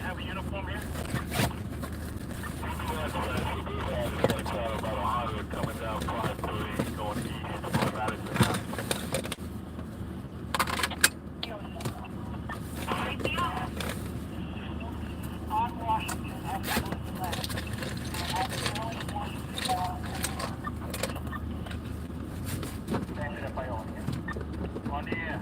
Have a uniform here? Coming down 5-3, going east for Madison. On Washington, absolutely left. Bom dia.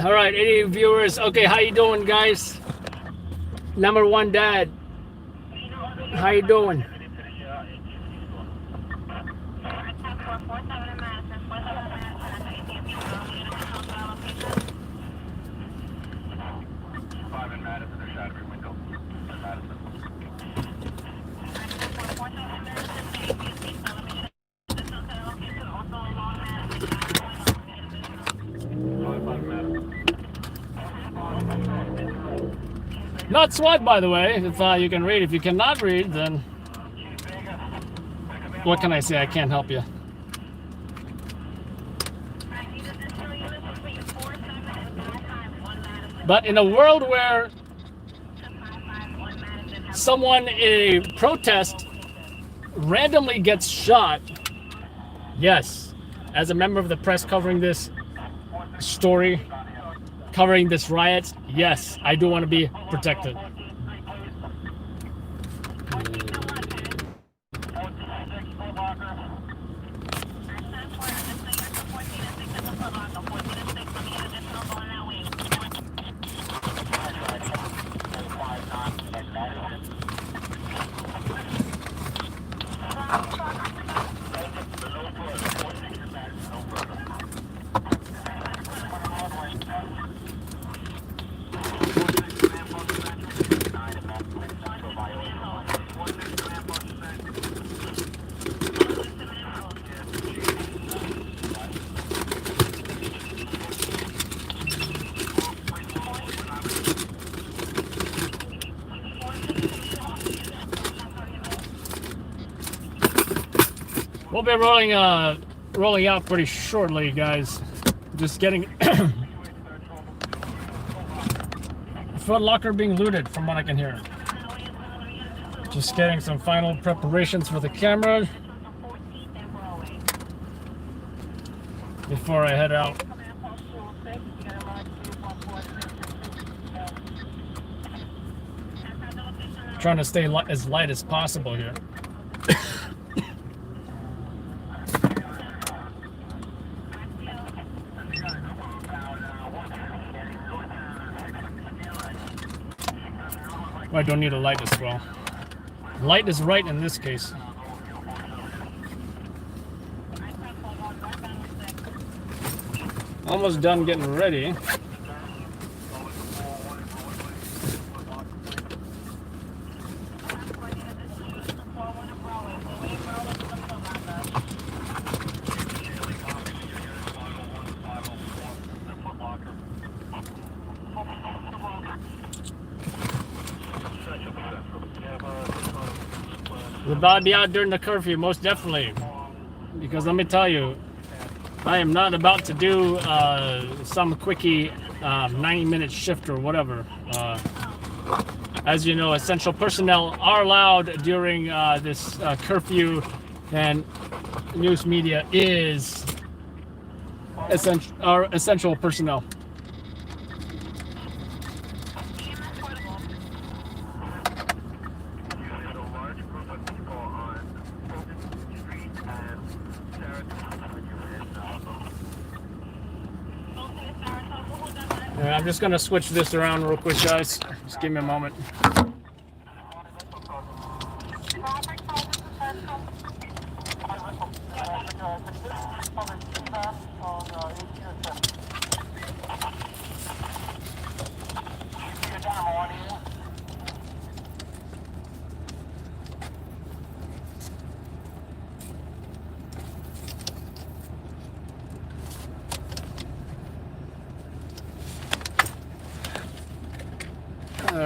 All right, any viewers? Okay, how you doing, guys? Number one dad, how you doing? Not SWAT, by the way, if you can read. If you cannot read, then what can I say? I can't help you. But in a world where someone in a protest randomly gets shot, yes, as a member of the press covering this story, covering this riot, yes, I do want to be protected. We'll be rolling out pretty shortly, guys. Just getting Foot Locker being looted, from what I can hear. Just getting some final preparations for the camera before I head out. Trying to stay as light as possible here. I don't need a light as well. Light is right in this case. Almost done getting ready. We'll about to be out during the curfew, most definitely. Because let me tell you, I am not about to do some quickie 90-minute shift or whatever. As you know, essential personnel are allowed during this curfew, and news media is essential personnel. I'm just going to switch this around real quick, guys. Just give me a moment.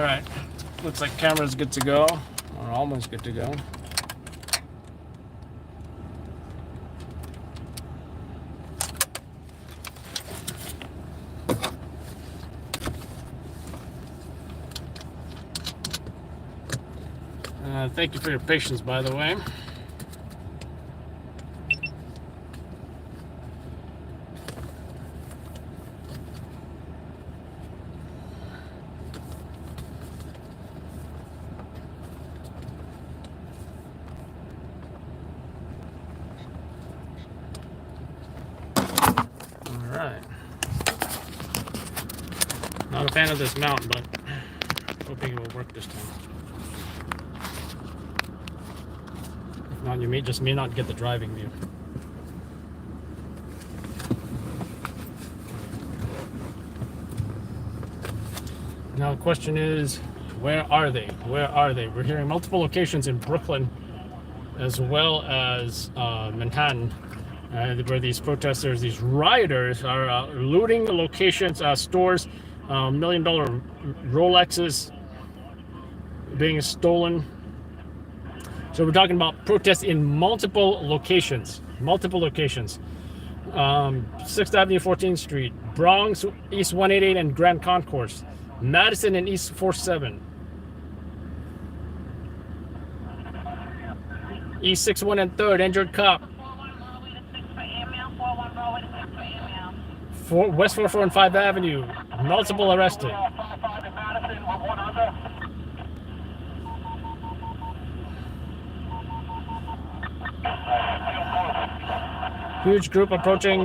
right. Looks like camera's good to go, or almost good to go. Thank you for your patience, by the way. Not a fan of this mount, but hoping it will work this time. If not, you may not get the driving view. Now the question is, where are they? Where are they? We're hearing multiple locations in Brooklyn as well as Manhattan, where these protesters, these rioters are looting locations, stores, $1 million Rolexes being stolen. So we're talking about protests in multiple locations. 6th Avenue, 14th Street, Bronx, East 188 and Grand Concourse, Madison and East 47, East 61 and 3rd, injured cop, West 44 and 5th Avenue, multiple arrested. Huge group approaching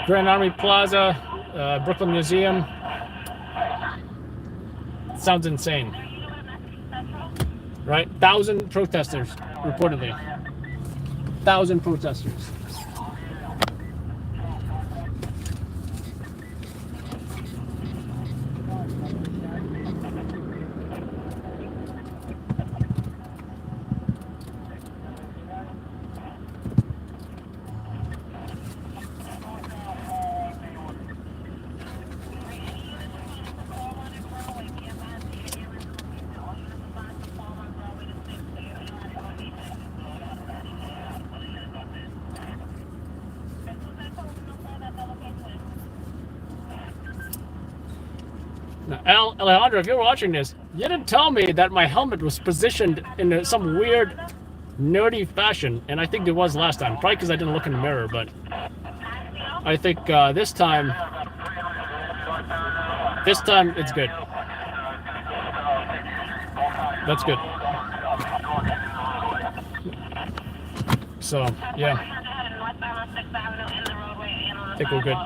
Grand Army Plaza, Brooklyn Museum. Sounds insane, right? 1,000 protesters, reportedly. 1,000 protesters. Now, Alejandro, if you're watching this, you didn't tell me that my helmet was positioned in some weird, nerdy fashion, and I think it was last time. Probably because I didn't look in the mirror, but I think this time it's good. That's good. So, yeah. I think we're good.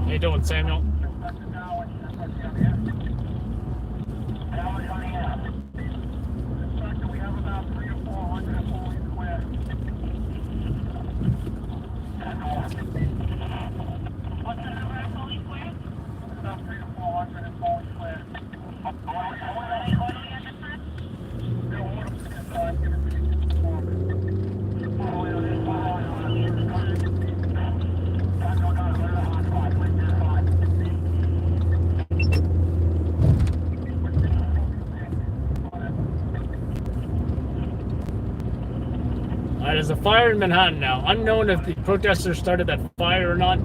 How you doing, Samuel? There's a fire in Manhattan now. Unknown if the protesters started that fire or not.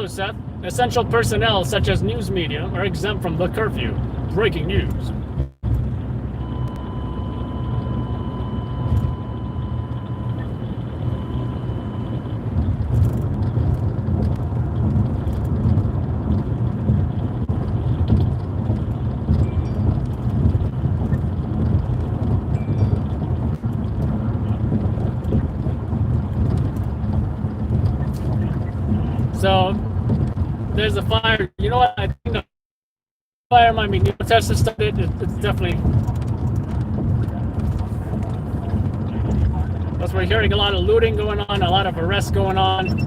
Seth. Essential personnel such as news media are exempt from the curfew. Breaking news. So there's a fire. You know what? I think the fire might be new. Tesla started. It's definitely. Because we're hearing a lot of looting going on, a lot of arrests going on.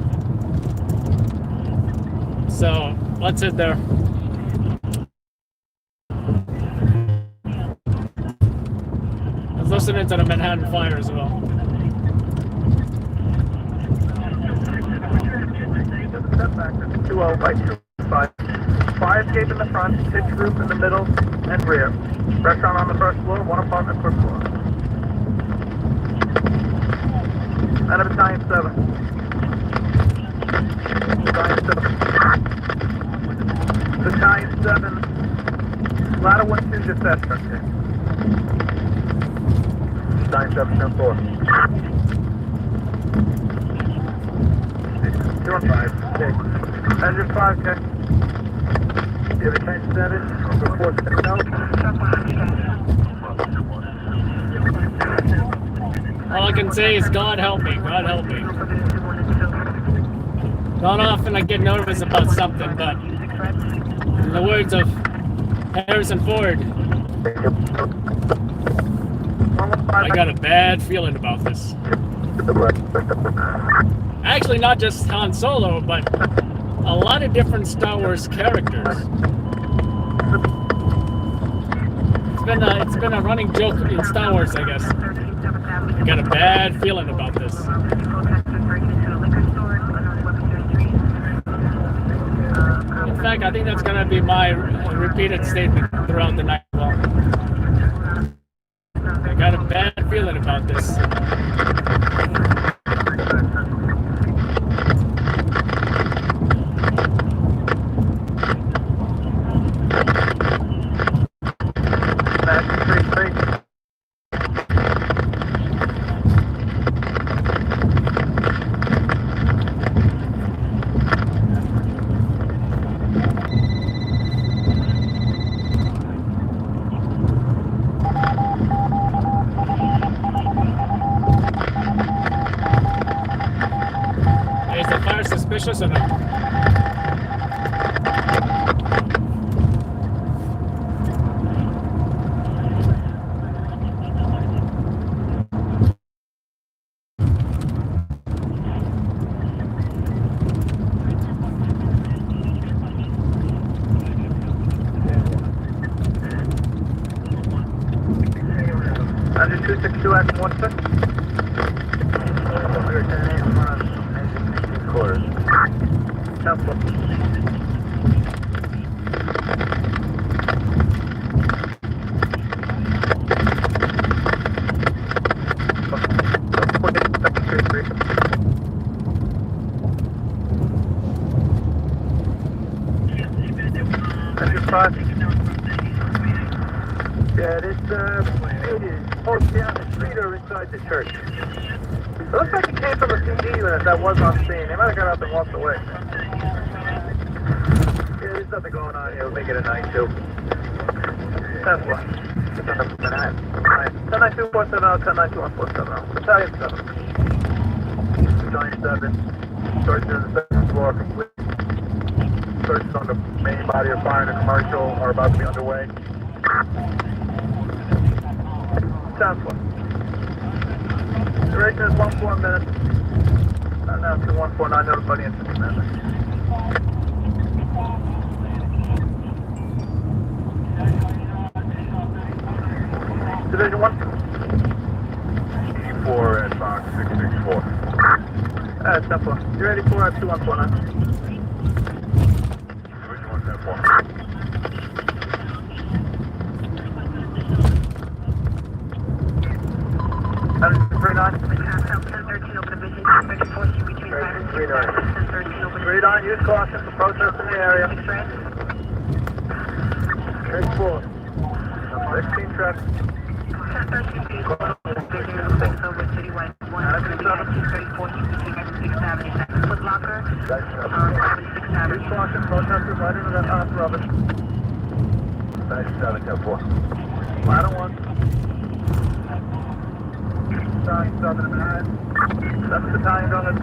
So let's hit there. I was listening to the Manhattan fire as well. Setback is 20 by 25. Fire escape in the front, pitch roof in the middle and rear. Restaurant on the first floor, one apartment per floor. And a battalion 7. Battalion 7. Battalion 7. Ladder 1-2 dispatch structure. Battalion 7, 10-4. 215. Okay. Engine 5, okay. You have a change 7, report 6 out. All I can say is God help me, God help me. Not often I get nervous about something, but in the words of Harrison Ford, I got a bad feeling about this. Actually, not just Han Solo, but a lot of different Star Wars characters. It's been a running joke in Star Wars, I guess. I got a bad feeling about this. In fact, I think that's gonna be my repeated statement throughout the night. Well, I got a bad feeling about this. Is the fire suspicious or no? Engine 262 at 16. Quarters. Temple. Engine 5. Yeah, it is, oh, down the street or inside the church. It looks like it came from a CD unit that was on scene. They might have got up and walked away. Yeah, there's nothing going on here. We'll make it a 9-2. That's what. 10-9-2-4-7-0, 10-9-2-1-4-7-0. Battalion 7. Battalion 7. Search in the second floor complete. Searches on the main body of fire in a commercial are about to be underway. Sounds one. Duration is 14 minutes. And now to 149, notify incident commander. Division 1. 4 at Fox 664. That's 10-4. You ready for 2149? Division 1, 10-4. And 39. 39, use caution. Protest in the area. 8-4. 16 traffic. 10-13 vehicle. Over citywide 134 6th Avenue. Foot Locker. 6th Avenue. Caution, protesters right into that house, Robert. 97, 10-4. Ladder 1. Sorry, 7 and 9. 7 battalion on it.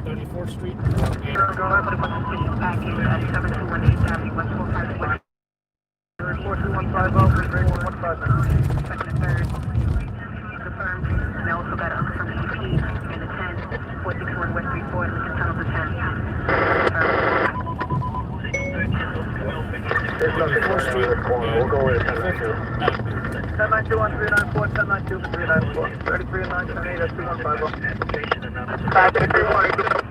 34th Street. Report 2150, bring 115. Second and third. Confirmed. And I also got up from EP in the 10, 461 West Street 4, Lincoln Tunnel to 10. We'll go with 1092. 1092 on 394, 1092 for 394. 33 and 978, that's 2150. 533.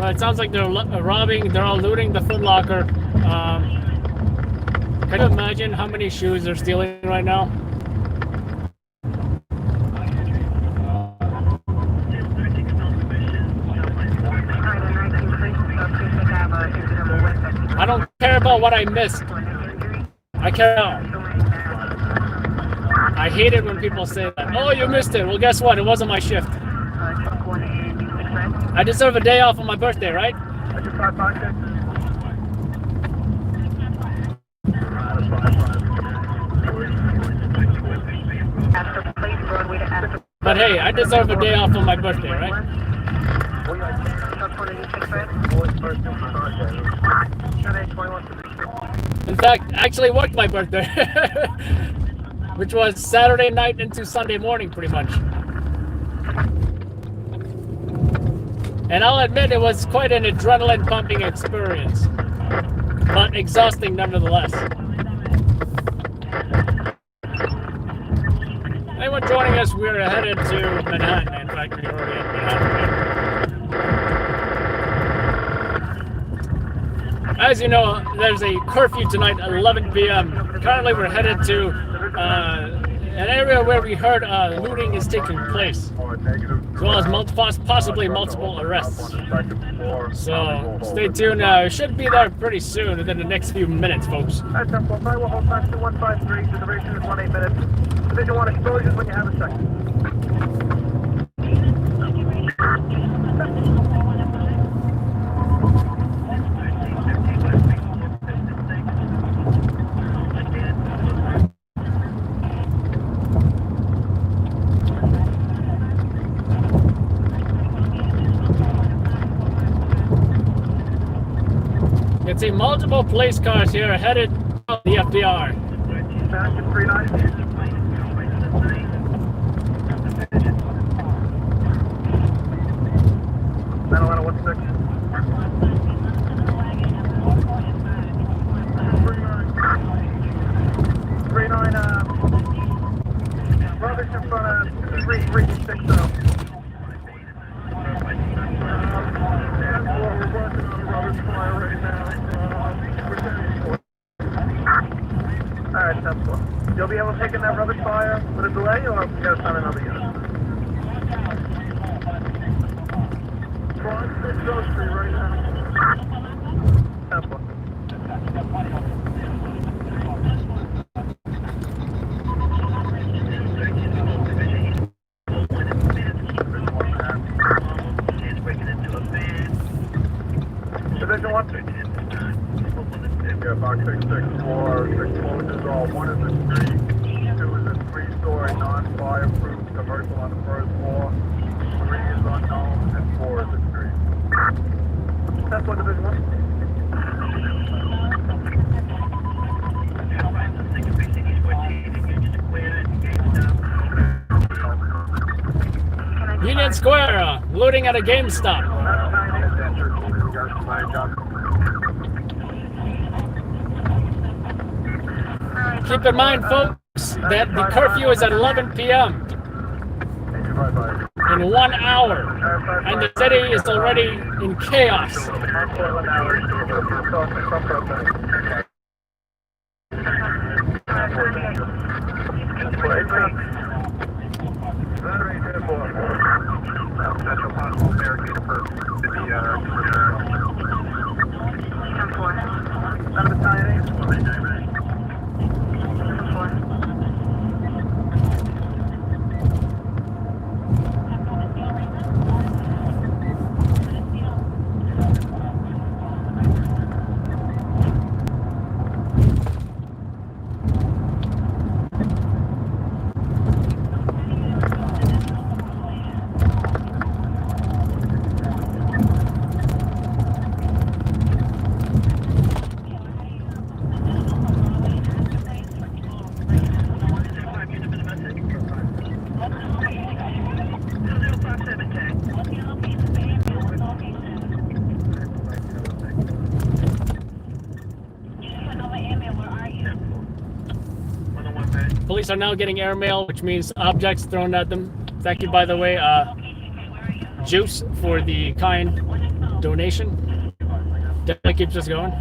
It sounds like they're they're all looting the Foot Locker. Can you imagine how many shoes they're stealing right now? I don't care about what I missed. I care. I hate it when people say that. Oh, you missed it. Well, guess what? It wasn't my shift. I deserve a day off on my birthday, right? But hey, I deserve a day off on my birthday, right? In fact, I actually worked my birthday, which was Saturday night into Sunday morning, pretty much. And I'll admit it was quite an adrenaline-pumping experience, but exhausting nonetheless. Anyone joining us, we're headed to Manhattan. In fact, we're already at Manhattan. As you know, there's a curfew tonight at 11 p.m. Currently, we're headed to an area where we heard looting is taking place, as well as possibly multiple arrests. So stay tuned. It should be there pretty soon, within the next few minutes, folks. We'll hold time 2153. The duration is 18 minutes. Division 1 explosions when you have a second. It's a multiple police cars here headed to the FDR. Bastion 39. Atlanta 16. 39, rubbish in front of 336. We're working on a rubbish fire right now. Alright, 10-4. You'll be able to take in that rubbish fire with a delay, or we gotta send another unit? Front 6 Oak Street right now. 10-4. Division 1. Yeah, box 664, 6 is all 1 is a street, 2 is a 3-story non-fireproof commercial on the first floor, 3 is unknown, and 4 is a street. That's what Division 1. Union Square, looting at a GameStop. Keep in mind, folks, that the curfew is at 11 p.m. in 1 hour, and the city is already in chaos. Central possible barricade for Police are now getting airmail, which means objects thrown at them. Thank you, by the way, Juice, for the kind donation. Definitely keeps us going.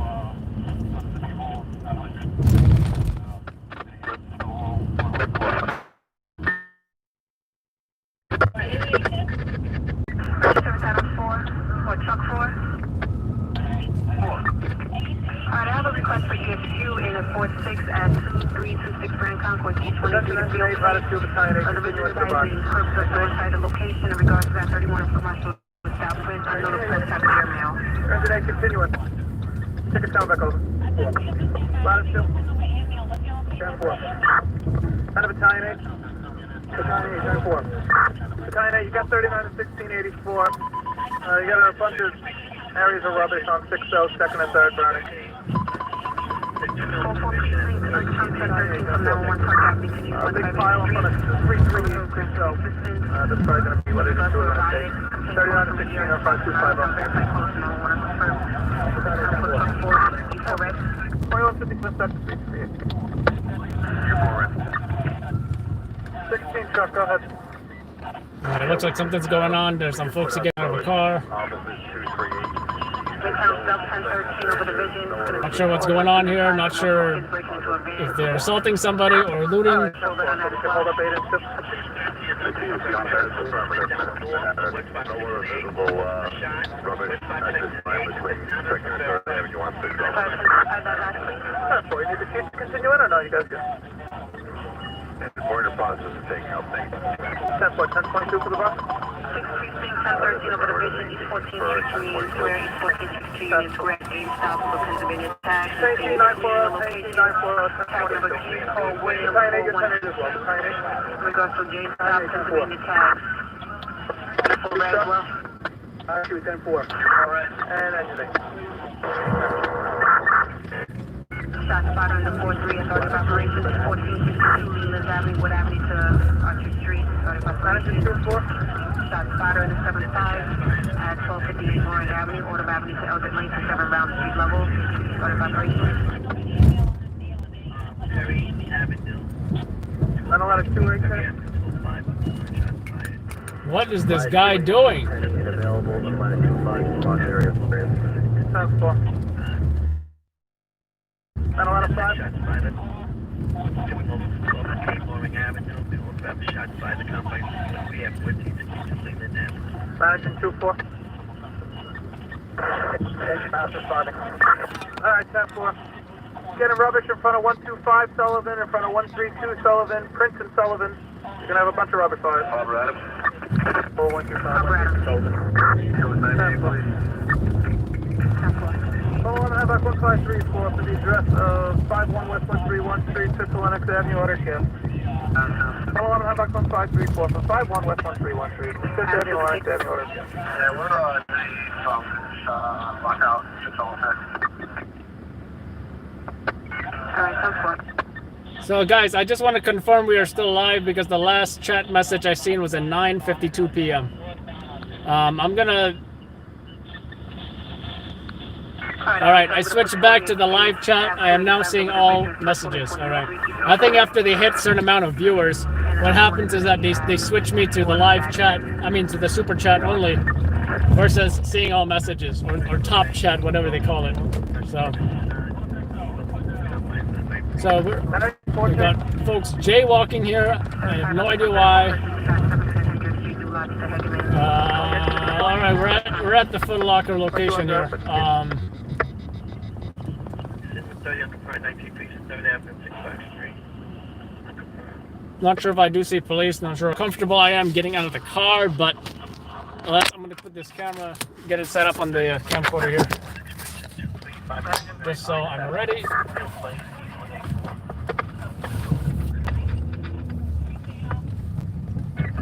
Alright, I have a request for EXQ in a 46 at 2326 Grand Concourse, E22 to be open. Individual advising purpose of notify the location in regards to that 31 commercial establishment. I know the press have the airmail. Resident continuing. Take it down back over. Latitude. 10-4. Kind of Battalion 8. Battalion 8, 10-4. Battalion 8, you got 39 and 1684. You got a bunch of areas of rubbish on 6-0, second and third burning. A big pile in front of 3-3 6-0. That's probably going to be what it is. 39 and 16 on 16 truck, go ahead. It looks like something's going on. There's some folks getting out of a car. Not sure what's going on here. Not sure if they're assaulting somebody or looting. Hold up 8 and 6. You need to continue in or no? You guys good? The border process is taking out things. 10.22 for the bus. 1013 over the vision, East 14th Street, Union Square, East 14th Street, Union Square, East South of Pennsylvania tag. 940, 10-22. Tag number G, code William, Battalion 8, 10 as well. Battalion 8. regards to James South Pennsylvania tag. For red as well. 10-4. Alright, and anything. Shots fired on the 4-3 and started operations, 1462 Leland Avenue, Wood Avenue to Archer Street, started operations. Shots fired on the 7-5 at 1258 Orange Avenue, Autumn Avenue to Eldred Lane to 7 Round Street level, started operations. Not a lot of 2-8. What is this guy doing? Available to latitude 5 spot area. 10-4. Not a lot of 5. Managing 2-4. Alright, 10-4. Getting rubbish in front of 125 Sullivan, in front of 132 Sullivan, Prince and Sullivan. You're gonna have a bunch of rubbish fires. 4125 Sullivan. 11 back 153 for the address of 51 West 131 Street, Central Lennox Avenue, order care. 11 back 153 for 51 West 131 Street, Central Avenue, Lennox Avenue, order care. Yeah, we're on the lockout. It's all set. Alright, 10-4. So guys, I just want to confirm we are still live because the last chat message I seen was at 9:52 p.m. I'm gonna All right, I switched back to the live chat. I am now seeing all messages. All right. I think after they hit a certain amount of viewers, what happens is that they switch me to the live chat, I mean to the super chat only, versus seeing all messages, or top chat, whatever they call it. So we've got folks jaywalking here. I have no idea why. All right, we're at the Foot Locker location here. Not sure if I do see police. Not sure how comfortable I am getting out of the car, but I'm going to put this camera, get it set up on the camcorder here, just so I'm ready.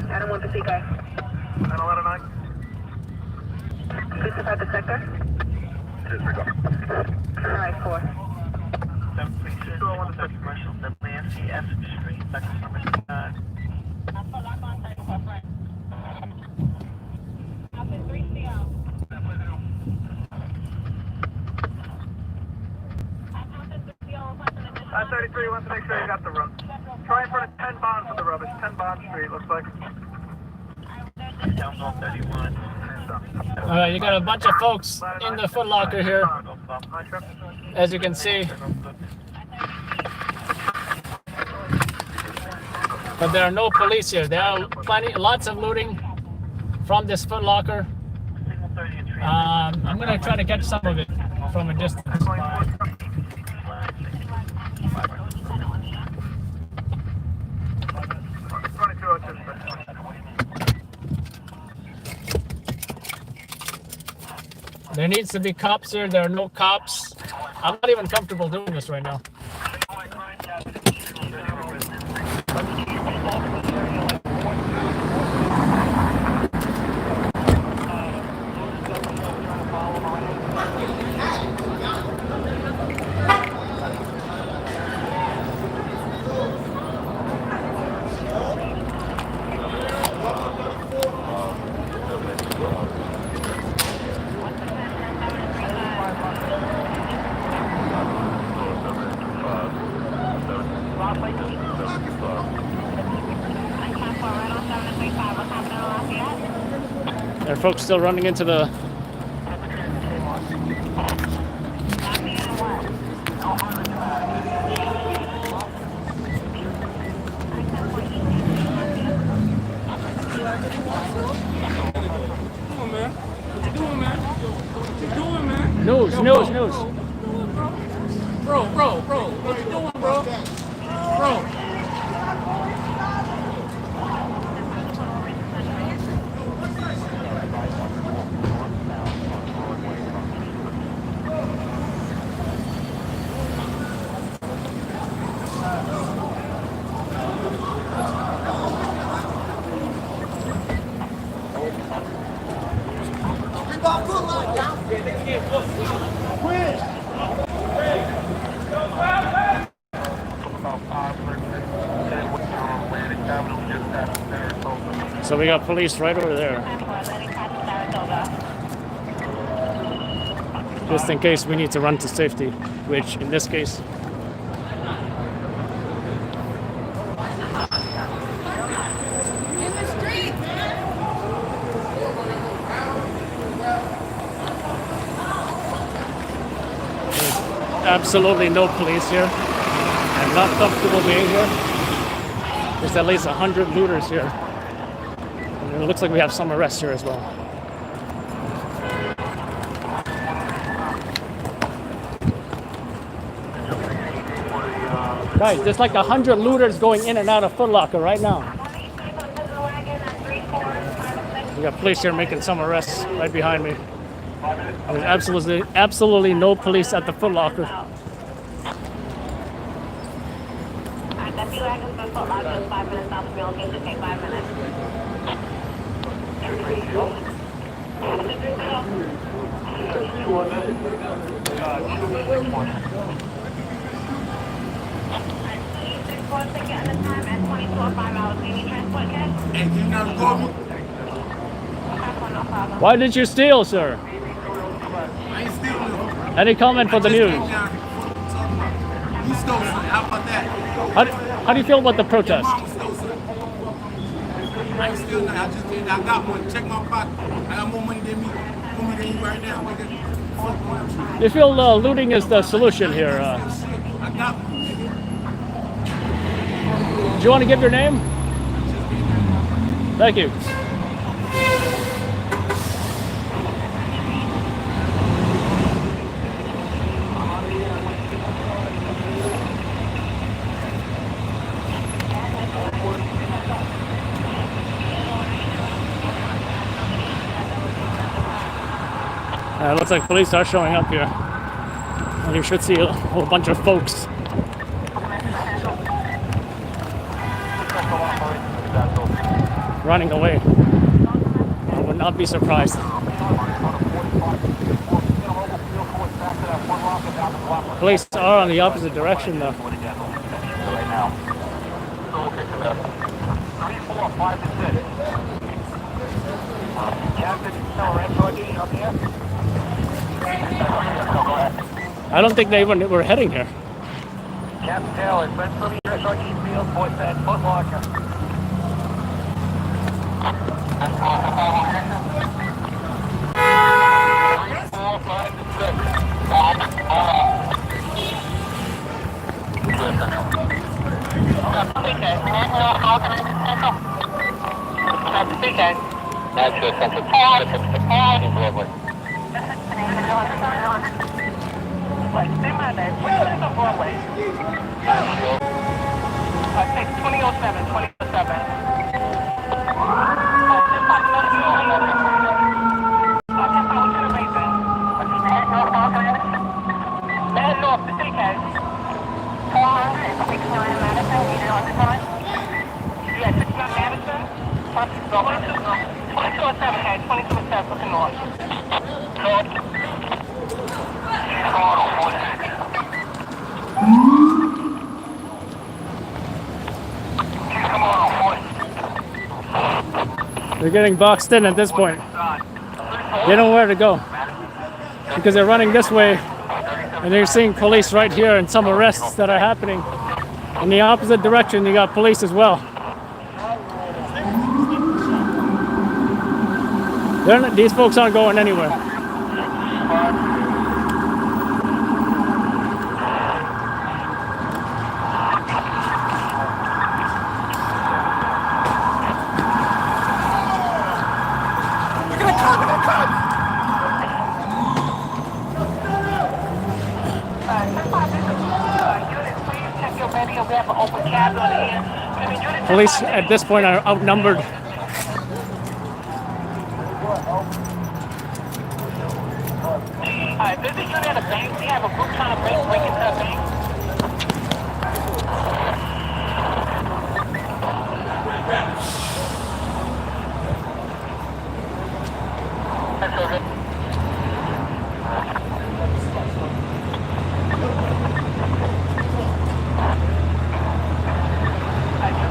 Adam 1 Pacifico. 911. 55 the sector. Disregard. Alright, 4. 201 to Second Commercial, Nancy F. Street, Second Commercial. 533 wants to make sure you got the room. Try in front of 10 Bond for the rubbish. 10 Bond Street, looks like. Down 31. All right, you got a bunch of folks in the Foot Locker here, as you can see. But there are no police here. There are lots of looting from this Foot Locker. I'm gonna try to catch some of it from a distance. There needs to be cops here. There are no cops. I'm not even comfortable doing this right now. There are folks still running into the... News. Bro, what you doing, bro? So we got police right over there, just in case we need to run to safety, which in this case, there's absolutely no police here. I'm not comfortable being here. There's at least 100 looters here. It looks like we have some arrests here as well. Guys, there's like 100 looters going in and out of Foot Locker right now. We got police here making some arrests right behind me. There's absolutely no police at the Foot Locker. Why did you steal, sir? I ain't stealing. Any comment for the news? You stole something. How about that? How do you feel about the protest? Mama stole something. I ain't steal nothing. I just did. I got one. Check my pocket. I got more money than you right now. Nigga. Fuck one. You feel looting is the solution here? I got one. Do you want to give your name? Thank you. Looks like police are showing up here. And you should see a whole bunch of folks running away. I would not be surprised. Police are on the opposite direction though. 3, 4, 5 to 6. Captain, up here? I don't think they even were heading here. Captain Taylor, send from your SRG field, boy said, Foot Locker. That's good. That's a Broadway. Like, say my name. What is on Broadway? I think 2007, 2007. North, the city case. 400, 69 Madison, needed on the time. Yeah, 69 Madison. 2207, head, 2207, looking north. They're getting boxed in at this point. They don't know where to go because they're running this way and they're seeing police right here and some arrests that are happening. In the opposite direction, you got police as well. These folks aren't going anywhere. Police at this point are outnumbered. This is unit at a bank. We have a group trying to break into a bank. That's okay.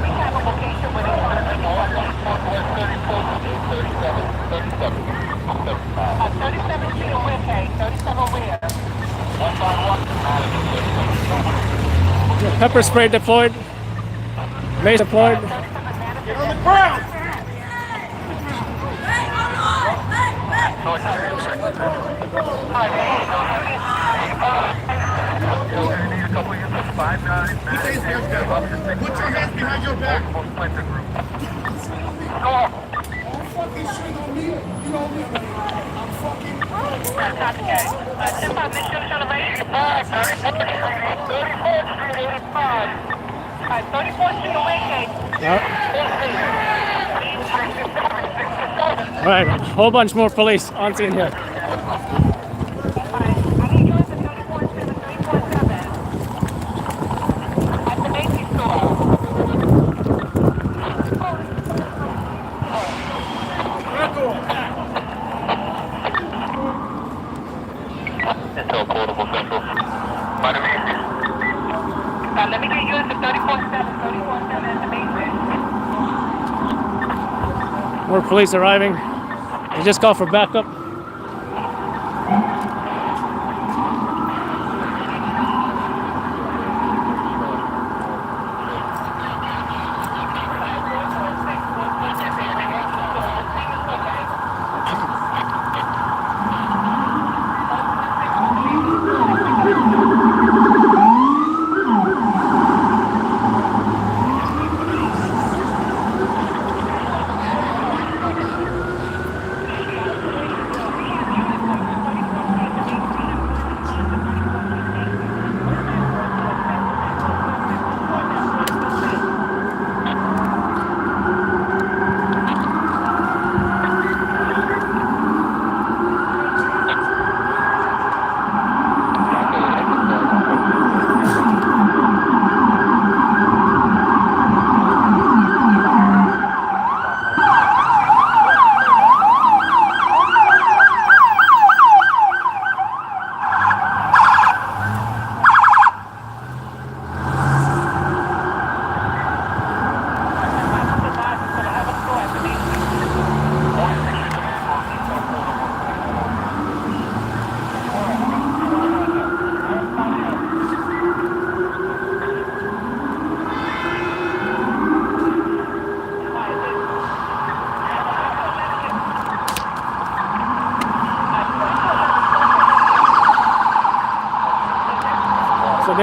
We have a location where they want to take all 37 feet away, okay? 37 where? Pepper spray deployed. Mace deployed. Get on the ground! Put your hands behind your back. Don't fucking swing on me. You know me. I'm fucking. All right, a whole bunch more police on scene here. Let me get you into 34-7 at the basement. More police arriving. They just called for backup.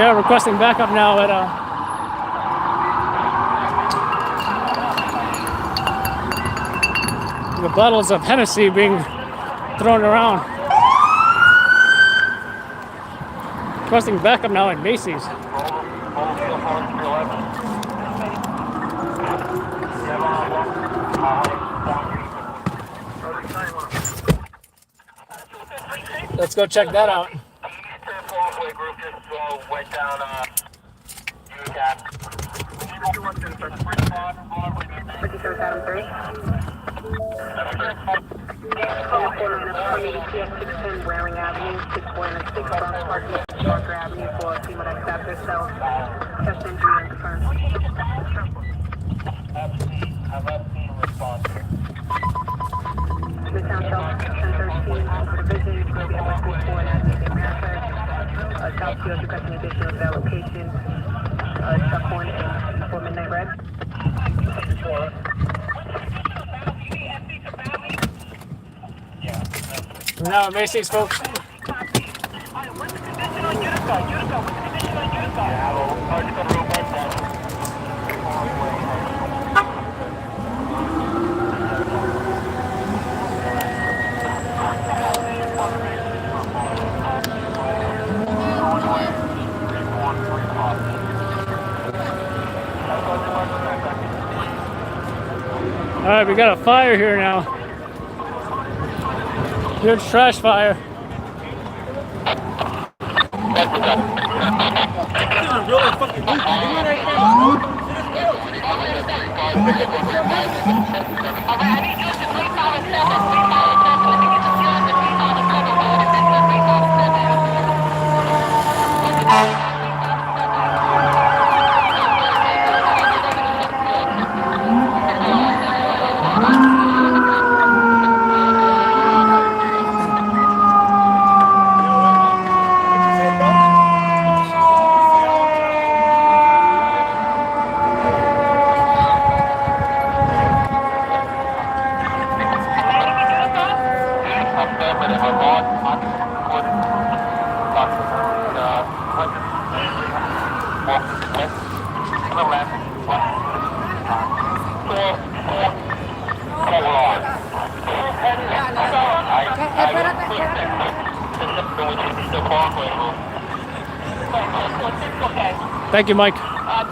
They're requesting backup now at the bottles of Hennessy being thrown around. Requesting backup now at Macy's. Let's go check that out. Went down, Waring Avenue, 616 Parker Avenue for a female that stabbed herself. Chest injury and confirmed. Midtown Shelter, 1013, for the vision, it's going to be at West 4 and St. Manifest. Southfield requesting additional to that location. Chuck Horn and 4 Midnight Red. Now at Macy's, folks. All right, we got a fire here now. Huge trash fire. Thank you, Mike. What's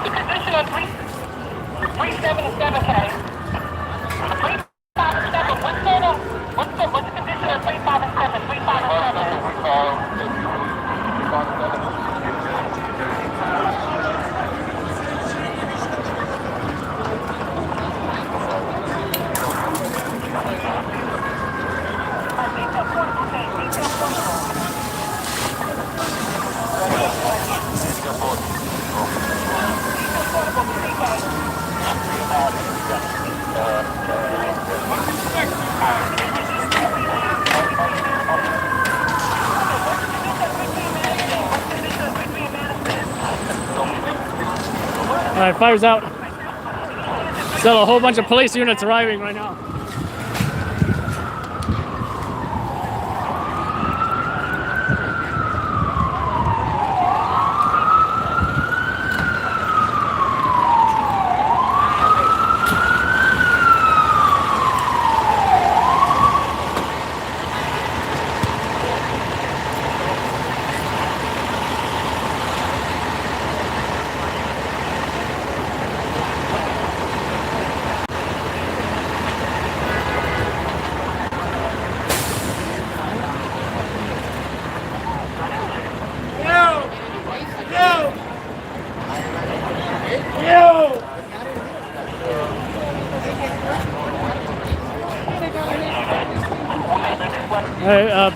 the condition on 377K? 357, what's the condition on 357, All right, fire's out. Still a whole bunch of police units arriving right now.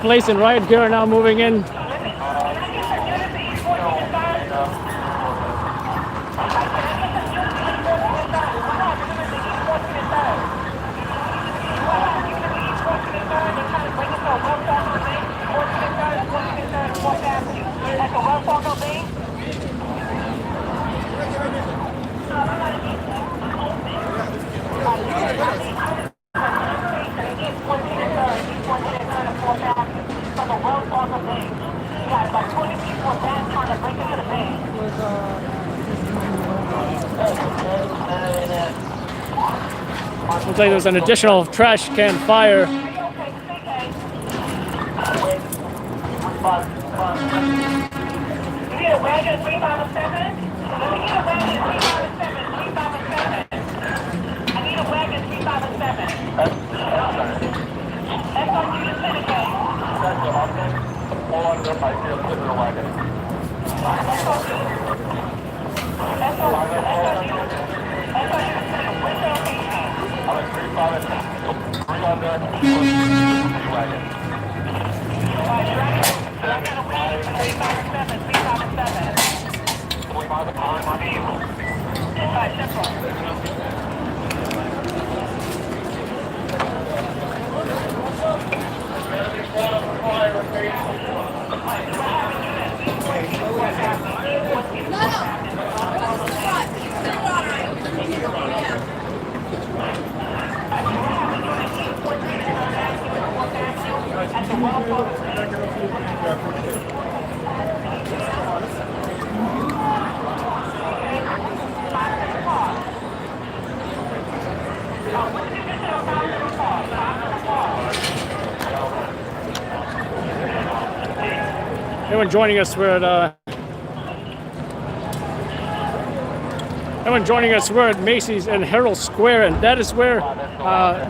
Police and riot gear are now moving in. Got about 20 people down. Looks like there's an additional trash can fire. You need a wagon 357? Let me get a wagon 357. 357. I need a wagon 357. That's on you to syndicate. Everyone joining us, we're at Macy's and Herald Square, and that is where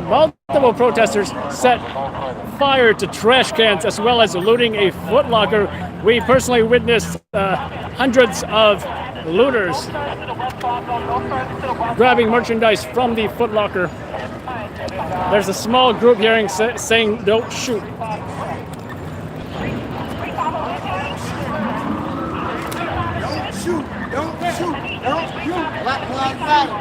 multiple protesters set fire to trash cans as well as looting a Foot Locker. We personally witnessed hundreds of looters grabbing merchandise from the Foot Locker. There's a small group here saying don't shoot. Black Lives Matter.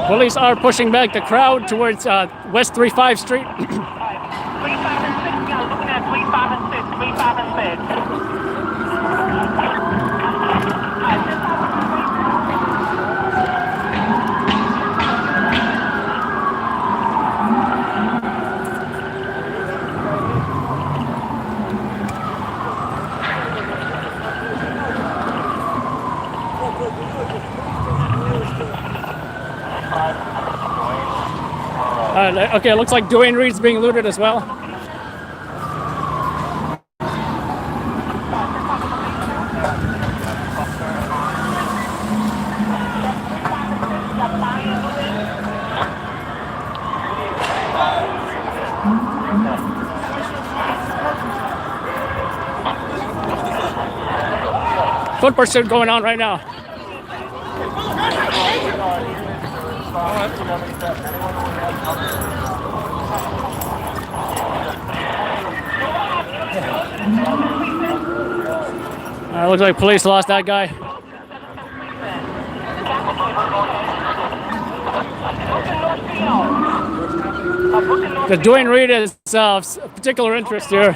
Police are pushing back the crowd towards West 35 Street. 3, 5, and 6. Yeah, looking at 3, 5, and 6. 3, 5, and Okay, it looks like Duane Reade's being looted as well. Foot pursuit going on right now. Looks like police lost that guy. The Duane Reade is of particular interest here.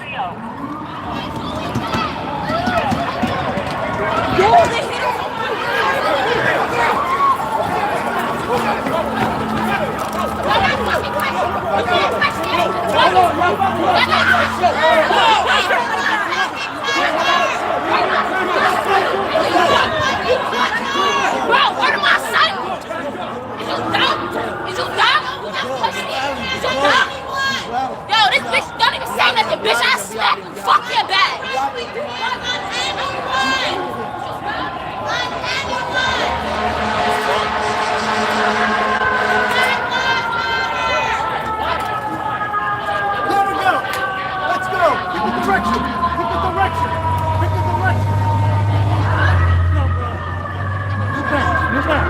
Bro, where my son? Is you dumb? Is you dumb? Is you dumb? Yo, this bitch don't even say nothing, bitch. I slap you. Fuck your bag. Let her go. Let's go. Pick the direction. Pick the direction. Pick the direction. No, bro. Move back. Move back.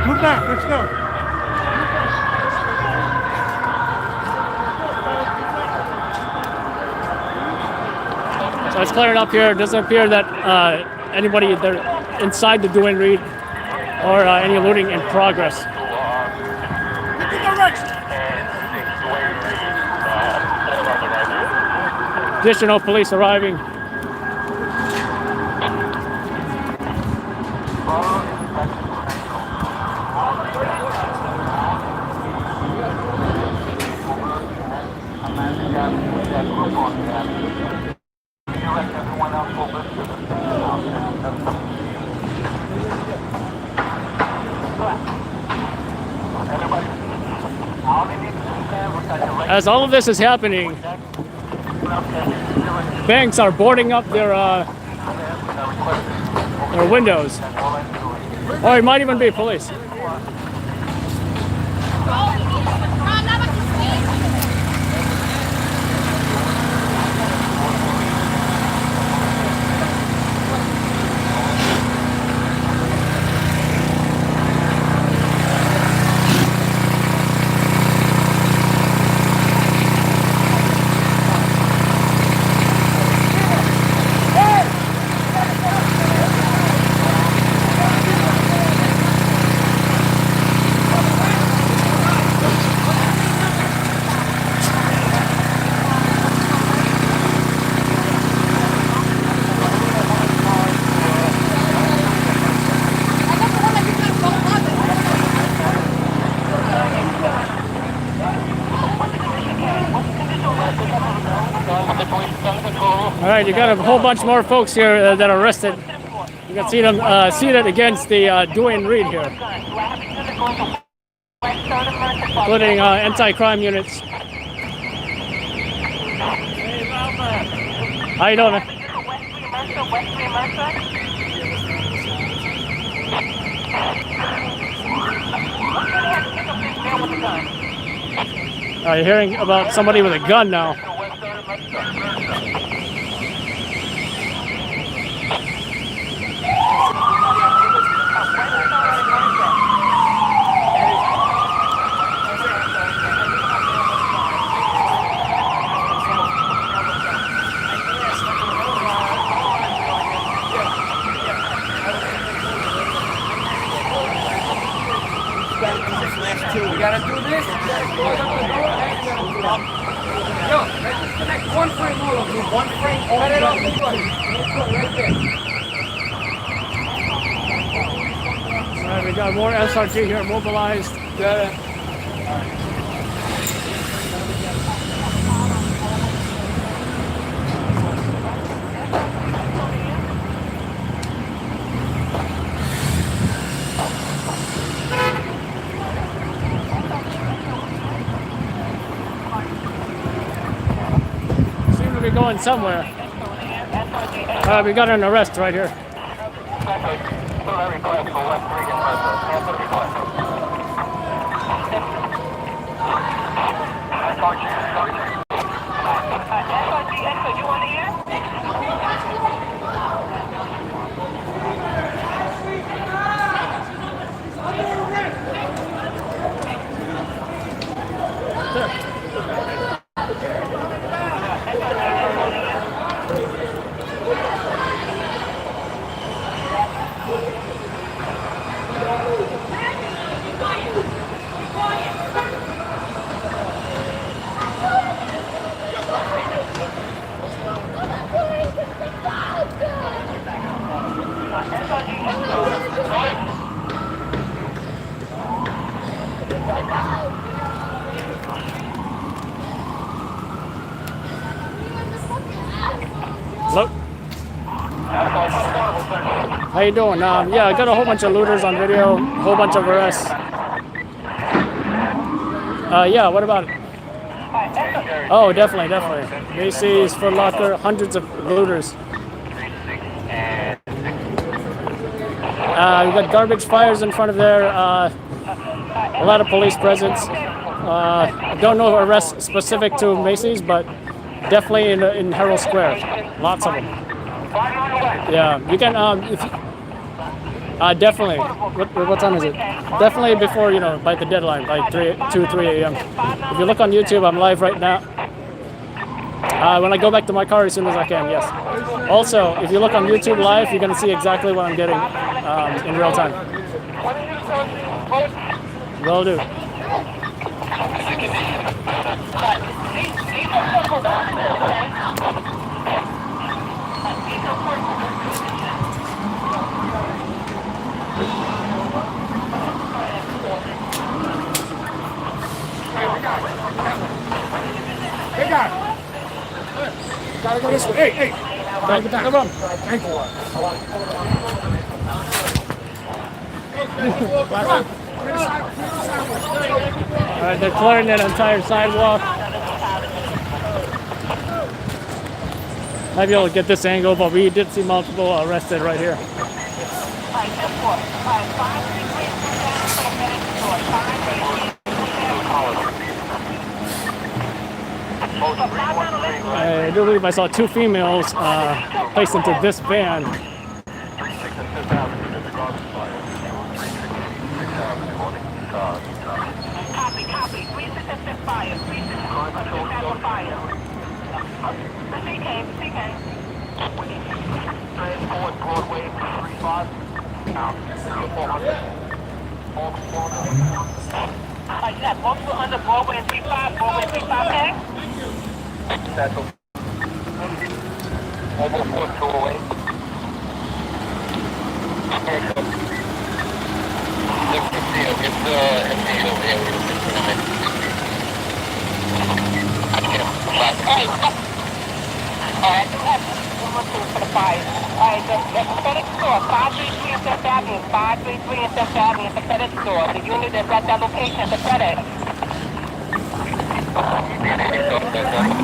Move back. Let's go. So it's cleared up here. It doesn't appear that anybody there inside the Duane Reade or any looting in progress. Pick the direction. Additional police arriving. as all of this is happening, banks are boarding up their windows. Or it might even be police. All right, you got a whole bunch more folks here that are arrested. You can see them seated against the Duane Reade here, including anti-crime units. How you doing, man? You're hearing about somebody with a gun now. We gotta do this. Yo, connect one frame all of you. One frame, cut it off the front. Right there. All right, we got more SRG here mobilized. We're going somewhere. We got an arrest right here. Hello? How you doing? Yeah, I got a whole bunch of looters on video, a whole bunch of arrests. Yeah, what about it? Oh, definitely, definitely. Macy's, Foot Locker, hundreds of looters. We got garbage fires in front of there, a lot of police presence. I don't know arrests specific to Macy's, but definitely in Herald Square. Lots of them. Yeah, you can, definitely. What time is it? Definitely before, by the deadline, by 3 a.m. If you look on YouTube, I'm live right now. When I go back to my car as soon as I can, yes. Also, if you look on YouTube live, you're going to see exactly what I'm getting in real time. Will do. Hey, guys. Gotta go this way. Hey. Gotta go down. No problem. Thank you. All right, they're clearing that entire sidewalk. Might be able to get this angle, but we did see multiple arrested right here. Alright, 10-4. Alright, 533 and 2 down for the FedEx store. 533 I do believe I saw two females placed into this van. Copy, copy. 36 and 6 fire. 36 and fire. The CK. Transport Broadway 35. Alright, yeah, multiple under Broadway and 35. Broadway and 35, okay? That's okay. Almost 4 away. Hey, alright, for the fire. Alright, the FedEx store, 533 and 7th Avenue, 533 and 7th Avenue at the FedEx store. The unit is at that location at the FedEx.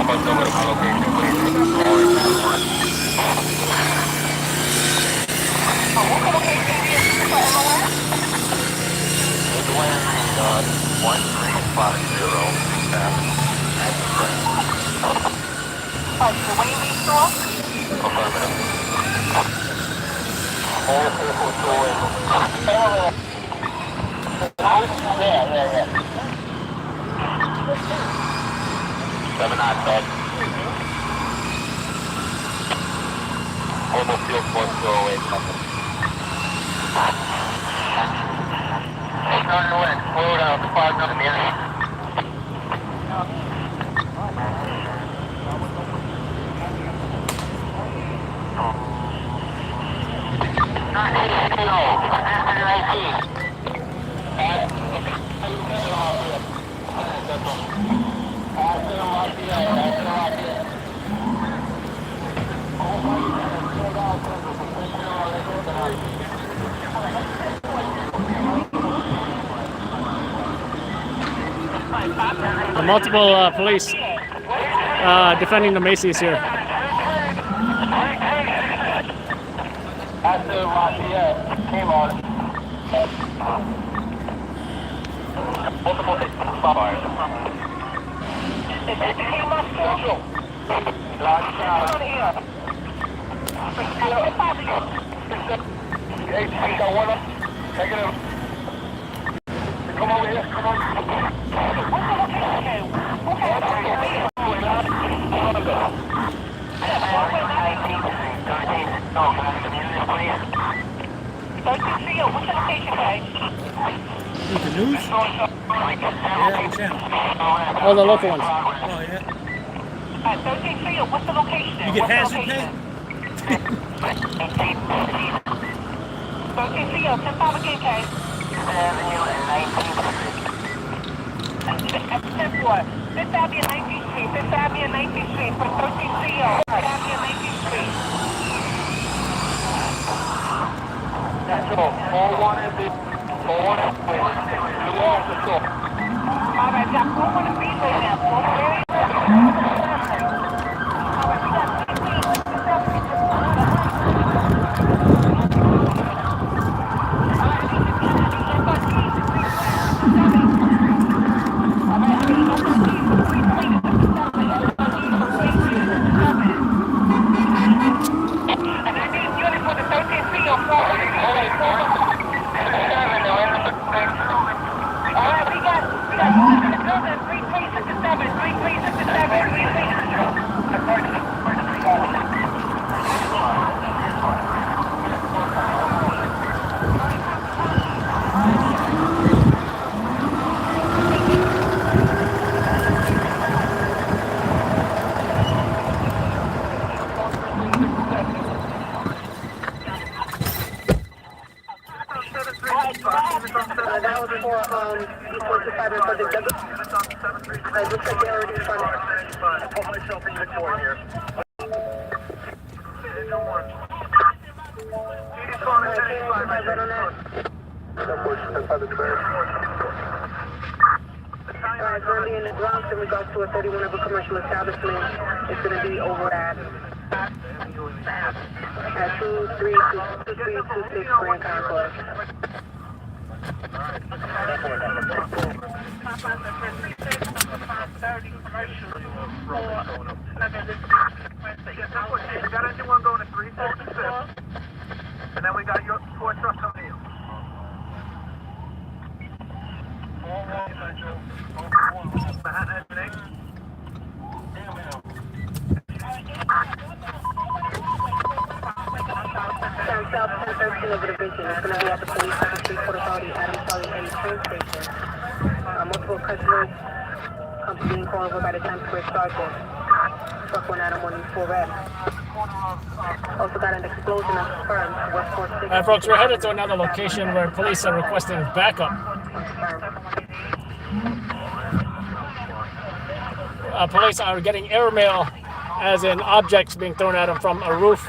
What's the location here for MOS? 1350 Oh, the Wayne store? Yeah. 7 outside. Almost field 4 away. Hey, turn away. Slow down. 5 nothing here. The multiple police defending the Macy's here. After Lafayette came on. Multiple fires. Central. Large crowd. Hey, got one up. Take it up. Come over here. Come on. What's the location, guys? With the news? Yeah, what channel? All the local ones. Oh, yeah. 13 Field, what's the location? You get hazard pay? 13 Field, 10-5 again, Kay. 10-4. 5th Avenue and 19th Street. 5th Avenue and 19th Street for 13 Field. 5th Avenue and 19th Street. Central. 4-1 and 4-1 and 2 officers. All right, got 4-1 and Speedway now. 4-1 and That was for, before the fighter for the double. I just said they already funded. I'll put myself in the court here. Alright, currently in the Bronx in regards to a 31 of a commercial establishment. It's going to be over at 2326 Grand Concourse. We got anyone going to 366, and then we got your 4 truck coming in. Manhattan Avenue. South 1013 over the vision. It's going to be at the police street Port Authority, Adams Valley, and the train station. Multiple customers being called over by the Times Square Sergeant. Truck 1 Adam 1 red. Also got an explosion on firm West 46. Alright, folks, we're headed to another location where police are requesting backup. Police are getting airmail, as in objects being thrown at them from a roof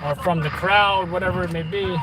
or from the crowd, whatever it may be.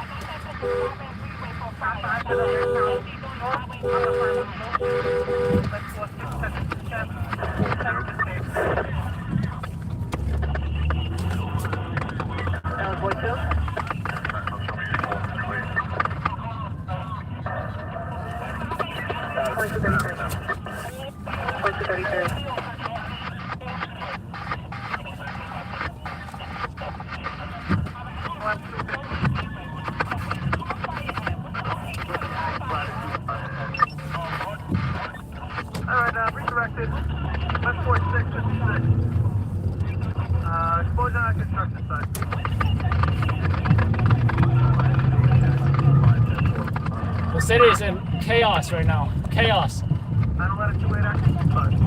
Alright, redirected. West 46, 56. Explosion on construction site. The city is in chaos right now. Chaos. 911 active site.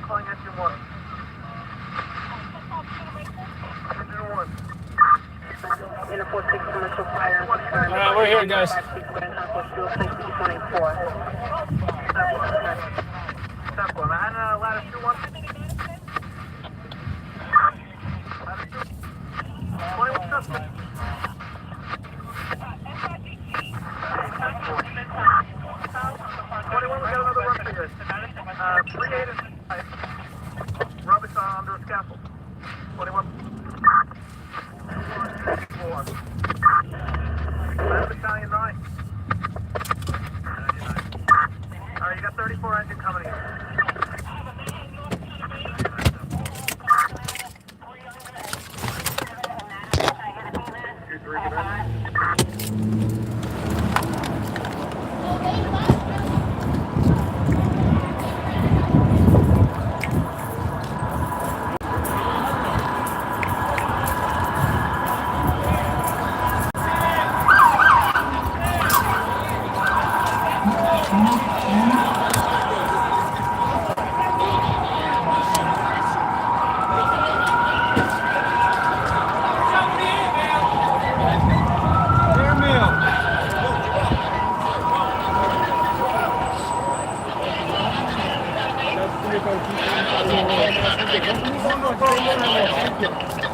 Calling engine 1. Engine 1. Alright, we're here, guys. Step 1. I had a ladder 2-1. Ladder 2. 21 suspect. 21, we got another run for you. 3-8 and 5. Robert's under a scaffold. 21. 4. Battalion 9. Alright, you got 34 engine coming in.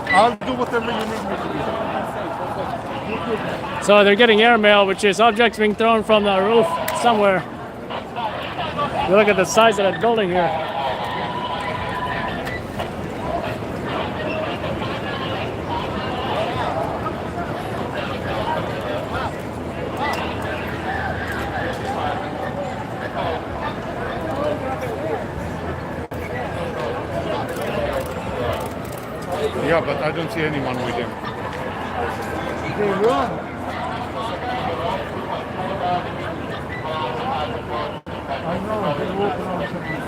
I'll do whatever you need me to do. So they're getting airmail, which is objects being thrown from the roof somewhere. You look at the size of that building here. Yeah, but I don't see anyone with him. They run. I know, they walk around something.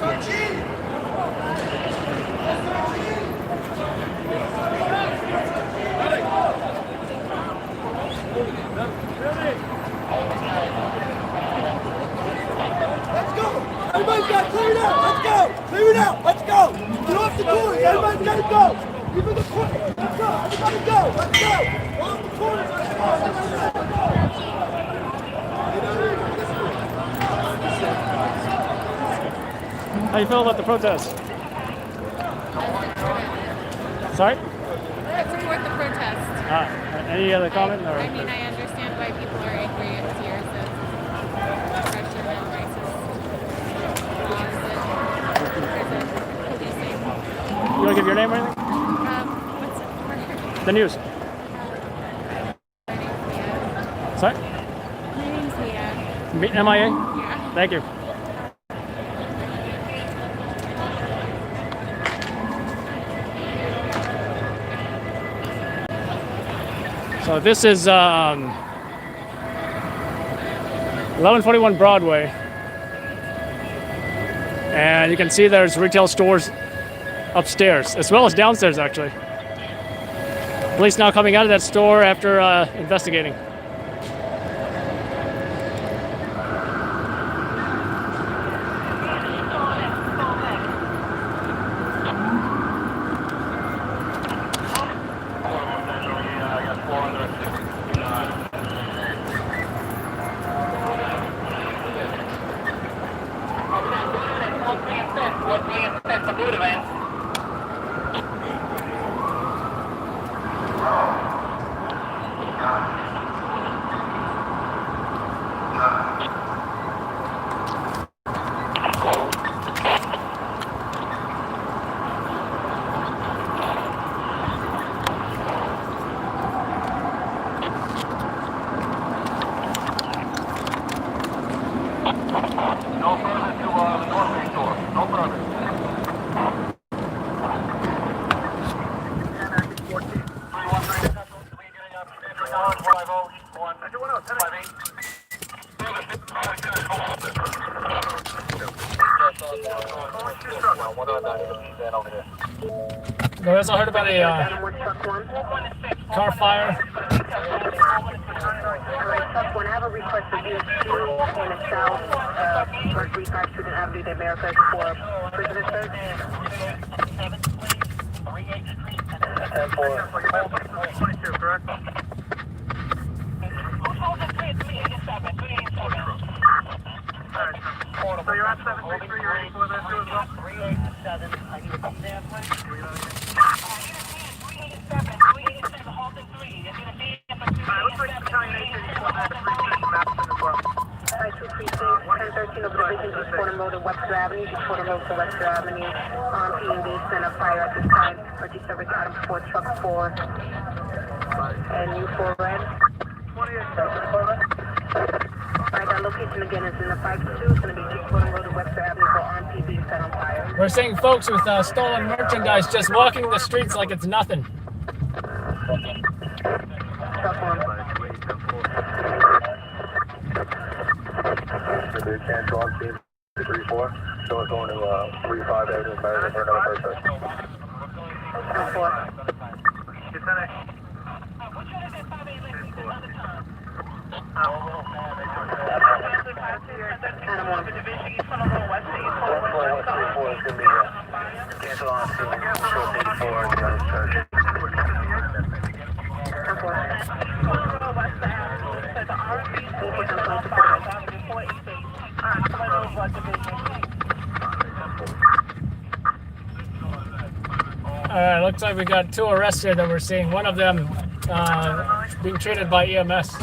Let's go! Everybody's got to clear it out! Let's go! Clear it out! Let's go! Get off the corners! Everybody's got to go! Even the corner! Let's go! Everybody go! Let's go! Off the corners! Let's go! Everybody go! How you feel about the protest? Sorry? I support the protest. Any other comment? Or? I mean, I understand why people are angry at years of oppression and racist laws and policing. You want to give your name or anything? What's it? The news. My name's Mia. Sorry? My name's Mia. MIA? Yeah. Thank you. So this is 1141 Broadway, and you can see there's retail stores upstairs as well as downstairs actually. Police now coming out of that store after investigating. No further to the grocery store. No further. 319. We also heard about a car fire. When I have a request for you in the south, North 35 Student Avenue, the Americas for prisoner search. 22, correct? So you're at 763, you're ready for this too as well? 387, I need to come down, please. 387, halt at 3. Looks like retaliation is one of the 3 maps as well. 1013 of the Division, East Porter Road and Webster Avenue, East Porter Road to Webster Avenue. On P&D, sent a fire at this time. Emergency service item 4, truck 4. And U4 red. 28. Alright, that location again is in the 5-2. It's going to be East Porter Road to Webster Avenue for on PB set on fire. We're seeing folks with stolen merchandise just walking the streets like it's nothing. Truck 1. The cancel on team 3-4. So it's going to 3-5 Avenue American for another person. 4. Adam 1. Cancel on team 84 and the other church. 4. Looks like we got 2 arrests here that we're seeing. One of them being treated by EMS.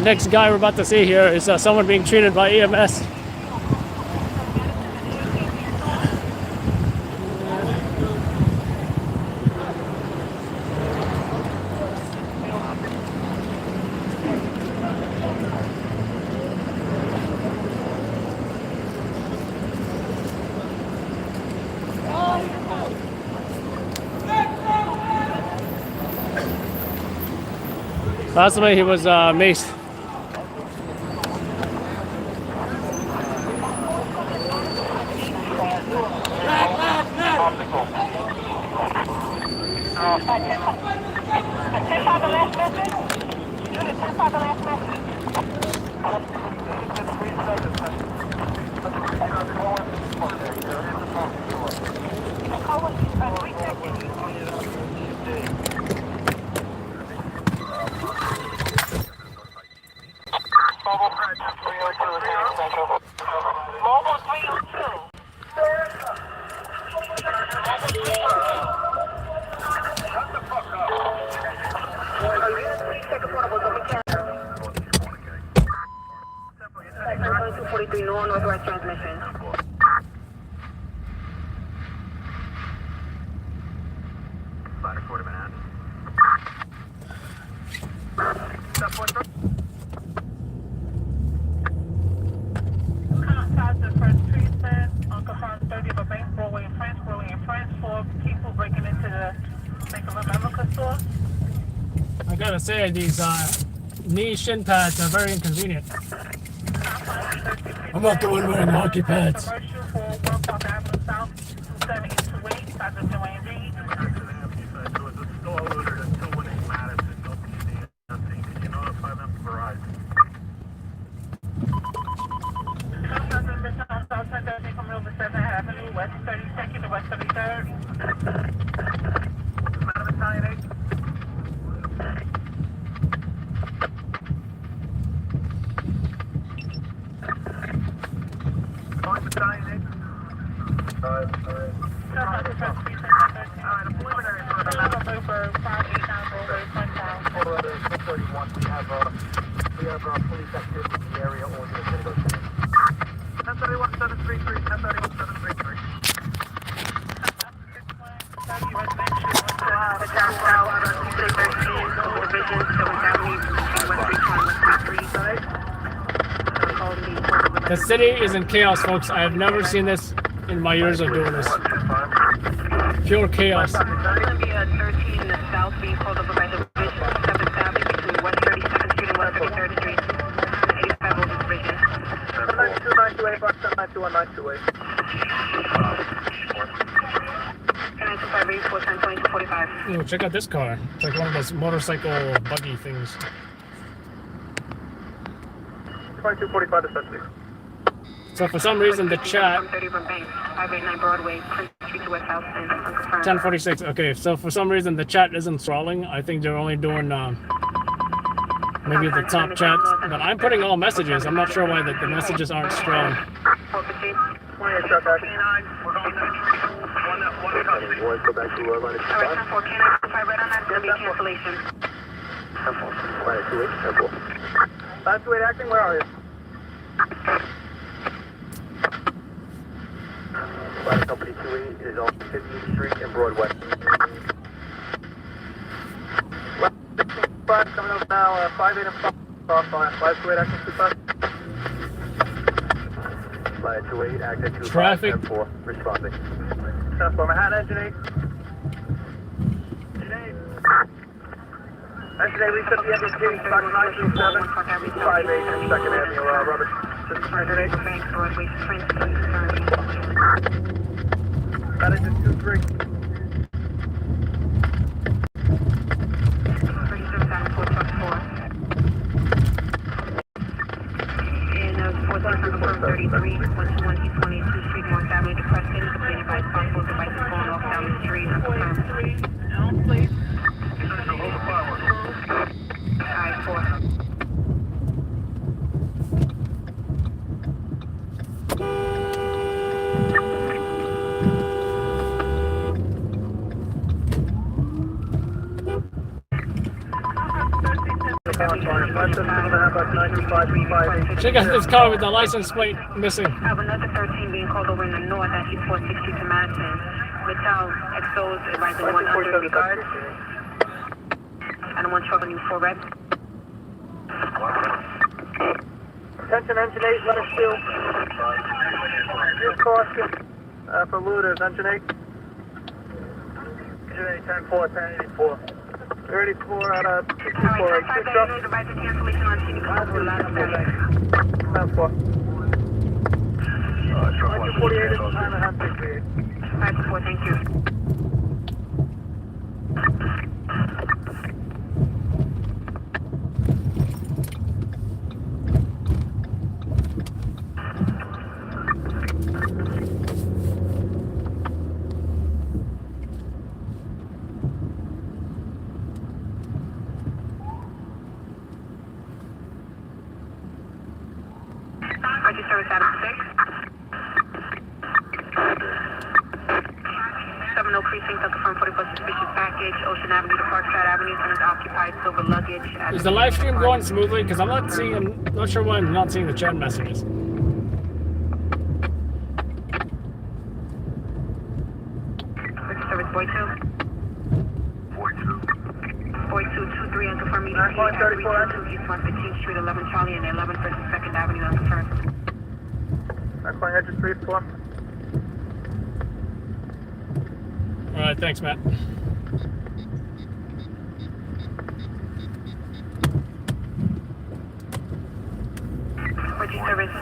next guy we're about to see here is someone being treated by EMS. Last time he was maced. Northwest transmission. Contact the first treatment on confirmed 30 of a bank Broadway in France, for people breaking into the Bank of America store. I gotta say, these knee shin pads are very inconvenient. I'm not the one wearing the hockey pads. Commercial for World Park Avenue South, 2728, Dr. Joanne Reed. South Center, coming over 7th Avenue, West 32nd to West 33rd. Madam Italian 8. Calling Italian 8. Alright, a preliminary for the over 589 Broadway, Fronttown. 631, we have police activity in the area, or you're going to go 1031-733, 1031-733. The city is in chaos, folks. I have never seen this in my years of doing this. Pure chaos. There's going to be a 13 in the south being pulled over by the Division 7th Avenue between West 32nd Street and West 33rd Street. 85 over Division. 792-928, box 792-1928. 925-84-10-22-45. Ooh, check out this car. It's like one of those motorcycle buggy things. 2245 to 70. So for some reason the chat 589 Broadway, Prince Street to West Houston, unconfirmed. 1046. Okay, so for some reason the chat isn't scrolling. I think they're only doing maybe the top chats. But I'm putting all messages. I'm not sure why the messages aren't scrolling. 28 shot back. Boys, go back to line of Alright, 10-4, K9, 5 right on that, there'll be a cancellation. 10-4. Line of 28, 10-4. Line of 28 acting, where are you? Line of company 28 is on 50th Street and Broadway. Line 5 coming up now, 58 and 5. Cross line, 528 acting 25. Line 28 acting 25. Traffic. 10-4, responding. 10-4, Manhattan engine 8. Engine 8, reset the engine gate, stock 927, 58 and 2nd Avenue, Robert. Engine 8. Bank, Broadway, Prince Street, That engine 23. 37-4-4. In 433, 121-22 Street, North Avenue, Depression, completed by possible devices falling off down the street, unconfirmed. Please. I-4. Check out this car with the license plate missing. I have another 13 being called over in the north, actually 460 to Madison. Metal XOs advising one under regard. And one truck on you 4 red. Attention engine 8, let us do. Use caution for looters, engine 8. Engine 8, 10-4, 1084. 34 out of 64. Alright, 10-5 that is advising cancellation on scene. Come over last 30. 10-4. 1948 is the time of hand 68. 5-4, thank you. Roger, service Adam 6. 70 precinct, confirm 44 suspicious package, Ocean Avenue to Parkside Avenue, tenant occupied, silver luggage. Is the live stream going smoothly? Because I'm not sure why I'm not seeing the chat messages. Roger, service Boy 2. Boy 2, 2-3, unconfirmed EDP at 322 East 115th Street, 11 Charlie, and 11 First and 2nd Avenue, unconfirmed. I'm calling engine 3-4. All right, thanks, Matt. Roger, service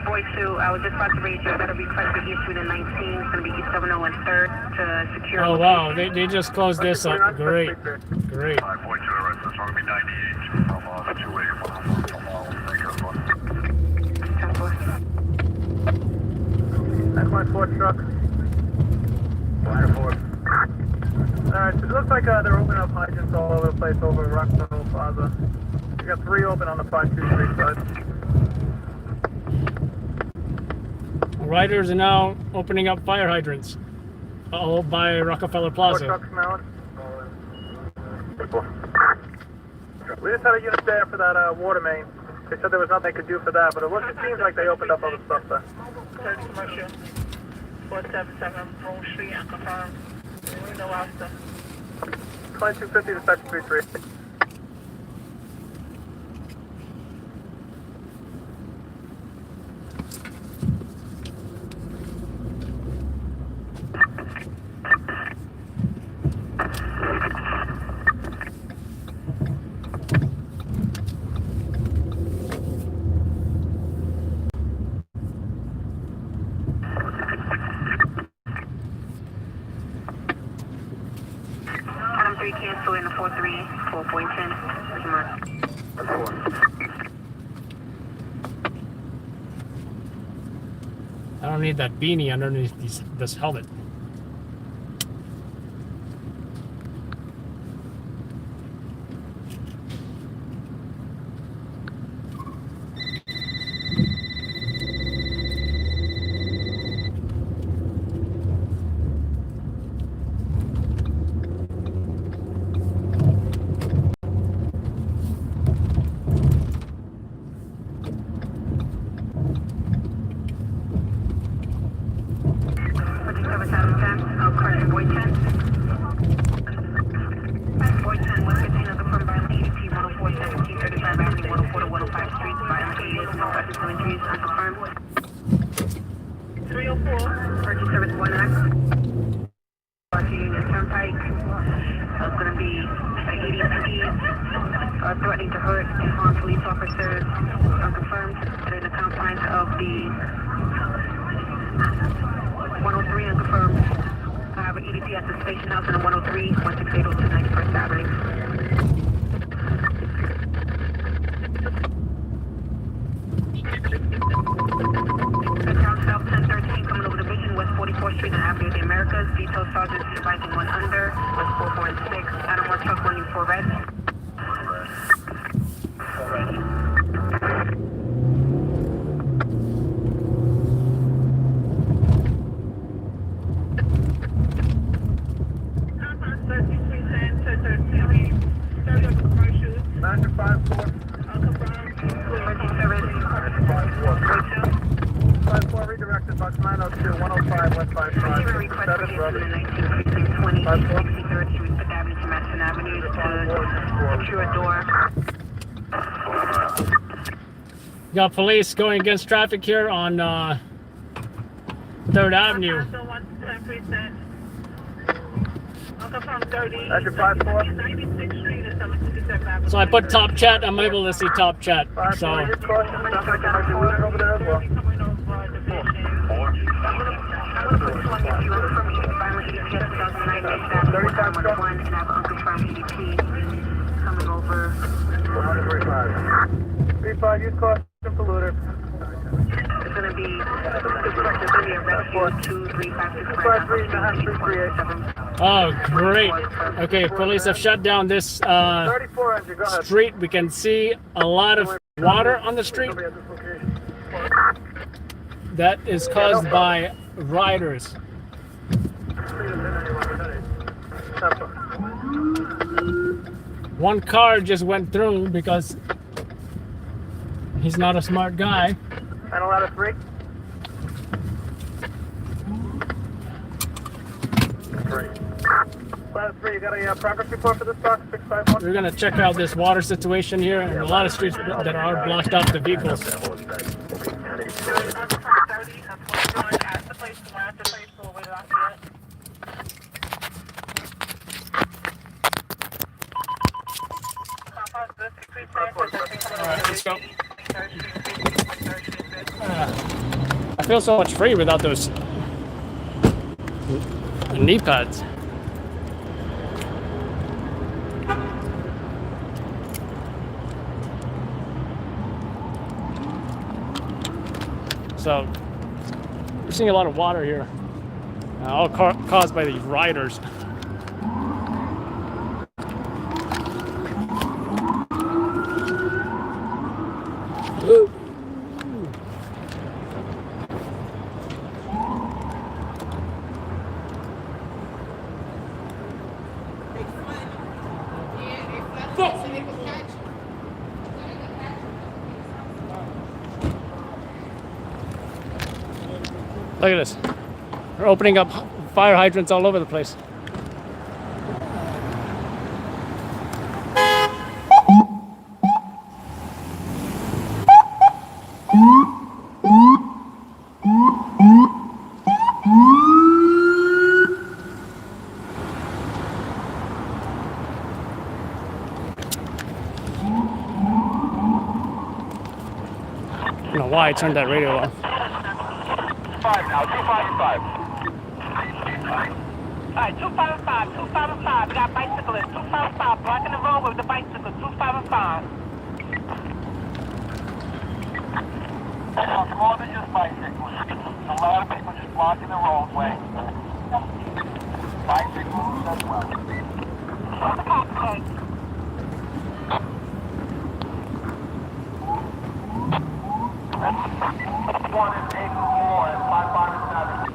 Boy 2, I was just about to raise you. That'll be request for East Street and 19. It's going to be East 70 and 3rd to secure. Oh wow, they just closed this up. Great, great. 5.2, this is going to be 98. I'm off 281. That's my 4 truck. Fire 4. Alright, so it looks like they're opening up hydrants all over the place over Rockville Plaza. We got 3 open on the 523 side. Riders are now opening up fire hydrants all by Rockefeller 4 Plaza. trucks smelling. We just had a unit there for that water main. They said there was nothing they could do for that, but it seems like they opened up other stuff there. 30 commercial, 477 Broome Street, unconfirmed. No Austin. 2250 to section 33. Adam 3 cancel in the 4-3, 4.10. I don't need that beanie underneath this helmet. Threatening to hurt and harm police officers, unconfirmed. They're in the confines of the 103, unconfirmed. I have an EDP at the station house in the 103, 16802 91st Avenue. Town South 1013, coming over Division, West 44th Street and Avenue of the Americas. Detail sergeant supervising 1 under, West 44 and 6. Adam 1 truck 1 U4 red. Roger, 5-4. Five four redirected bus 902 105 West 55 7 brother. 63rd Street, Fifth Avenue to Madison Avenue to secure a door. Got police going against traffic here on 3rd Avenue. Roger, 5-4. So I put top chat. I'm able to see top chat. So Your caution, sounds like there might be looting over there as well. Coming over. 3-5, use caution for looter. It's going to be a rescue 23565. oh great. Okay, police have shut down this 34 engine, go ahead. street. We can see a lot of water on the street. That is caused by riders. One car just went through because he's not a smart guy. And a lot of 3. 3, you got a progress report for this stock? 651? We're gonna check out this water situation here, and a lot of streets that are blocked off to vehicles. Alright, let's go. I feel so much free without those knee pads. So we're seeing a lot of water here, all caused by these riders. Look at this. They're opening up fire hydrants all over the place. I don't know why I turned that radio off. 5 now, 255. Alright, 255, 255. We got bicyclists. 255, blocking the road with the bicycle. 255. More than just bicycles. A lot of people just blocking the roadway. Bicycles as well. What's the cop say? One is 8 more and 557.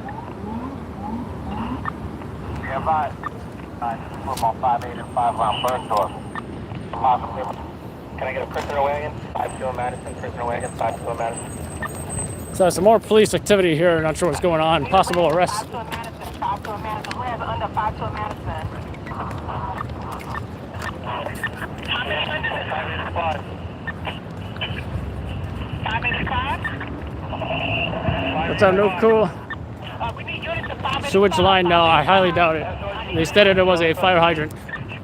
Yeah, right. Just put them on 58 and 5 around Bergdorf. Can I get a prisoner wagon? 52 in Madison, prisoner wagon, 52 in Madison. So some more police activity here. Not sure what's going on. Possible arrests. 52 in Madison, 52 in Madison. Who has under 52 in Madison? How many under 585? 585? What's up, no cool? We need units of 585. Sewage line? No, I highly doubt it. They stated it was a fire hydrant.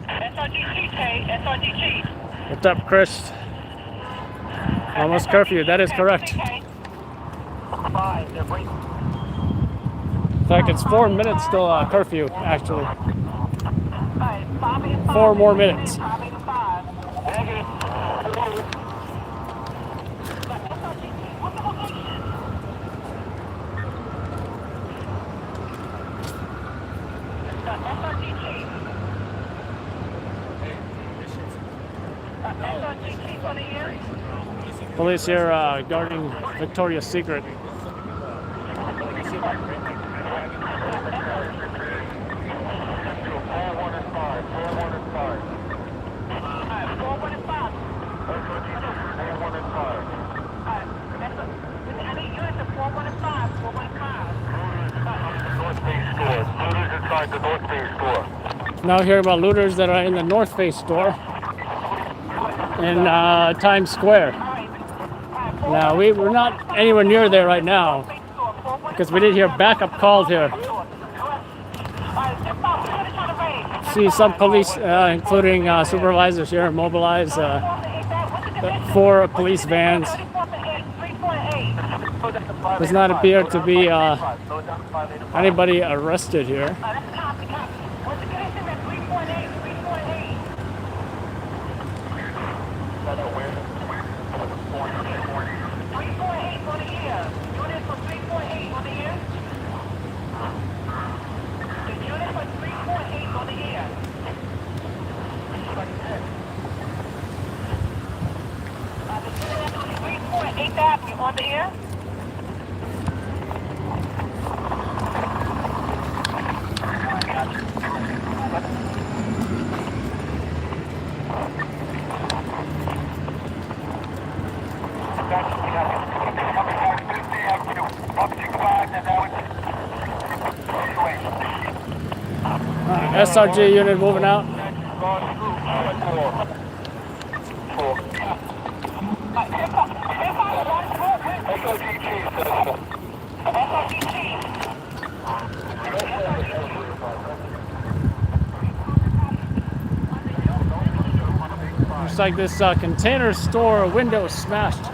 SRGG. What's up, Chris? Almost curfew. That is correct. In fact, it's 4 minutes till curfew, actually. 4 more minutes. Police here guarding Victoria's Secret. the North Face store. Now hear about looters that are in the North Face store in Times Square. Now we're not anywhere near there right now because we did hear backup calls here. See some police, including supervisors here, mobilize 4 police vans. Does not appear to be anybody arrested here. On the air? SRG unit moving out. Looks like this container store window smashed.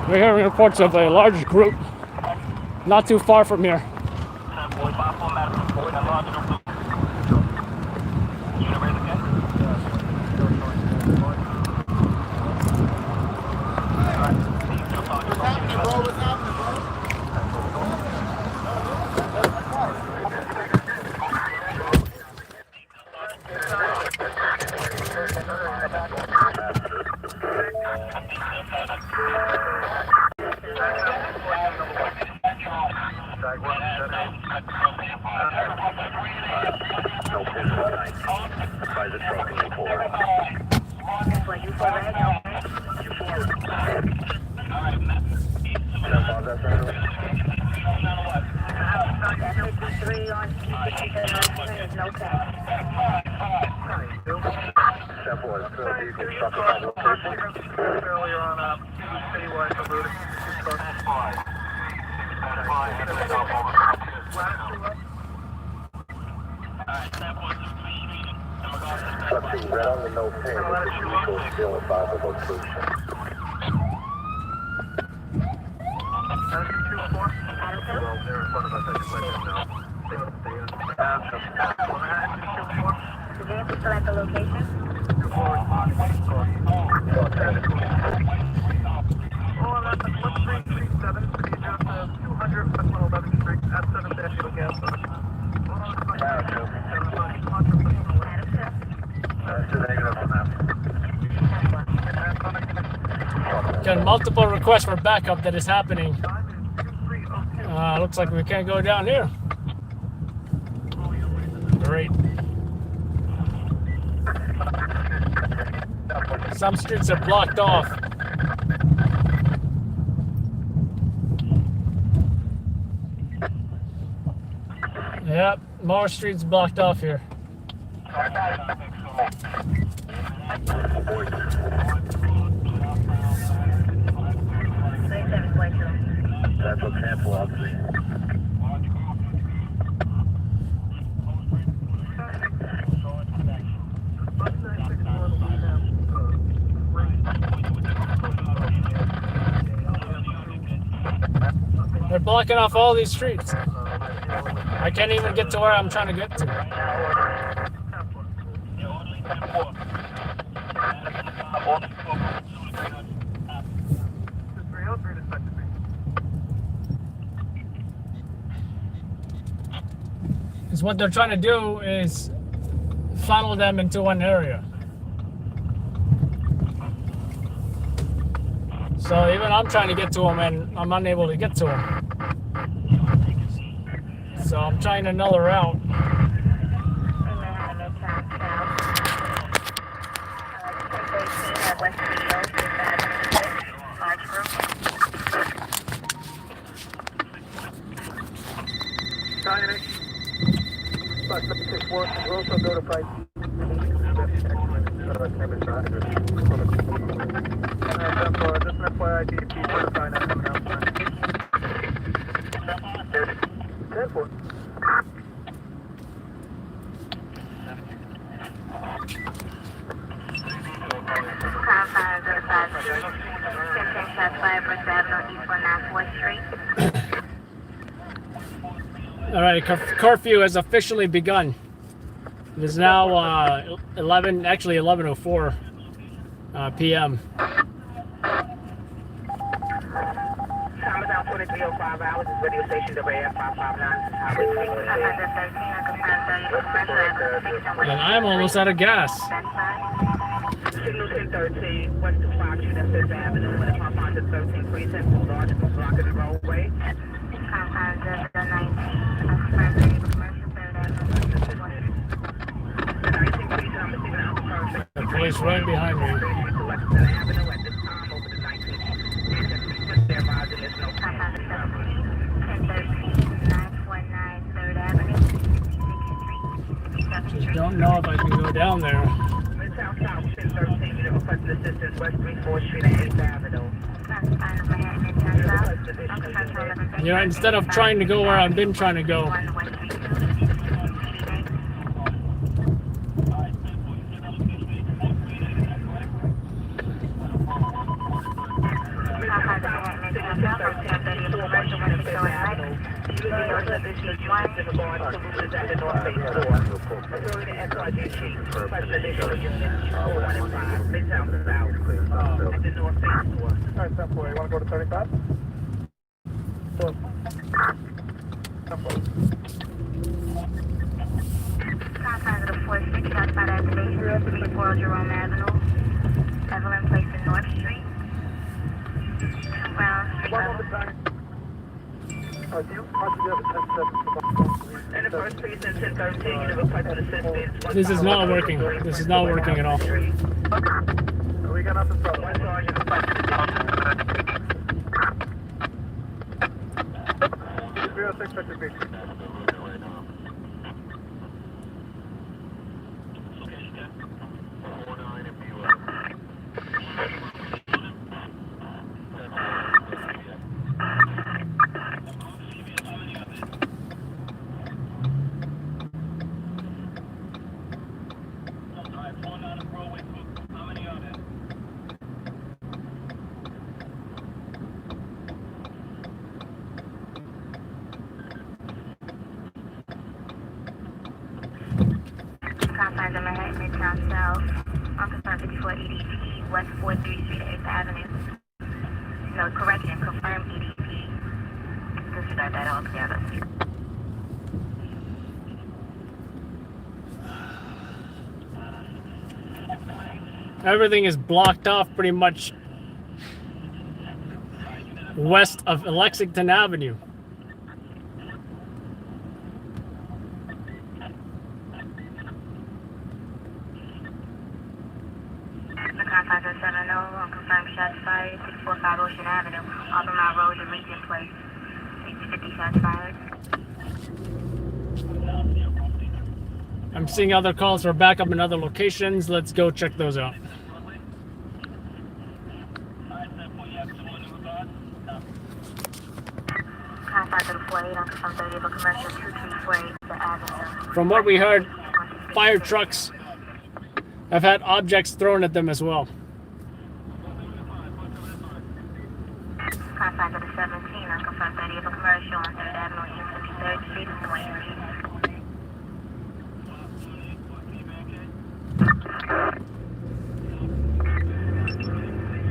We're hearing reports of a large group not too far from here. Select the location. Got multiple requests for backup that is happening. Looks like we can't go down here. Great. Some streets are blocked off. Yep, more streets blocked off here. That's what's handful of me. They're blocking off all these streets. I can't even get to where I'm trying to get to. Because what they're trying to do is funnel them into one area. So even I'm trying to get to them and I'm unable to get to them. So I'm trying another route. We'll also notify just an FYI, DP notifying that coming out. 10-4. All right, curfew has officially begun. It is now 11:04 p.m. Time is now 23:05 hours. This radio station WAF 559 Highway 3. And I'm almost out of gas. Signal 1013, west of 5 Unit 5th Avenue, when it's on the 13th precinct, the largest block of the roadway. The police right behind me. Just don't know if I can go down there. You know, instead of trying to go where I've been trying to go. Alright, 10-4, you want to go to 35? Jerome Avenue, Evelyn Place in North Street, Brown Street. And the first precinct 1013, you requested assistance. This is not working. This is not working at all. We got nothing from One sergeant requested assistance. 306 Victor Beach. Confines of Manhattan, Midtown South, on 54 EDP, West 4th Street, 8th Avenue. No, correction, confirmed EDP. Disregard that altogether. Everything is blocked off pretty much west of Lexington Avenue. The 645 Ocean Avenue, Albemarle Road, and Regent Place. 50 shots fired. I'm seeing other calls for backup in other locations. Let's go check those out. Contact to the 48 on some 30 of a commercial 234 the Avenue. From what we heard, fire trucks have had objects thrown at them as well. Contact to the 17 on some 30 of a commercial on 3rd Avenue, East 53rd Street, Point Street.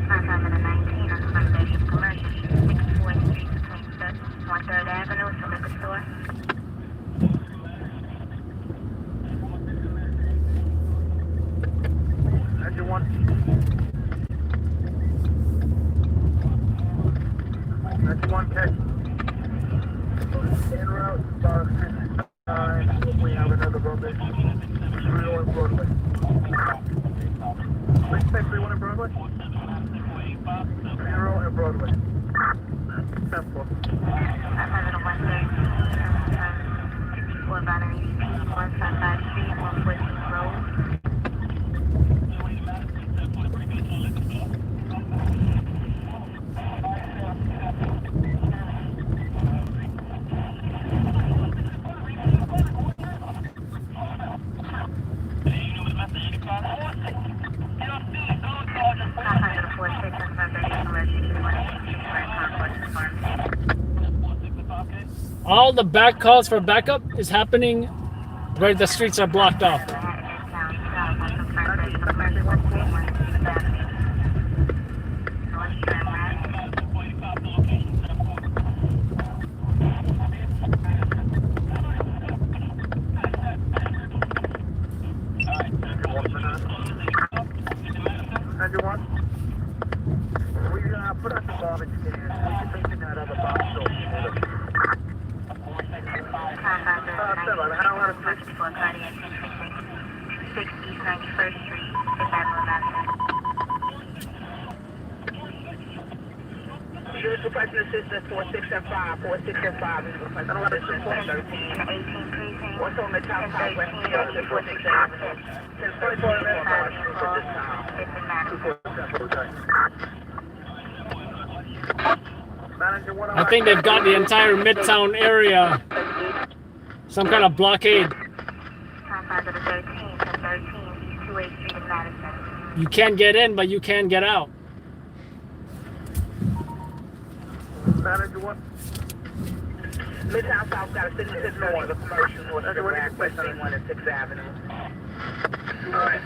Contact to the 19 on some 30 of a commercial, 64th Street, between 3rd Avenue, it's a liquor store. Engine 1. Engine 1, catch. En route, about 59. We have another rubbish. 301 Broadway. Please take 31 in Broadway. 301 and Broadway. 10-4. 64 Battery, 155 Street, 114 Road. All the back calls for backup is happening where the streets are blocked off. Engine 1. We put out the garbage can. We should take that other box so You're requesting assistance 4675, 4675 is requesting assistance 13. What's on the top side west of 4675? Since 44 minutes for this time. I think they've got the entire Midtown area, some kind of blockade. You can't get in, but you can get out. Manager 1. Midtown South got a signature for the commercial north of the Grand West 1 and 6th Avenue. Alright.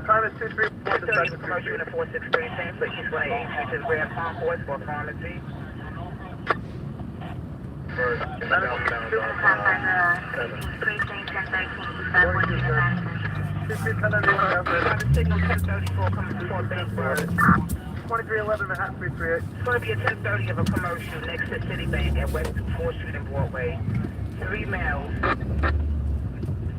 Private 234 30 commercial unit 463, same for East 188, which is Grand Concourse for pharmacy. Signal 1034 coming to Fort Bankford. 2311 Manhattan 338. It's going to be a 1030 of a commercial next to Citibank at West 4th Street and Broadway. 3 males.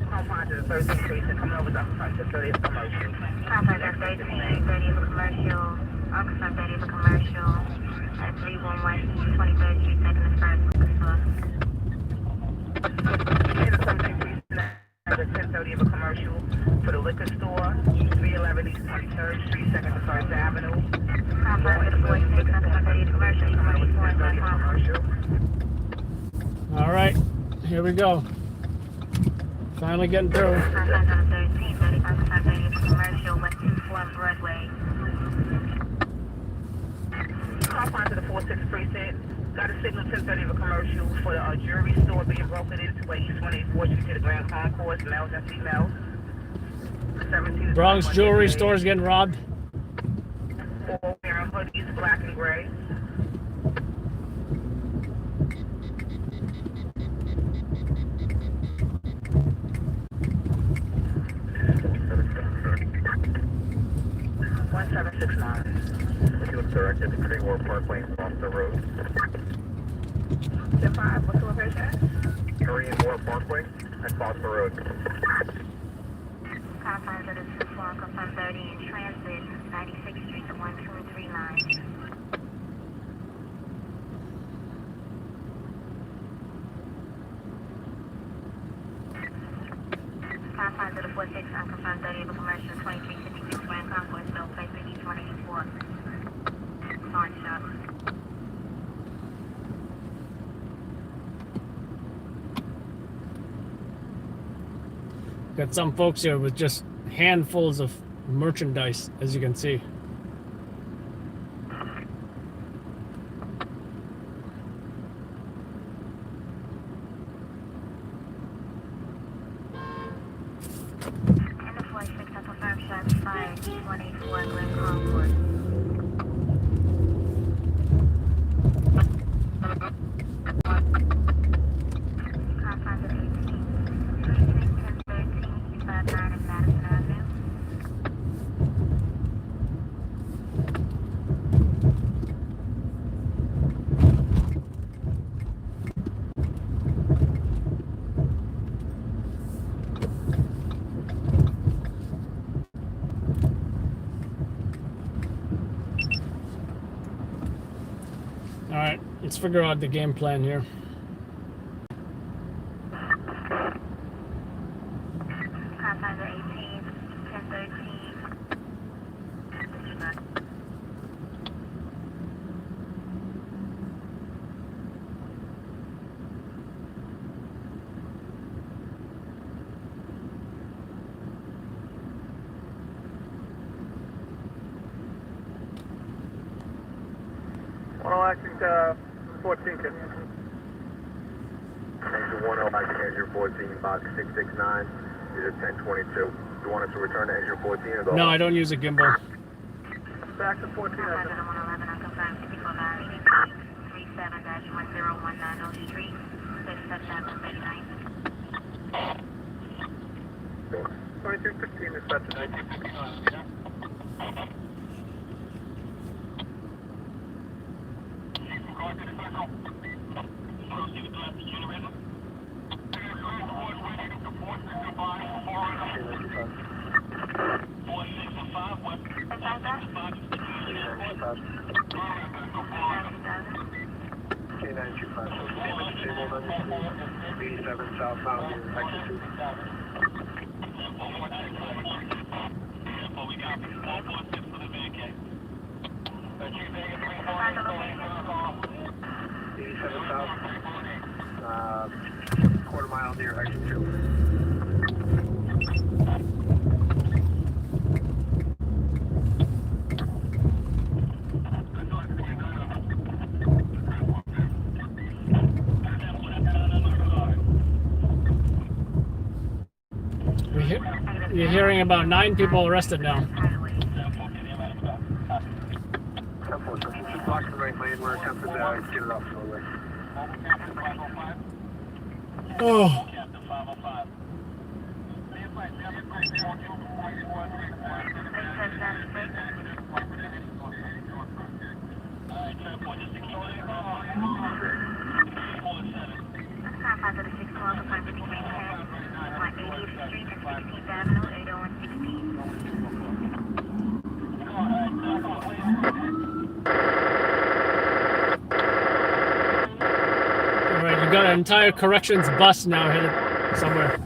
Home to the 13th precinct coming over to front 1030 of a commercial. Contact at 1330 of a commercial, Oxford 30 of a commercial, at 311 23rd Street, 2nd and 1st liquor store. In the 13th precinct at 1030 of a commercial for the liquor store, 311 East 23rd Street, 2nd and 1st Avenue. Contact at 46 at 1030 commercial, commercial. All right, here we go. Finally getting through. Contact on 1330 commercial, West 24 Broadway. Call to the 46th precinct. Got a signal 1030 of a commercial for a jewelry store being broken into East 184th Street to the Grand Concourse, males and females. 17 Bronx jewelry stores getting robbed. 4 wearing hoodies, black and gray. He was directed to Greenwood Parkway and Foster Road. 10-5, what's the location? Greenwood Parkway. and Phosphor Road. Confines of the 24, confirm 30 in transit, 96th Street to 123 Confines of the 46, unconfirmed 30 of a commercial 2356 Grand Concourse, no place to each 184. Pawn shop. Got some folks here with just handfuls of merchandise, as you can see. And the 46, unconfirmed shots fired, each 184 Grand Concourse. Confines of 18, 1013, 59 and Madison Avenue. All right, let's figure out the game plan here. Confines of 18, 1013. Acting 14, can Angel 10, acting Angel 14, box 669, is 1022. You want us to return to Angel 14 or No, I don't use a gimbal. back to 14? Confines of the 111, unconfirmed 54 Valley, 37-10190 Street, 5739. 2215 is set to 1959. Southbound, exit 2. Quarter mile near exit 2. You're hearing about 9 people arrested now. 10-4, block the right lane. We're attempting to get it off slowly. Oh. Confines of the 612, confirmed 5310, 180th Street and 16th Avenue, 80116. Alright, you got an entire corrections bus now headed somewhere.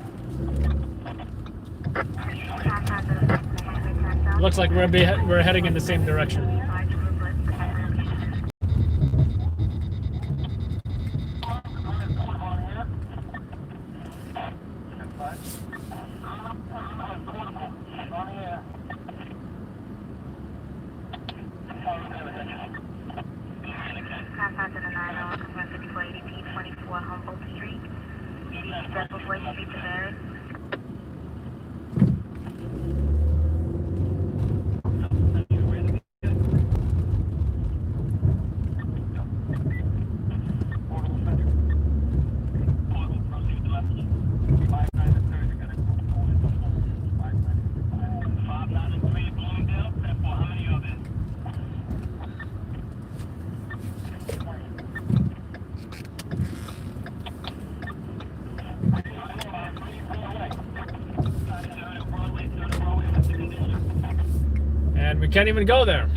Looks like we're heading in the same direction. Confines of the 9-0, confirmed 5480 P24 Humboldt Street, Steppenway Street to Barrett. And we can't even go there.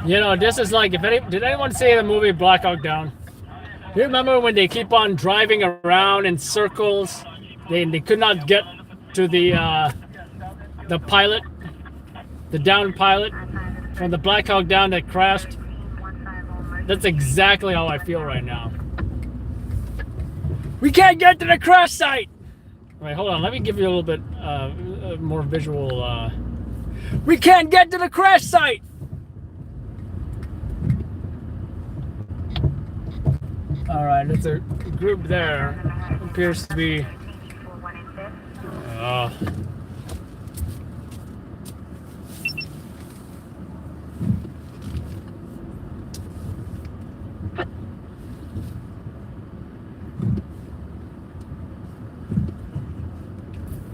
You know, this is like, did anyone see the movie Black Hawk Down? Do you remember when they keep on driving around in circles? They could not get to the pilot, the downed pilot from the Black Hawk Down that crashed. That's exactly how I feel right now. We can't get to the crash site. Wait, hold on. Let me give you a little bit more visual. We can't get to the crash site. All right, it's a group there. Appears to be.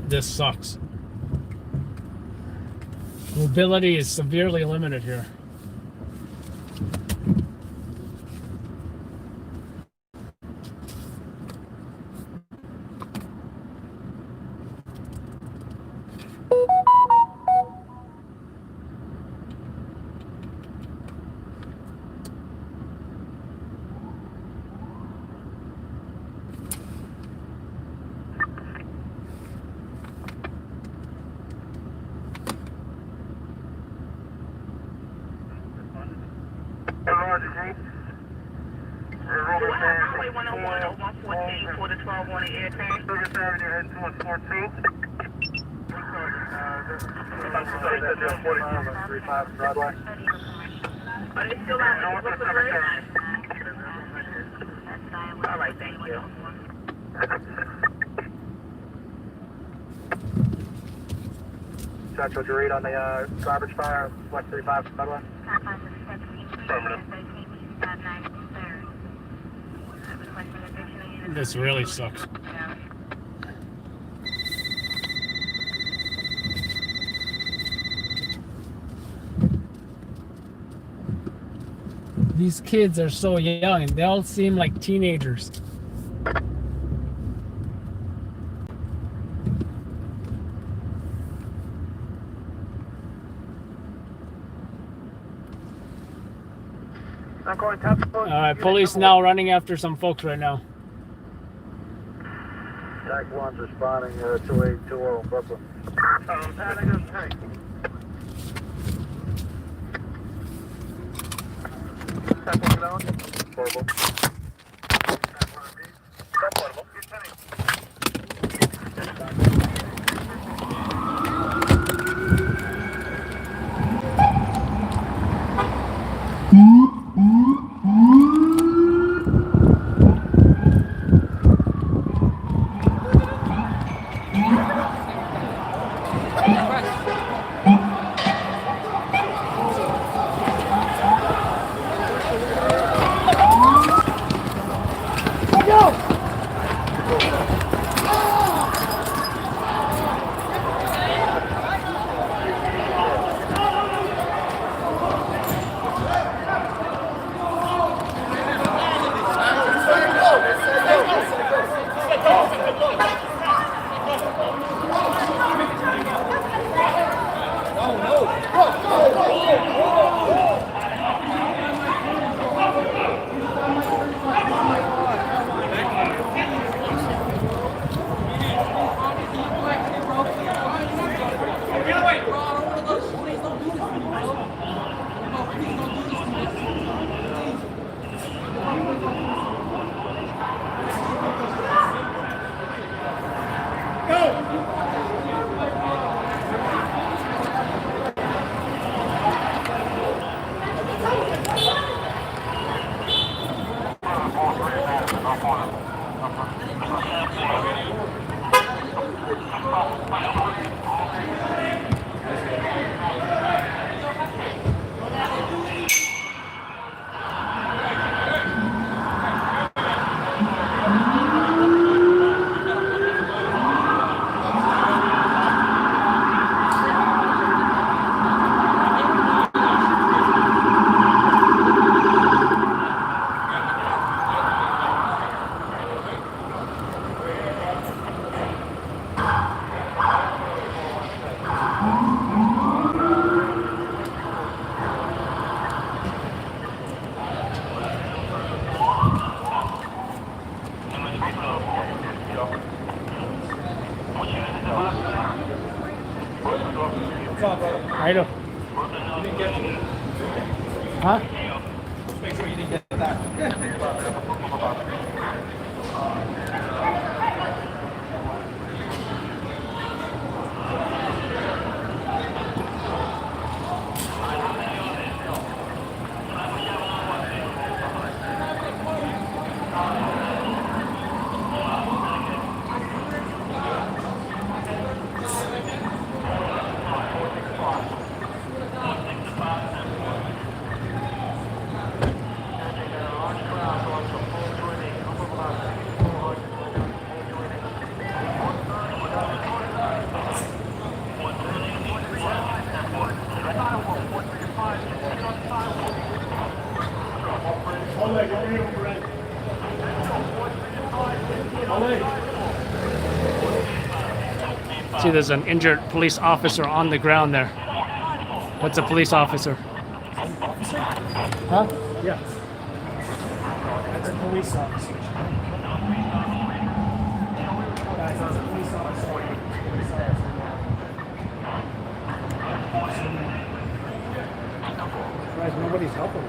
This sucks. Mobility is severely limited here. Highway 101 or 114 for the 12-1 air tank. Are they still out? What's the rate? All right, thank you. Central, did you read on the garbage fire, West 35 from Medway? This really sucks. These kids are so young and they all seem like teenagers. Alright, police now running after some folks right now. Jack 1's responding 2820 Brooklyn. Portable. What's up, brother? How you doing? You didn't get it. Huh? Just make sure you didn't get that. See, there's an injured police officer on the ground there. What's a police officer? Huh? Yeah. That's a police officer. Guys, that's a police officer. Guys, nobody's helping me.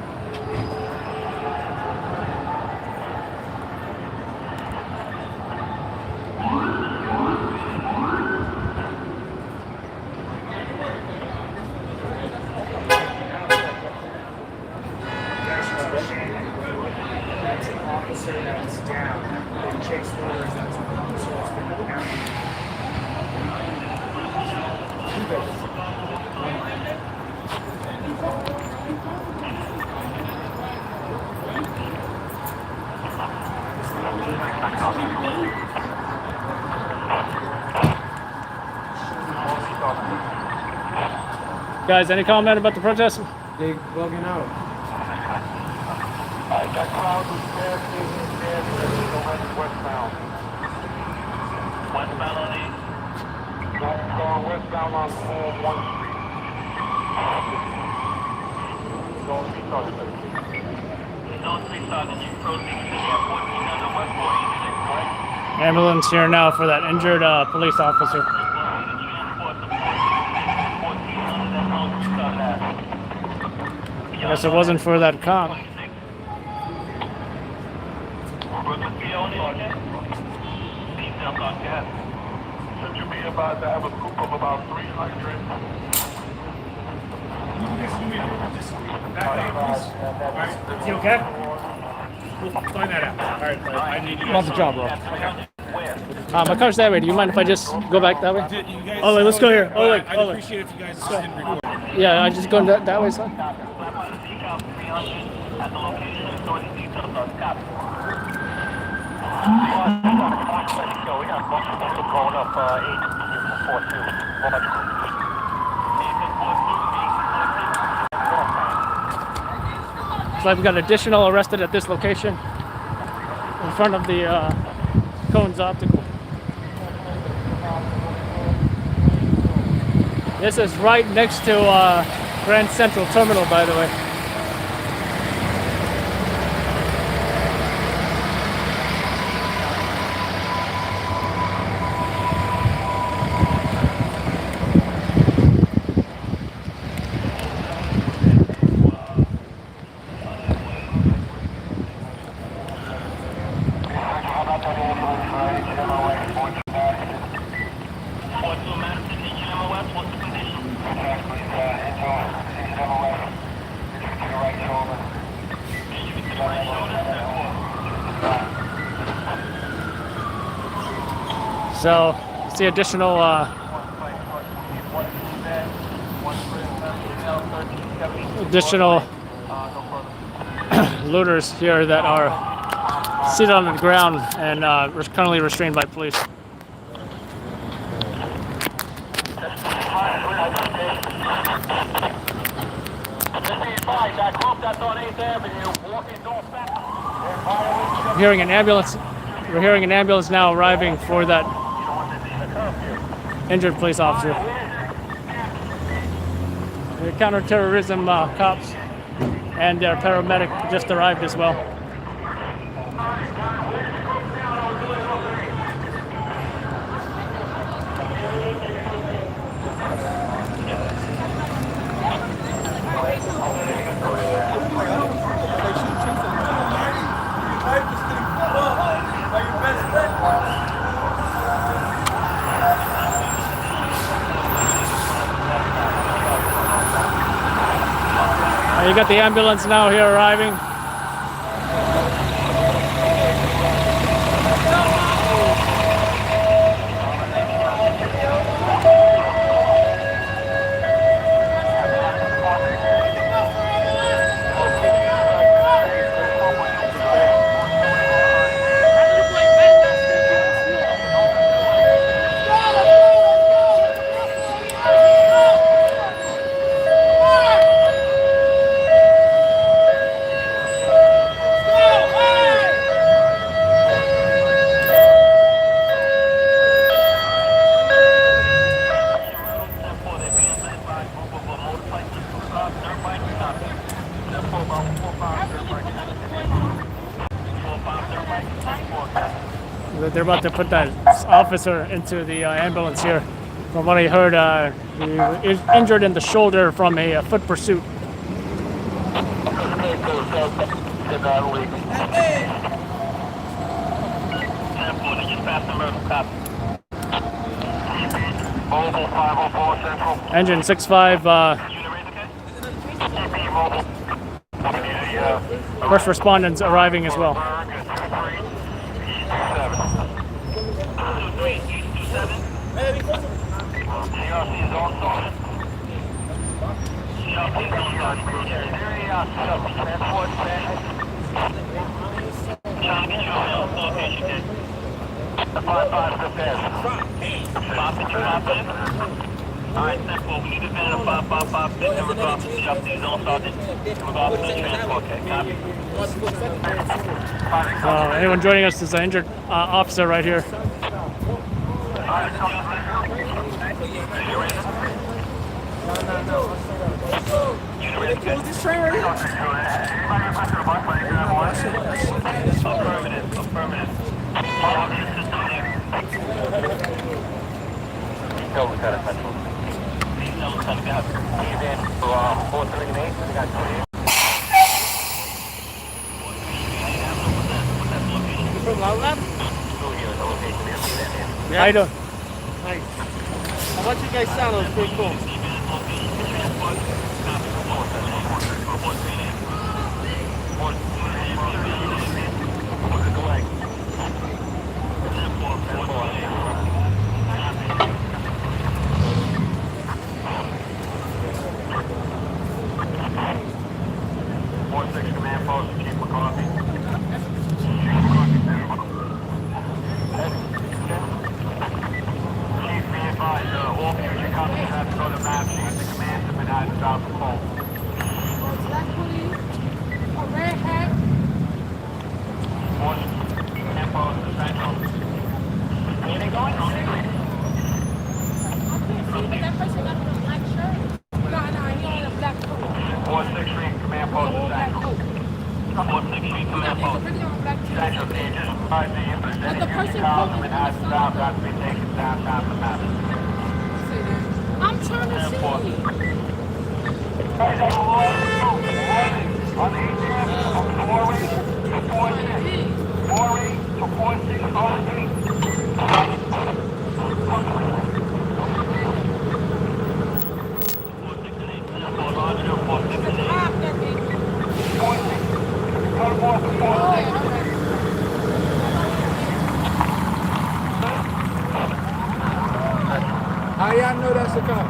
That's an officer that's down. They chase orders. That's an officer that's been down. Guys, any comment about the protest? They bugging out. That crowd was barricaded there, westbound. Westbound on E? Going westbound on 1 Street. Going 3 Sergeant. Going 3 Sergeant, you proceed to the airport, you know the West 46, right? Ambulance here now for that injured police officer. I guess it wasn't for that cop. Should you be about to have a group of about 300? You okay? We'll find that out. All right, I need you. About the job, bro. My car's that way. Do you mind if I just go back that way? Oh, wait, let's go here. Oh, wait. I'd appreciate it if you guys didn't record. Yeah, I just go that way, son. Looks like we got additional arrested at this location in front of the Cones Optical. This is right next to Grand Central Terminal, by the way. So, see additional looters here that are seated on the ground and currently restrained by police. We're hearing an ambulance. We're hearing an ambulance now arriving for that injured police officer. The counterterrorism cops and their paramedic just arrived as well. You got the ambulance now here arriving. They're about to put that officer into the ambulance here. From what I heard, he is injured in the shoulder from a foot pursuit. Engine 6-5. First respondents arriving as well. Alright, simple. We need to bend a 555 bit number drop to shop these on sergeant. Move off to the transport, okay? Copy. Anyone joining us is an injured officer right here. This train right here. Affirmative. How you doing? Nice. How about you guys sound? It was pretty cool. I'm trying to see. How y'all know that's a cop?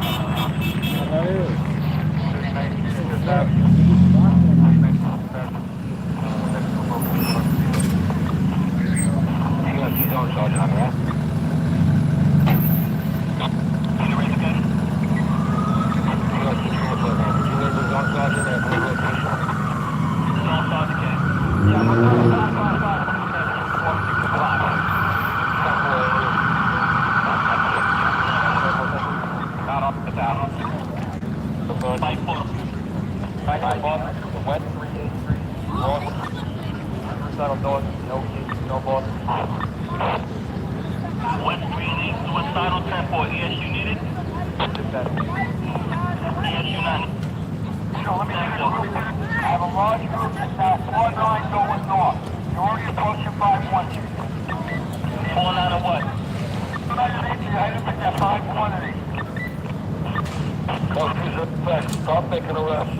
Stop making arrests.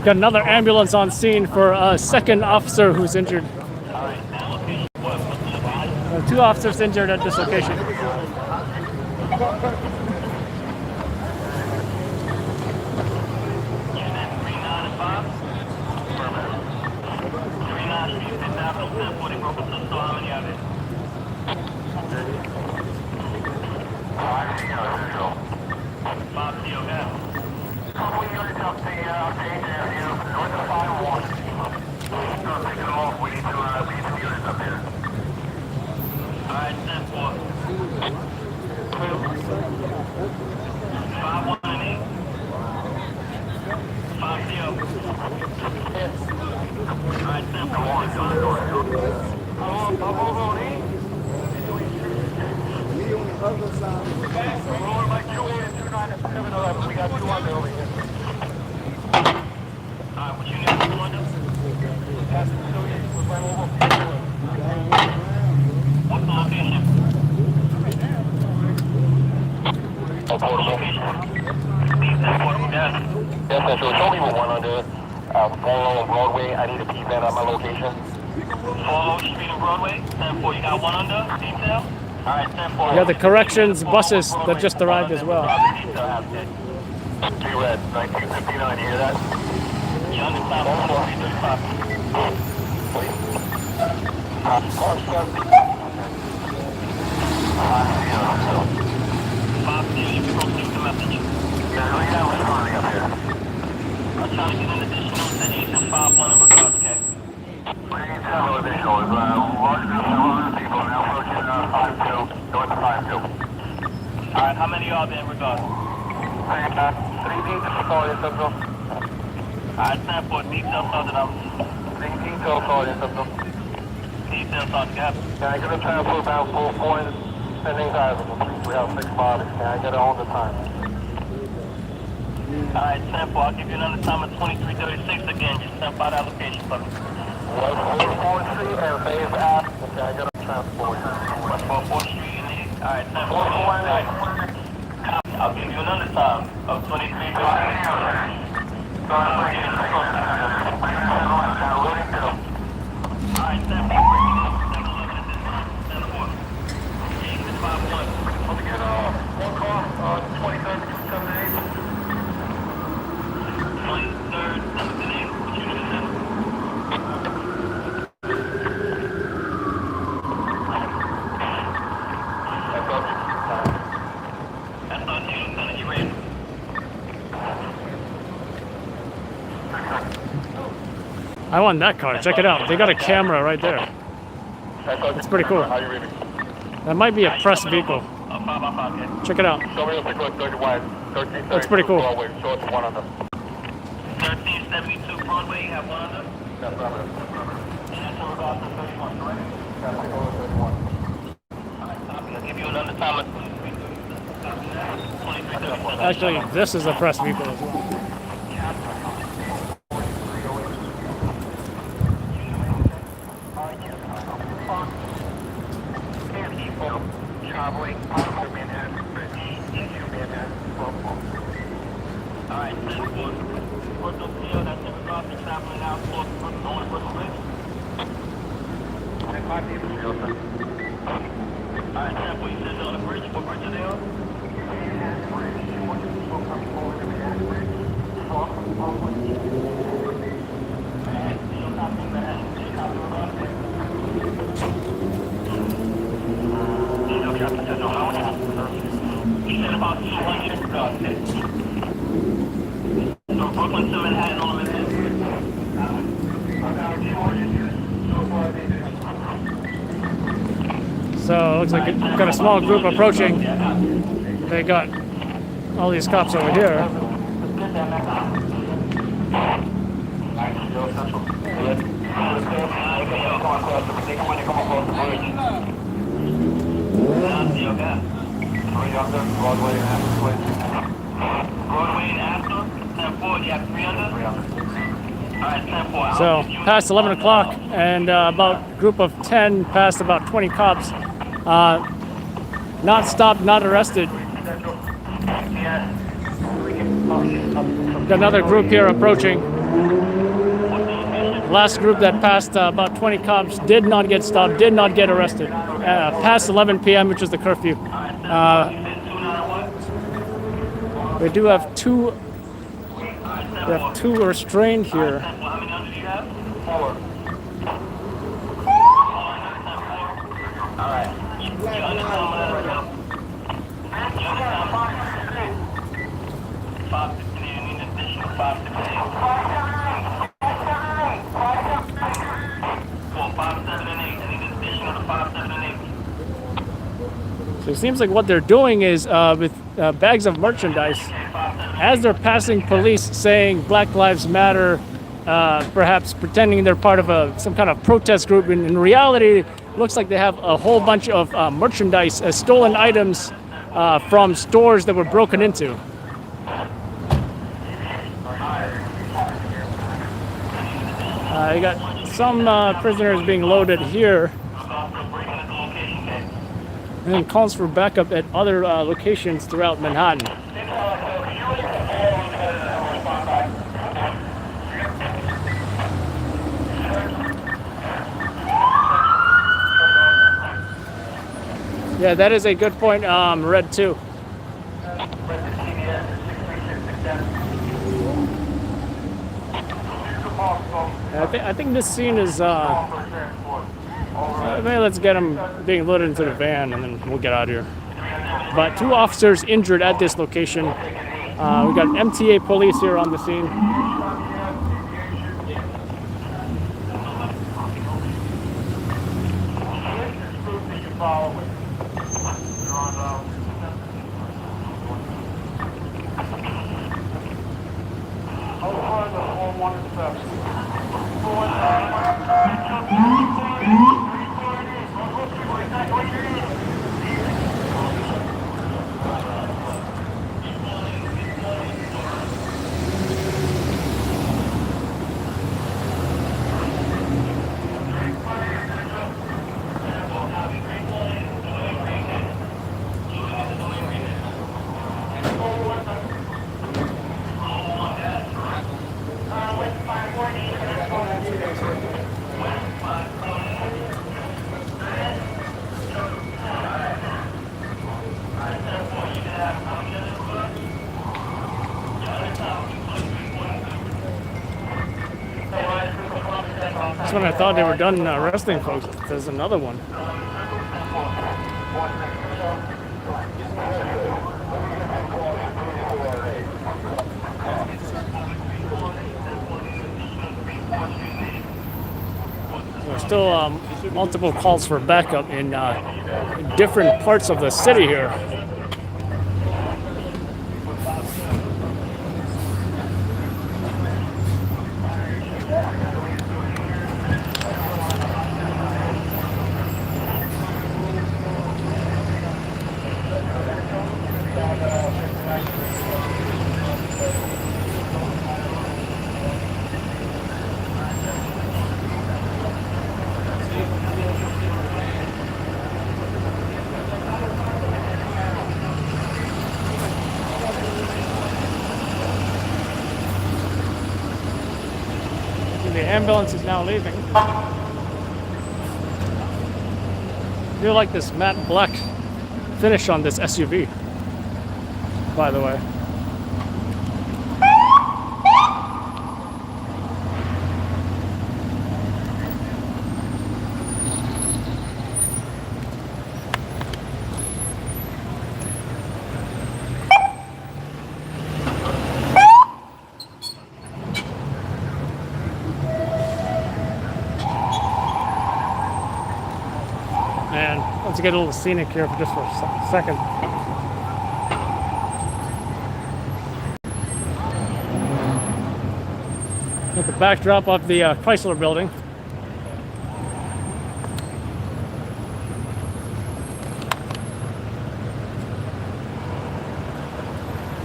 Got another ambulance on scene for a second officer who's injured. Two officers injured at this location. Broadway. I need a P-Van at my location. 4 Street and Broadway. 10-4. You got one under detail? All right, 10-4. You got the corrections buses that just arrived as well. Red, 1959. You hear that? You understand? You can proceed the message. I'm trying to get an additional to 851 in regards, okay? No additional. Large people now approaching 5-2, going to 5-2. Alright, how many are there in regards? 3 details, sorry, Central. Alright, 10-4, detail started out. 3 details, sorry, Central. Detail started, gap. Can I get a transfer about 4 points? Pending drivers, please. We have 6 bodies. Can I get it on the time? Alright, 10-4, I'll give you another time at 23:36 again. Just send by the allocation for me. West 4th Street and Phase Ave. Can I get a transport? West 4th Street and the... Alright, 10-4. Alright. I'll give you another time of 23:36. Alright, 10-4. One car, 23rd, 7-8. 23rd, 7-8. What you need to That's on you, Lieutenant. You ready? I want that car. Check it out. They got a camera right there. It's pretty cool. How you reading? That might be a press vehicle. 5x5, okay? Check it out. Show me the picture, 30 wide, 13. That's pretty cool. Broadway, show us one under. 1372 Broadway, you have one under? That's right. That's in regards to 31, correct? That's right, 31. Alright, copy. I'll give you another time at 23:37. Actually, this is a press vehicle as well. Traveling out of Manhattan, into Manhattan, Alright, 10-4. Brooklyn Field, that's in regards to traveling out towards Brooklyn Bridge. Alright, 10-4, you said they're on the bridge. What bridge are they on? He said about 200 in regards to So Brooklyn to Manhattan on Manhattan. So it looks like we've got a small group approaching. They got all these cops over here. Broadway and Astor, please. Broadway and Astor, 10-4, you have 300? 300. Alright, 10-4. So past 11 o'clock, and about a group of 10 past about 20 cops. Not stopped, not arrested. Got another group here approaching. Last group that passed about 20 cops did not get stopped, did not get arrested. Past 11 p.m., which is the curfew. We do have two. We have two restrained here. How many hundred do you have? 4. Alright. You understand what I'm saying? 560, you need an additional 568. 578, I need an additional to 578. So it seems like what they're doing is with bags of merchandise, as they're passing police saying Black Lives Matter, perhaps pretending they're part of some kind of protest group. In reality, it looks like they have a whole bunch of merchandise, stolen items from stores that were broken into. You got some prisoners being loaded here, and then calls for backup at other locations throughout Manhattan. Yeah, that is a good point. Red 2. I think this scene is. Maybe let's get him being loaded into the van, and then we'll get out of here. But 2 officers injured at this location. We got MTA police here on the scene. That's when I thought they were done arresting folks. There's another one. There's still multiple calls for backup in different parts of the city here. The ambulance is now leaving. I feel like this matte black finish on this SUV, by the way. And let's get a little scenic here for just for a second. At the backdrop of the Chrysler building.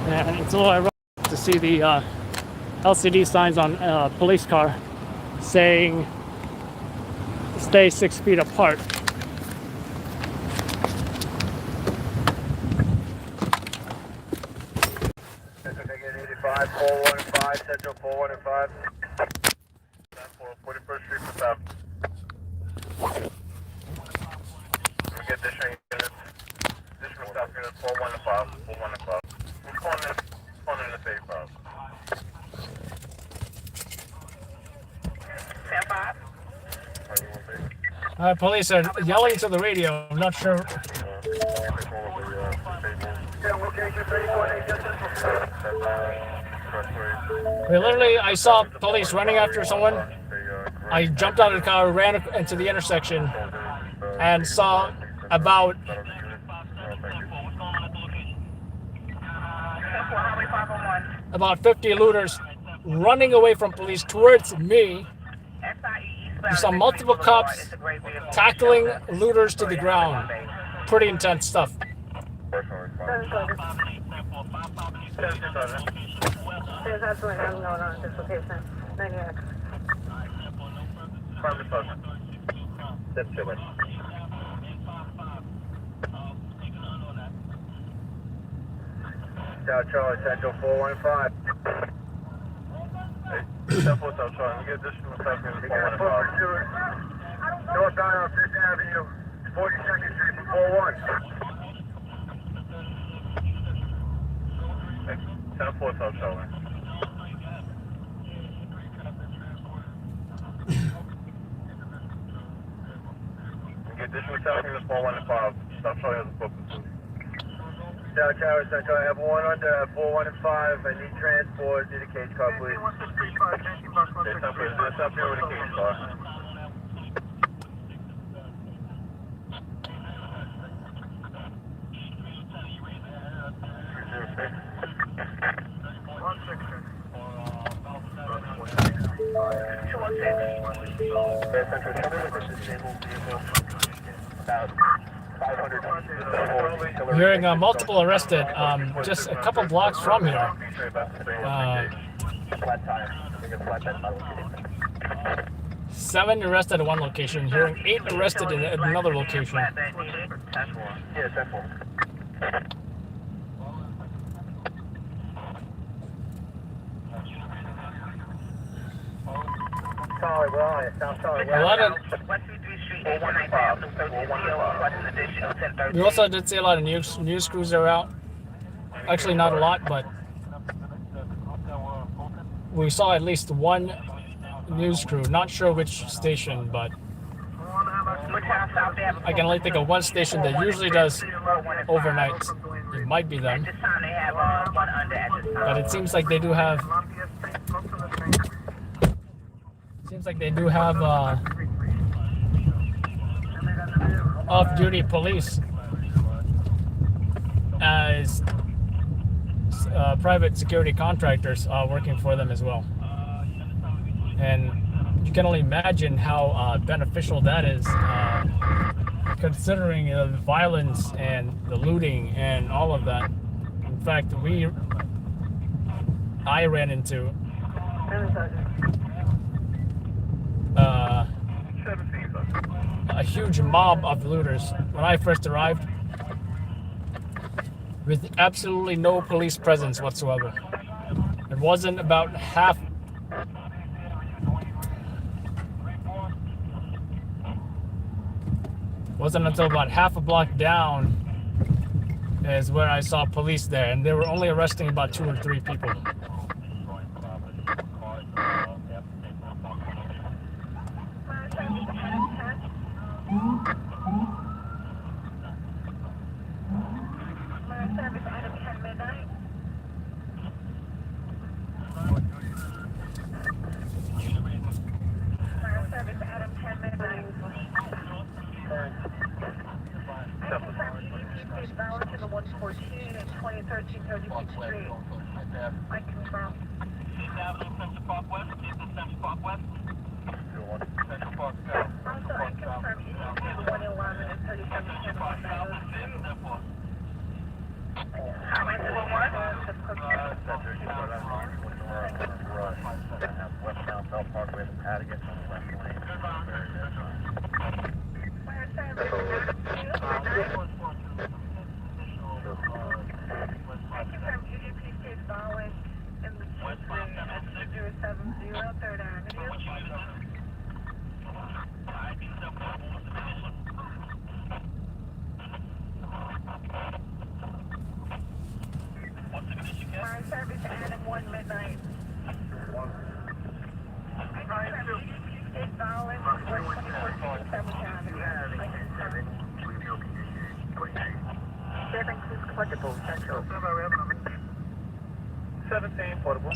And it's a little ironic to see the LCD signs on a police car saying stay 6 feet apart. Central Ticket 85, 415, Central 415. 41st Street for South. We get this train units. Additional South units 415, 415. We're calling in the safe route. 10-5. Police are yelling to the radio. I'm not sure. I saw police running after someone. I jumped out of the car, ran into the intersection, and saw about 50 looters running away from police towards me. You saw multiple cops tackling looters to the ground. Pretty intense stuff. There's absolutely nothing going on at this location. 90X. South Charlie, Central 415. Hey, South Charlie, we get additional stuff in 415. Northbound on 5th Avenue, 42nd Street for 41. Hey, 10-4 South Charlie. We get additional stuff in 415. South Charlie has a focus. South Tower, Central, I have one under 415. I need transport. Need a cage car, please. There's up here with a cage car. Hearing multiple arrested just a couple blocks from here. 7 arrested at one location, hearing 8 arrested at another location. A lot of. We also did see a lot of news crews that are out. Actually, not a lot, but we saw at least one news crew. Not sure which station, but I can only think of one station that usually does overnights. It might be them, but it seems like they do have. Off-duty police as private security contractors working for them as well. And you can only imagine how beneficial that is, considering the violence and the looting and all of that. In fact, I ran into a huge mob of looters when I first arrived, with absolutely no police presence whatsoever. It wasn't about half. Wasn't until about half a block down is where I saw police there, and they were only arresting about 2 or 3 people. I confirm. Also, I confirm you have 111 and 37 How much is 1? Portable, Central. 17 portable.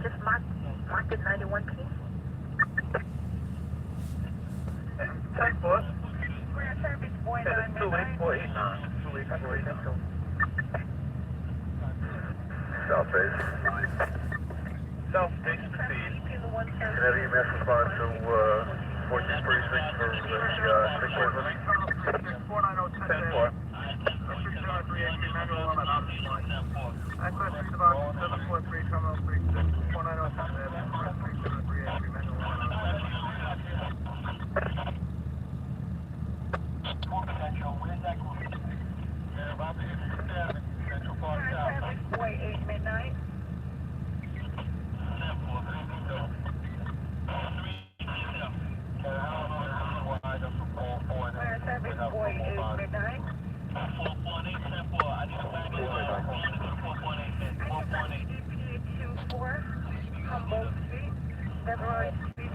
Just mark it 91 key. 10 foot. Service boy 28489. 28489. South base. South base proceed. Can have EMS respond to 14th Precinct for the 6 10 4. I questioned about 743 terminal 36, 490 boy 8 midnight. Service boy 8 midnight. 24 Humboldt Street, February Street, I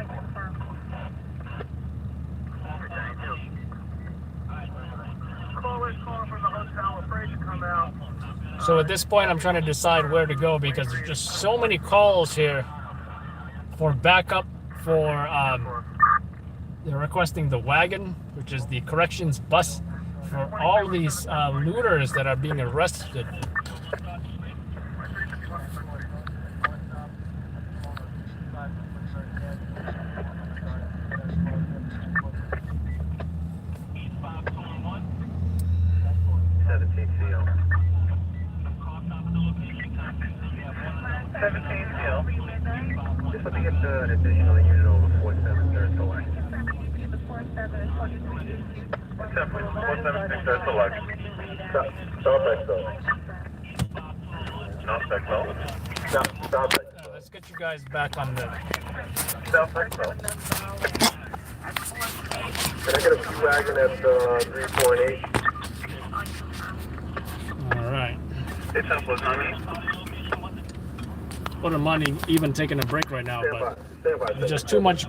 confirm. Callers calling from the hotel, afraid to come out. So at this point, I'm trying to decide where to go because there's just so many calls here for backup. They're requesting the wagon, which is the corrections bus, for all these looters that are being arrested. Just let me get an additional unit over 47 select. 476 select. Stop Exo. Not Exo. Stop Exo. Let's get you guys back on the... Stop Exo. Can I get a few wagon at 3.8? All right. It's Temple Honey. Wouldn't mind even taking a break right now, but there's just too much.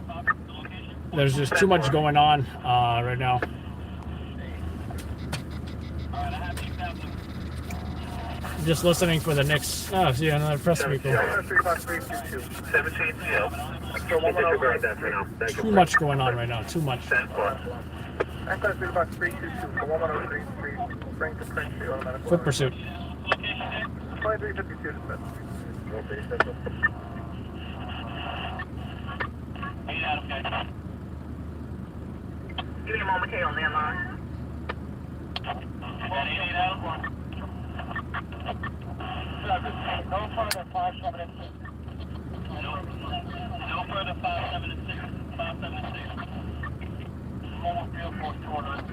There's just too much going on right now. Just listening for the next. Oh, see another press vehicle. 17 PL. Too much going on right now. Too much. Quick pursuit. 2352 to Smith. Give me a moment here on that line. No further 576. No further 576. 576. Mobile field force 200.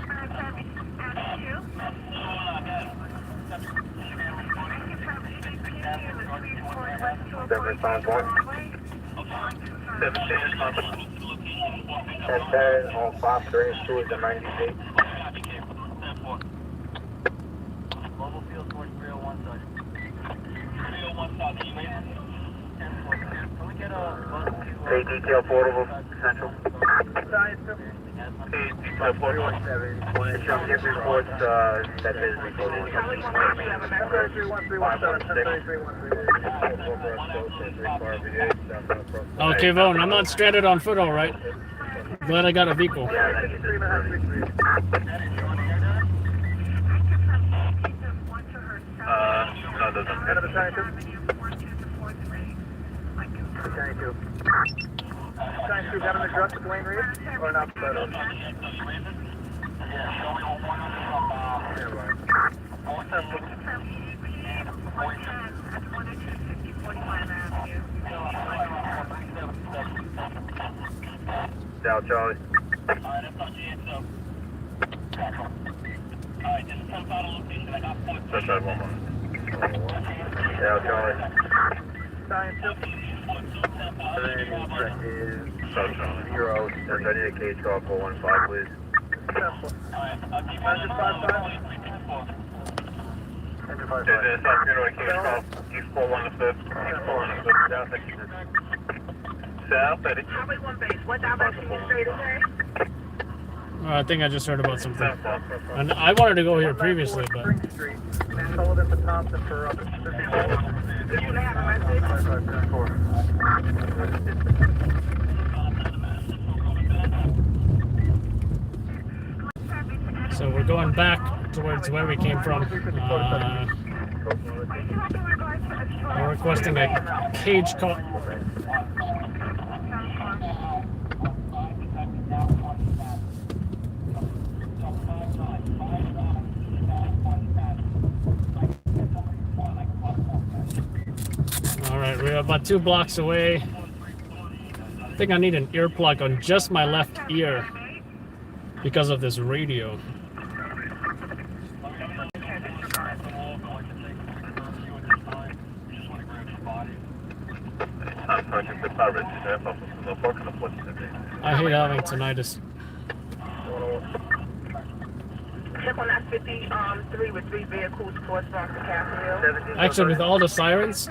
Seven times one. 17 is confident. 10 on 5 3 towards the 98. Mobile field force 301 Sergeant. 301 Sergeant, you made it? 10-4. Can we get a bus to... Pay detail portable central. Pay detail portable. Show me get reports that is recorded. Okay, Vaughn, I'm not stranded on foot, all right. Glad I got a vehicle. No, Giant Crew got an address to Blaine Reed or not? Down, Charlie. Alright, that's on GXO. Alright, just come out of location. I got 4. That's right, 1 more. Down, Charlie. Science 0. I need a cage call 415, please. Alright, I'll keep you on the phone. There's a South Funeral cage call. Keep 415. Keep 415. Down, thank you. South, Eddie. Highway 1 base, what direction you say today? I think I just heard about something. And I wanted to go here previously, but Street. Sullivan to Thompson for up. Did you have a message? so we're going back towards where we came from. We're requesting a cage call. All right, we're about 2 blocks away. I think I need an earplug on just my left ear because of this radio. I hate having tinnitus. Check on that 53 with 3 vehicles, 4 spots to Castle Hill. Actually, with all the sirens,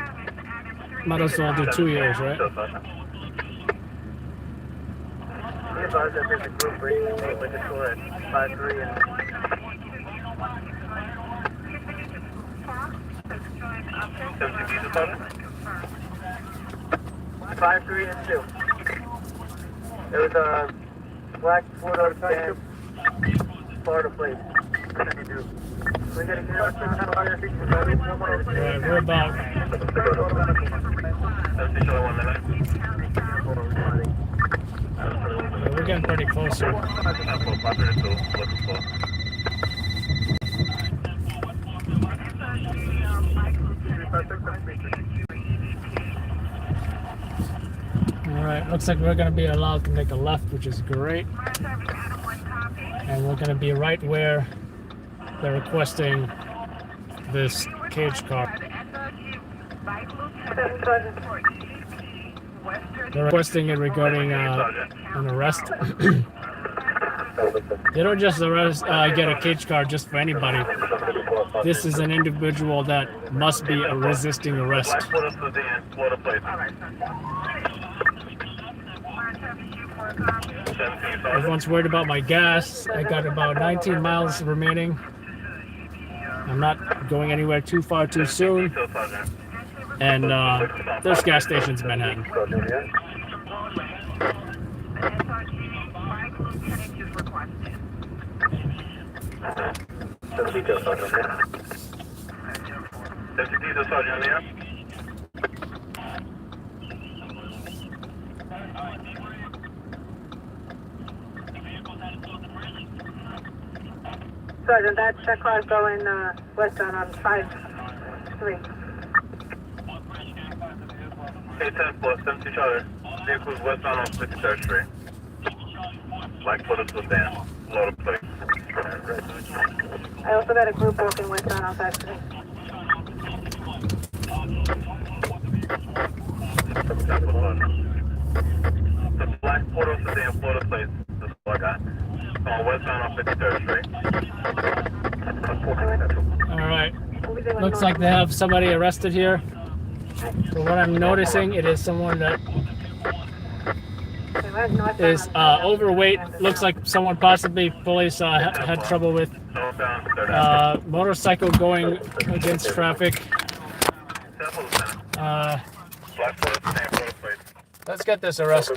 might as well do 2 years, right? There's a group bringing with the tour at 53 and 53 and 2. There was a black Ford van, Florida plate. We gotta get out Alright, we're about we're getting pretty close here. Alright, looks like we're going to be allowed to make a left, which is great. And we're going to be right where they're requesting this cage car. They're requesting it regarding an arrest. They don't just get a cage car just for anybody. This is an individual that must be a resisting arrest. Everyone's worried about my gas. I got about 19 miles remaining. I'm not going anywhere too far too soon. And there's gas stations in Manhattan. Sergeant, that check car is going westbound on 53. 10 plus, 70 Charlie. Vehicles westbound on 53rd Street. Black Footage was down. Load of plates. I also got a group walking westbound on 53. The black Footage sedan, Florida plates. This is what I got. On westbound on 53rd Street. Alright. Looks like they have somebody arrested here. From what I'm noticing, it is someone that is overweight. Looks like someone possibly police had trouble with. Motorcycle going against traffic. Let's get this arrest.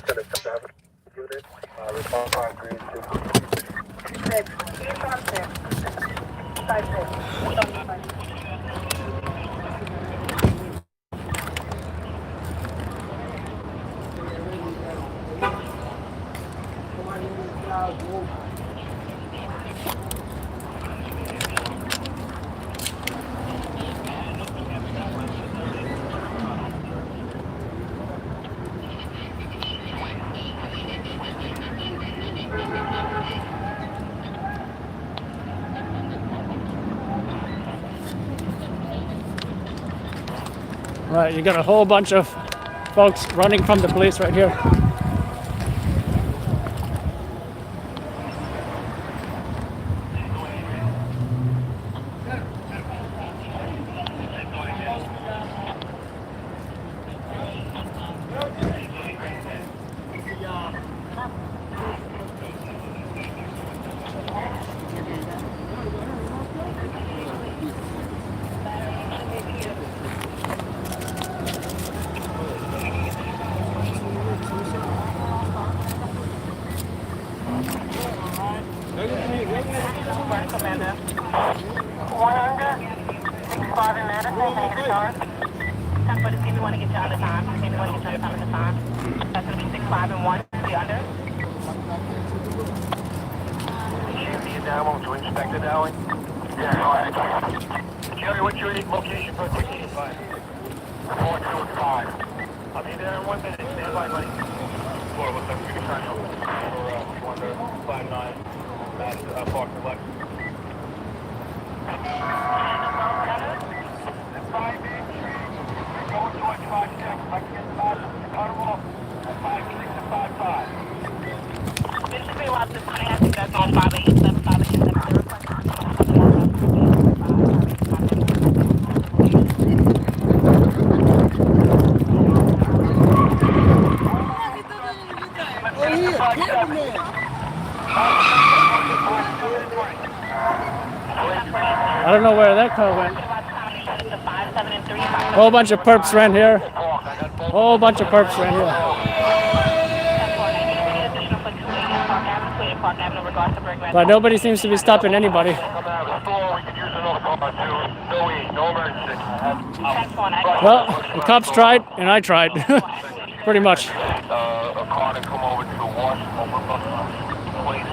Right, you got a whole bunch of folks running from the police right here. Commander. 100, 65 in Madison, thank you, sir. That's what it's if you want to get you out of time. If you want to get you out of time. That's going to be 65 and 1, be under. Shift you down to inspect the alley. Yeah, go ahead. Jerry, what's your location for quick 85? 425. I'll be there in 1 minute. Stand by, buddy. Floor, what's up? You can try for 159. That's Park Select. I don't know where that car went. Whole bunch of perps ran here. Whole bunch of perps ran here. But nobody seems to be stopping anybody. Well, the cops tried, and I tried. Pretty much. A car to come over to Washington Place.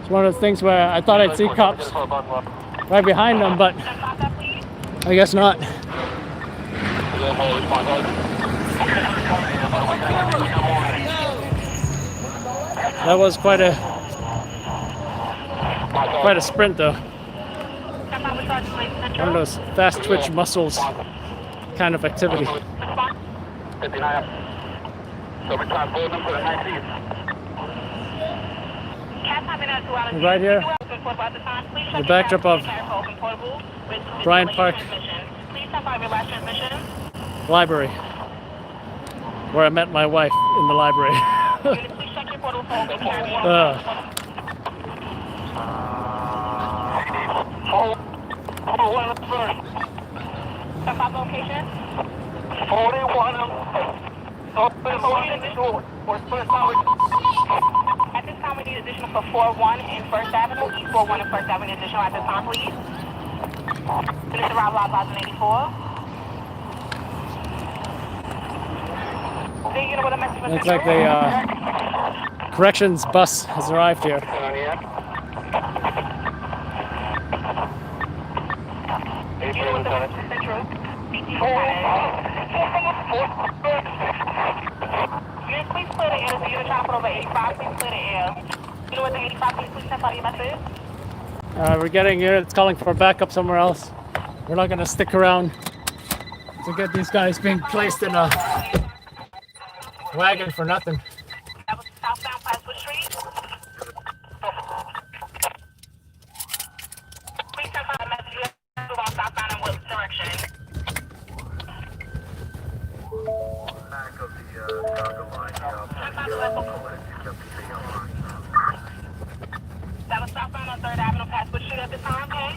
It's one of those things where I thought I'd see cops right behind them, but I guess not. That was quite a sprint, though. One of those fast twitch muscles kind of activity. Right here, the backdrop of Bryant Park Library, where I met my wife in the library. Location? 41. At this time, we need additional for 41 in First Avenue. 41 in First Avenue additional at this time, please. Finish the route 1084. Looks like the corrections bus has arrived here. Please clear the air. So you're trying to put over 85. Please clear the air. You know what the 85 please send out your message? We're getting here. It's calling for backup somewhere else. We're not going to stick around to get these guys being placed in a wagon for nothing. That was southbound Passport Street. Please send out a message about southbound and what direction. Back of the Chicago line. That was southbound on 3rd Avenue Passport Street at this time, okay?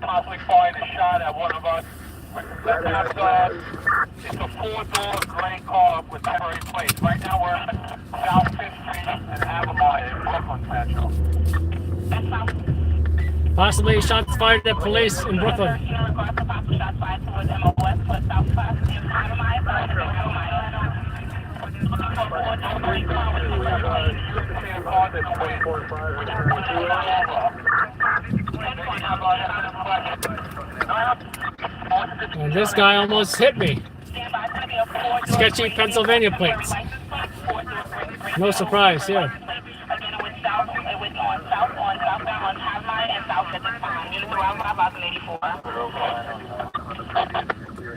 Possibly fired a shot at one of us. It's a 4-door gray car with temporary plates. Right now we're at South 5th Street and Avalon in Brooklyn, Metro. Possibly shots fired at police in Brooklyn. And this guy almost hit me. Sketchy Pennsylvania plates. No surprise here.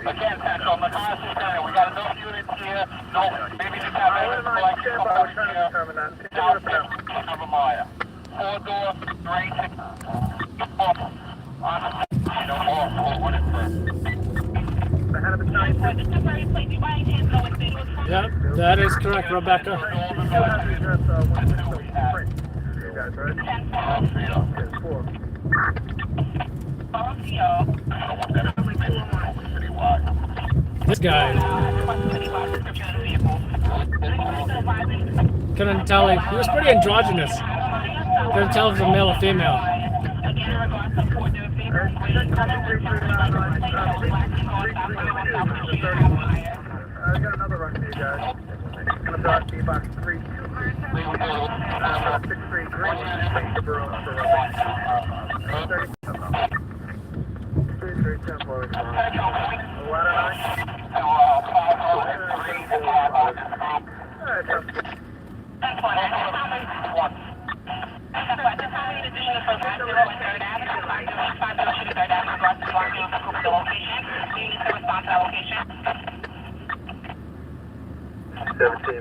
Again, Central, we got enough units here. No, maybe just have a collection of us here. South of Amaya. 4-door, 3-6. Yep, that is correct, Rebecca. This guy. Couldn't tell. He was pretty androgynous. Couldn't tell if it was a male or female. I got another run for you guys. It's going to dot be box 3. 6-3 green.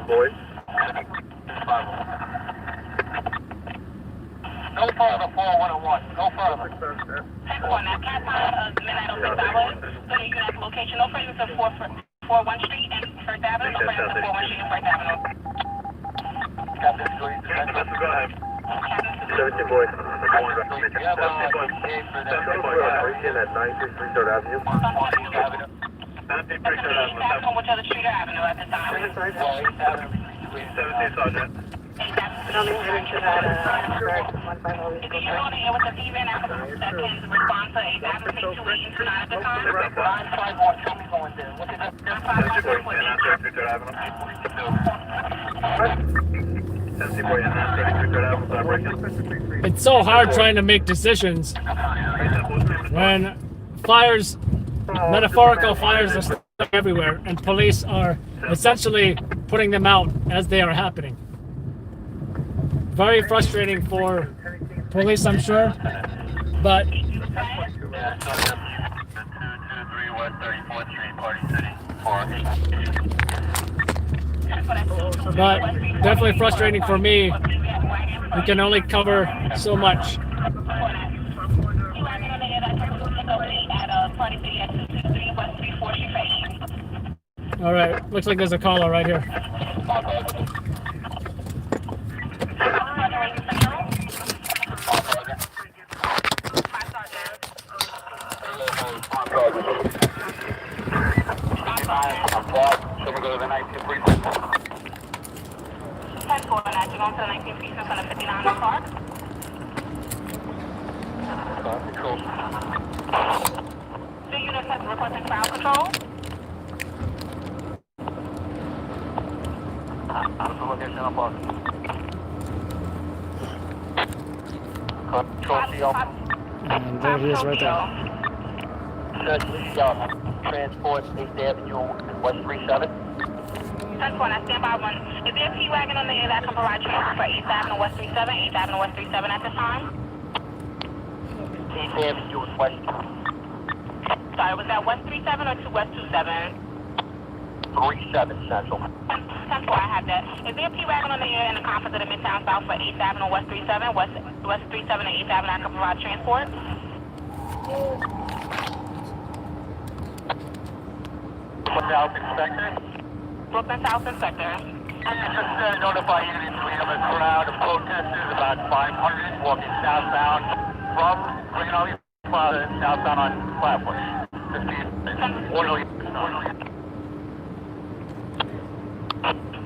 Boys. No further, 4101. No further. Now, can't find midnight on 6 hours. So you have location. No further to 41 Street and First Avenue. No further to 41 Street and First Avenue. Captain, go ahead. 17 boys. Yeah, but Are you in at 963 3rd Avenue? Which other street or avenue at the time? 17 Sergeant. If you're on the air with the female applicant that can respond to a application waiting tonight at the time, line 51, show me going there. What is it? It's so hard trying to make decisions when fires, metaphorical fires, are stuck everywhere, and police are essentially putting them out as they are happening. Very frustrating for police, I'm sure, but definitely frustrating for me. We can only cover so much. All right, looks like there's a caller right here. Should we go to the 19th precinct? 10-4, and you're going to the 19th precinct on the 59 Park. Control. 2 units have requesting crowd control. What's the location on Park? Control C. And there he is right there. Transport 8th Avenue and West 37. 10-4, I stand by 1. Is there a P-Wagon on the air that can provide transport for 8th Avenue West 37, 8th Avenue West 37 at this time? 8th Avenue and West. Sorry, was that West 37 or West 27? 37 Central. 10-4, I have that. Is there a P-Wagon on the air in the conference of the Midtown South for 8th Avenue West 37, West 37 and 8th Avenue that can provide transport? South Inspector? Brooklyn South Inspector. And just notify units we have a crowd of protesters, about 500 walking southbound from Green Plaza, southbound on Flatbush. Just be orderly.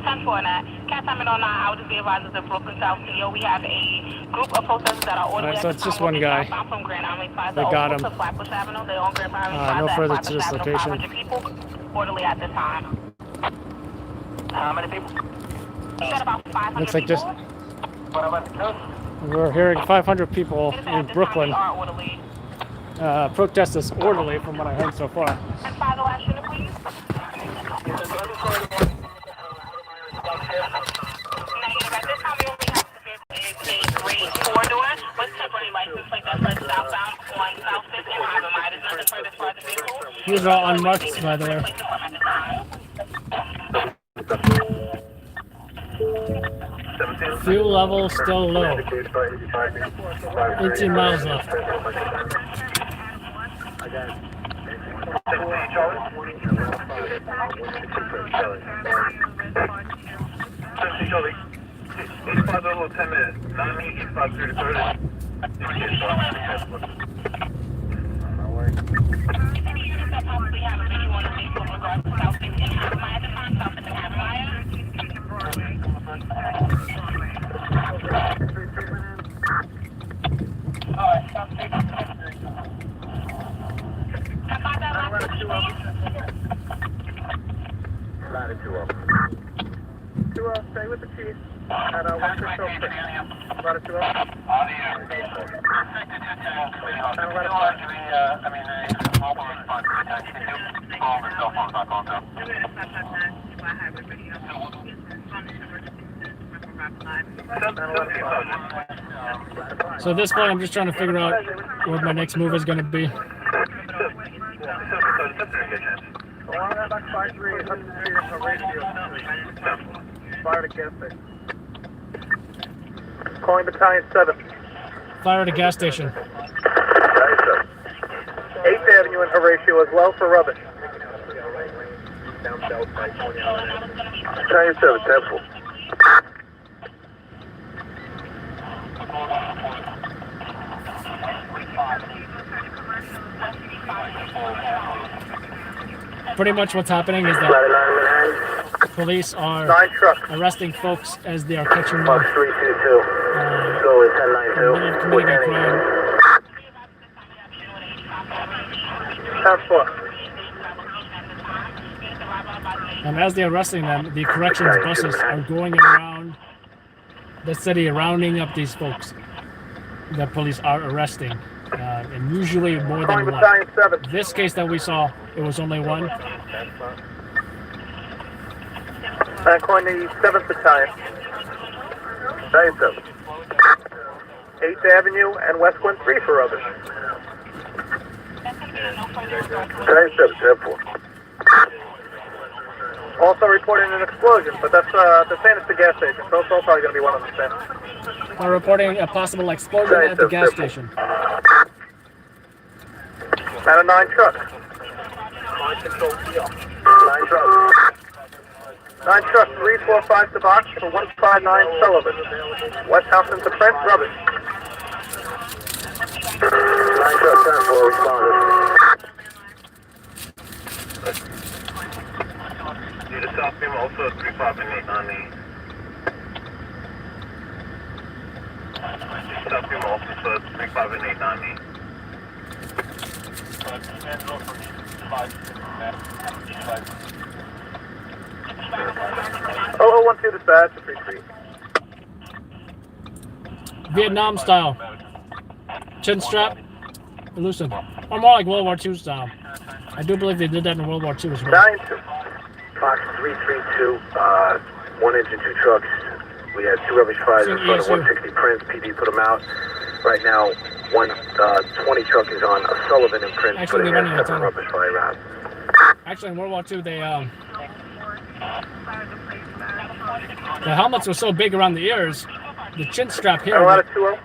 10-4 that. Cat time on 9, I would just be advised of Brooklyn South CEO. We have a group of protesters that are orderly. Alright, so it's just one guy. From Grand Army Plaza. They got him. Flatbush Avenue. They're on Grand Army Plaza. No further to this location. 500 people orderly at this time. How many people? Said about 500 Looks like just people. What about the coast? we're hearing 500 people It is in at this Brooklyn time we are orderly. protest is orderly from what I heard so far. And by the last unit, please. Negative. At this time, we only have a grade 4 door with temporary license plate that says southbound on South 5th and Highway. Might is not the furthest part of the vehicle. These are all unmarked, by the way. Fuel level still low. 18 miles left. East 5 little 10 minutes. 9 East 5 through the 30. Stay with the chief at 160. Ladder 2 So at this point, I'm just trying to figure out what my next move is going to be. Along that back 53, 100 feet from radio. Fire to gas station. Calling battalion 7. Fire at a gas station. 8th Avenue and Horatio as well for rubbish. Battalion 7, 10-4. Pretty much what's happening is that police are 9 trucks. arresting folks as they are catching them Box 322. Go with 1092. committing a crime. 10-4. And as they're arresting them, the corrections buses are going around the city, rounding up these folks that police are arresting. And usually more Calling than one. battalion 7. This case that we saw, it was only one. And calling the 7th Battalion. Battalion 7. 8th Avenue and West Gwen 3 for rubbish. Battalion 7, 10-4. Also reporting an explosion, but that's they're saying it's the gas station, so it's all probably going to be one of the same. They're reporting a possible explosion at the gas station. And a 9 truck. 9 trucks. 9 trucks, 345 to box for 159 Sullivan. West Houston to Prince, rubbish. 9 trucks, 10-4, responded. Need a South Beam, also 358 on me. South Beam, also 358 on me. Oh, 12 dispatch, 33. Vietnam style. Chin strap, loosen. Or more like World War II style. I do believe they did that in World War II as well. 9-2. Fox 332, 1 engine, 2 trucks. We had 2 rubbish fires in front of 160 Prince. PD put them out. Right now, 20 truck is on Sullivan and Prince, Actually, putting they in went in a 7 tunnel. rubbish fire out. Actually, in World War II, the helmets were so big around the ears, the chin strap here. And a ladder 2-0.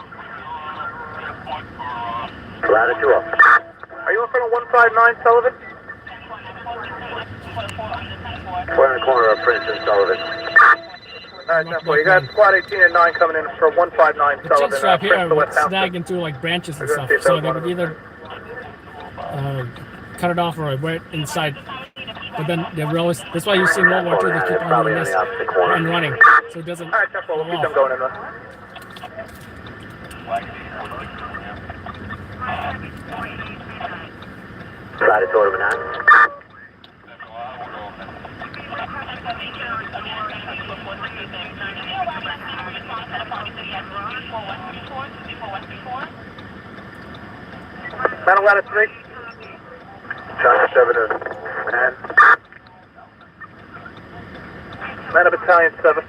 Ladder 2-0. Are you in front of 159 Sullivan? We're in the corner of Prince and Sullivan. Alright, 10-4. You got squad 18 and 9 coming in for 159 The Sullivan. chin strap here Prince to would West Houston. snag into like branches and We're gonna stuff, see if so that they was would one either cut it off or wear it inside. But then they were always, that's why you see in World War II, they keep on doing this and running, so it doesn't Alright, 10-4. We'll fall keep them off. going in there. Ladder 2-9. Battle ladder 3. Charlie 7 is man. Man of Battalion 7.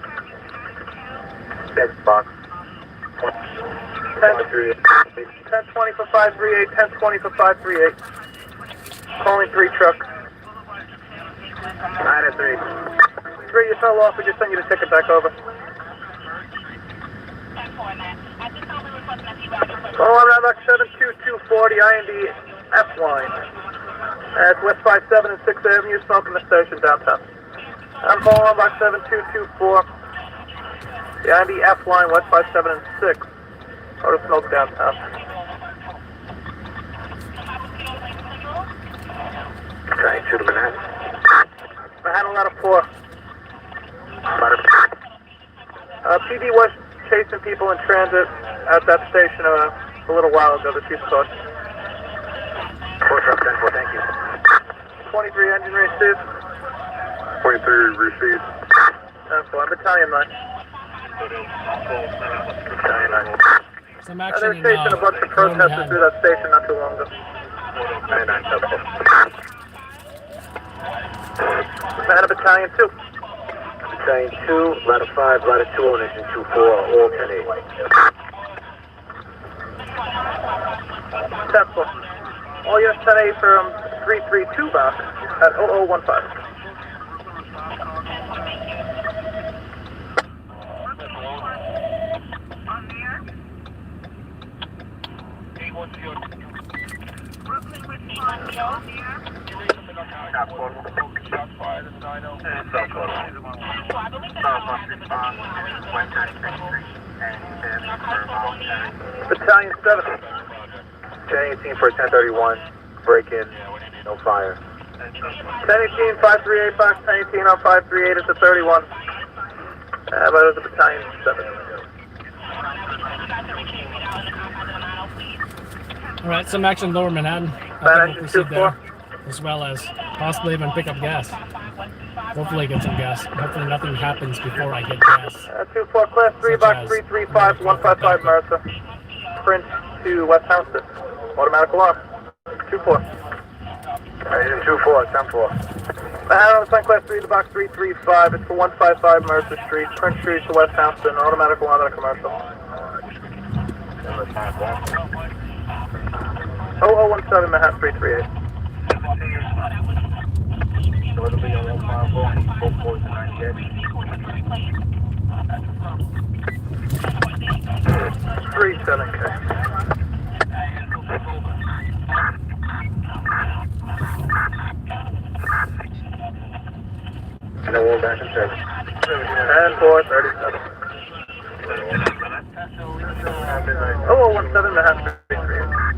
Next box. 1020 for 538, 1020 for 538. Calling 3 truck. 9 at 3. 3, you fell off, we just sent you the ticket back over. Oh, I'm not 72240, IND F line. That's West 57 and 6th Avenue, smoking the station downtown. I'm calling on box 7224. The IND F line, West 57 and 6. Or the smoke downtown. Trying to shoot a Manhattan. Manhattan ladder 4. PD was chasing people in transit at that station a little while ago, the chief saw. 4 truck 10-4, thank you. 23 engine received. 23 received. 10-4, I'm Battalion 9. Battalion 9. Some They're action in chasing a bunch of protesters Manhattan. through that station not too long ago. 99, 10-4. Manhattan Battalion 2. Battalion 2, ladder 5, ladder 2 on engine 24, alternate. 10-4. All units 10-8 from 332 box at 0015. Battalion 7. 1018 for 1031. Break in. No fire. 1018, 538, box 1018 on 538 at the 31. But it was a Battalion 7. Alright, some action lower Manhattan. I think we'll proceed there, as well as possibly even pick up gas. Hopefully get some gas. Hopefully nothing happens before I get gas. 24 class 3, Such box as 335, 155 Mercer. Sprint to West Houston. Automatic alarm. 24. Engine 24, 10-4. Manhattan on the Sun class 3 to box 335. It's for 155 Mercer Street. Prince Street to West Houston. Automatic alarm and a commercial. 0017 Manhattan 338. Three 7K. No wall back in service. And 437. 0017 Manhattan 338.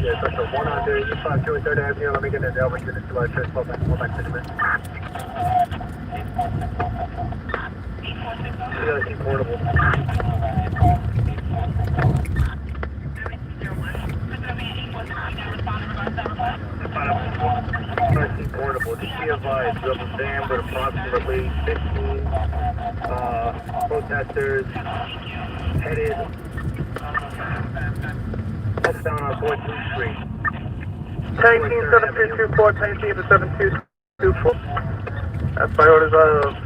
Yeah, so 152 and 3rd Avenue, let me get an Elvin unit to our church, back to the minute. Yeah, portable. Portable. The CFI is double dam with approximately 15 protesters headed down on 14th Street. 10-18-7224, 10-18-7224. That's by orders of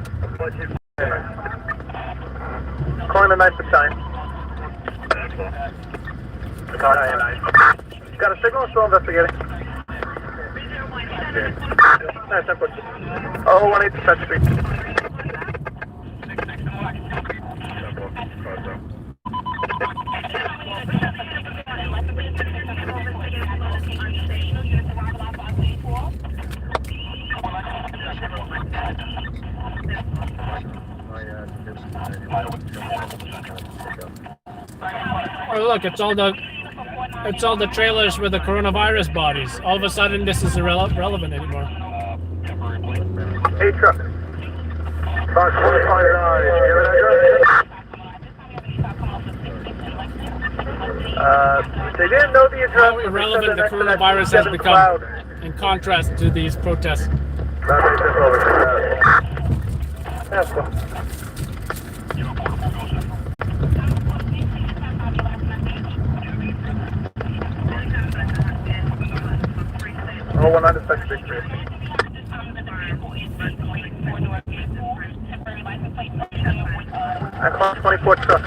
calling the 9th Battalion. Got a signal, still investigating. Nice, 10-4. 018 Defense Street. Oh look, it's all the It's all the trailers with the coronavirus bodies. All of a sudden, this is irrelevant anymore. 8 truck. Box 159, you have an address? They didn't know the address. How irrelevant the coronavirus has become in contrast to these protests. Oh, 196 I call 24 truck.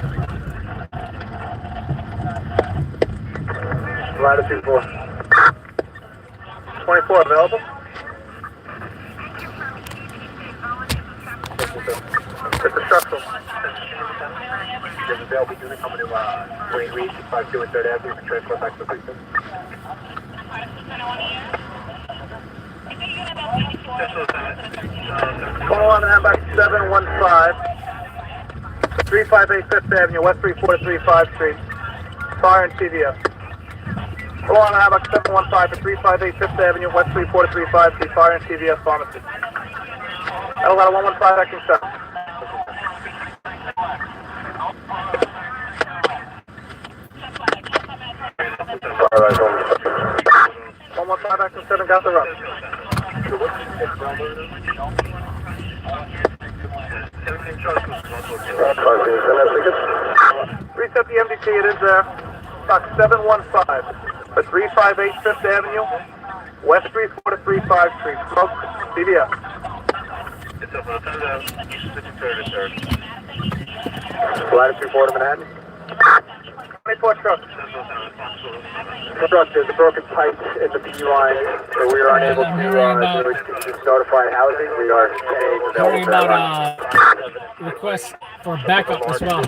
Latitude 4. 24 available? It's a structural. There's a bail unit coming to Wayne Reed, 52 and 3rd Avenue, and transfer back to the precinct. Call on hand back 715, 358 5th Avenue, West 34 to 35 Street, fire and CVS. Call on hand back 715 to 358 5th Avenue, West 34 to 35 Street, fire and CVS pharmacy. L got a 115 acting 7. Alright, 115 acting 7 got the run. Reset the MDT, it is there. Stock 715, the 358 5th Avenue, West 34 to 35 Street, smoke, CVS. Latitude 4 to Manhattan. 24 truck. Truck, there's a broken pipe in the PU line, so we are unable to notify housing. We are Hearing about requests for backup as well.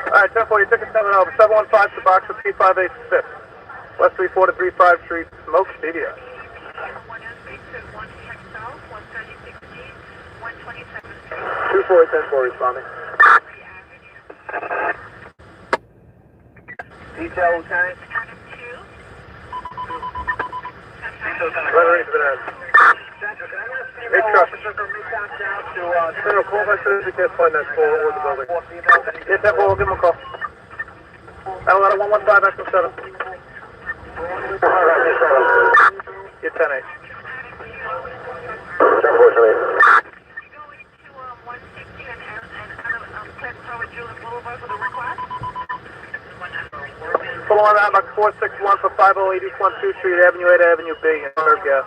Alright, 1040, ticket 7 over, 715 to box of 358 5th. West 34 to 35 Street, smoke, CVS. 2410 responding. Detail, Lieutenant. Hey, truck. General, call my service, can't find that call or the building. Yeah, 10 we'll give him a call. I got a 115 back from 7. Get 10-8. Unfortunately. Pull on out about 461 for 508 East 12th Street, Avenue 8, Avenue B, in third gas.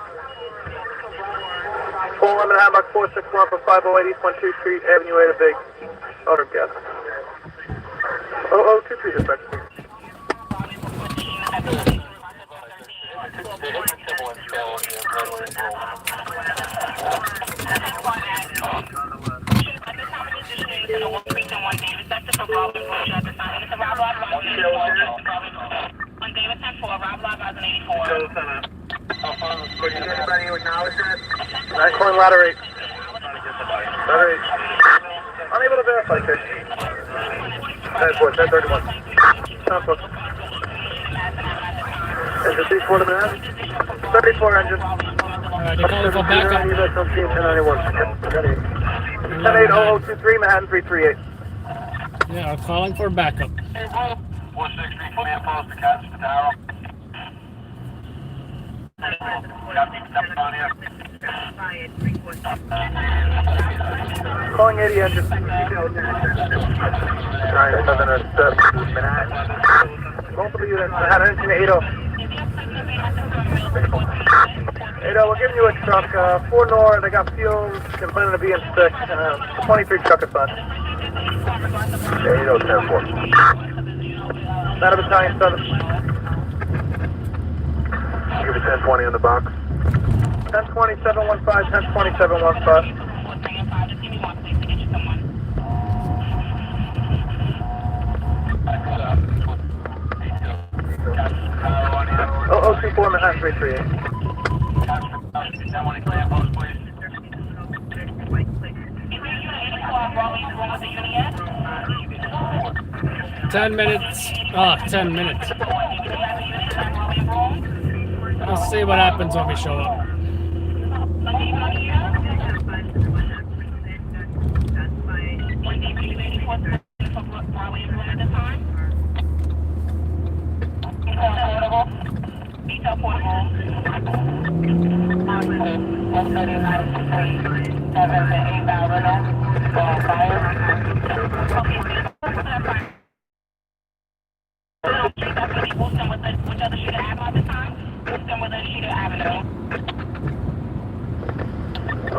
Pull on out about 461 for 508 East 12th Street, Avenue 8 B, third gas. 0023 dispatch. Nice one, ladder 8. Ladder 8. Unable to verify, sir. 1031. Southwest. Engine 34 to Manhattan. 34 engine. Alright, they're calling for backup. 108023 Manhattan 338. Yeah, I'm calling for backup. 463 command post to catch the tower. Calling 80 engine. 977 Manhattan. Multiple units, Manhattan engine 80. 80, we're giving you a truck, 4 Nor, they got fumes, complaining of being sick, 23 truck assigned. 80, 10-4. Not a battalion 7. Give it 1020 on the box. 1020, 715, 1020, 715. Oh, 024 Manhattan 338. 10 minutes. 10 minutes. We'll see what happens when we show up.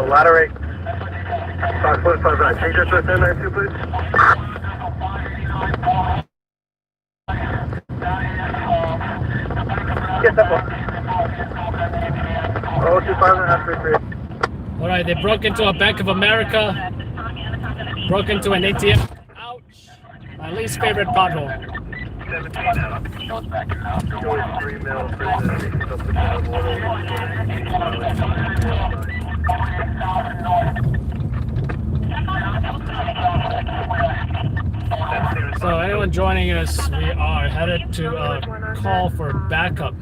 Ladder 8. 5.59. Change your first 1092, please. Yes, that one. 025.533. All right, they broke into a Bank of America. Broke into an ATM. Ouch. My least favorite pothole. 3 mil prison. So anyone joining us, we are headed to a call for backup.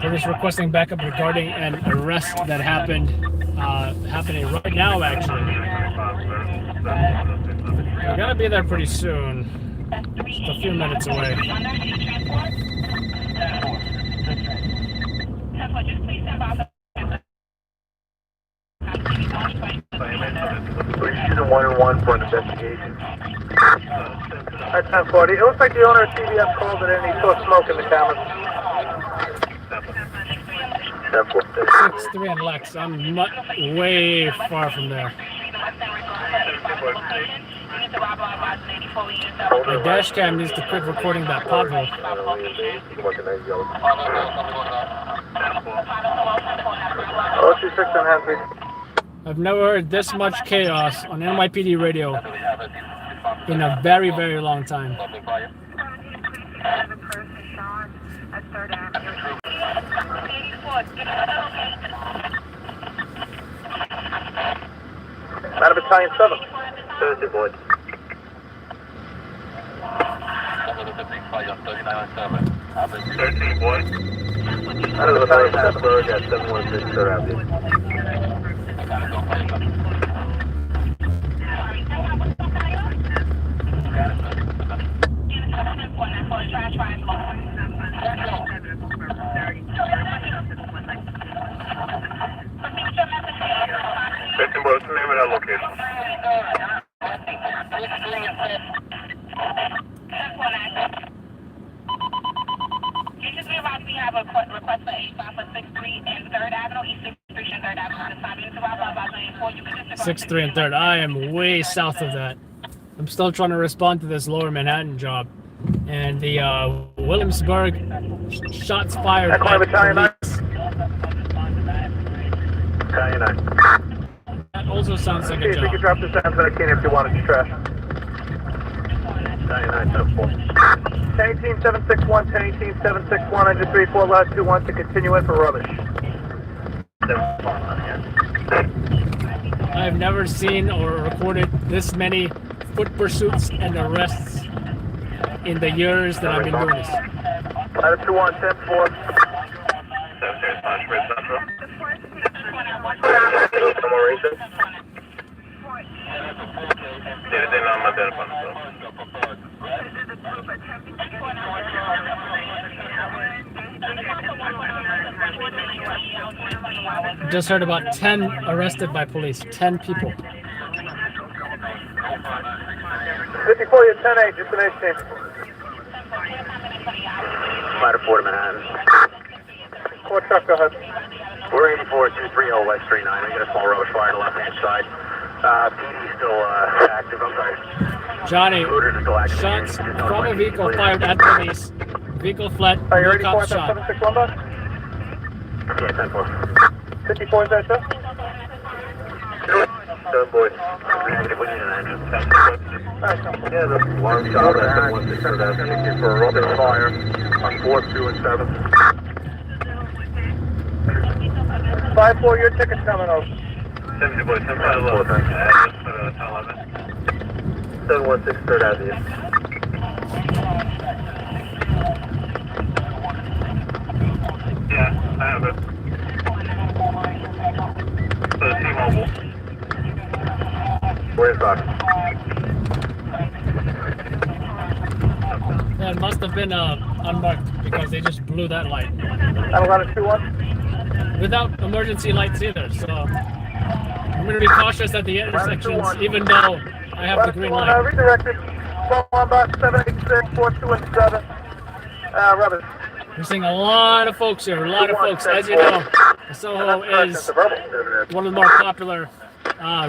Police requesting backup regarding an arrest that happening right now, actually. We're gonna be there pretty soon. Just a few minutes away. Season 1 and 1 for an investigation. At 1040. It looks like the owner of CBS called it in. He saw smoke in the cameras. 6-3 and Lex. I'm not way far from there. The dash cam needs to quit recording that pothole. Oh, 26 on hand, please. I've never heard this much chaos on NYPD radio in a very, very long time. Out of Battalion 7. Thursday, boys. Out of the Battalion 7. At 716 Third Avenue. What's the name of that location? We have a request for a stop for 6-3 and 3rd Avenue, East 6th and 3rd Avenue. 6-3 and 3rd. I am way south of that. I'm still trying to respond to this Lower Manhattan job. And the Williamsburg shots fired by police. Battalion 9. That also sounds like a You job. can drop this down to the can if you want it to trash. Battalion 9, 7-4. 10-18-761, 10-18-761, engine 3-4, last 2-1 to continue in for rubbish. I have never seen or recorded this many foot pursuits and arrests in the years that I've been doing this. Ladder 2-1, 10-4. Just heard about 10 arrested by police. 10 people. 54, you're 10-8, just an 18. Ladder 4 to Manhattan. 4 truck, go ahead. We're 84-230 West 39. I got a small rubbish fire on the left-hand side. PD still active, I'm sorry. Johnny, shots from a vehicle fired at police. Vehicle fled, no cop shot. 761 bus? Yeah, 10-4. 54 is that, sir? 7 boys. Negative, we need an engine. Yeah, the alarm shot at 716 for that. For a rubbish fire on 4, 2, and 7. 5-4, your ticket's coming over. 70 boy, 10-5 thanks. 716 3rd Avenue. Yeah, I have it. T-Mobile. Where's that? That must have been unmarked because they just blew that light. I'm going to 2-1. Without emergency lights either, so I'm going to be cautious at the intersections even though I have the green light. Redirected. 1 box 786, 4217. Rubbish. We're seeing a lot of folks here, a lot of folks. As you know, Soho is one of the more popular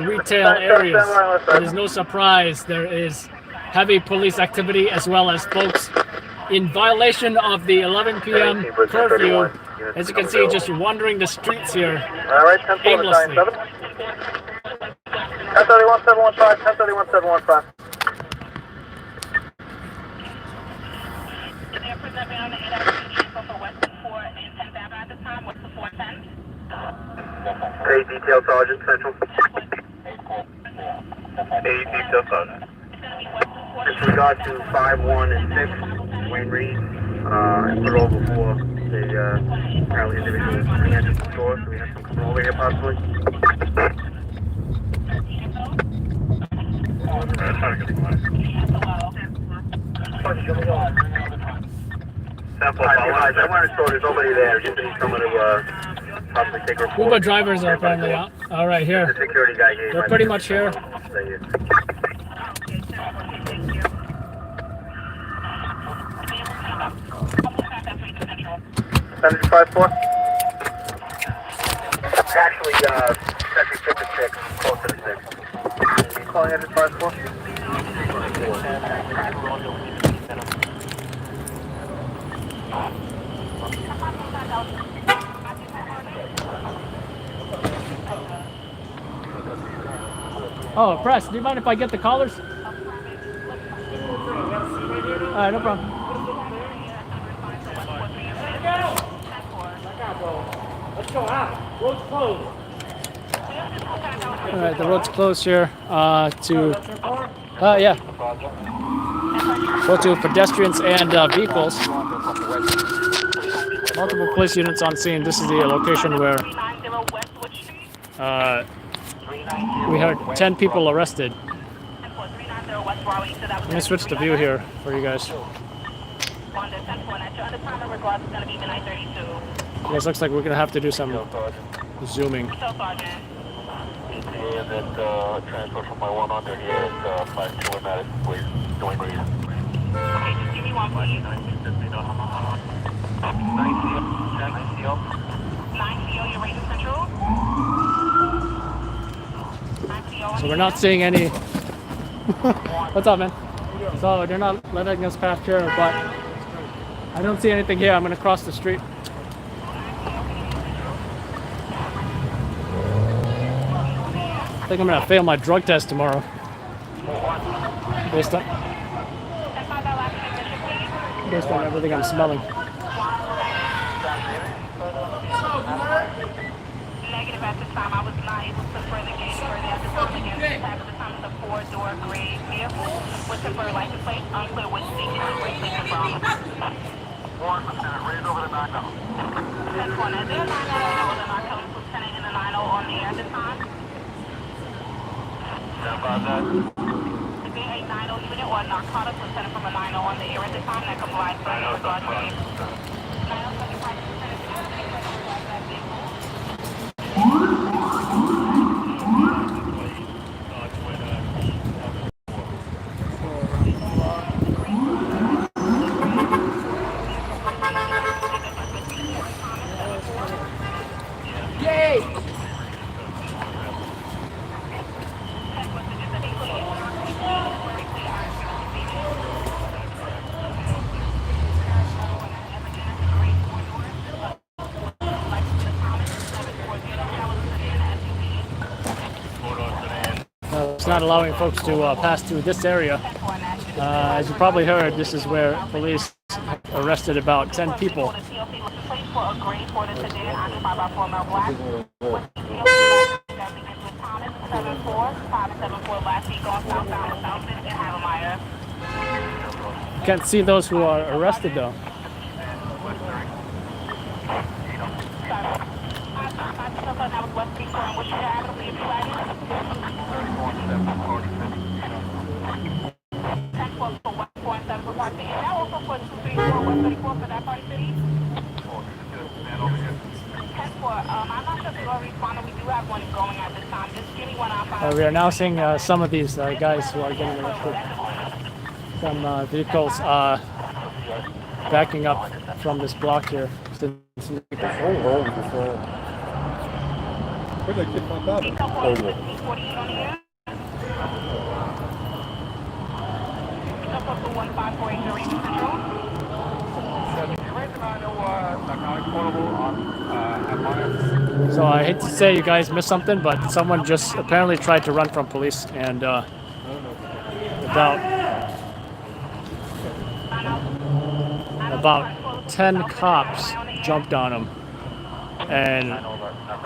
retail areas. It is no surprise there is heavy police activity as well as folks in violation of the 11 p.m. curfew. As you can see, just wandering the streets here aimlessly. 1031-715, 1031-715. Hey, detail sergeant, central. Hey, detail sergeant. With regard to 5-1 and 6, Wayne Reed, and put over for the apparently individual re-entered the store, so we have some control over here possibly. Alright, try to get the light. Sample, I want to store, there's nobody there, just need someone to possibly take a report. Uber drivers are apparently out. All right, here. The security guy here. They're pretty much here. Stay here. 75-4. Actually, Century 56, close to the 6. Calling engine 5-4. Oh, press. Do you mind if I get the collars? All right, no problem. Let's go out. Road's closed. All right, the road's closed here yeah. Both to pedestrians and vehicles. Multiple police units on scene. This is the location where we had 10 people arrested. Let me switch the view here for you guys. It looks like we're gonna have to do some zooming. Transfer from my one under here at 5-2 and that is please join me. Okay, just give me one, please. 9CO, you're rated central. So we're not seeing any. What's up, man? So they're not letting us pass here, but I don't see anything here. I'm gonna cross the street. I think I'm gonna fail my drug test tomorrow. Based on everything I'm smelling. Negative at this time. I was not able to further gauge further at this time. Again, this type of the time is a 4-door gray vehicle with temporary license plate. Unclear which state it is regulated from. Warren, Lieutenant, raise over the 9-0. 10-1. Is there a 9-0 with a narcotics lieutenant in the 9-0 on the air at this time? Stand by that. Is there a 9-0 unit or a narcotics lieutenant from a 9-0 on the air at this time that complies with the regard to you? 9-0-75 lieutenant, that vehicle. It's not allowing folks to pass through this area. As you probably heard, this is where police arrested about 10 people. Can't see those who are arrested though. We are now seeing some of these guys who are getting arrested. Some vehicles backing up from this block here. So I hate to say you guys missed something, but someone just apparently tried to run from police, and about 10 cops jumped on him and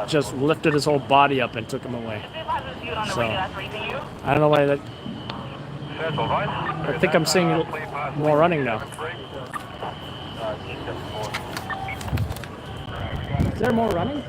just lifted his whole body up and took him away. So I don't know why that. I think I'm seeing more running now. Is there more running?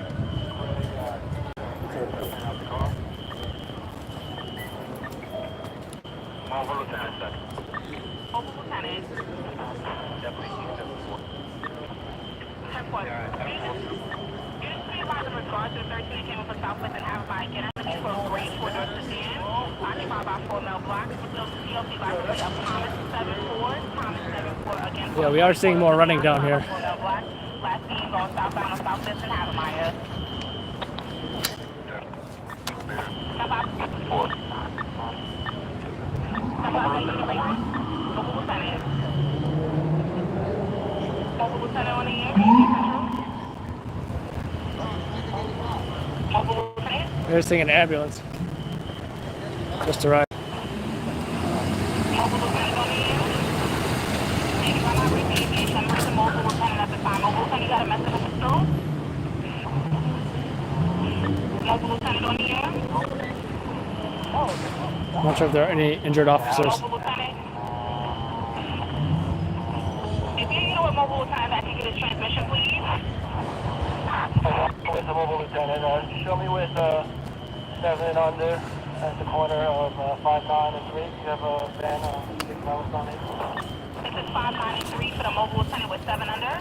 Yeah, we are seeing more running down here. They're seeing an ambulance just arrived. I'm not sure if there are any injured officers. If you know what mobile lieutenant, I can get his transmission, please. With the mobile lieutenant, show me with 7 under at the corner of 59 and 3. You have a van 6 hours on it. This is 59 and 3 for the mobile lieutenant with 7 under.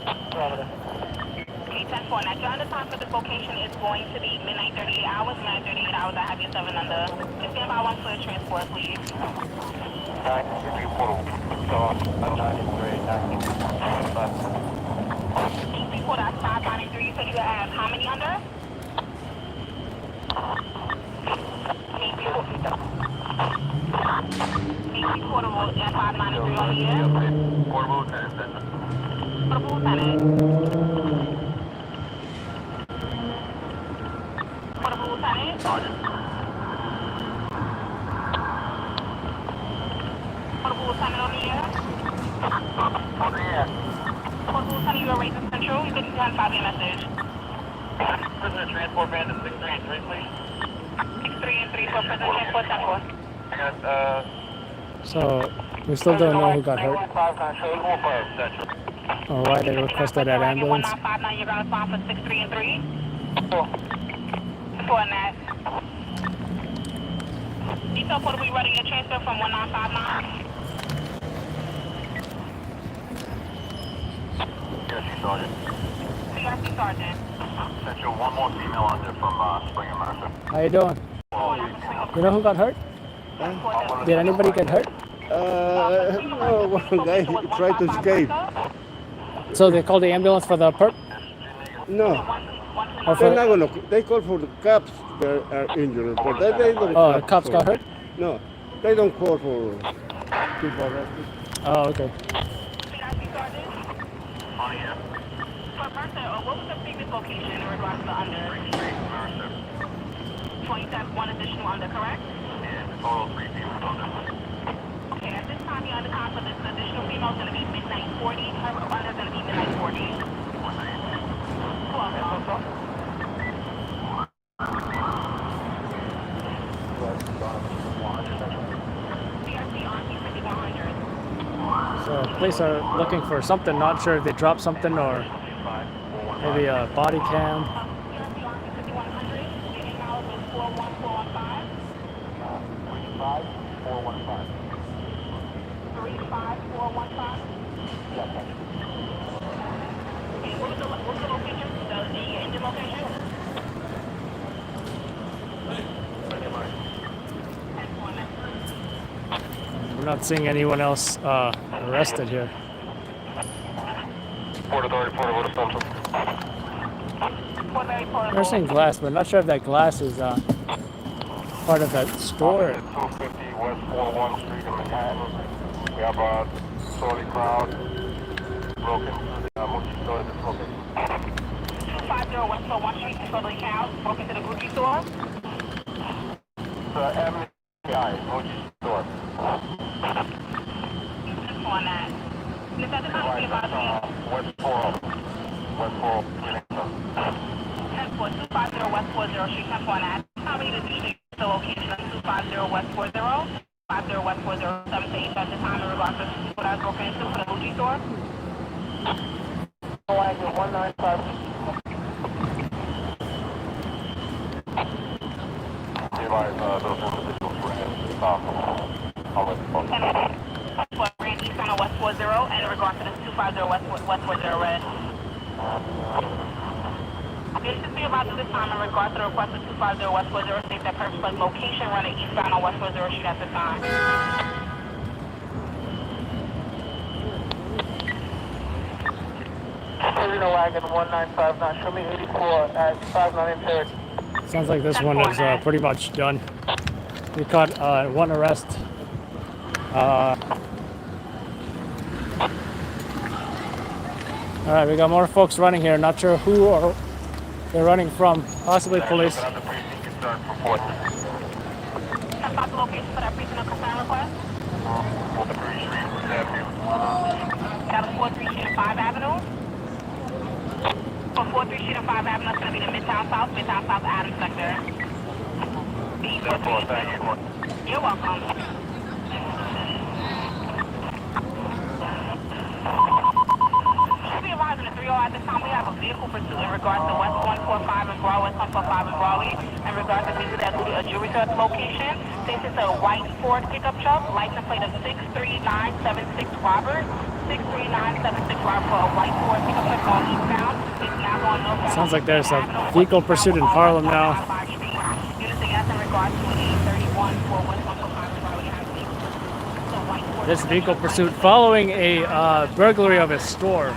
Parameter. Okay, 10-4. Now, your under time for this location is going to be midnight 38 hours. Midnight 38 hours, I have you 7 under. Just give about 1 clear transport, please. 9 portal. So, 59 and 3. 3-4, that's 59 and 3. You said you have how many under? 8 portable and 59 and 3 on the air. Portable lieutenant. Portable lieutenant. Portable lieutenant. Portable lieutenant on the air. On the air. Portable lieutenant, you are Racing Central. You can copy a message. Prisoner transport van to 63 and 3, please. 63 and 3 for prisoner transport 10-4. I got, So we still don't know who got hurt or why they requested that ambulance. 1959, you're going to respond for 63 and 3. 4 and that. Detail portal, we ready to transfer from 1959. CRC Sergeant. CRC Sergeant. Sent you one more female under from Spring and Mercer. How you doing? You know who got hurt? Did anybody get hurt? No, one guy tried to escape. So they called the ambulance for the perp? No, Or they're not for, gonna. They call for the cops that are injured, but they don't. oh, the cops got hurt? No, they don't call for people arrested. Oh, okay. CRC Sergeant. For Mercer, what was the previous location in regards to the under? 27, 1 additional under, correct? And total 3 people under. Okay, at this time, be on the car for this additional female is going to be midnight 40. Her under is going to be midnight 40. So police are looking for something. Not sure if they dropped something or maybe a body cam. We're not seeing anyone else arrested here. Port Authority, Port Authority, Central. They're saying glass, but I'm not sure if that glass is part of that store. 250 West 41 Street in Manhattan. We have a sorely crowd broken through the Gucci store at this location. 250 West 41 Street, disorderly cows, broken to the Gucci store. The MCI, Gucci store. On that. Is that the time to be about West 40. West 40. 250 West 40 Street, 10 on that. How many did you the location of 250 West 40? 50 West 40, 7 to 8 at the time in regards to what I was broken into for the Gucci store? Wagon 195. Those individuals were in I'll let you know. Ran East on West 40 and in regards to this 250 West 40 red. This should be about this time in regards to the request of 250 West 40 states that purpose plus location running eastbound on West 40 Street at the time. Wagon 1959, show me 84 at 59 impaired. Sounds like this one is pretty much done. We caught one arrest. All right, we got more folks running here. Not sure who or they're running from. Possibly police. About the location for that precinct of concern request? That was 43 Street and 5 Avenue. For 43 Street and 5 Avenue, it's going to be the Midtown South Adams sector. You're welcome. Should be arriving at 3:00 at this time. We have a vehicle pursuit in regards to West 145 and Broadway, 145 and Broadway. In regards to visit at a jewelry store location. This is a white Ford pickup truck, license plate of 63976 Robert. 63976 Robert for a white Ford pickup truck on eastbound. It's now going north. Sounds like there's a vehicle pursuit in Harlem now. This vehicle pursuit following a burglary of a store.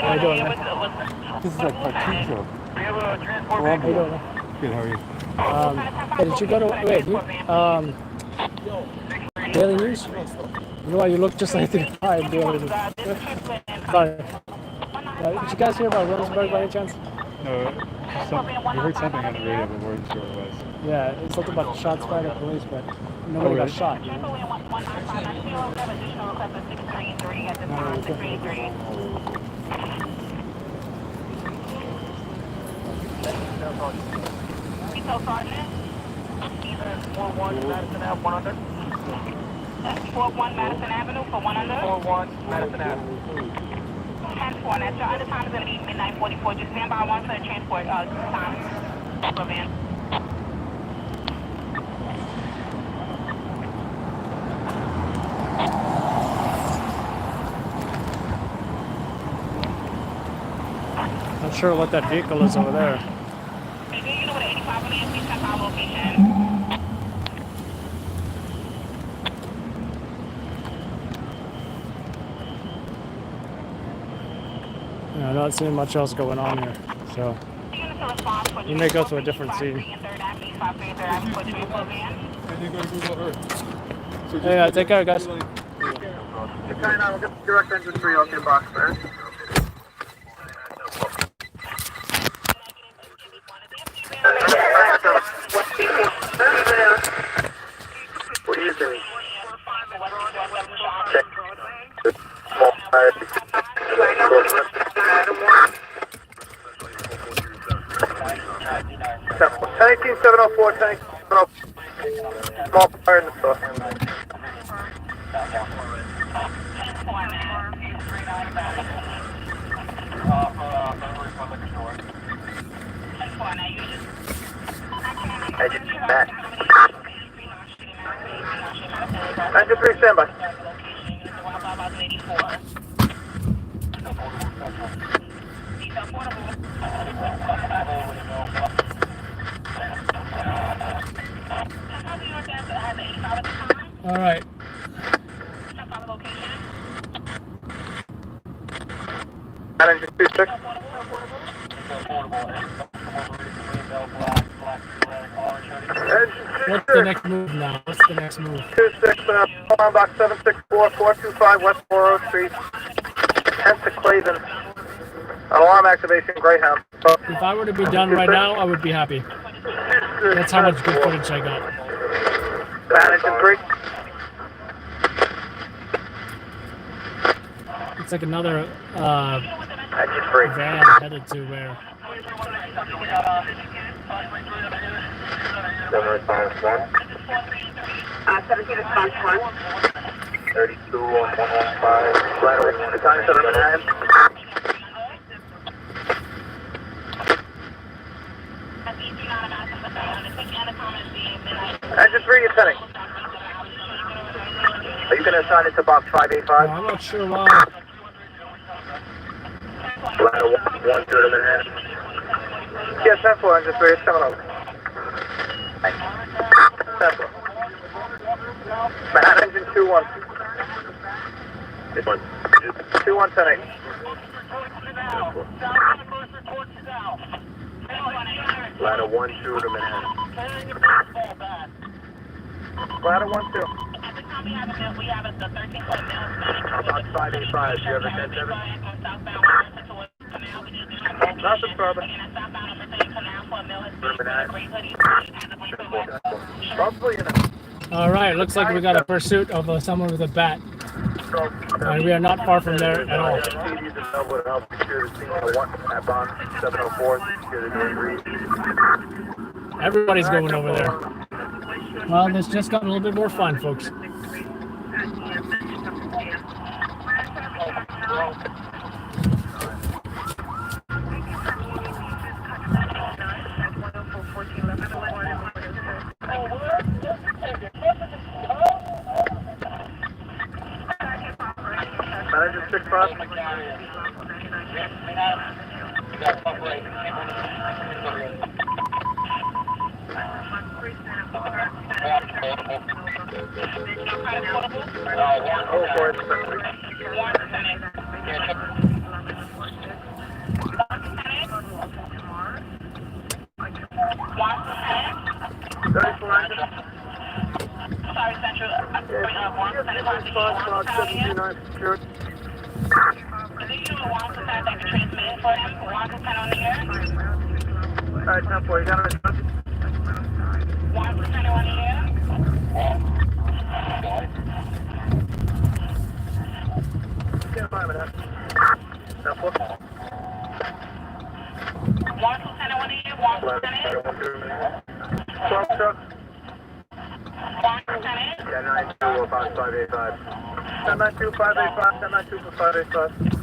How you doing, man? This is like cartoon show. How you doing, man? Good, how are you? Hey, did you go to Daily News? You know why you look just like the guy in Daily News? Sorry. Did you guys hear about Williamsburg by any chance? No, we heard something on the radio, but we weren't sure what it was. Yeah, it's something about shots fired at police, but nobody got shot. You know? Detail Sergeant. 41 Madison Ave, 100. 41 Madison Avenue for 100. 41 Madison Avenue. 10-4. That's your other time is going to be midnight 44. Just stand by one for the transport time. For van. Not sure what that vehicle is over there. You know what 85 is? Please check our location. Yeah, I'm not seeing much else going on here, so you may go to a different scene. And then go to Google Earth. So just Yeah, take care, guys. You're kind of, we'll get direct engine 3 off your box, man. What do you think? Check. Small fire. 18704, 18704. Small fire in the store. Engine back. Engine 3, standby. All right. Engine 26. What's the next move now? What's the next move? 26, alarm box 764-425 West 400 Street, 10th to Clavin. Alarm activation, Greyhound. If I were to be done right now, I would be happy. That's how much good footage I got. Engine 3. It's like another Engine 3. van headed to where? 7 response 1. 17 response 1. 32 on 115. Flight over the time 7 Manhattan. Engine 3, you're sending. Are you going to assign it to box 585? I'm not sure why. Ladder 1 to Manhattan. Yes, 10-4, engine 3, it's coming over. 10-4. Manhattan engine 2-1. 2-1-10-8. Ladder 1-2 to Manhattan. Ladder 1-2. Box 585, do you have a 10-7? Nothing further. Probably in a... All right, looks like we got a pursuit of someone with a bat. And we are not far from there at all. Everybody's going over there. Well, this just got a little bit more fun, folks. Manager 6 cross. Oh, for it. Sorry, Central. Alright, 10-4, you got a response? 1% on the air. Can't find it, 10-4. 1% on the air. 1%. 12 truck. 1%. Yeah, 92 about 585. 1092 585, 1092 for 585.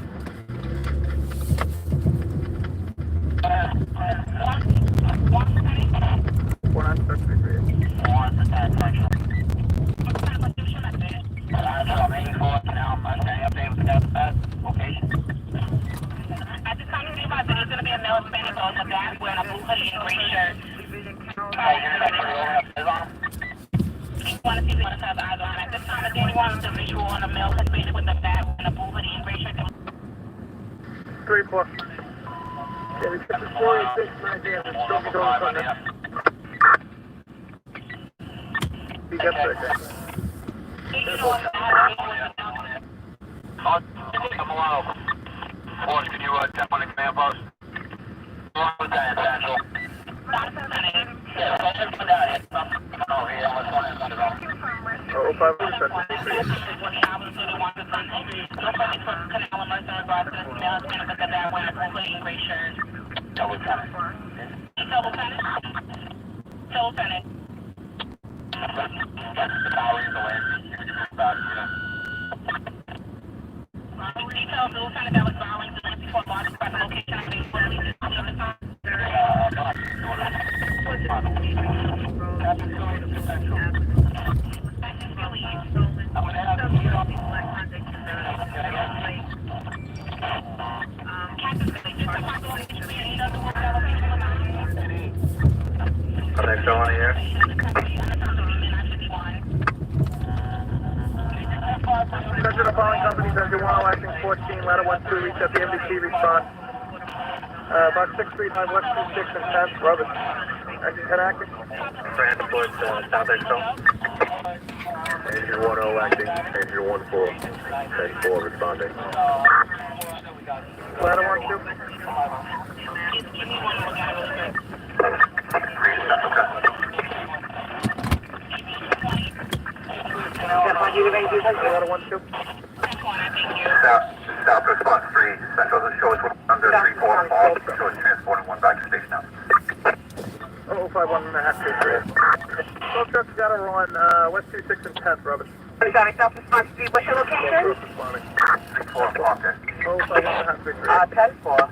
Three, 4. Yeah, we took the 4 and 6 9 damage. Don't be going on that. get sick. Come along. Boss, can you tap on the command post? Along with that, Satchel. Oh, 5 next show on the air. Attention the following companies, engine 1, acting 14, ladder 1-2, reach at the MDT response. About 635 West 26 and 10th, Robert. Engine 10 acting. Transport, South Edge Zone. Engine 1-0 acting, engine 1-4, 10-4 responding. Ladder 1-2. Ladder 1-2. South response 3, Central, the show is under 3-4, all the show is transporting 1 back to station now. 051.523. Both trucks got to run West 26 and 10th, Robert. Sorry, South Response 3, what's your location? Responding. 3-4, block it. 051.523.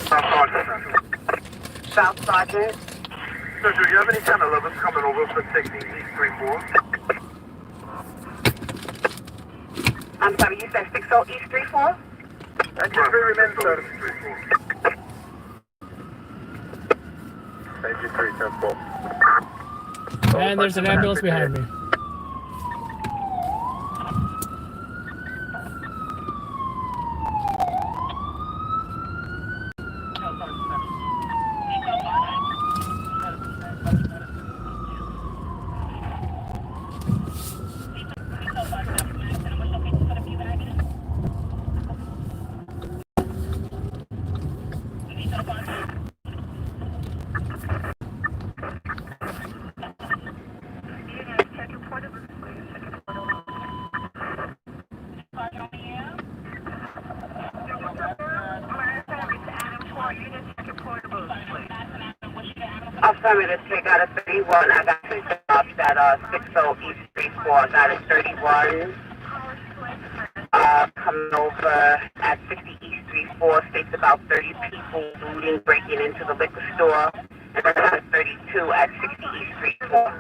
10-4. South Sergeant. Sir, do you have any 10-11s coming over for taking East 3-4? I'm sorry, you said 60 East 3-4? Engine 3 remains service. Engine 3, 10-4. And there's an ambulance behind me. Affirmative, take out a 31. I got 2 jobs at 60 East 34. I got a 31. Coming over at 60 East 34. States about 30 people looting, breaking into the liquor store. And then I got a 32 at 60 East 34.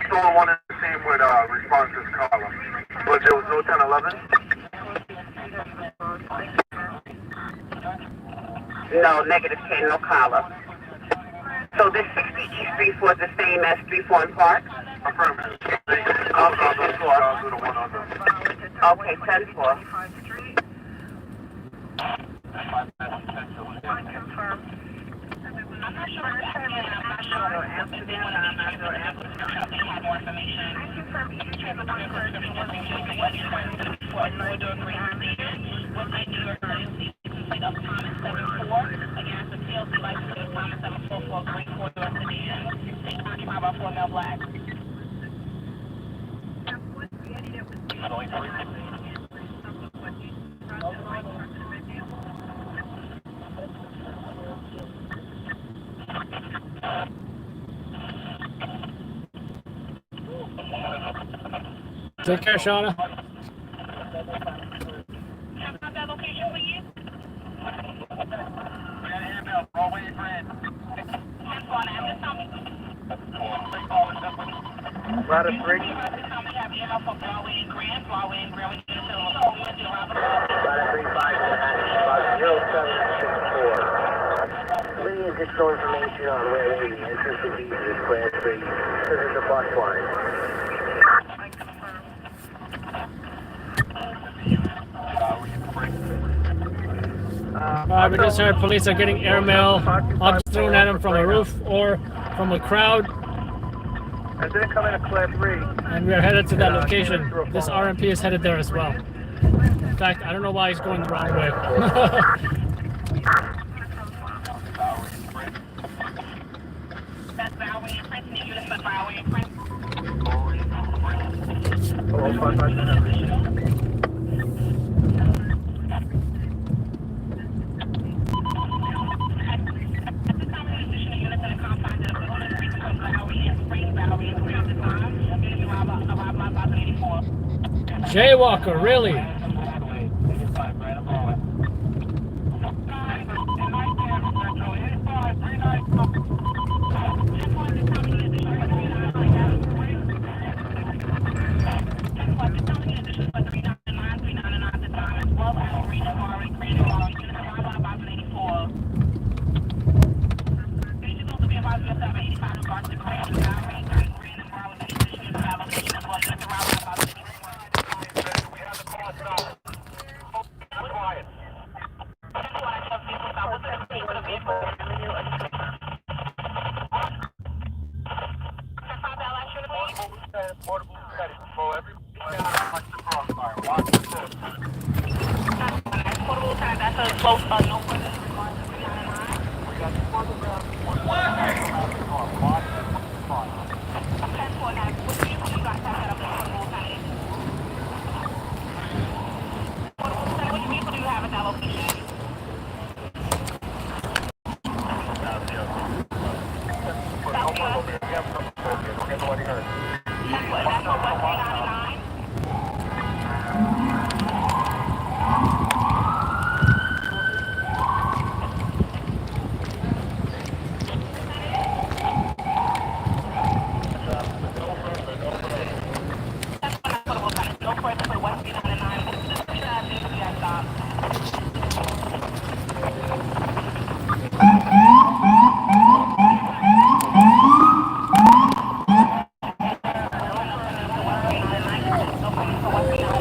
Store 1 is the same with responses column. But there was no 10-11? No, negative 10, no collar. So this 60 East 34 is the same as 34 in Park? Affirmative. Okay, 10-4. Okay, 10-4. Take care, Shauna. Ladder 3. Ladder 3, 5, Manhattan, 0764. Any additional information on where the entrance to these is Class 3? This is the bus line. We just heard police are getting airmail objects thrown at them from a roof or from a crowd. And then come in a class 3. And we are headed to that location. This RMP is headed there as well. In fact, I don't know why he's going the wrong way. Oh, 559. Jaywalker, really?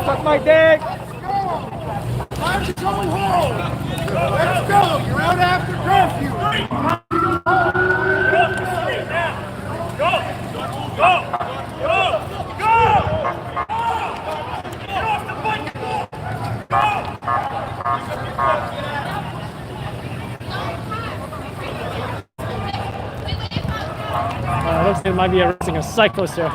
Suck my dick! Time to go home! Let's go! You're out after curfew! Time to go home! Go! Go! Go! Go! Get off the bike! Looks like they might be arresting a cyclist here.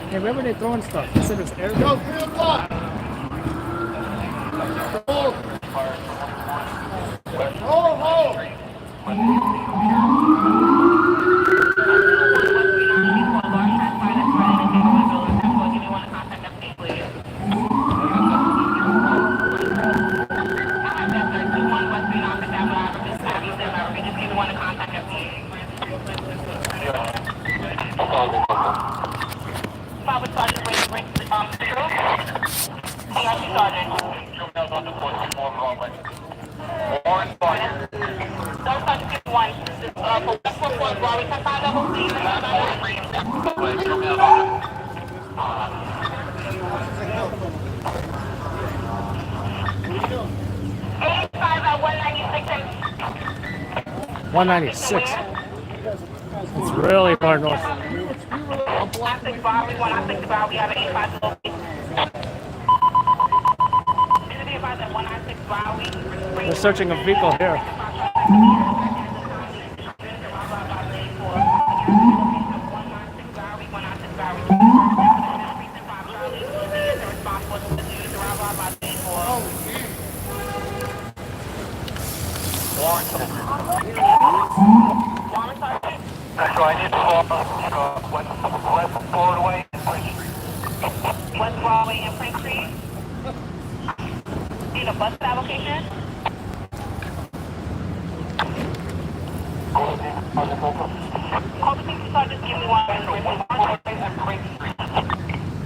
Hey, where were they throwing stuff? They said it was air. Go, 3 o'clock! Hold, hold! $196. It's really far north. We're searching a vehicle here. So I need to call west forward away. West Broadway and Prince Street. Need a bus to that location? Hopefully, you can just give me one.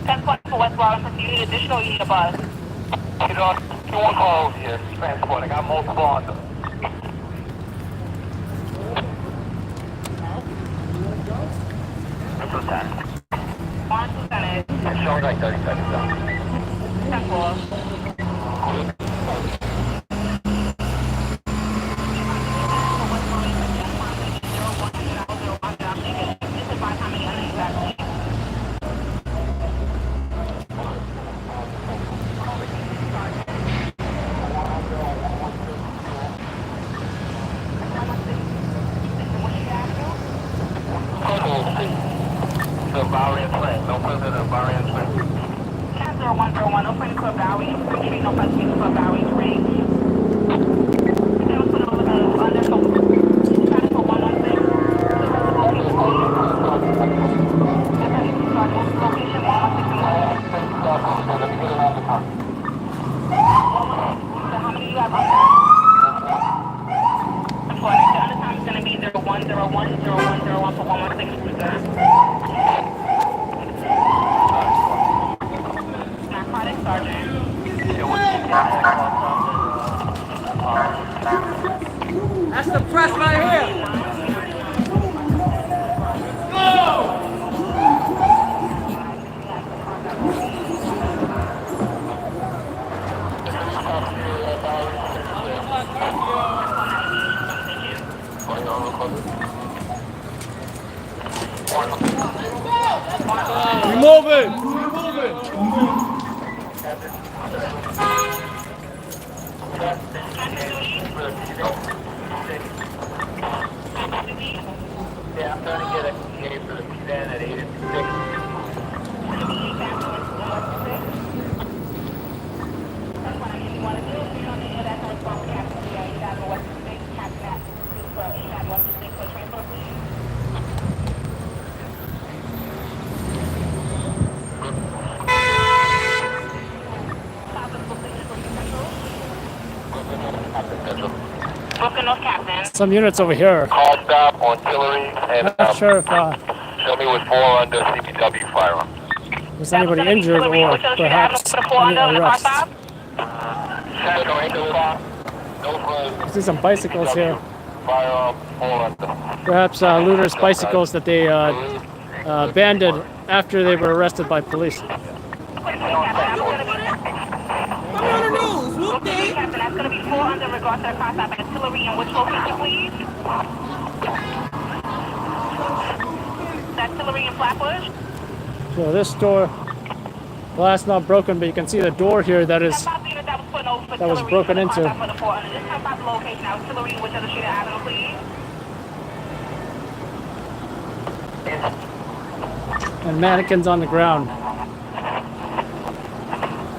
10 points for West Broadway and Prince Street. You need additional, you need a bus. You know, you want calls here, transport. I got multiple on them. What's that? 1 percentage. It's showing like 30 seconds now. 10-4. The Variant Plan. No further than Variant Plan. 10101, no friendly club Bowie, Free Street, no friendly club Bowie, 3. Then we'll put over the under, so try to put 116. Location 116. So how many you have on there? The other time is going to be 0101 for 116 Narcotic Sergeant. That's the press right here. We moving. We moving. Yeah, I'm trying to get a PA for the P-Van at 8 and 6. Brooklyn, North Captain. Some units over here. Call stop on Tillery and Not sure if show me with 4 under CBW firearm. there's anybody injured or perhaps any arrests. I see some bicycles here. Firearm, 4 under. Perhaps looters' bicycles that they abandoned after they were arrested by police. Captain, that's going to be 4 under regards to the car stop at Tillery and which location, please? That's Tillery and Flatbush. So this door, glass not broken, but you can see the door here that is that was broken into. This time the location now, Tillery and which other street avenue, please? And mannequins on the ground.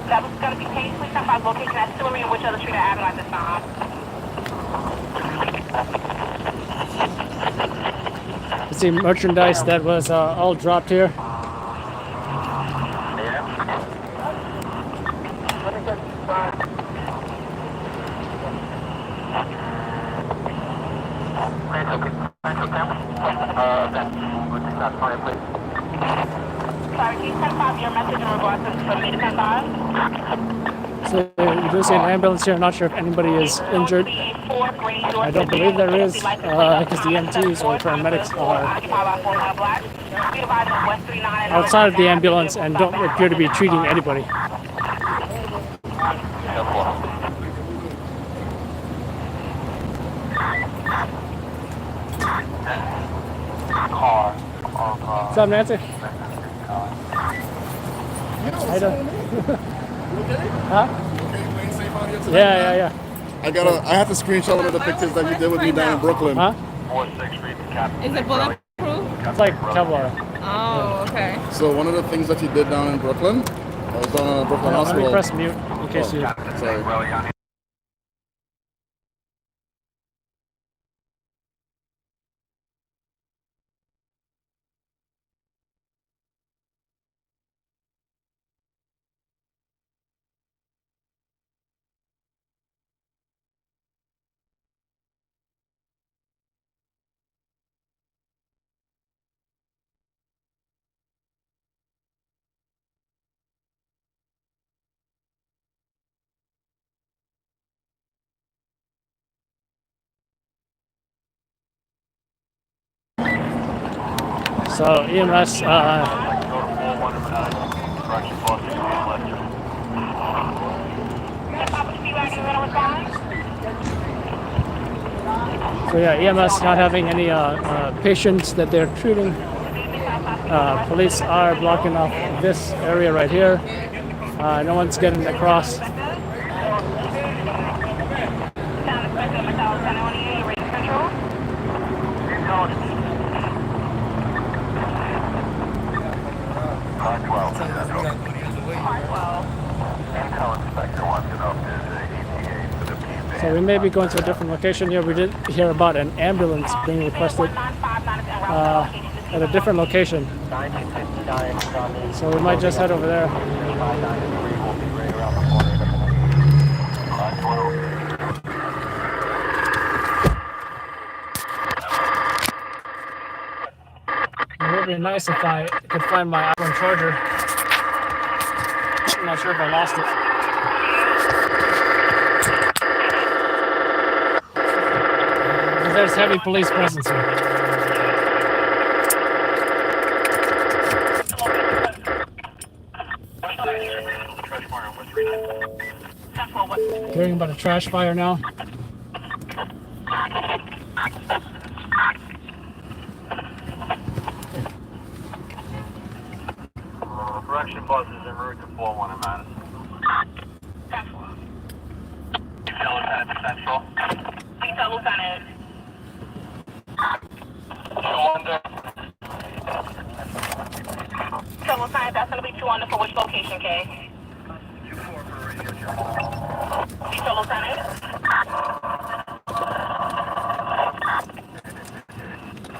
That was going to be paid. Please stop by location at Tillery and which other street avenue at this time? You see merchandise that was all dropped here. Sorry, can you confirm your message in regards to me to confirm? So you do see an ambulance here. I'm not sure if anybody is injured. I don't believe there is, because the EMTs or paramedics are outside of the ambulance and don't appear to be treating anybody. What's up, Nancy? How you doing? Huh? Yeah. I have to screenshot one of the pictures that you did with me down in Brooklyn. Huh? Is it bulletproof? It's like Kevlar. Oh, okay. So one of the things that you did down in Brooklyn, I was down in Brooklyn Let Hospital. me press mute in case you... Sorry. So EMS, so yeah, EMS not having any patients that they're treating. Police are blocking off this area right here. No one's getting across. So we may be going to a different location here. We did hear about an ambulance being requested at a different location. So we might just head over there. It would be nice if I could find my iPhone charger. I'm not sure if I lost it. But there's heavy police presence here. Hearing about a trash fire now. Correction bus is en route to 41 in Madison. Detail Lieutenant to Central. Detail Lieutenant. So Lieutenant, that's going to be 200 for which location, Kay? 2-4 for radio check. Detail Lieutenant.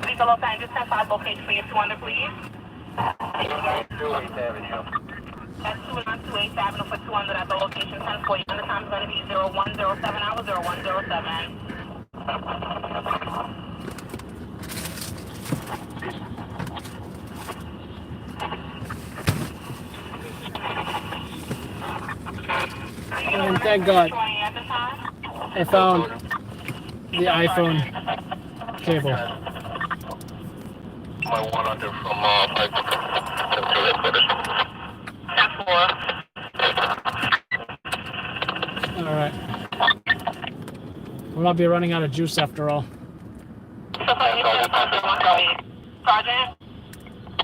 Detail Lieutenant, just 10-5 location for your 200, please. 2-8 Avenue. That's 2-8 Avenue for 200 at the location 10-4. Your time is going to be 0107 hours, 0107. And thank God I found the iPhone cable. My 100 from Piper. Alright. We'll not be running out of juice after all. Sergeant?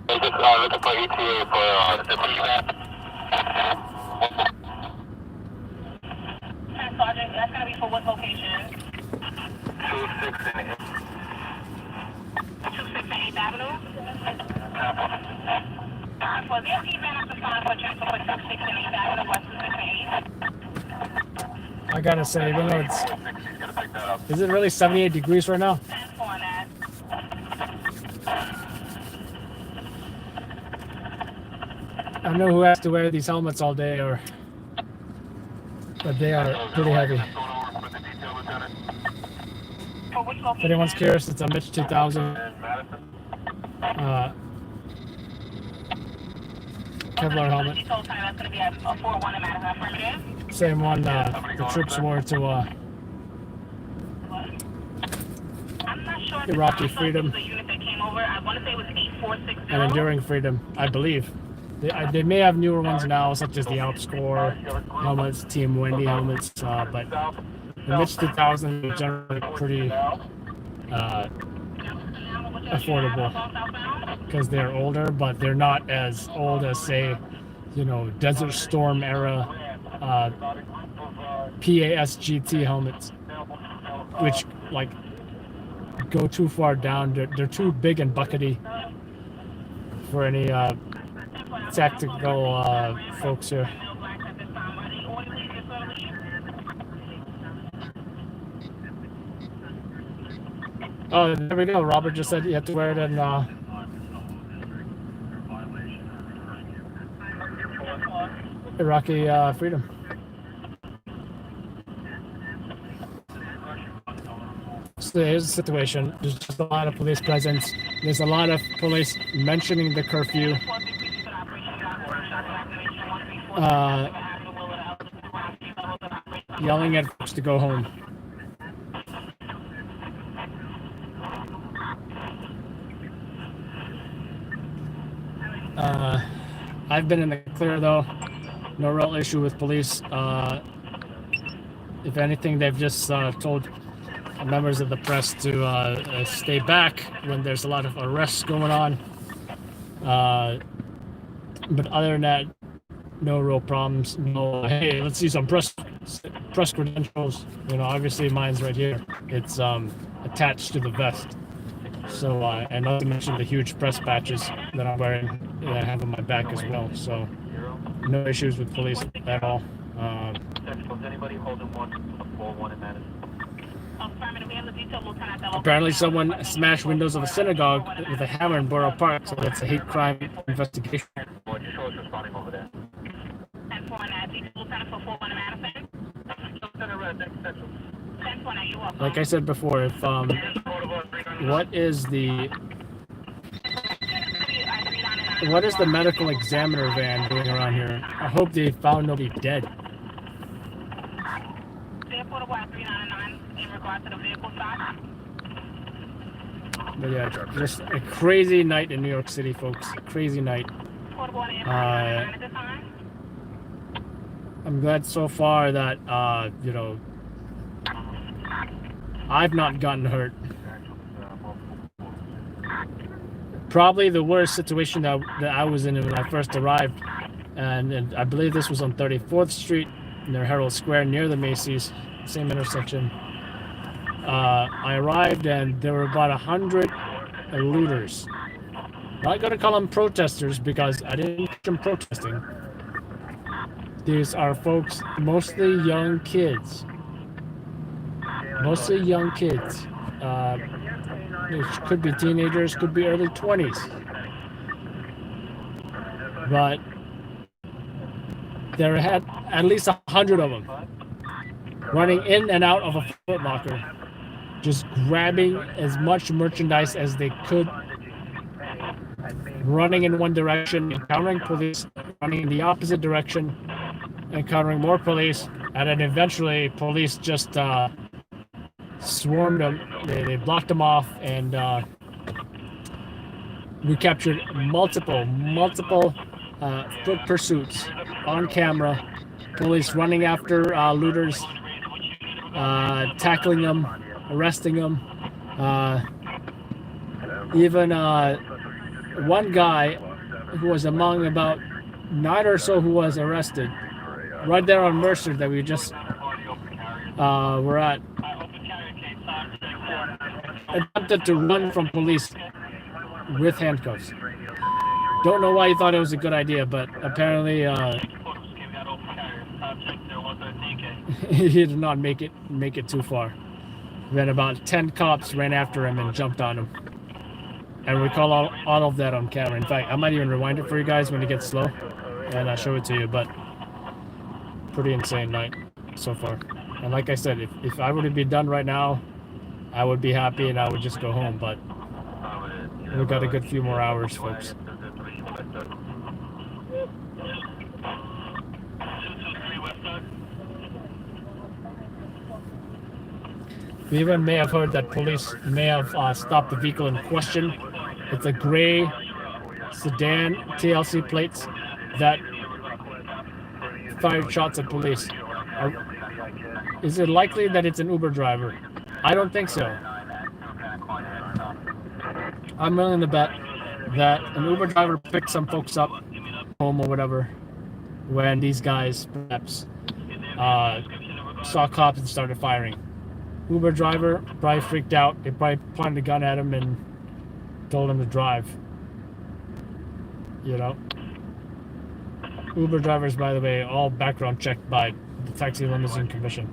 They just looking for ETA for the PVAP. Sergeant, that's going to be for what location? 26 and 8th Avenue? For the event of the sign for transfer for 26 and 8th Avenue, West 268. I gotta say, even though it's... Is it really 78 degrees right now? I don't know who has to wear these helmets all day, but they are pretty heavy. If anyone's curious, it's a Mitch 2000 Kevlar helmet. Same one the troops wore to Iraqi freedom and enduring freedom, I believe. They may have newer ones now, such as the Alps Corps helmets, Team Wendy helmets, but the Mitch 2000 are generally pretty affordable because they're older, but they're not as old as, say, Desert Storm era PAS GT helmets, which go too far down. They're too big and buckety for any tactical folks here. Oh, there we go. Robert just said you have to wear it in Iraqi freedom. So here's the situation. There's just a lot of police presence. There's a lot of police mentioning the curfew. Yelling at folks to go home. I've been in the clear though. No real issue with police. If anything, they've just told members of the press to stay back when there's a lot of arrests going on. But other than that, no real problems. No, hey, let's see some press credentials. You know, obviously mine's right here. It's attached to the vest. So, and not to mention the huge press patches that I'm wearing that I have on my back as well. So, no issues with police at all. Apparently, someone smashed windows of a synagogue with a hammer in Borough Park, so that's a hate crime investigation. Like I said before, if what is the medical examiner van doing around here? I hope they found nobody dead. But yeah, just a crazy night in New York City, folks. A crazy night. I'm glad so far that you know, I've not gotten hurt. Probably the worst situation that I was in when I first arrived, and I believe this was on 34th Street near Herald Square near the Macy's, same intersection. I arrived and there were about 100 looters. Not gonna call them protesters because I didn't catch them protesting. These are folks, mostly young kids. Mostly young kids. It could be teenagers, could be early 20s. But there had at least 100 of them running in and out of a Foot Locker, just grabbing as much merchandise as they could, running in one direction, encountering police, running in the opposite direction, encountering more police, and then eventually police just swarmed them. They blocked them off, and we captured multiple foot pursuits on camera. Police running after looters, tackling them, arresting them. Even one guy who was among about 9 or so who was arrested right there on Mercer that we just were at, attempted to run from police with handcuffs. Don't know why he thought it was a good idea, but apparently he did not make it too far. Then about 10 cops ran after him and jumped on him. And we call all of that on camera. In fact, I might even rewind it for you guys when it gets slow, and I'll show it to you. But pretty insane night so far. And like I said, if I were to be done right now, I would be happy and I would just go home. But we've got a good few more hours, folks. We even may have heard that police may have stopped the vehicle in question. It's a gray sedan, TLC plates, that fired shots at police. Is it likely that it's an Uber driver? I don't think so. I'm willing to bet that an Uber driver picked some folks up home or whatever when these guys perhaps saw cops and started firing. Uber driver probably freaked out. They probably pointed a gun at him and told him to drive. You know? Uber drivers, by the way, all background checked by the Taxi Limousine Commission.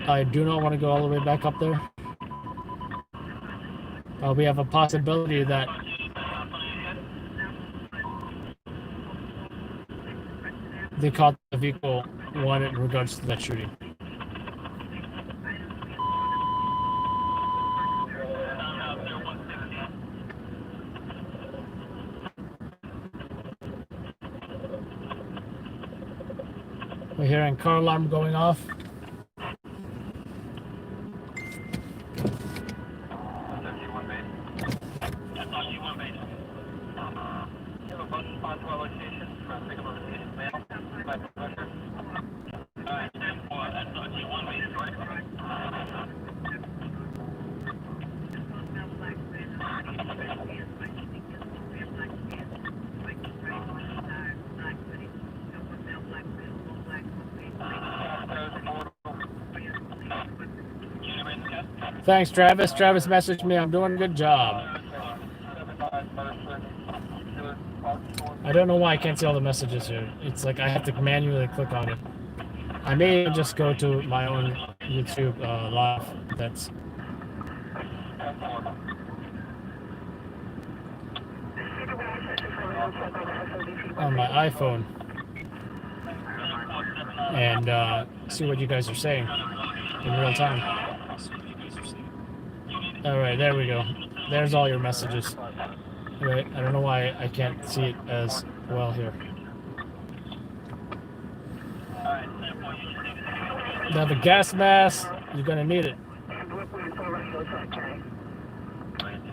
I do not want to go all the way back up there. We have a possibility that they caught the vehicle one in regards to that shooting. We're hearing car alarm going off. Thanks, Travis. Travis messaged me. I'm doing a good job. I don't know why I can't see all the messages here. It's like I have to manually click on it. I may even just go to my own YouTube live. That's on my iPhone. And see what you guys are saying in real time. All right, there we go. There's all your messages. Right, I don't know why I can't see it as well here. You have a gas mask. You're gonna need it.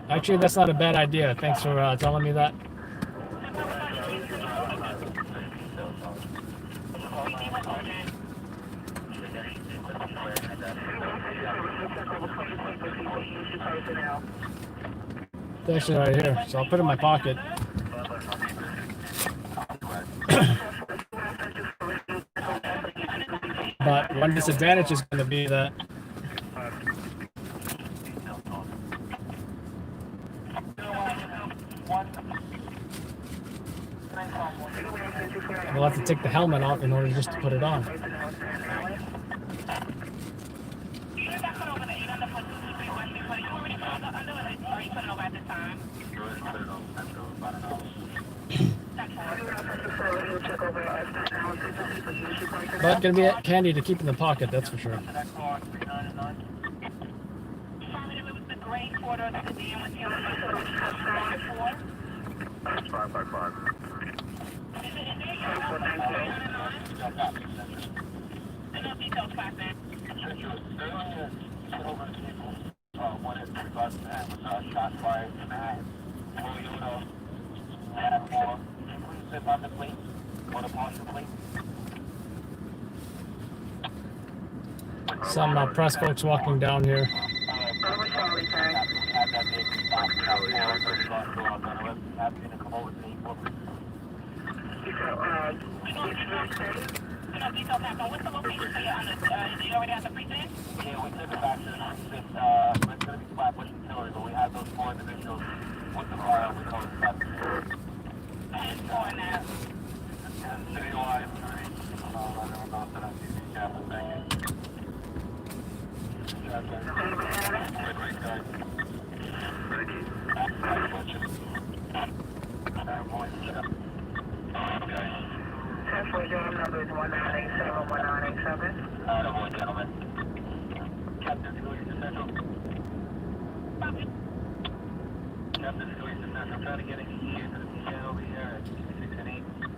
Actually, that's not a bad idea. Thanks for telling me that. It's actually right here, so I'll put it in my pocket. But one disadvantage is going to be that we'll have to take the helmet off in order just to put it on. But gonna be candy to keep in the pocket, that's for sure. Some press folks walking down here.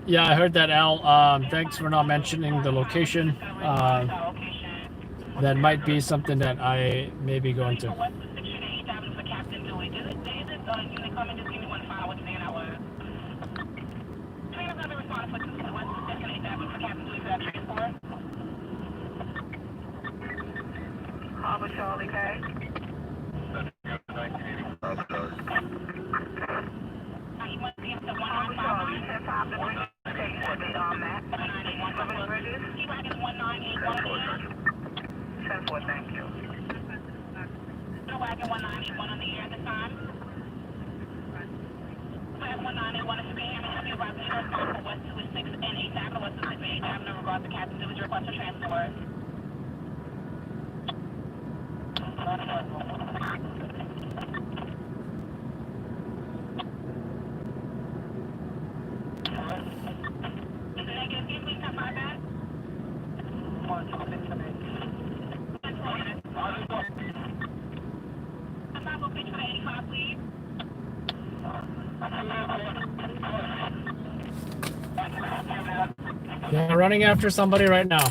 Yeah, I heard that, Al. Thanks for not mentioning the location. That might be something that I may be going to. Yeah, running after somebody right now.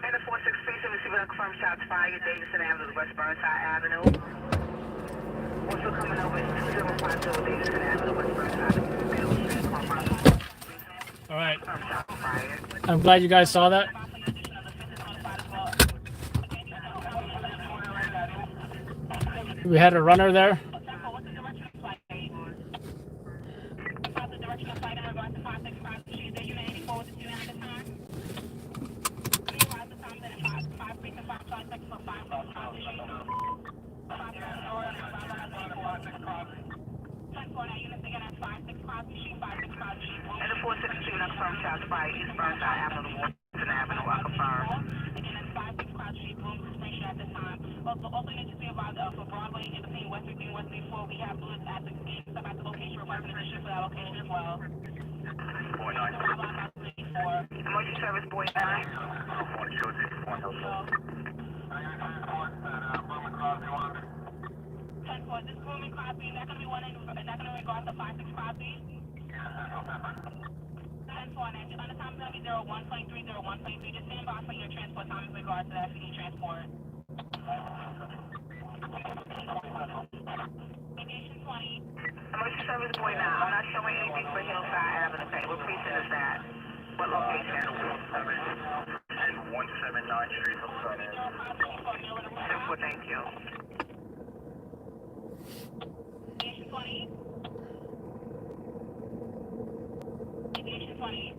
And the 46 precinct receiving a confirmed shots fired, Davidson Avenue, West Burnside Avenue. Also coming over is 2050 Davidson Avenue, West Burnside Avenue. All right. I'm glad you guys saw that. We had a runner there. And the 416 confirmed shots fired, East Burnside Avenue, Washington Avenue, I confirm. Also, you need to about for Broadway in between West 15 and West 34. We have bullets at the gate, step at the location, requesting admission for that location as well. Emergency service boy 9. 10-4, this rooming copy, not going to be one in regards to 5-6 copy. 10-4, and on the time is going to be 0123, 0123. Just stand by for your transport time in regards to that if you need transport. Aviation 20. Emergency service boy 9. I'm not showing anything for Hillside Avenue. Okay, what precinct is that? What location? 179 Street, Hillside Avenue. 10-4, thank you. Aviation 20. Aviation 20.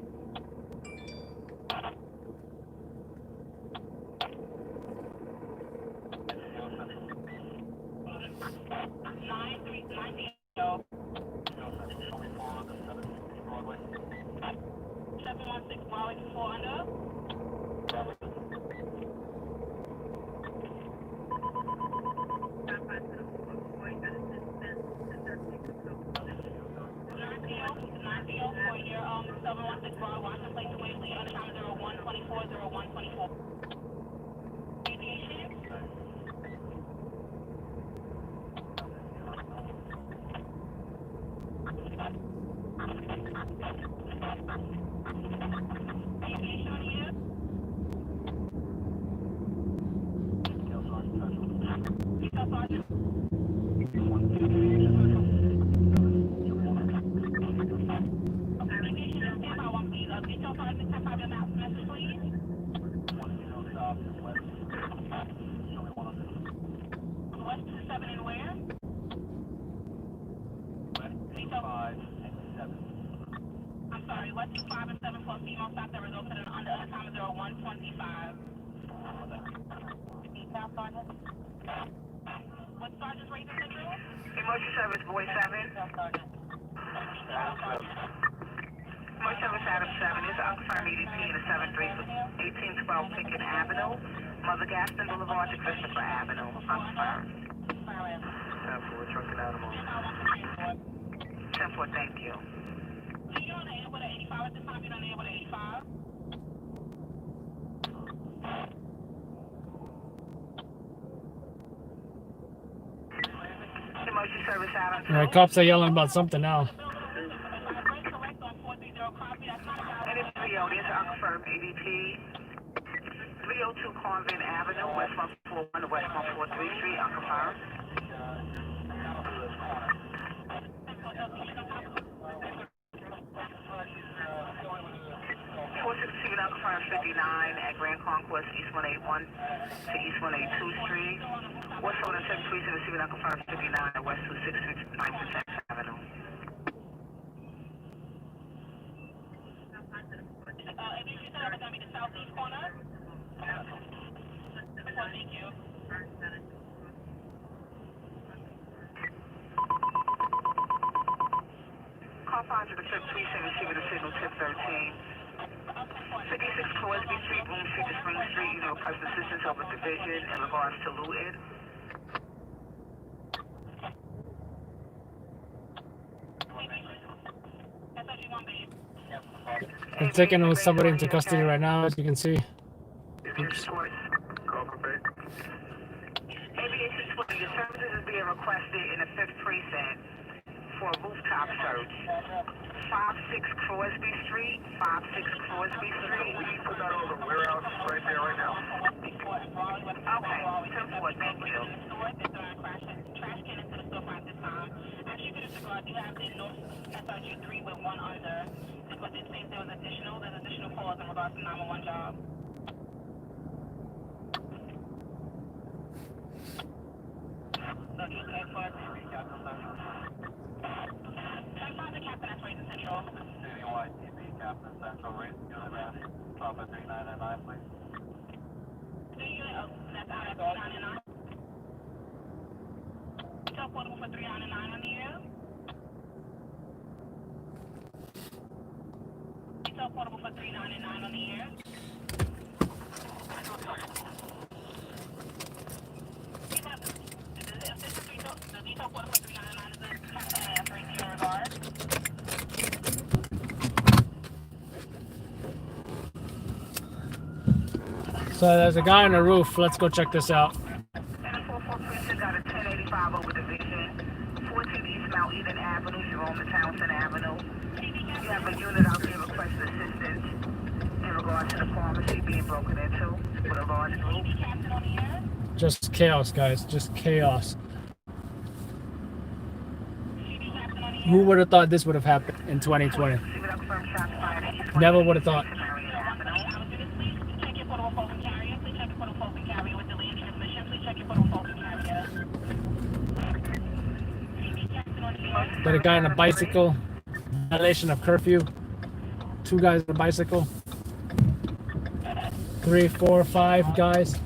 Emergency service boy 7. Emergency service Adam 7 is unconfirmed EDP in the 1812 Pickett Avenue, Mother Gaston Boulevard to Christopher Avenue. Unconfirmed. 10-4, trucking animal. 10-4, thank you. You're on the airport at 85 at this time. You're on the airport at 85. Emergency service Adam 2. Yeah, cops are yelling about something now. It is 3-0, this is unconfirmed ADP. 302 Convent Avenue, West 141 to West 143 Street, unconfirmed. 462 unconfirmed 59 at Grand Concourse, East 181 to East 182 Street. West 107 Street, receiving unconfirmed 59 at West 26 Street, 9% Avenue. Call 5 to the tip 37, receiving the signal tip 13. 56 Crosby Street, Boone Street to Spring Street. You know, request assistance over division in regards to looting. They're taking somebody into custody right now, as you can see. Oops. Call for base. Aviation 20, your services is being requested in the 5th precinct for a rooftop search. 56 Crosby Street, 56 Crosby Street. We put that on the warehouse right there, right now. Okay, 10-4, thank you. There's additional calls in regards to 911 job. Captain Central, race unit ready. Papa 3999, please. That's out of 399. Tell portable for 399 on the air. Tell portable for 399 on the air. The detail portable for 399 is a Captain right here in regard. So there's a guy on the roof. Let's go check this out. 44 precinct got a 1085 over division. 14 East Mount Eden Avenue, Jerome and Townsend Avenue. You have a unit out there requesting assistance in regards to the pharmacy being broken into with a large group. Just chaos, guys. Just chaos. Who would have thought this would have happened in 2020? Never would have thought. Got a guy on a bicycle. Violation of curfew. 2 guys on a bicycle. 3, 4, 5 guys.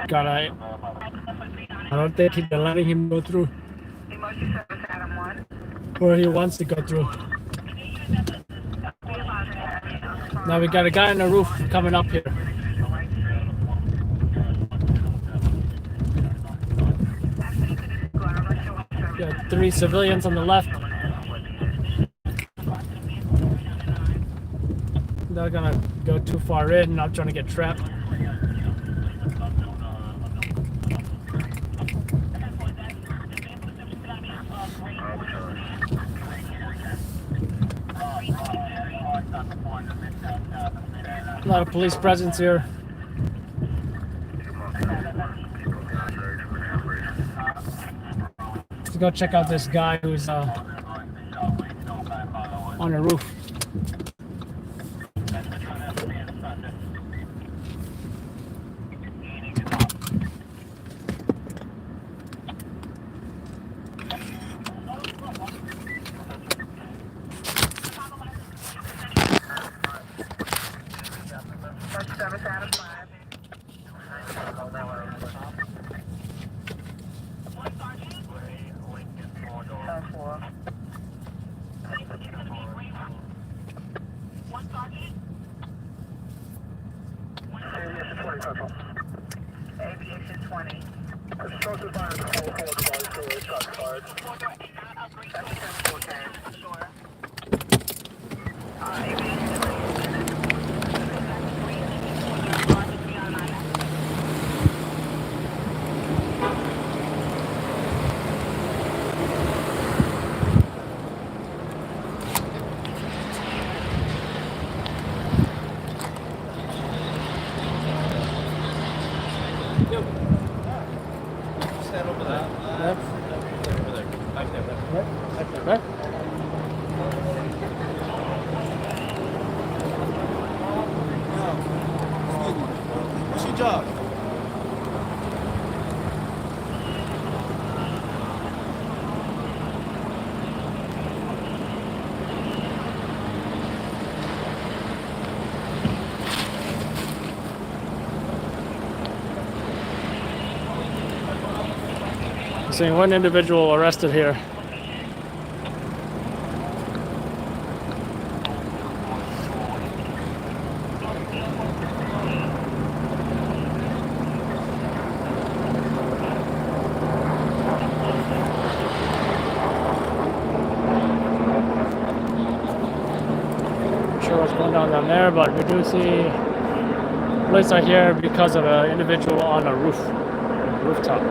God, I don't think they're letting him go through. Or he wants to go through. Now we got a guy on the roof coming up here. Got 3 civilians on the left. They're gonna go too far in, not trying to get trapped. A lot of police presence here. Let's go check out this guy who's on the roof. Okay. What's your job? Seeing one individual arrested here. Not sure what's going on down there, but we do see police are here because of an individual on a rooftop.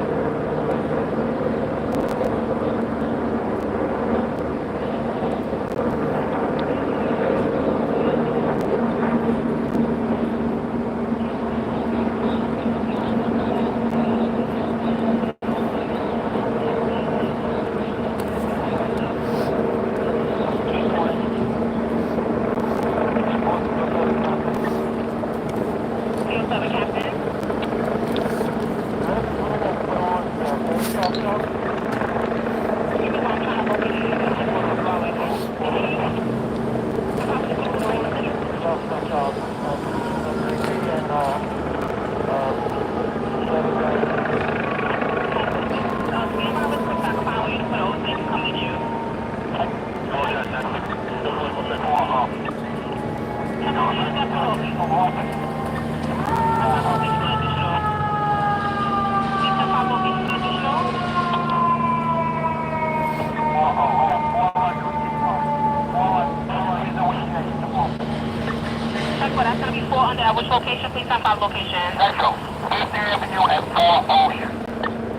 That's going to be 4 under at which location? Please come 5 location. Let's go. 8th Avenue and 4 Ocean.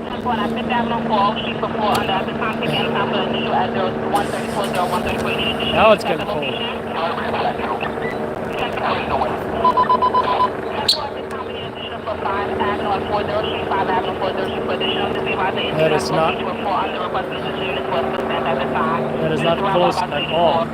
That's what I 5th Avenue 4 Ocean for 4 under at the time. Take any time for the initial at 134, Now it's getting cold. That is not. That is not close at all.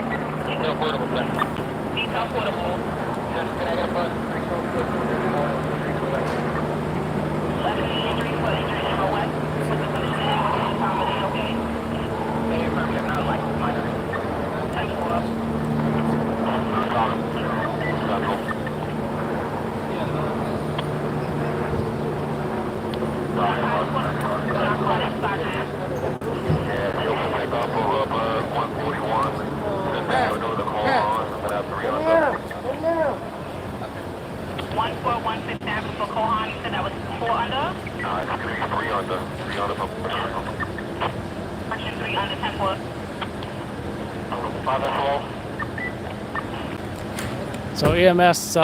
So EMS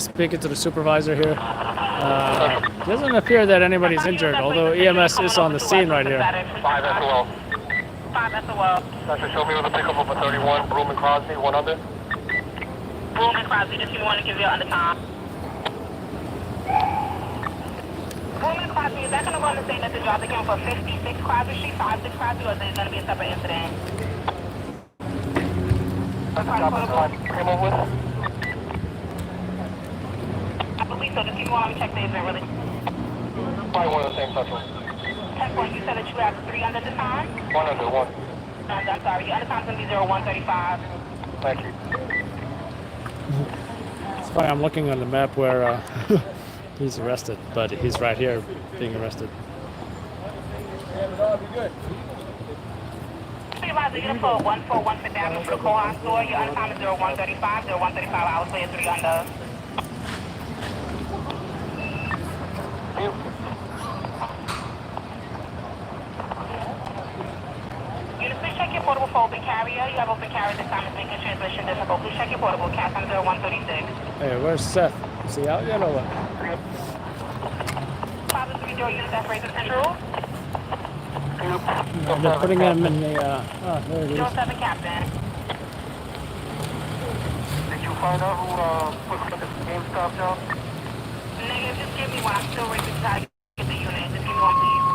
speaking to the supervisor here. Doesn't appear that anybody's injured, although EMS is on the scene right here. 5 SOL. 5 SOL. Doctor, show me with a pickup of a 31, Broom and Crosby, 1 under. Broom and Crosby, just give me one to give you under time. Broom and Crosby, is that going to go on the same message y'all taking for 56 Crosby Street, 56 Crosby, or is it going to be a separate incident? That's the job I came over with. I believe so. Just give me one. Let me check the event really. Probably one of the same central. 10-4, you said that you have 3 under the time? 1 under, 1. I'm sorry. Your under time's going to be 0135. Thank you. It's funny, I'm looking on the map where he's arrested, but he's right here being arrested. Yeah, but that'll be good. Supervisor, you're going to put 141 for down for the co-op store. Your under time is 0135. 0135 hours later, 3 under. Please check your portable for open carrier. You have open carrier this time. It's making transmission difficult. Please check your portable. Cat time 0136. Hey, where's Seth? Is he out yet or what? 530 units at Fraser Central. And they're putting him in the, there it is. 07 Captain. Did you find out who put up the GameStop job? Negative, just give me one. I'm still racing to try to get the unit. Just give me one, please.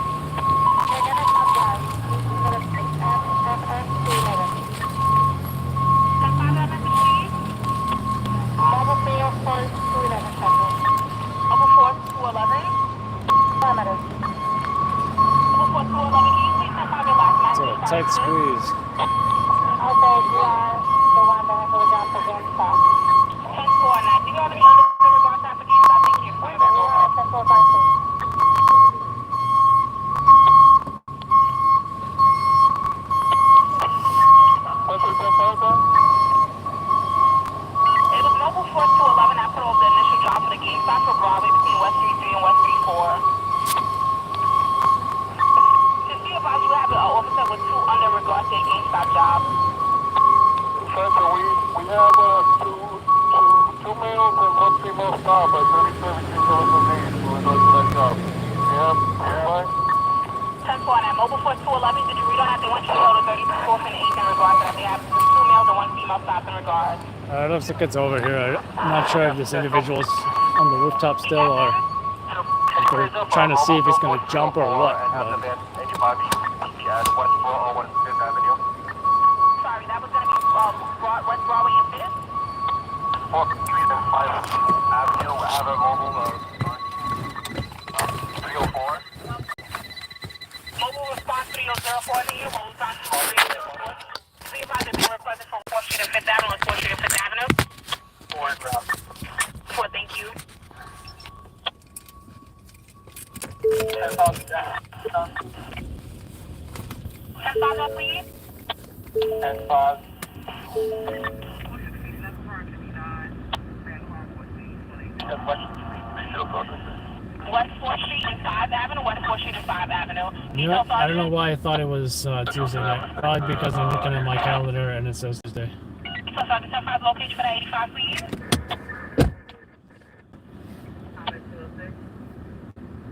Okay, you are the one that has to regard for GameStop. 10-4 now. Do you have any other regard time for GameStop? Thank you. We are 10-4 5-6. It was Mobile Force 211. I put over the initial job for the GameStop for Broadway between West Street 3 and West Street 4. To see about you have an officer with 2 under regard to a GameStop job. Sir, we have two males and one female stop by 37 Universal Needs who are going to that job. We have anybody? 10-4 on that. Mobile Force 211. Did you read on that? They want you to go to 34th and 8th in regard to that. They have 2 males and 1 female stop in regard. It looks like it's over here. I'm not sure if this individual's on the rooftop still or if they're trying to see if he's going to jump or what. Sorry, that was going to be West Broadway and 5th? 4th Street and 5th Avenue. I have a mobile 304. Mobile response 3004 to you. Mobile response 3004. See if I can be requested from 4th Street and 5th Avenue or 4th Street and 5th Avenue. 4, thank you. 10-5, please. 10-5. West 4th Street and 5 Avenue, West 4th Street and 5 Avenue. You know, I don't know why I thought it was Tuesday night. Probably because I'm looking at my calendar and it says Tuesday. So, Sergeant 10-5, location for the 85, please.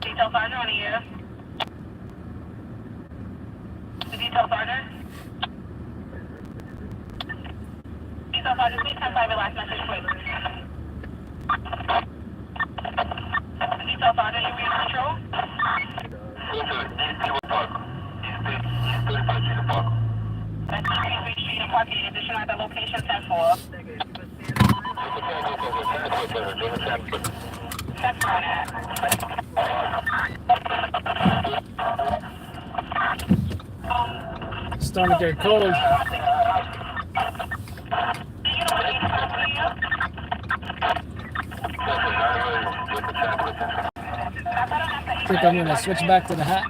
Detail Sergeant on the air. Detail Sergeant. Detail Sergeant, please 10-5, your last message, please. Detail Sergeant, you read control? That's Street Street and Parking. Addition at the location 10-4. 10-4 on that. It's starting to get cold. I think I'm gonna switch back to the hat.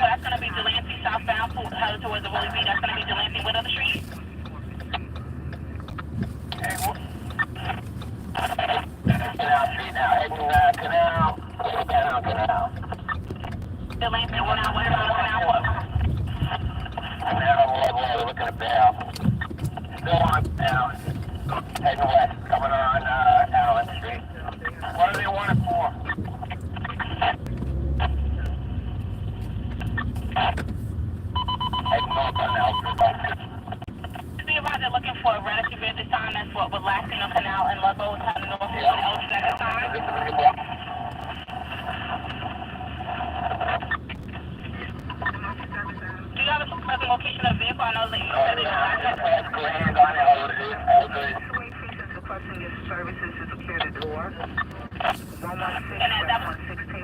That's gonna be Delancey southbound, headed towards the Willie B. That's gonna be Delancey. What other street? Canal Street now, heading Canal. Delancey, we're now west on Canal, what? Canal, we're looking at Bell. Still on Allen. Heading west, coming on Allen Street. What do they want it for? Heading north on Allen. See about they're looking for a relative at this time. That's what was lasting on Canal and Ludlow heading north to Elgin at this time. Do you have a present location of vehicle? I know that you said it. Grand on Elgin. Requesting your services to secure the door. 116, and that was 16.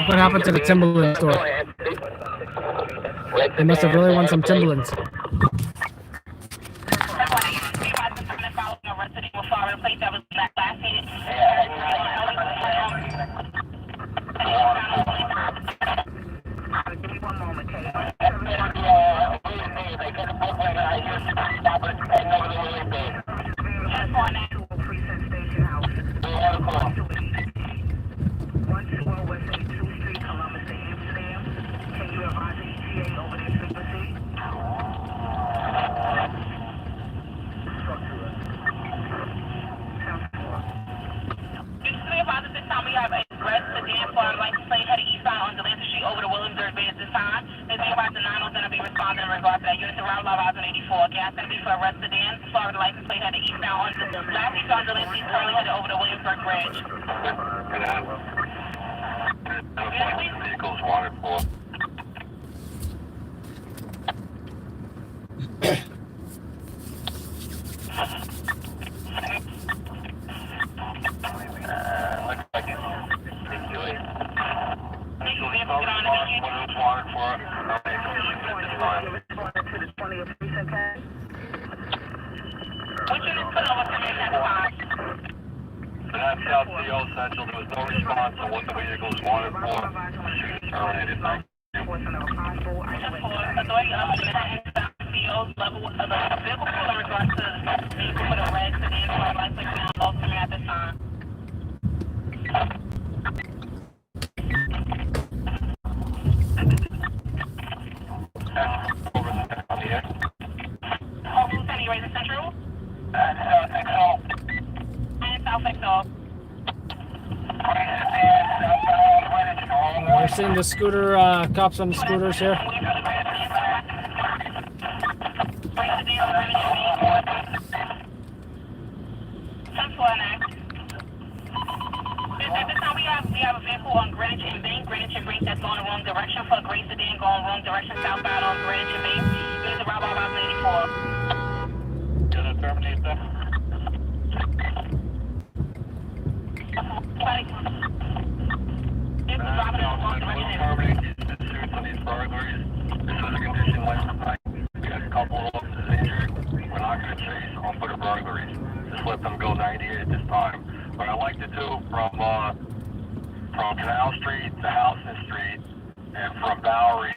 What happened to the Timberland store? They must have really won some Timberlands. That's South CO Central. There was no response to what the vehicles wanted for. Terminated. Thank you. Level of the vehicle in regards to the vehicle with a red sedan or light down low to me at this time. Over the here. Oh, Lieutenant, you raising Central? South XO. And South XO. We're seeing the scooter, cops on the scooters here. At this time, we have a vehicle on Greenwich and Bank. Greenwich and Bank that's going the wrong direction for a gray sedan going wrong direction southbound on Greenwich and Bank. There's a route about 84. Gonna terminate that. It's driving in the wrong direction. Terminate these pursuits on these burglaries. This was a condition last night. We had a couple of officers injured. We're not gonna chase them for the burglaries. Just let them go 98 at this time. What I like to do from Canal Street to Houston Street and from Bowery,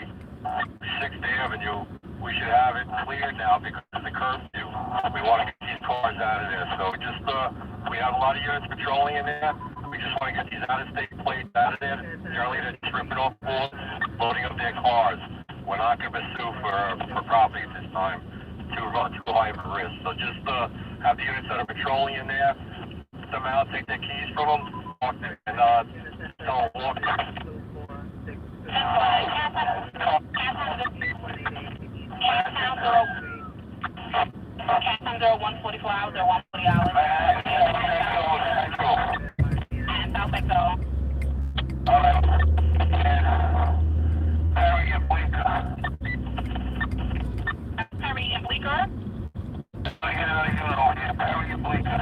6th Avenue, we should have it cleared now because of the curfew. We want to get these cars out of there. So just, we have a lot of units patrolling in there. We just want to get these out-of-state plates out of there. Generally, they're tripping off boards, loading up their cars. We're not going to pursue for property at this time. Too high of a risk. So just have the units that are patrolling in there. Somehow take their keys from them and tell them walk. Captain 144 hours or 140 hours. And South XO. Alright. Perry and Bleecker. Perry and Bleecker? Perry and Bleecker.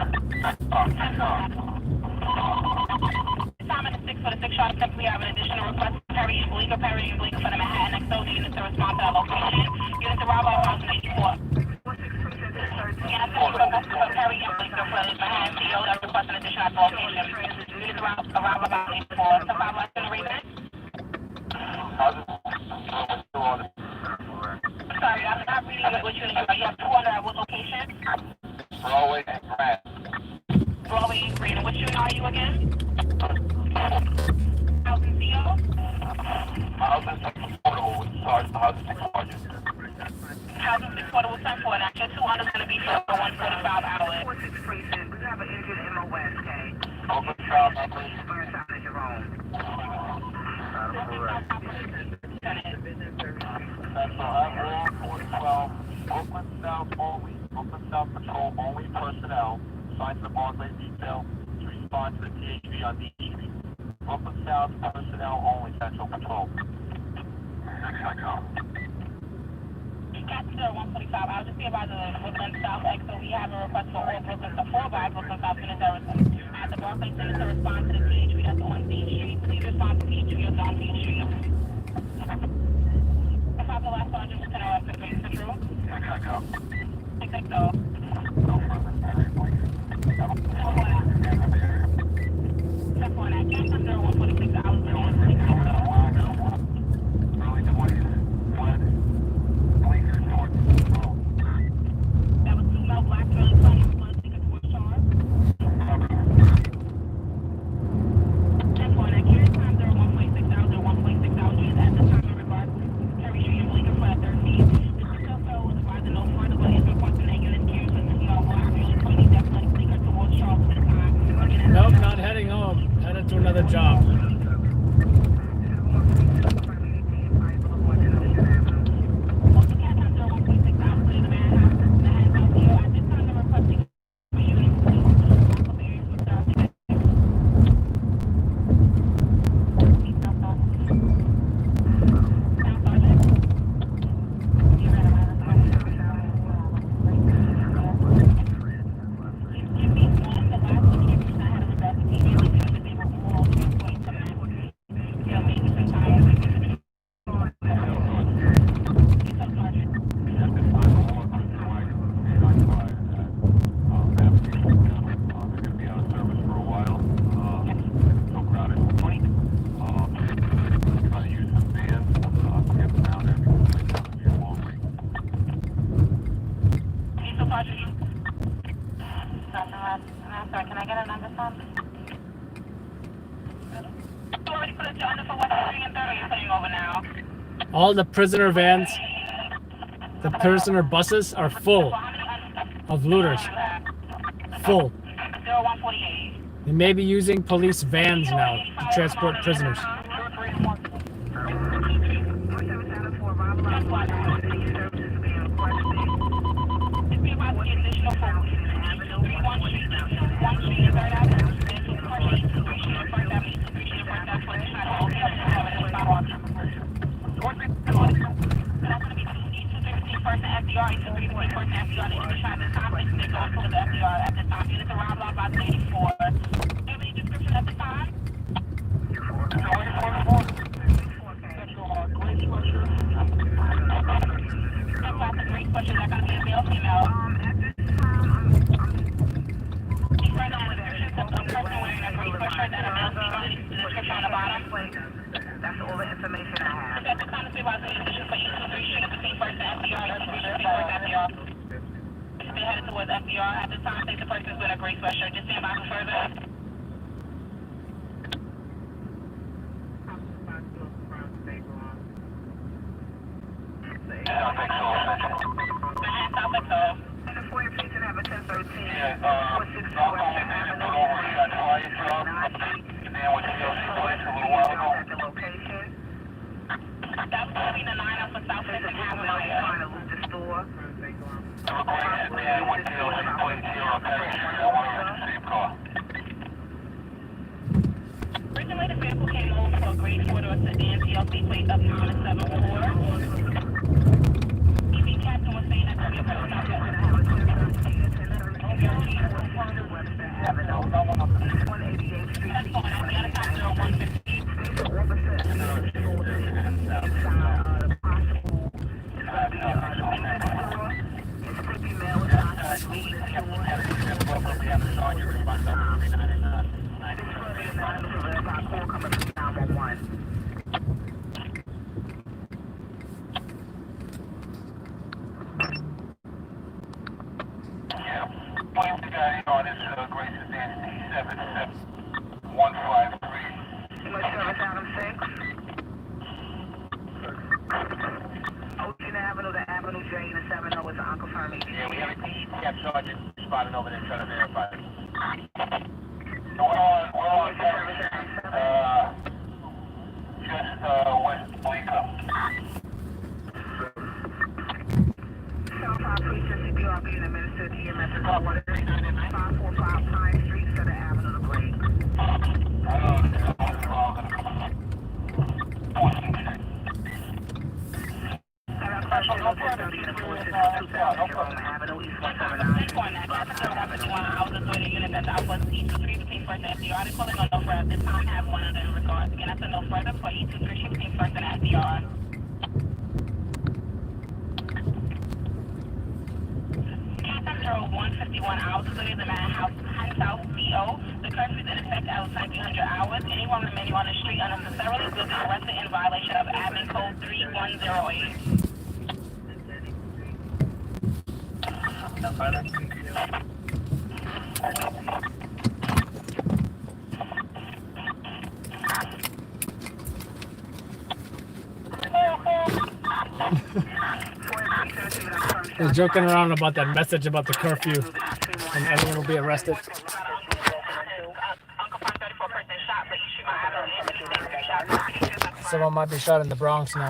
Time in the 6 for the 6 shot check. We have an additional request for Perry and Bleecker for the Manhattan XO units to respond to that location. Units arrive at 1084. Yes, for Perry and Bleecker for the Manhattan CO that request an addition at the location. Units arrive about 84. So 5 less than the reason? Sorry, I'm not reading what you need. You have 200 at what location? Broadway and Grant. Broadway and Green. Which unit are you again? Housing CO? Housing 6 portable with housing 6 charges. Housing 6 portable 10 for an action. 200 is going to be for 145 hours. 46 precinct. We have an injured MOS, okay? Open south, First time is your own. Central Avenue, 412, Brooklyn South only, Brooklyn South Patrol only personnel, assigned to the Broadway detail to respond to the THV on D Street. Brooklyn South personnel only, Central Patrol. Captain 145, I'll just be about the Brooklyn South XO. We have a request for all Brooklyn South, 4 by Brooklyn South units at the Barclays Center to respond to the THV that's on D Street. Please respond to THV that's on D Street. The last sergeant was Lieutenant West of Central. XO. No further Perry, please. Step 1 at Captain 146 hours to 146 Early 20s, fled. Bleecker north. That was 2 Mel Black, early 20s, blood, ticket for charge. Step 1 at Captain 146 hours or 146 hours at the time in regards to Perry Street and Bleecker for that 13. Mr. Curfew was advised to no further, but his reports are negative. Carries with CR1, early 20s, definitely Bleecker towards Charles. I'm sorry, can I get a number, son? You already put your under for what, 3 and 30, you're putting over now. All the prisoner vans, the prisoner buses are full of looters. Full. 0148. They may be using police vans now to transport prisoners. That's all the information I have. They headed towards FDR. At this time, think the person's been a gray sweatshirt. Just stand by for further. Originally, the vehicle came over for a grade 4 sedan TLC plate up 974. EV captain was saying that the vehicle was not The curfew is in effect outside 300 hours. Anyone remaining on the street unnecessarily will be arrested in violation of admin code 3108. They're joking around about that message about the curfew, and everyone will be arrested. Someone might be shot in the Bronx now.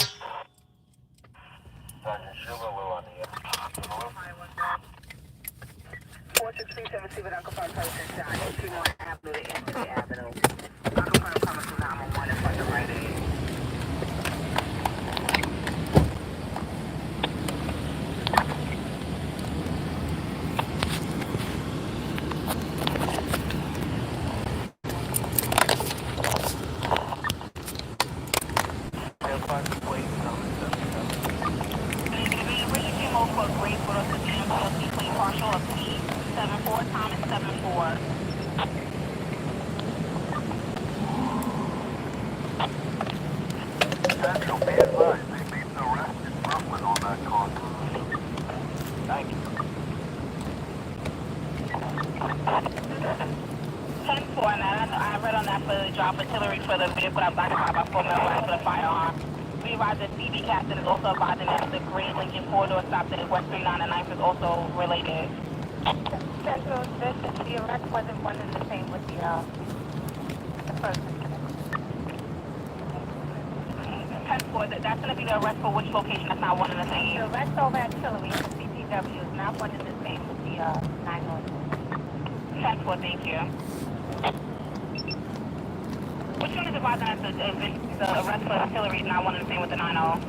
for drop artillery for the vehicle that black 5x4 metal for the firearm. We advise that CB captain is also advising that the Green Lincoln corridor stopped at West 39 and 9th is also related. Central, the arrest wasn't one and the same with the first. 10-4, that's going to be the arrest for which location? That's not one and the same. The arrest over at Tillery and the CPW is not one and the same with the 9-1. 10-4, thank you. Which one is advising that the arrest for artillery is not one and the same with the 9-0?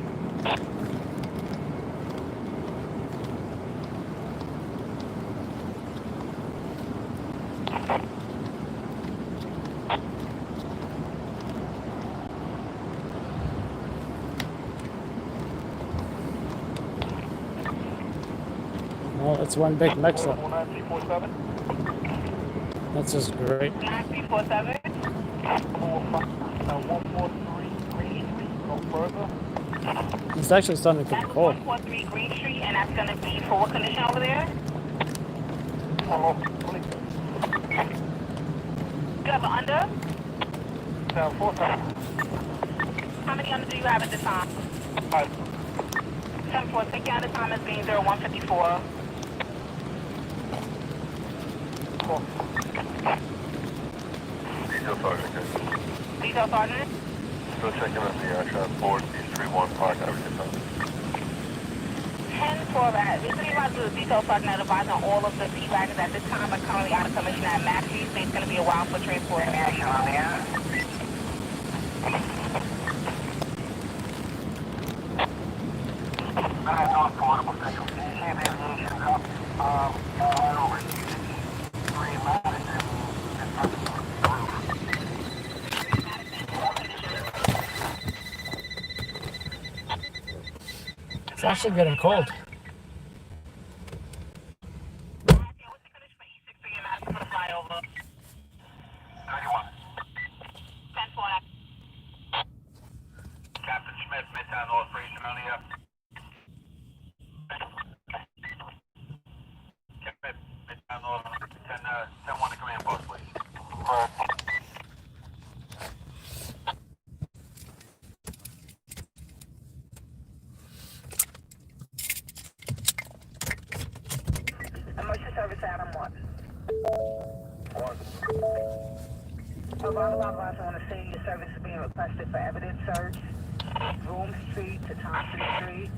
Well, it's one big mix-up. 19347. That's just great. 9347. 143 Green Street. Go further. It's actually starting to get That's cold. 143 Green Street, and that's going to be for what condition over there? You have an under? 4,000. How many under do you have at this time? 10-4, take you out of time as being 0154. Detail Sergeant, okay. Detail Sergeant? Still checking on the transport, East 31 Park Avenue. 10-4, recently arrived to the Detail Sergeant advising all of the P-wagons at this time are currently out of commission at Maxie. So it's going to be a while for transport and action on there. North Portable Central Aviation Cup. Over It's actually getting cold. Captain Smith, Midtown North Freezing earlier. Midtown North 10-1 to command post, please. Emergency service Adam 1. Arrival advisor on the scene, your service is being requested for evidence search. Broome Street to Thompson Street.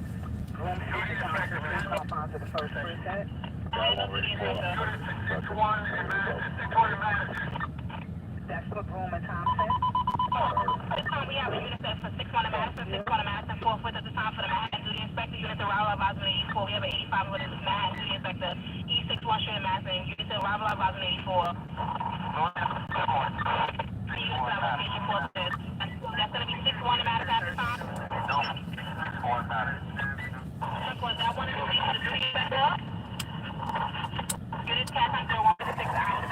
Broome Street to Thompson Street, compound to the first precinct. That's for Broome and Thompson. This time we have a unit set for 6-1 in Madison, 6-1 in Madison, 4-4 at the time for the Manhattan Duty Inspector. Unit arrival advisor 84. We have an 85 with the Manhattan Duty Inspector. E61 Street in Madison. Unit arrival advisor 84. That's going to be 6-1 in Madison at the time? No, 6-1 Madison. Was that one in the duty inspector? Unit cat hunter 156 hours.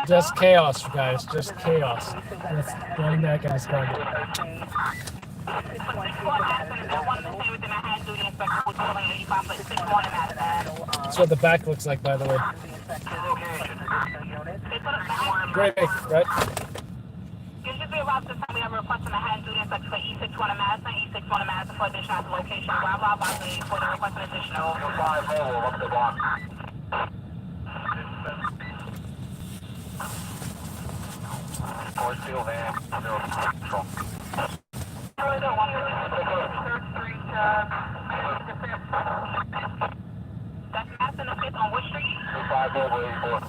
Just chaos, guys. Just chaos. It's going back in his target. That's what the back looks like, by the way. Great, right? Usually be around the time we have a request from the Manhattan Duty Inspector for E61 in Madison, E61 in Madison for additional location. Blah, blah, blah, for the request for additional. 5-0 up the block. Force field van, 0 control. That's Madison and 5th on which street? 25 over 84.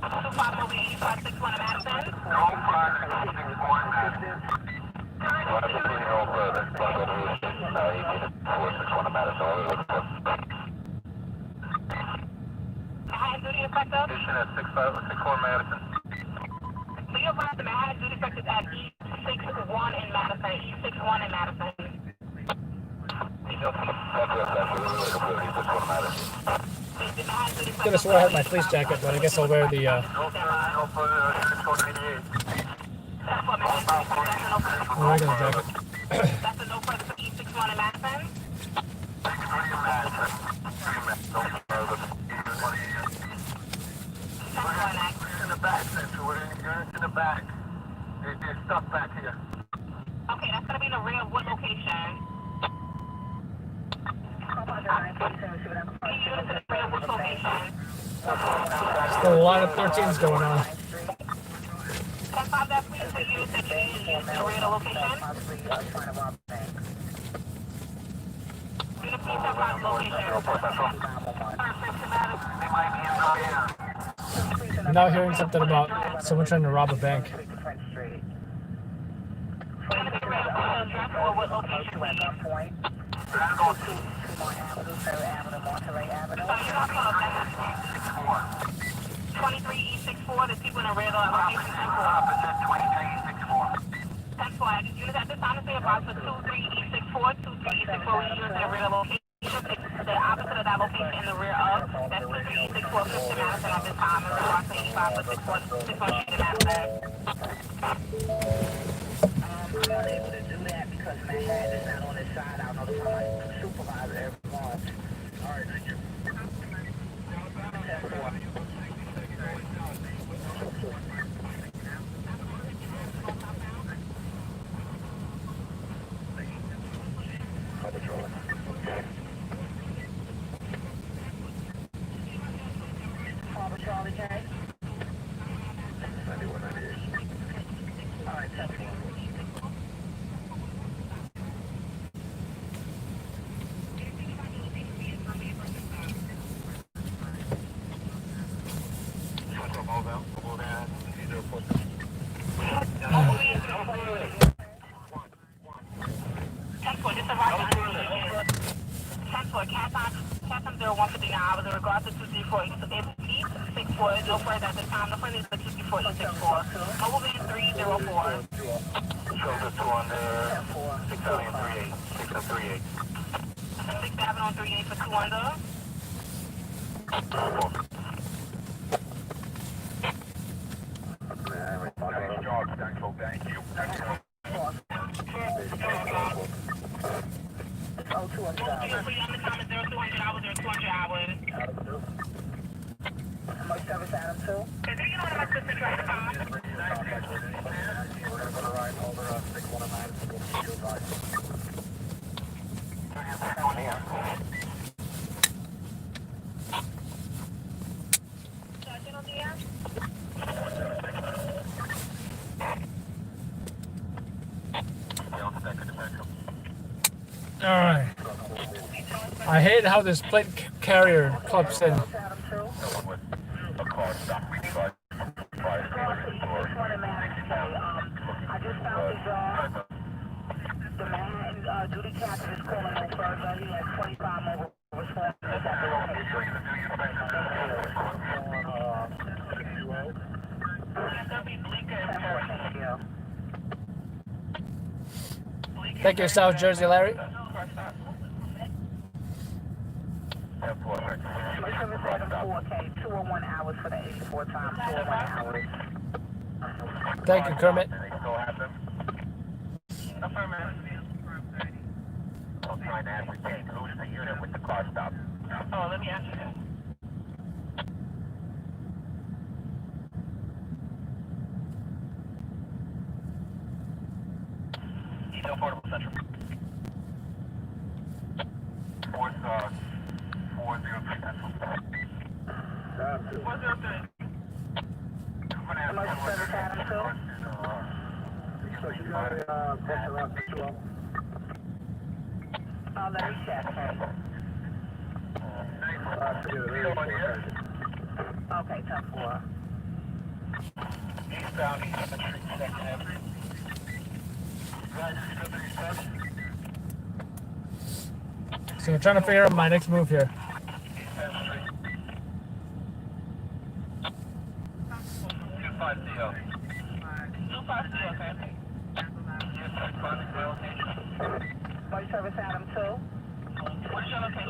25 over 85, 61 in Madison. No, 5-6-1 Madison. We'll have to clean it all further. Plus, what we should, 4-6-1 Madison. Manhattan Duty Inspector? Station at 6-4 Madison. We arrived at Manhattan Duty Inspectors at E61 in Madison. E61 in Madison. Could have swore I had my fleece jacket, but I guess I'll wear the regular jacket. That's a no further for E61 in Madison. That's one A lot of 13s going on. 10-5, that's for you to use the radar location. Unit, please have my location. I'm now hearing something about someone trying to rob a bank. What location, please? 23E64, the people in the red are location 24. 10 flag. Units at this time to say about for 23E64, 23E64, we use the red location. The opposite of that location in the rear of. That's 23E64, 50 Madison at this time. And we're watching 85 for 613 to Madison. I'm not able to do that because Manhattan is not on this side. I'll notify my supervisor every month. All right, thank you. Papa Charlie K. 9198. All right, test one. No further at this time. The front is the 234E64. Mobile van 304. Shoulder 2 under 6 Avenue 38. 6 and 38. 6th Avenue 38 for 2 under. Thank you. Oh, 200 hours. The time is 0200 hours or 200 hours. How much service Adam 2? Is there anyone on my sister drive time? Alright. I hate how this plate carrier clips in. I just found the job. The Manhattan duty captain is calling no further. He has 25 mobile responses at the location. Thank you, South Jersey, Larry. Service Adam 4K, 201 hours for the 84 times, 201 hours. Thank you, Kermit. I'm trying to ascertain who's the unit with the car stop. Oh, let me ask you that. Detail Portable Central. 403 Central. 403. How much service Adam 2? Let me check. Okay, 10-4. Eastbound, East Street, 2nd Avenue. So I'm trying to figure out my next move here. Buddy service Adam 2. What's your location?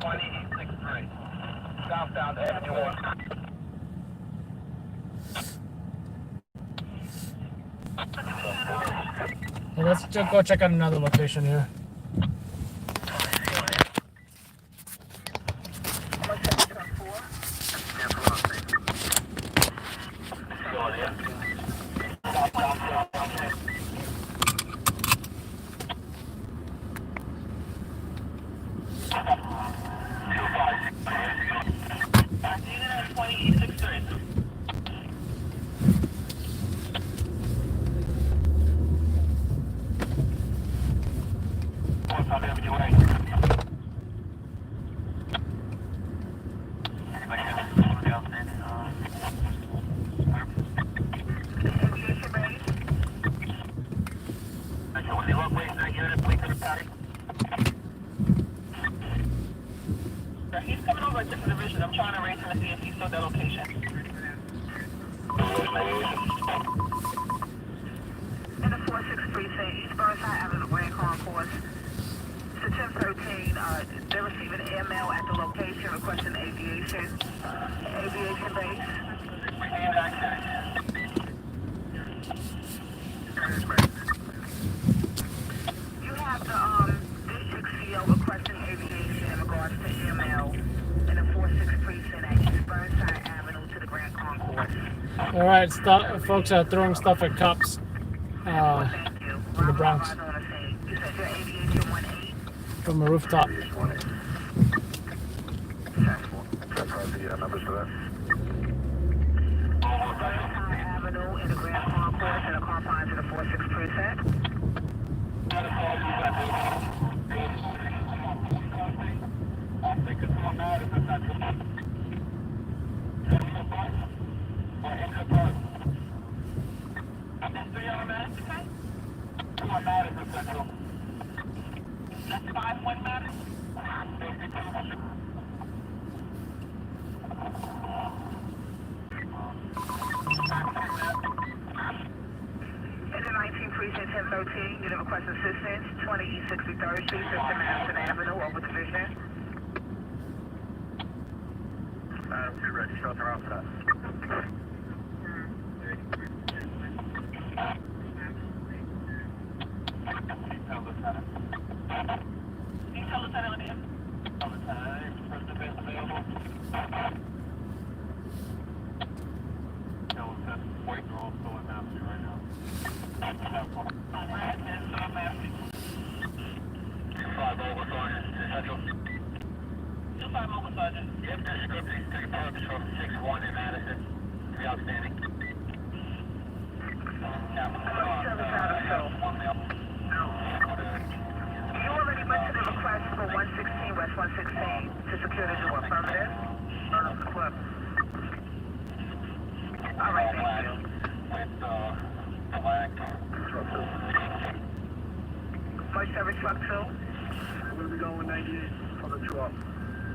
1863. Southbound Avenue 1. Well, let's just go check out another location here. He's coming over a different division. I'm trying to raise him to see if he's still at that location. In the 46 precinct, East Burnside Avenue, Grand Concourse. To 1013, they're receiving airmail at the location requesting aviation base. You have the district CO requesting aviation in regards to airmail in the 46 precinct at East Burnside Avenue to the Grand Concourse. All right, folks are throwing stuff at cops in the Bronx You said your aviation 18? from a rooftop. Numbers for that. Burnside Avenue in the Grand Concourse and the confines of the 46 precinct. That's 5-1 matter. In the 19 precinct 1013, you have request assistance, 20 East 63rd Street, 50 Madison Avenue, over division. We're ready. Shelter out for that. Detail Lieutenant Lanier. First defense available. White girl still in Massey right now. Alright, and so Massey. 5 over Sergeant, Central. 2-5 over Sergeant. Yep, this is good. Take purpose from 6-1 in Madison. 3 outstanding. You already went to the request for 116 West 116 to secure the door. Affirmative? Clip. All right, thank you. With black. First service truck 2. We're going to be going 98 on the 2 up.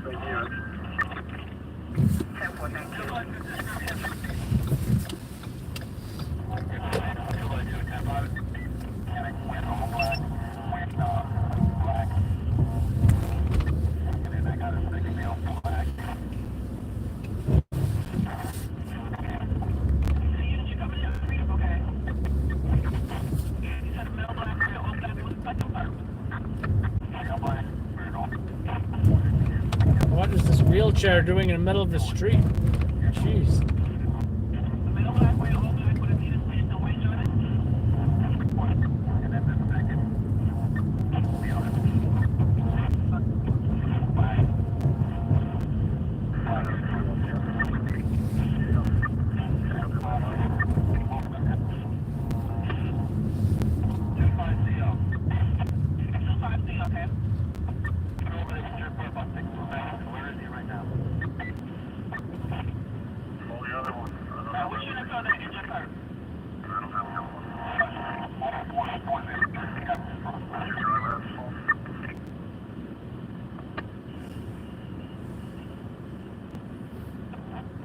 Right here. 10-4, thank you. What is this wheelchair doing in the middle of the street? Jeez.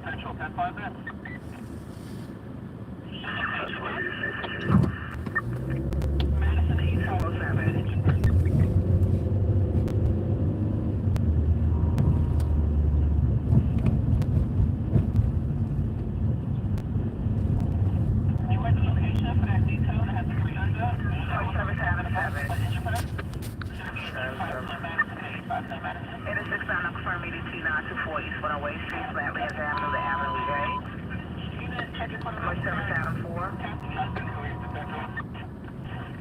Central 10-5 there. Madison 8407. You went to location for that detail that has the 300. First service Avenue 7. In the 6 9 confirm EDT 924 East 108 Street, Flatlands Avenue, the Avenue J. First service Avenue 4.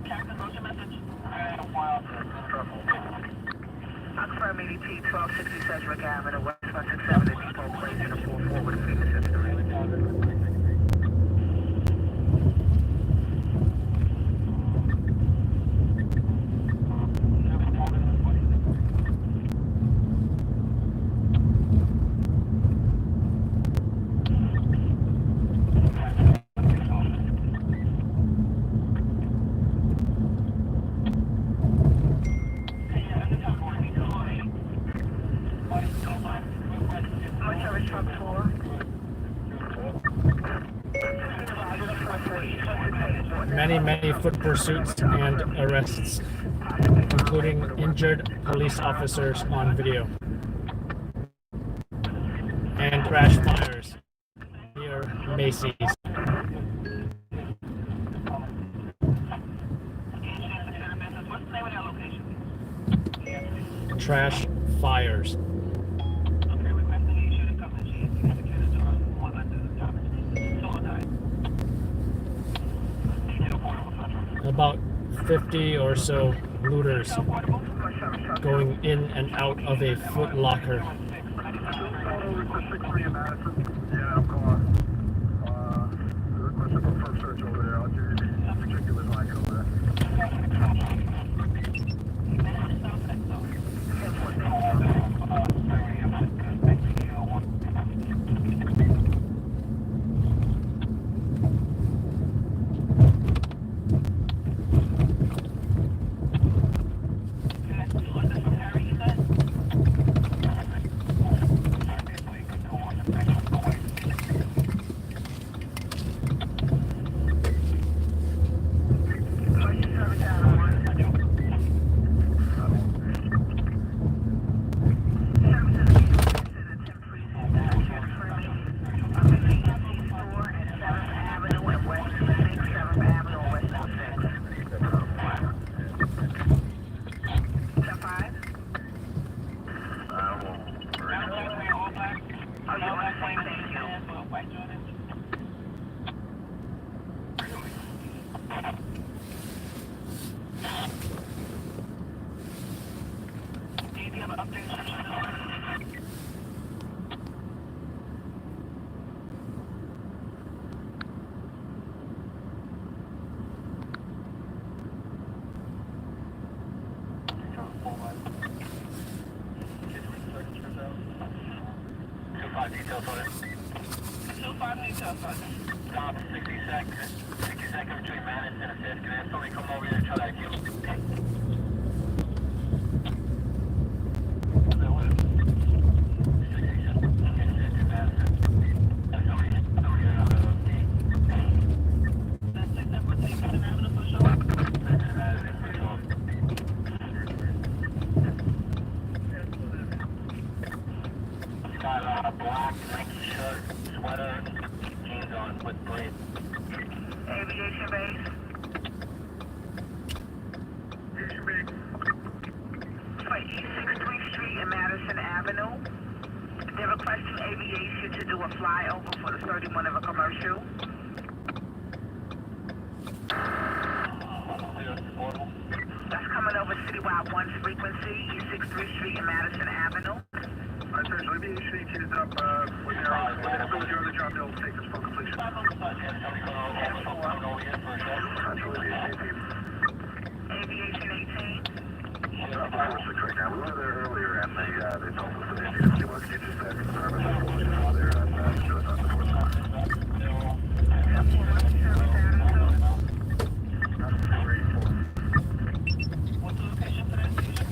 Captain, what's your message? Confirm ADP 1260 Sedgwick Avenue, West 167, Depot Place, in a 4-4 with a previous history. Many foot pursuits and arrests, including injured police officers on video. And crash fires near Macy's. Trash fires. About 50 or so looters going in and out of a Foot Locker. Yeah, I'm calling. Request a confirmed search over there. I'll give you the particulars when I get over there. Details on it. 25 details on it. Top 60 seconds between Madison and 5th. Can I have somebody come over here and try that kill? Black shirt, sweater, jeans on with blade. Aviation base. Aviation base. For East 63rd Street and Madison Avenue. They're requesting aviation to do a flyover for the 31 of a commercial. That's coming over Citywide 1's frequency, East 63rd Street and Madison Avenue. Essentially, aviation is up when they're on the job, they'll take this for completion. Aviation 18. Right now, we were there earlier and they told us that they needed to get you set for service. There and show us on the fourth line. What's the location for that station?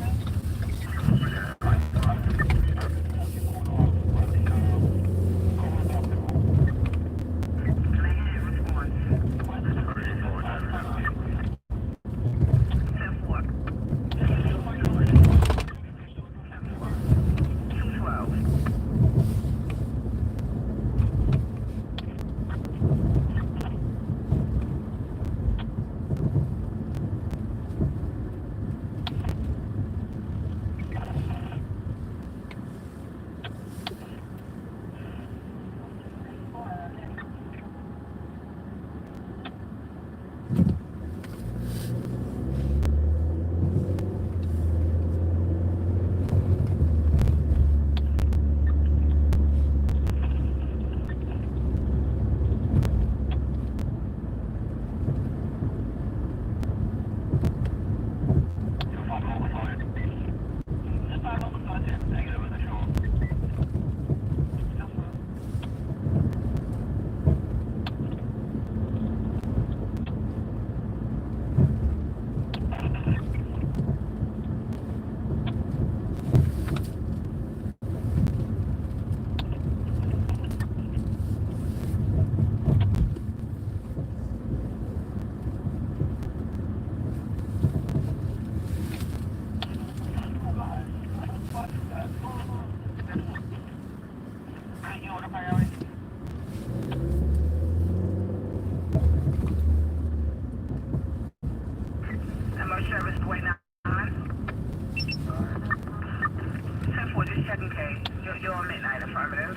just checking K. You're on midnight, affirmative.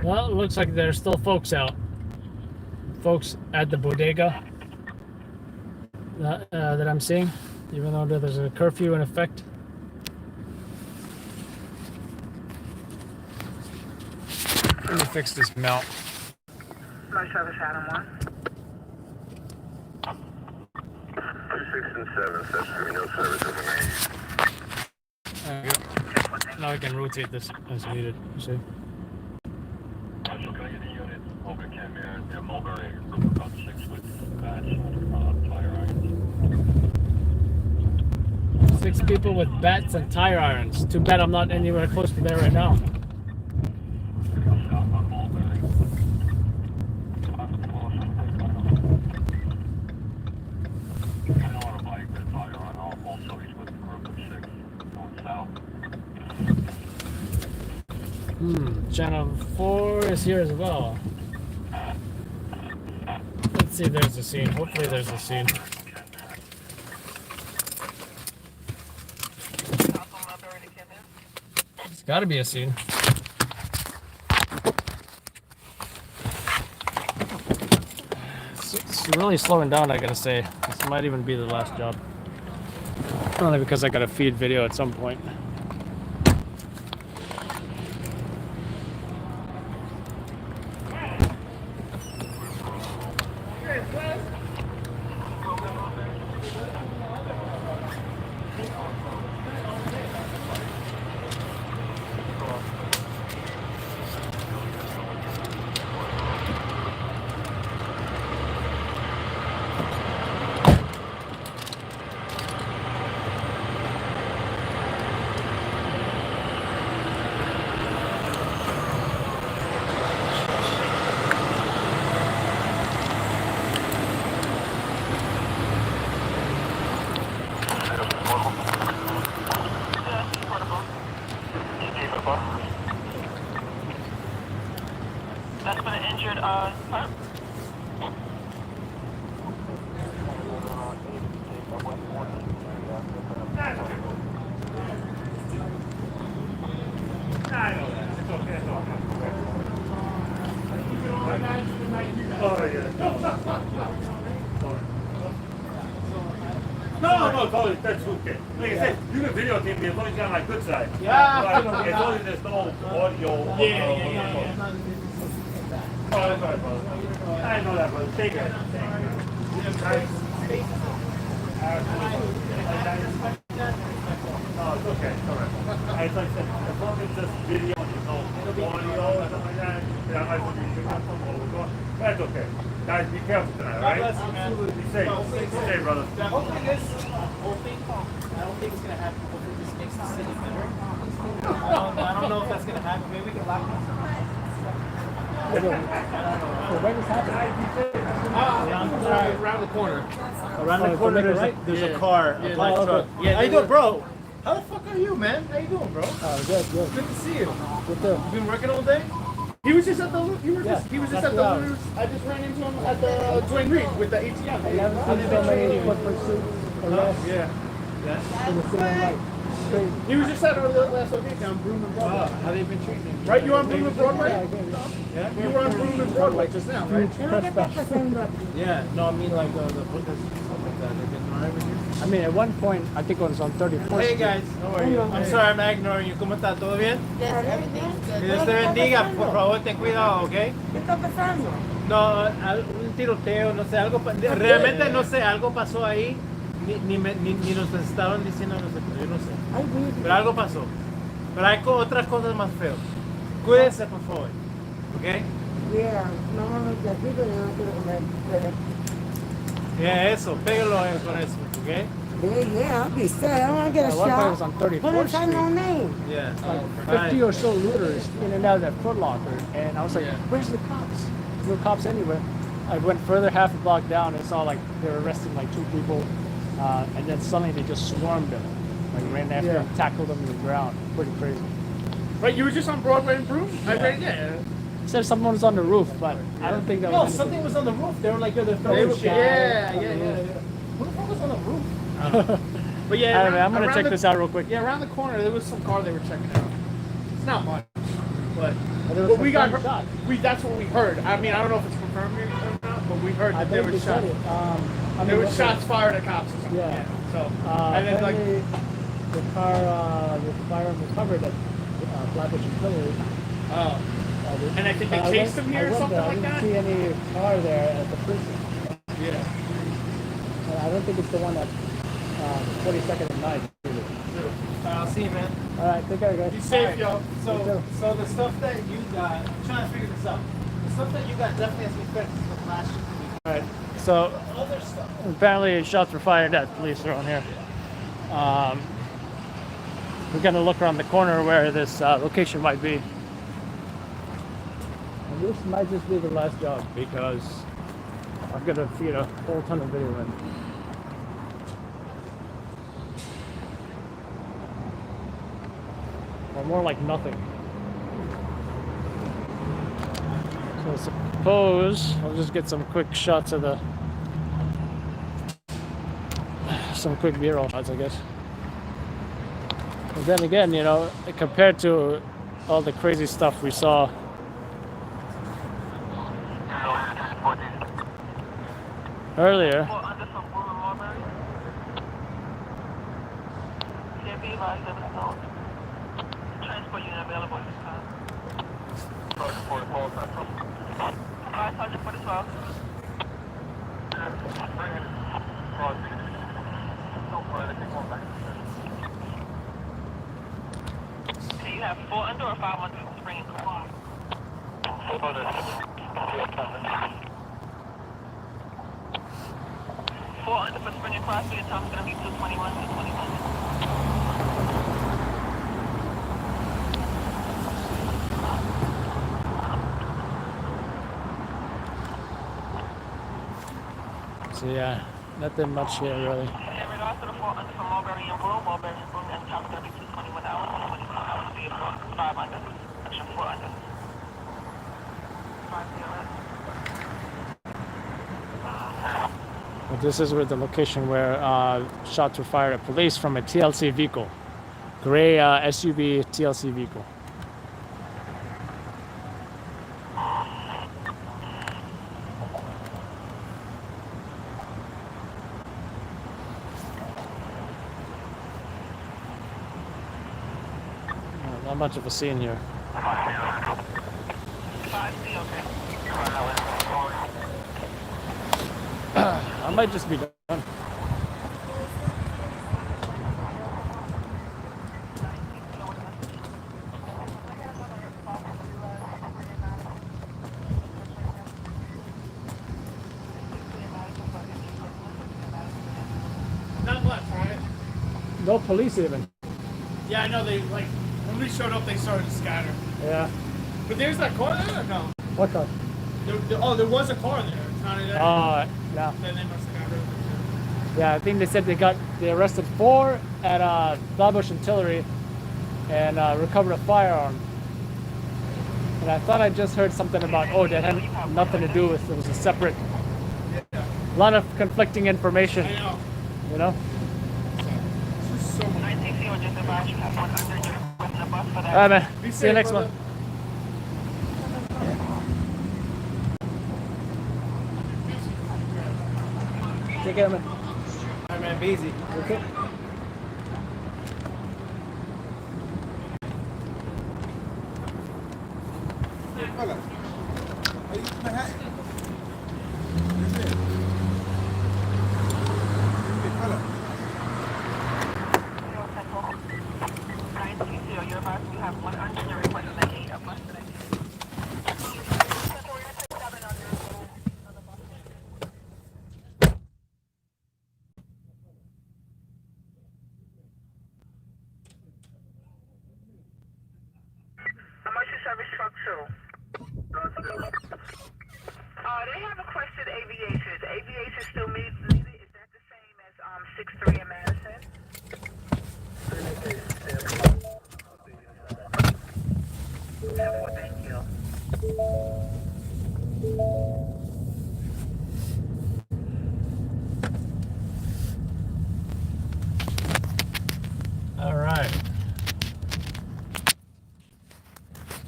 Well, it looks like there's still folks out. Folks at the bodega that I'm seeing, even though there's a curfew in effect. Let me fix this mount. My service Adam 1. 6 and 7, Sesame, no service overnight. There we go. Now I can rotate this as needed. You see? Marshall, can I get a unit over Kenmare, near Mulberry, about 6 with batch, tire irons. 6 people with bats and tire irons. Too bad I'm not anywhere close to there right now. South on Mulberry. I don't want to bike with a tire on. Also, he's with a group of 6 going south. Channel 4 is here as well. Let's see if there's a scene. Hopefully there's a scene. There's gotta be a scene. It's really slowing down, I gotta say. This might even be the last job. Only because I gotta feed video at some point. That's for the injured, part. No, totally. That's okay. Like I said, you can videotape me as long as you got my good side. Yeah. As long as there's no audio. Yeah. Oh, that's all right, brother. I know that, brother. Take it. No, it's okay. It's all right. As I said, as long as it's video, there's no audio or something like that, yeah, I might be picking up some over. That's okay. Guys, be careful tonight, all right? Be safe. Be safe, brother. The whole thing is, I don't think it's gonna happen. Hopefully this makes the city better. I don't know if that's gonna happen. Maybe we can lock this. So when is happening? Around the corner. Around the corner, there's a car, a black truck. Yeah, how you doing, bro? How the fuck are you, man? How you doing, bro? Good. Good to see you. Good too. You been working all day? He was just at the. He was just at the. I just ran into him at the Dwayne Reed with the ATM. I haven't seen so many foot suits arrests Yeah. in the same night. Crazy. He was just at our last location on Broome and Broadway. How they been treating him? Right, you on Broome and Broadway? Yeah. You were on Broome and Broadway just now, right? Yeah. No, I mean like the footers stuff like that. They've been alright with you. I mean, at one point, I think it was on 34th Hey Street. guys, how are you? I'm sorry, I'm ignoring you. ¿Cómo está? ¿Todo bien? Yes, everything's good. Que Dios te bendiga. Por favor, ten cuidado, ¿ok? ¿Qué está pasando? No, un tiroteo, no sé, algo. Realmente no sé, algo pasó ahí. Ni nos estaban diciendo, no sé, pero yo no sé. Pero algo pasó. Pero hay otras cosas más feas. Cuídense, por favor. ¿Ok? Yeah, no, ya aquí pero yo no quiero comer. Yeah, eso, pégalo con eso, ¿ok? Yeah, I'll be sad. I don't want to get a At one point, it was shot. on 34th Put inside Street. no name. Yeah. Like 50 or so looters in and out of that Foot Locker, and I was like, Yeah. "Where's the cops? No cops anywhere." I went further half a block down and saw like they were arresting like 2 people, and then suddenly they just swarmed them, like ran after them, tackled them to the ground. Pretty crazy. Right, you were just on Broadway and Broome? I read it. Said someone was on the roof, but I don't think that No, was something was on the roof. They were like, they're throwing shit. Yeah. Who the fuck was on the roof? But yeah, Anyway, I'm gonna check this out real quick. Yeah, around the corner there was some car they were checking out. It's not much, but we got shots. that's what we heard. I mean, I don't know if it's confirmed or not, but we heard that there were shots. There were shots fired at cops or something. Yeah. So and then like the car, the firearm recovered at Flatbush and Hillary. oh. And I think they chased him here or something like that? I didn't see any car there at the precinct. Yeah. I don't think it's the one that 42nd and 9th. I'll see you, man. Alright, take care, guys. Be safe, yo. You So too. the stuff that you got, I'm trying to figure this out. The stuff that you got definitely has to be fixed from last year. Alright, so Other stuff. apparently shots were fired at police around here. We're gonna look around the corner where this location might be. And this might just be the last job because I'm gonna feed a whole ton of video in. Or more like nothing. So I suppose I'll just get some quick shots of some quick B-roll shots, I guess. But then again, you know, compared to all the crazy stuff we saw earlier, Transport unit available at this time. Sergeant for the 12. Okay, you have 4 under or 5 under spring car? 4 under. 4 under for spring cross. Your time's going to be 221 to 21. so yeah, nothing much here really. In regards to the 4 under for Mulberry and Broome, and time's going to be 221 hours. 21 hours will be a 5 under. Extra 4 under. 5 But this is where the location where shots were fired at police from a TLC vehicle, gray SUV TLC vehicle. Not much of a scene here. I might just be done. Not much, right? No police even. Yeah, I know they like when we showed up they started to scatter. Yeah. But there's that car there or no? What car? There was a car there. It's not there. Yeah. Then they must have got rid of it. Yeah, I think they said they arrested 4 at Flatbush and Tillery and recovered a firearm. And I thought I just heard something about, that had nothing to do with, it was a separate, a lot of conflicting information. I know. You know? Alright, man. See you next month. Take care, man. Alright, man. Be easy. Okay. Fella, are you from Manhattan? Yes, sir. Hey, fella. You're about to have 100 requests that 8 of us today. said aviation. Is aviation still needed? Is that the same as 6-3 in Madison? Thank you. All right.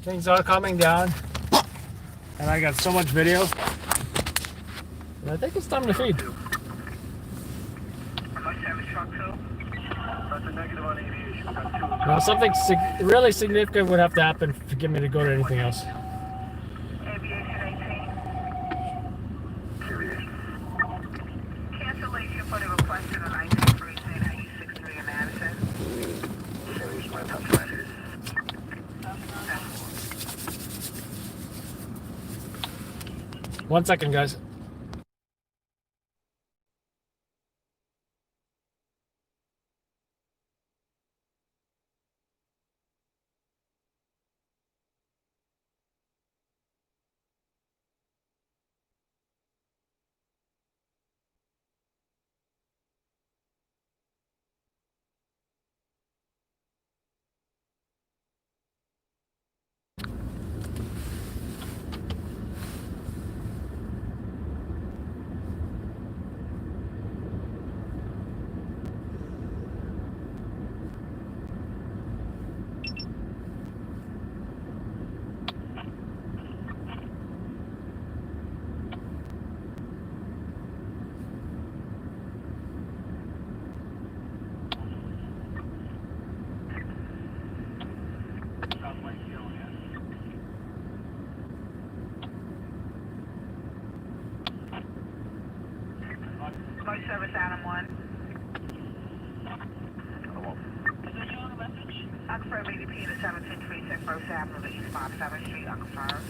Things are calming down. And I got so much video. And I think it's time to feed. Now, something really significant would have to happen to get me to go to anything else. Cancellation for the request in the 19 precinct at E63 in Madison. One second, guys. Voice service Adam 1. I confirm ADP to 17 precinct, First Avenue to East 57th Street. I confirm.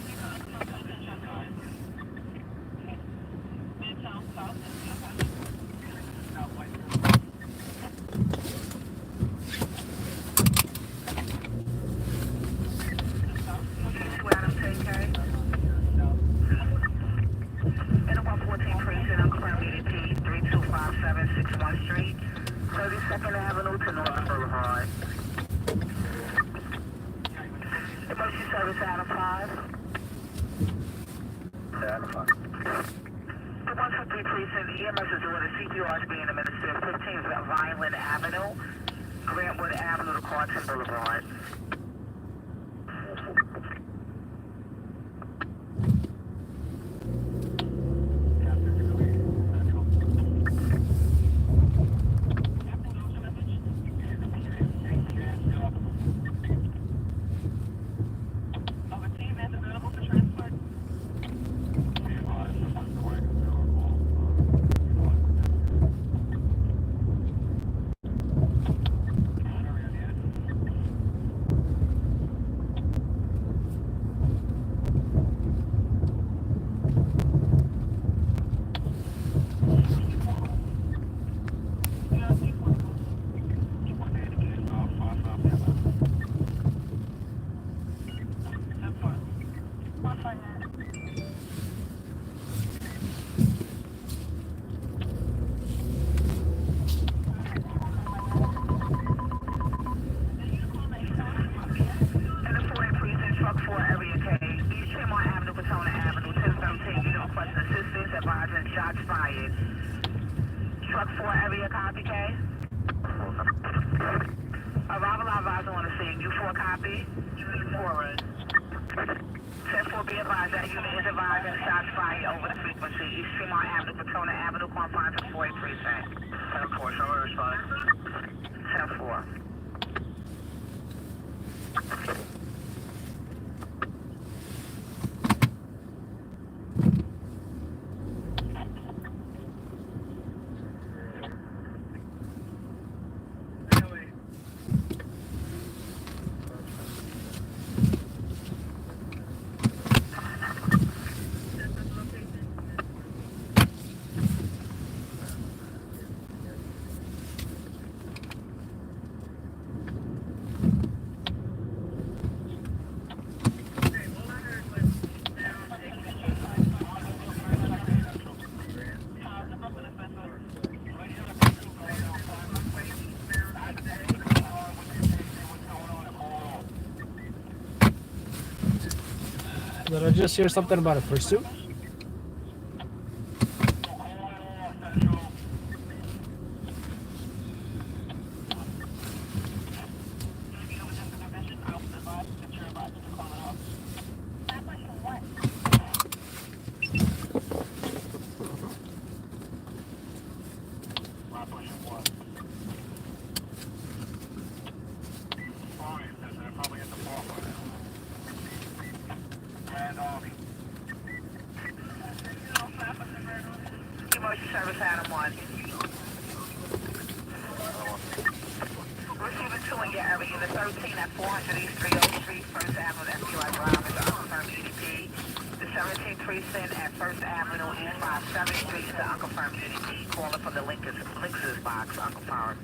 Did I just hear something about a pursuit? Emergency service Adam 1. Receiver 2 in your area, the 13 at 400 East 30th Street, 1st Avenue, FQI Drive is unconfirmed EDP. The 17th precinct at 1st Avenue, East 57th Street is the unconfirmed EDP. Calling from the Links's box, unconfirmed.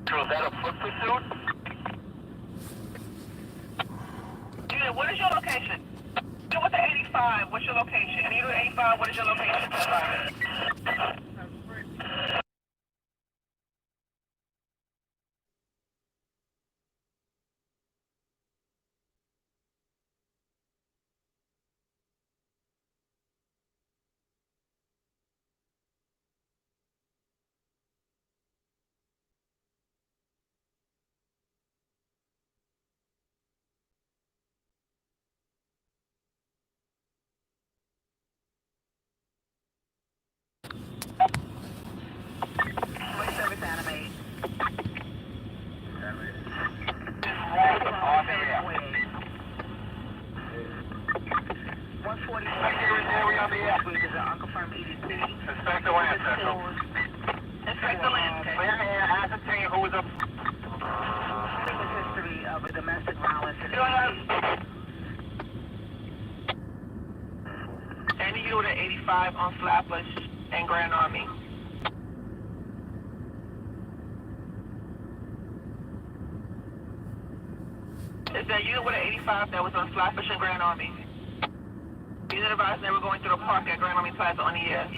So is that a foot pursuit? Unit, what is your location? You with the 85, what's your location? And you with 85, what is your location? What service animate? 144 is an unconfirmed EDP. Inspector Lance, Central. Inspector Lance. Clear air, ascertain who is a... Previous history of a domestic violence in Any unit 85 on Flatbush and Grand Army. Is that unit with an 85 that was on Flatbush and Grand Army? Unit advised they were going through the park at Grand Army Plaza on the air.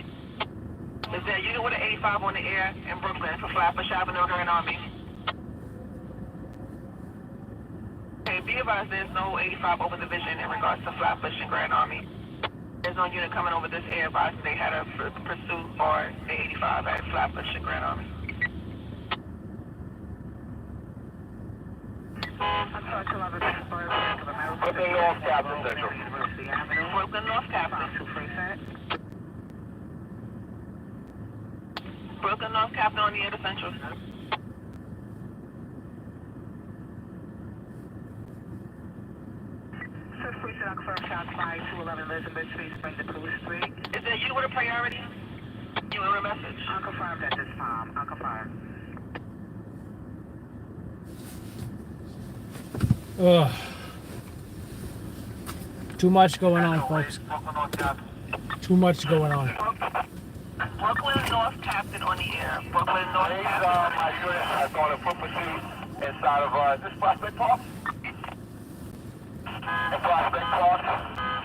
Is that unit with an 85 on the air in Brooklyn for Flatbush Avenue and Grand Army? Okay, be advised there's no 85 over the vision in regards to Flatbush and Grand Army. There's no unit coming over this air advised they had a pursuit or the 85 at Flatbush and Grand Army. Brooklyn North, Captain Central. Brooklyn North, Captain. Brooklyn North, Captain on the air to Central. First precinct, unconfirmed shots fired, 211 Elizabeth Street, Spring to Cruise Street. Is that you with a priority? You with a message? Unconfirmed at this time, unconfirmed. Ugh. Too much going on, folks. Too much going on. Brooklyn North Captain on the air. Brooklyn North Captain. My unit has gone to foot pursuit inside of this Prospect Park. In Prospect Park.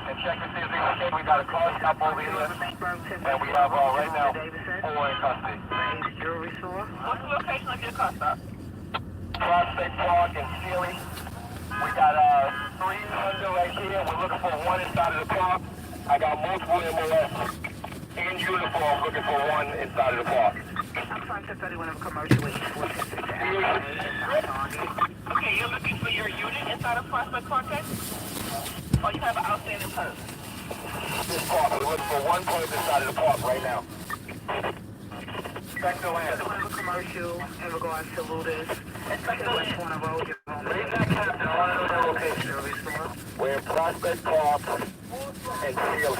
And check to see if they're okay. We got a car stop over here. And we have right now 4 in custody. Jewelry store. What's the location of your car stop? Prospect Park and Sealy. We got 3 under right here. We're looking for 1 inside of the park. I got multiple MOS in uniform looking for 1 inside of the park. I'm trying to 31 of commercial with East 466 Okay, you're looking for your unit inside of Prospect Park, eh? Or you have an outstanding purse? This park, we're looking for 1 point inside of the park right now. Inspector Lance. 31 of commercial in regards to looters. Inspector Lance. Corner Road, your home. Leave that captain on another location. We're in Prospect Park and Sealy.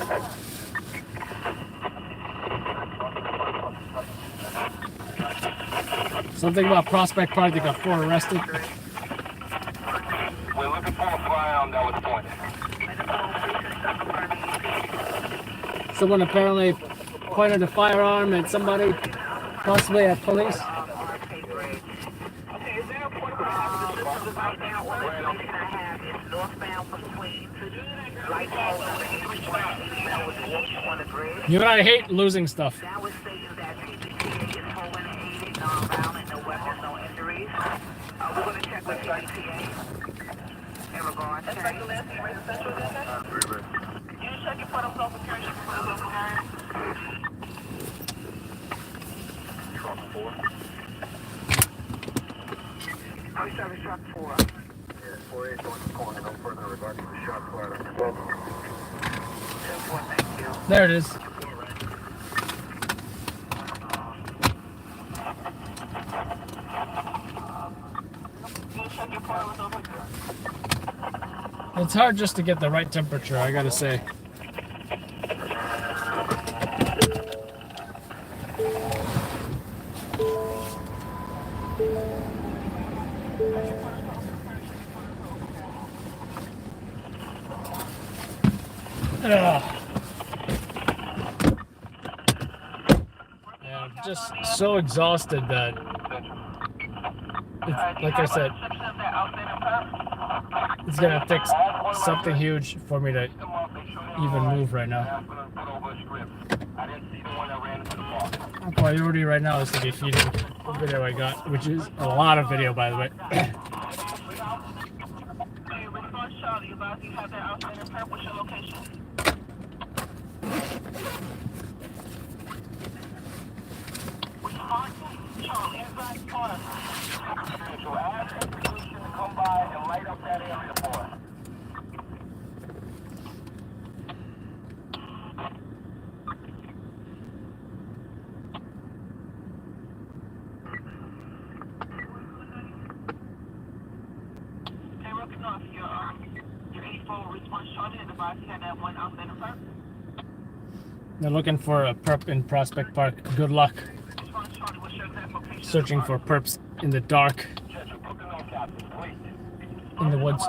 Something about Prospect Park, they got 4 arrested. We're looking for a firearm that was pointed. Someone apparently pointed a firearm at somebody, possibly at police. Okay, is there a portable hazardous system right now? What information I have is northbound between light poles on the 81 that was walking on the bridge. You know, I hate losing stuff. That was stating that PPTA is whole and aided, non-violent, no weapons, no injuries. We're going to check with PPTA in regards to... That's like the last thing, right? Central, is that? Can you check your photo notification for the local area? Truck 4. Oh, service truck 4. Yeah, 48 going to the corner, no further regarding the shot fired. 10-4, thank you. There it is. It's hard just to get the right temperature, I gotta say. Ugh. Yeah, I'm just so exhausted that, it's, like I said, it's gonna take something huge for me to even move right now. My priority right now is to be feeding the video I got, which is a lot of video, by the way. Charlie, about you have that outstanding perp. What's your location? Charlie, inside corner. So ask execution to come by and light up that area for us. Hey, Rocky North, your 84 response Charlie and advise you had that one outstanding perp. They're looking for a perp in Prospect Park. Good luck. Searching for perps in the dark, in the woods.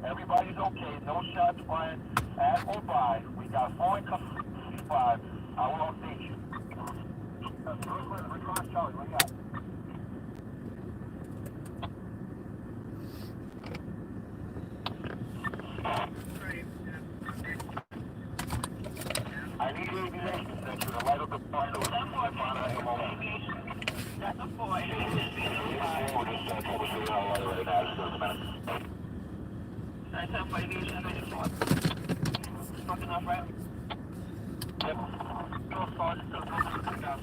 Everybody's okay. No shots fired at or by. We got 4 and 5. I will update you. Response Charlie, what do you got? I need aviation center to light up the fire. That's a 4. That's up for aviation center. Fucking enough, right? Yep. Go far, just go down.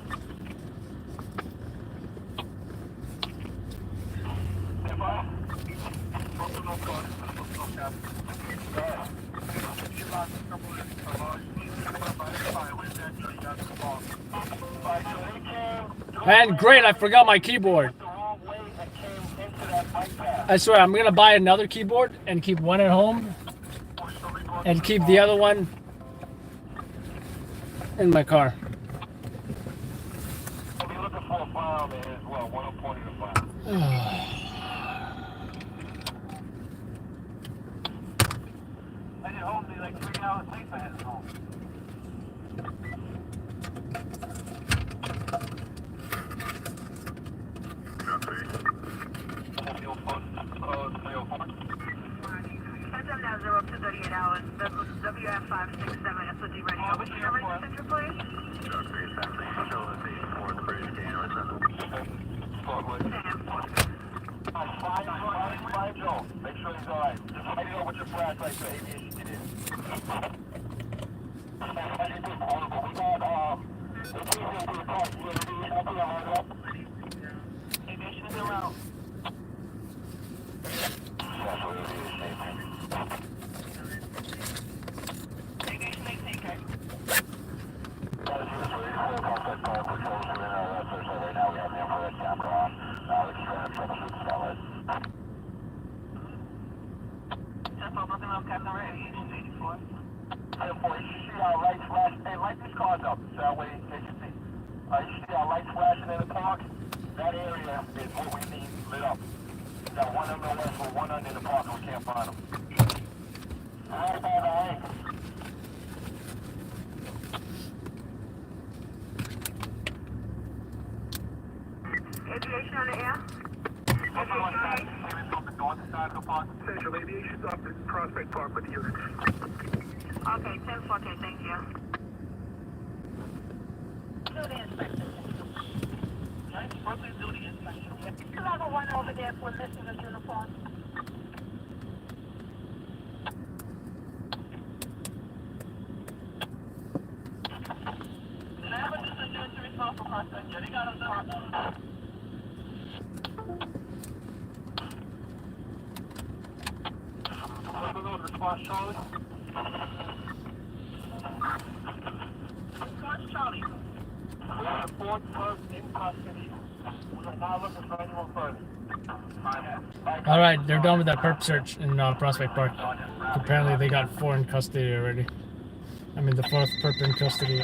Stand by. Fucking no car. And great, I forgot my keyboard. I swear, I'm gonna buy another keyboard and keep one at home and keep the other one in my car. I'll be looking for a file there as well. 140 to file. I did home be like 3 hours late for his home. Attempt now 0238 hours. WF567 SOG ready. What's your number, Central, please? Make sure he's alright. Just let me know what your flashlight for aviation it is. Aviation is around. Aviation 18, okay. Looking up Captain Ray, Aviation 84. 10-4, you should see our lights flash. Hey, light these cars up, so that way they can see. You should see our lights flashing in the park. That area is what we need lit up. We got one under the west or one under in the park and we can't find them. Alright, bye-bye. Aviation on the air? Central Aviation's off at Prospect Park with the units. Okay, 10-4, thank you. Duty inspection. Duty inspection. You have a one over there for missing a uniform. They got us there. Response Charlie. Response Charlie. We have a fourth person in custody. We are not looking for anyone further. All right, they're done with that perp search in Prospect Park. Apparently, they got 4 in custody already. I mean, the 4th perp in custody.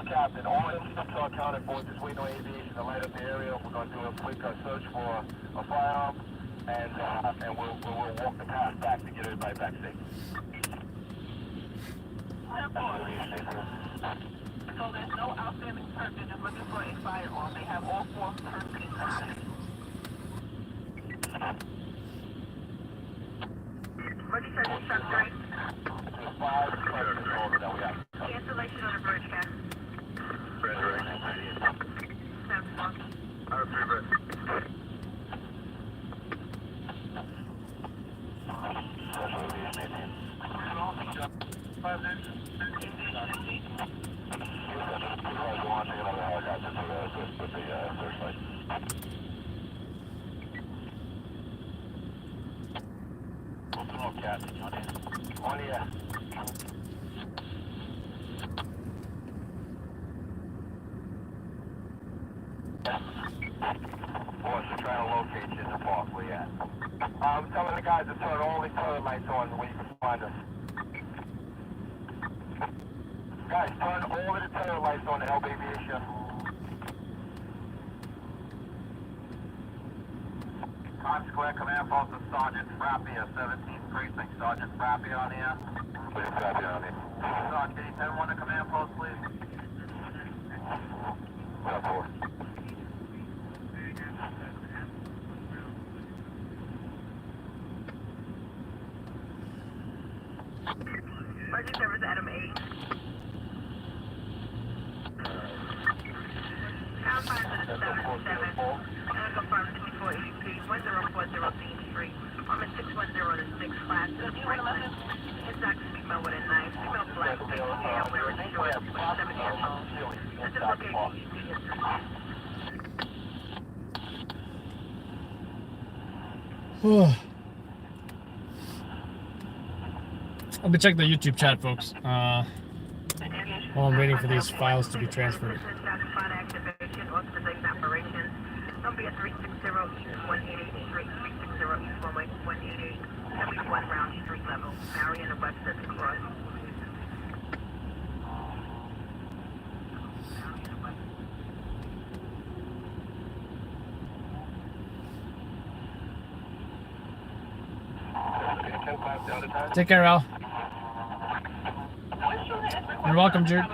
Captain, all incidents are accounted for. Just waiting on aviation to light up the area. We're going to do a quick search for a firearm, and we'll walk the path back to get everybody back safe. So there's no outstanding perp. They're just looking for a firearm. They have all 4 perps in custody. What you said, stop 3? There's 5 questions total that we have. Cancellation on the bridge, Cat. 10-4. Trying to locate you in the park where you at. I'm telling the guys to turn all the turn lights on where you can find us. Guys, turn all of the turn lights on to help aviation. Times Square Command Post of Sergeant Frappia, 17th Precinct. Sergeant Frappia on here. Please, Frappia on here. Sergeant, can you send one to Command Post, please? Yeah, 4. Emergency service Adam 8. Town 5 minutes 7-7. And confirm 5483 1040 Bean Street. Apartment 610 to 6 class. Exact female with a knife. Female black. Hair wearing shorts. 27 years old. This is location I'll be checking the YouTube chat, folks. While I'm waiting for these files to be transferred. Number 360 East 188 Street, 360 East 188, 71 Round Street level, Marion and Webster Cross. Take care, Al. You're welcome, Jude.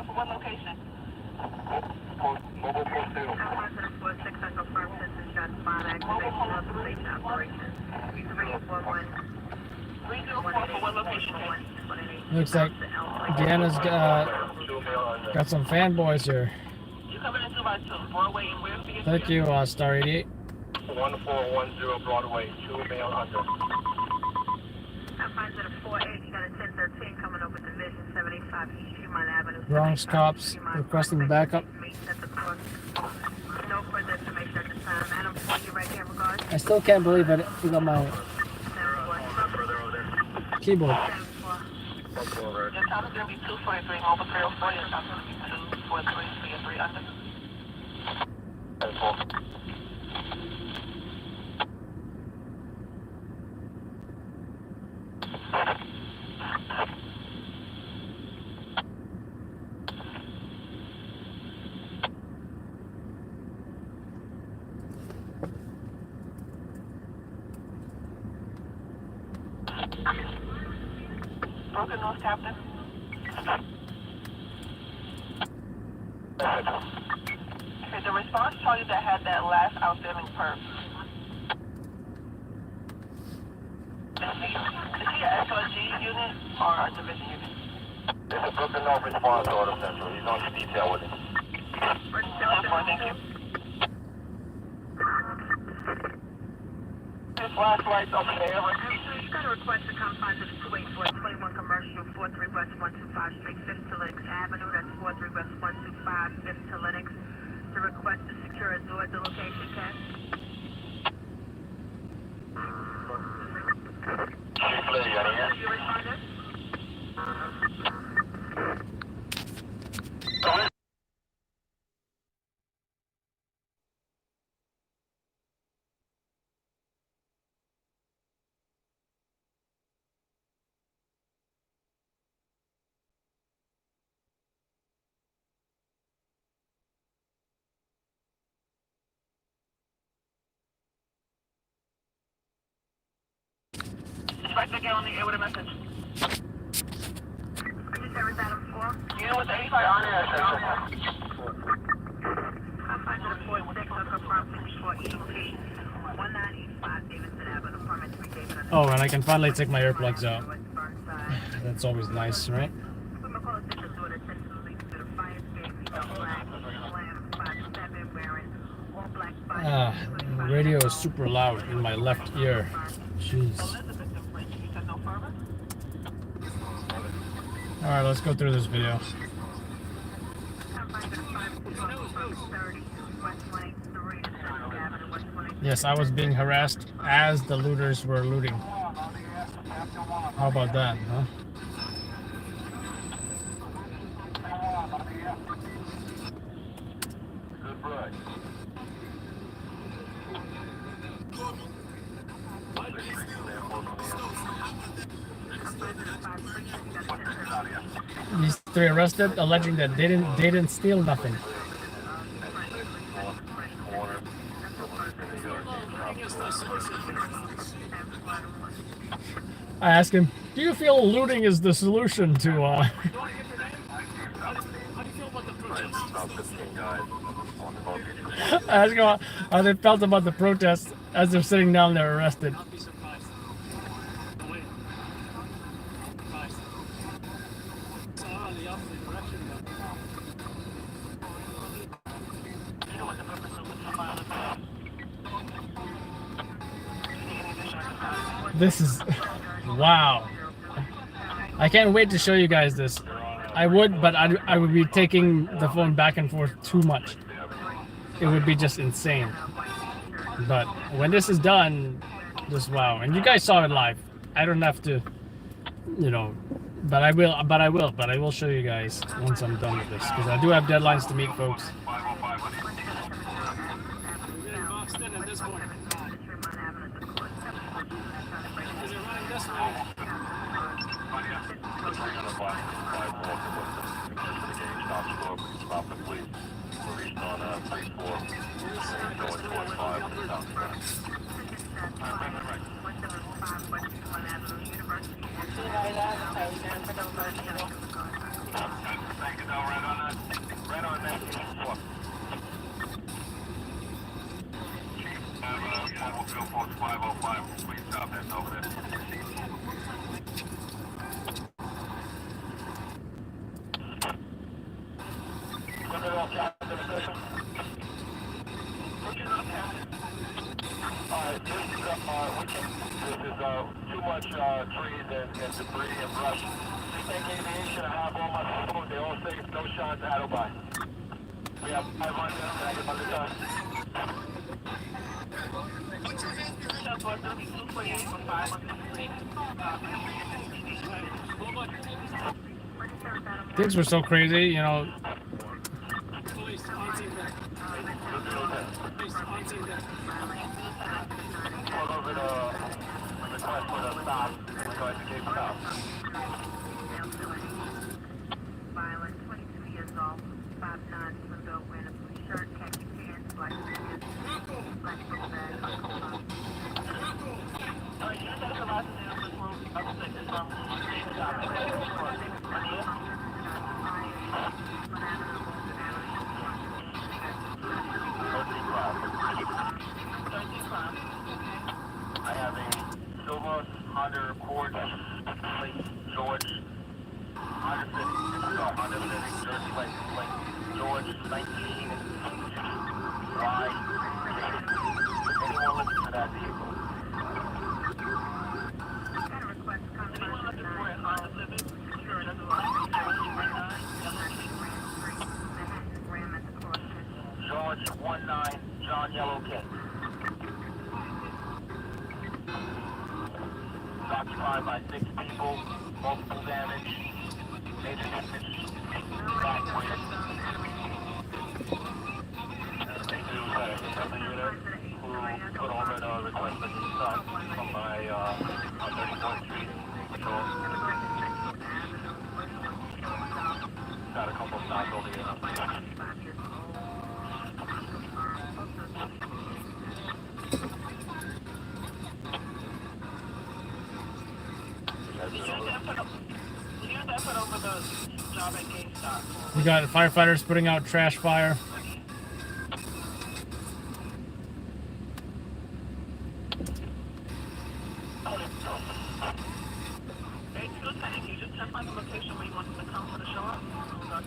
Looks like Deanna's got some fanboys here. Thank you, Star 88. 1410 Broadway, 2 male under. Bronx cops requesting backup. No further information at this time. Adam, you right here, regards. I still can't believe I got my keyboard. Your time is going to be 243, mobile 340, your time is going to be 243, so you're 3 under. Broken North, Captain. Okay, the response charge that had that last outstanding perp. Is he an SOG unit or a division unit? It's a Brooklyn North response order central. He's on the detail with it. Thank you. His flashlight's up in the air. You got a request to come find us 284 21 Commercial, 43 West 125 Street, 5th to Lennox Avenue. That's 43 West 125, 5th to Lennox. The request to secure a door at the location, Ken. Chief Lee, you out of here? You responded? Right to get on the air with a message. Could you say Rosetta 4? Unit with 85 on air. Come find us 46 on confirm 54 EP 1985 Davidson Avenue. Permit to be David. Oh, and I can finally take my earplugs out. That's always nice, right? Radio is super loud in my left ear. Jeez. Alright, let's go through this video. Yes, I was being harassed as the looters were looting. How about that, huh? These three arrested, alleging that they didn't steal nothing. I asked him, "Do you feel looting is the solution to?" I asked him how they felt about the protests as they're sitting down there arrested. This is, wow. I can't wait to show you guys this. I would, but I would be taking the phone back and forth too much. It would be just insane. But when this is done, just wow. And you guys saw it live. I don't have to, you know, but I will show you guys once I'm done with this. Because I do have deadlines to meet, folks. Too much trees and debris and brush. Take aviation, I have all my people. They all say no shots at by. We have 500 by the time. Things were so crazy, you know. Violent, 22 years old, 5'9", window, wearing a blue shirt, khaki pants, black sneakers, black book bag. 19 Y. Anyone looking for that vehicle? Anyone looking for a Honda Civic? George 19 John Yellow King. It's occupied by 6 people, multiple damage, major damage, back way. They do another unit who put over the request that you saw from my on 34th Street patrol. Got a couple stops over here. We got firefighters putting out trash fire.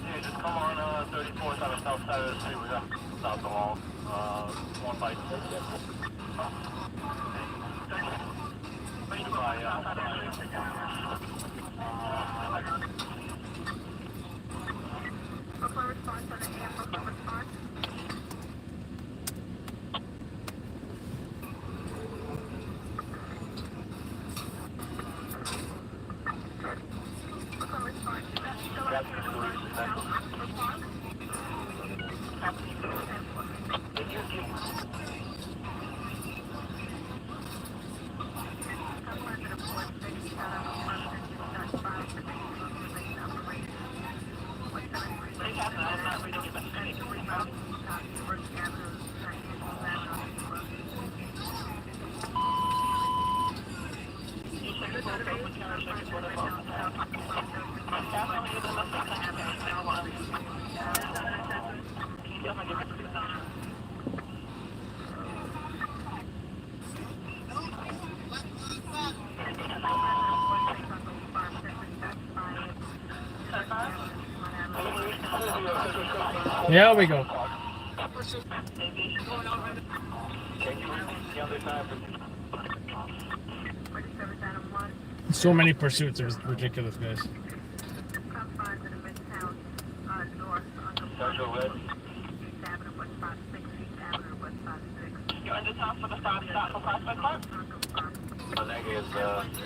Yeah, just come on 34th on the south side of the street. We got south along. One by There we go. So many pursuits, it was ridiculous, guys.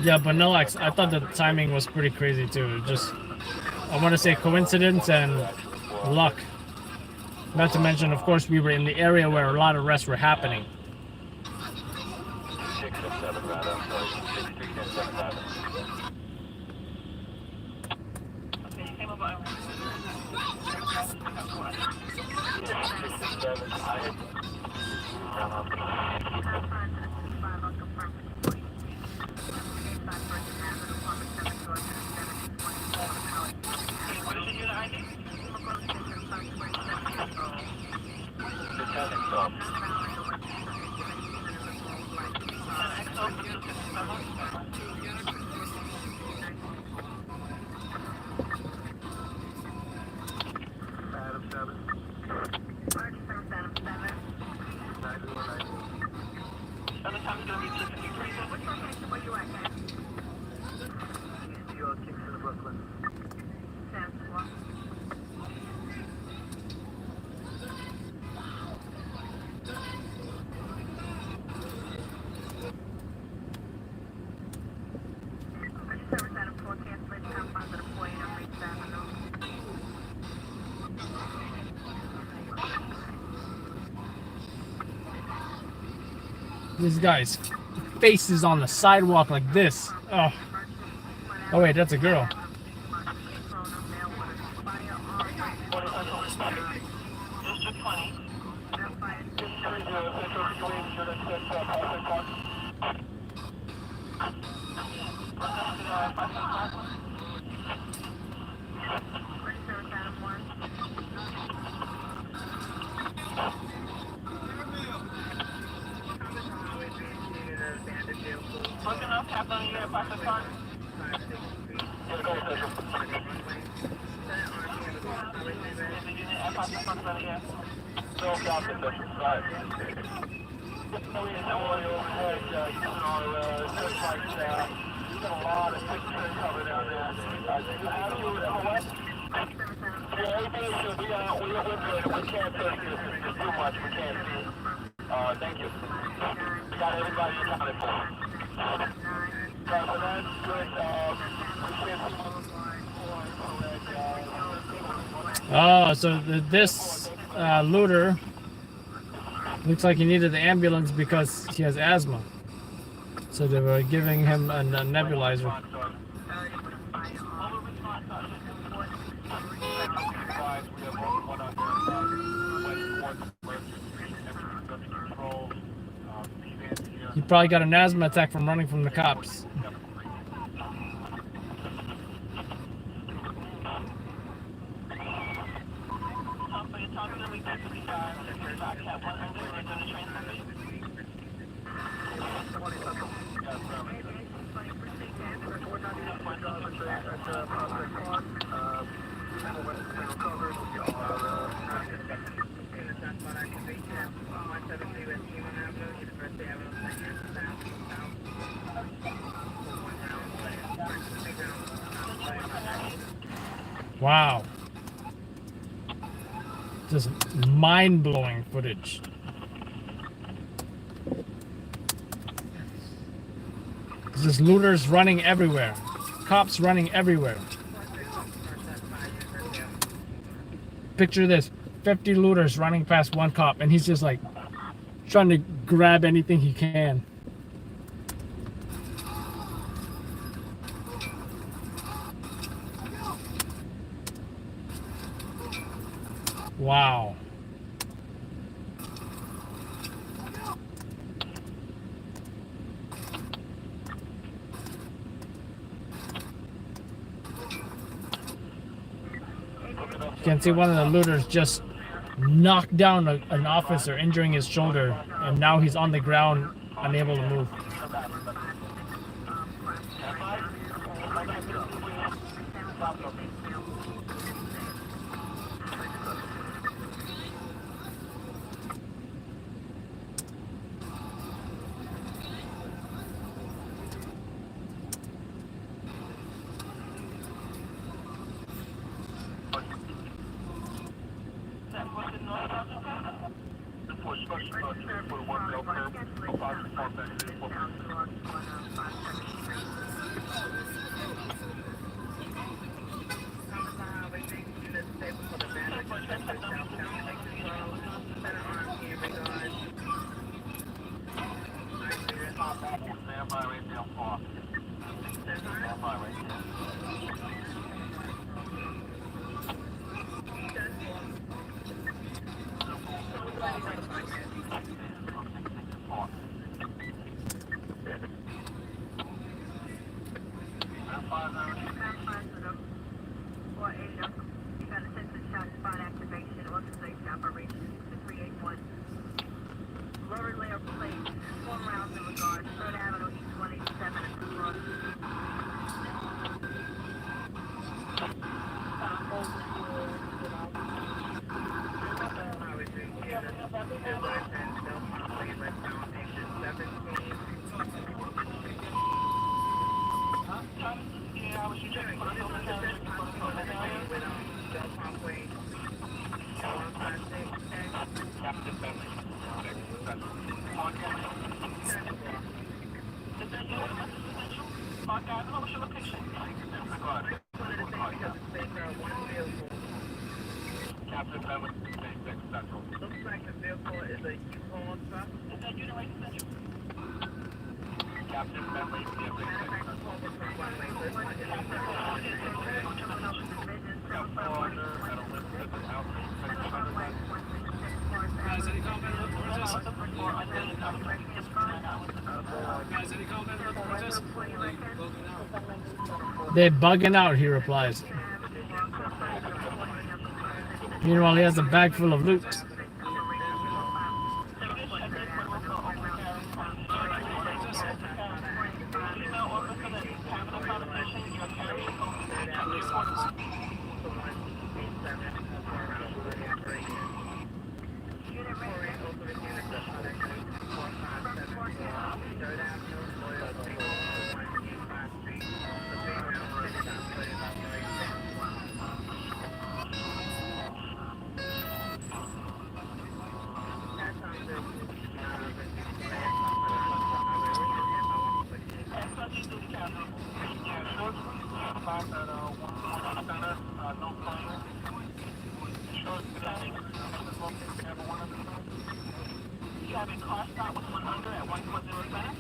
Yeah, but no, I thought the timing was pretty crazy too. Just, I want to say coincidence and luck. Not to mention, of course, we were in the area where a lot of arrests were happening. 6 and 7 rather. 6 Street and 7 Avenue. This guy's face is on the sidewalk like this. Oh, oh wait, that's a girl. Thank you. We got everybody accounted for. So that's good. Oh, so this looter looks like he needed the ambulance because he has asthma. So they were giving him a nebulizer. He probably got an asthma attack from running from the cops. Wow. Just mind-blowing footage. There's looters running everywhere. Cops running everywhere. Picture this. 50 looters running past one cop, and he's just like trying to grab anything he can. Wow. You can see one of the looters just knocked down an officer, injuring his shoulder, and now he's on the ground, unable to move. They're bugging out, he replies. Meanwhile, he has a bag full of loot. You have a car stop with 100 at 140 center?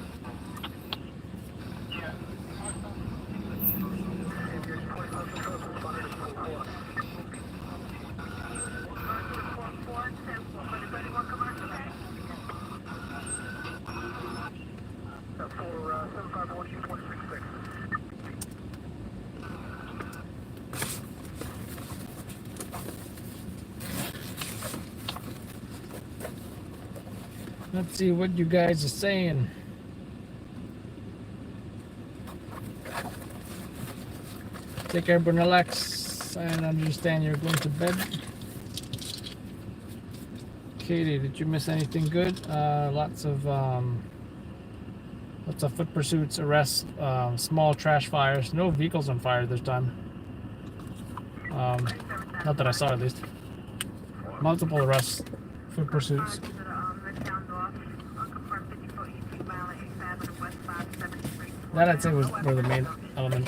Let's see what you guys are saying. Take care, Brunelax. I understand you're going to bed. Katie, did you miss anything good? Lots of foot pursuits, arrests, small trash fires. No vehicles on fire this time. Not that I saw, at least. Multiple arrests, foot pursuits. That I'd say were the main element.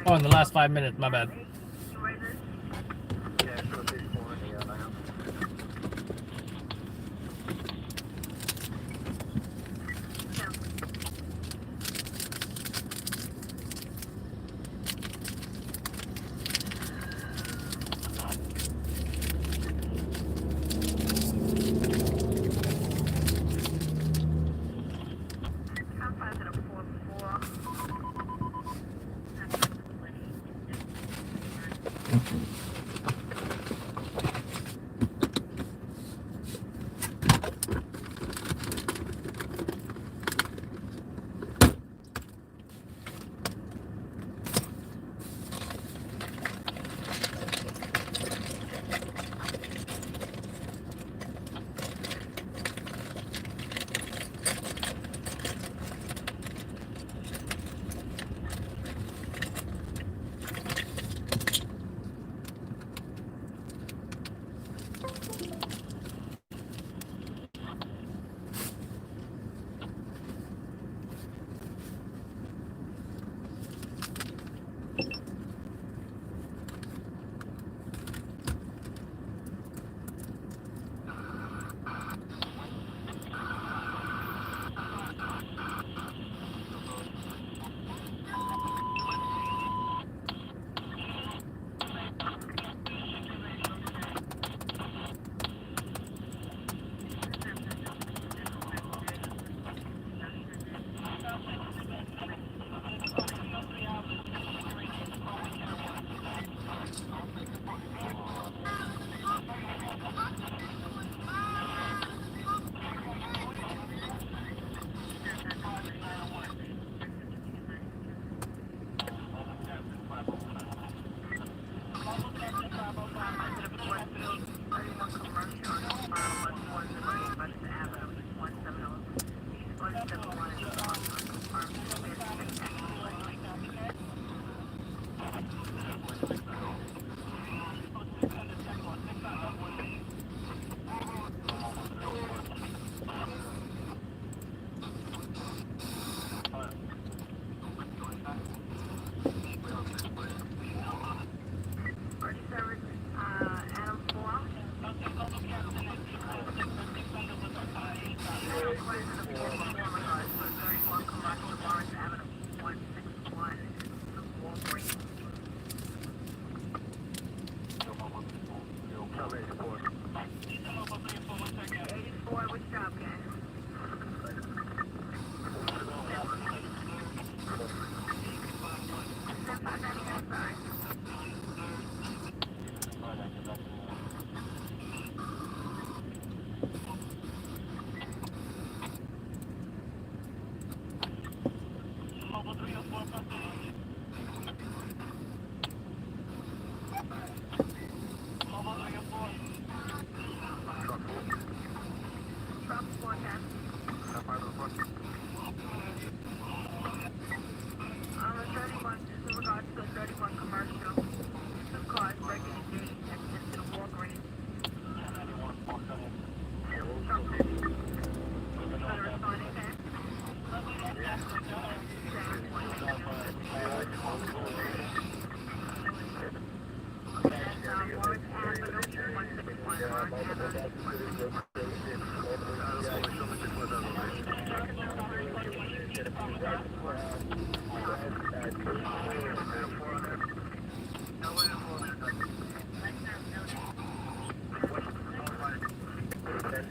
Oh, in the last 5 minutes, my bad.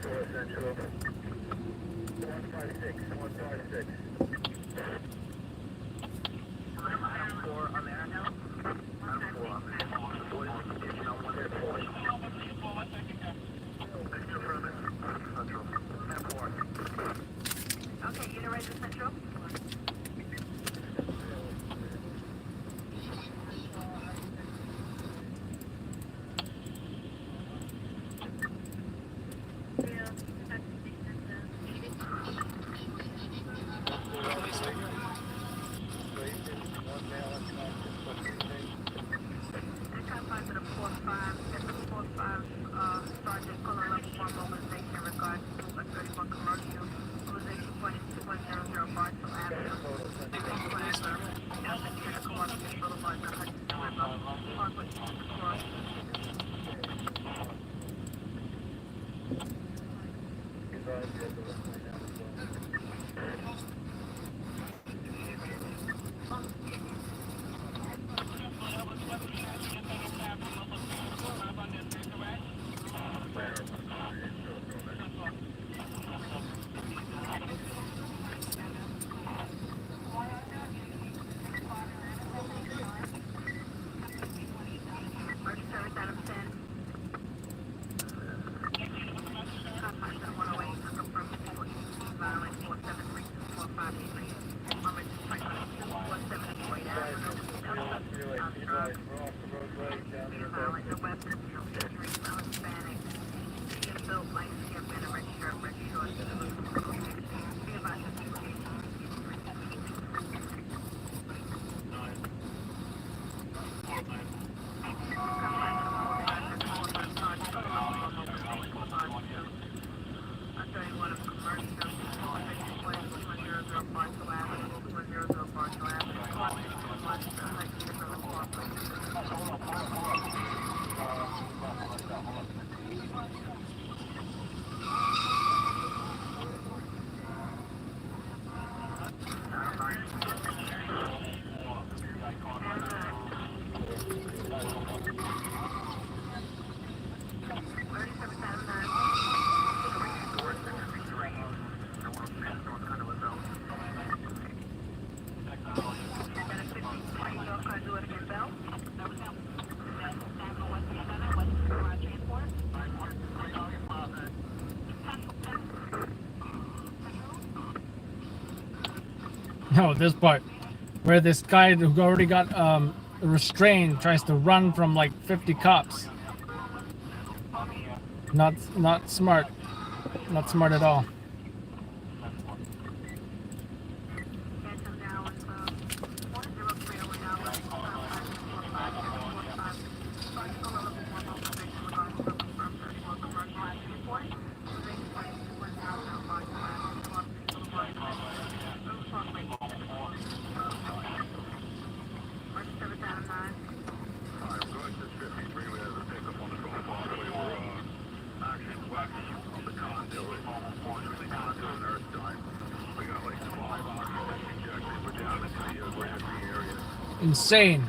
Central. 156, 156. Item 4 on there now. Item 4 on there. What is the condition on 154? Central Furman. Central. 10-4. Okay, unit ready to Central. No, this part where this guy who already got restrained tries to run from like 50 cops. Not smart. Not smart at all. Insane.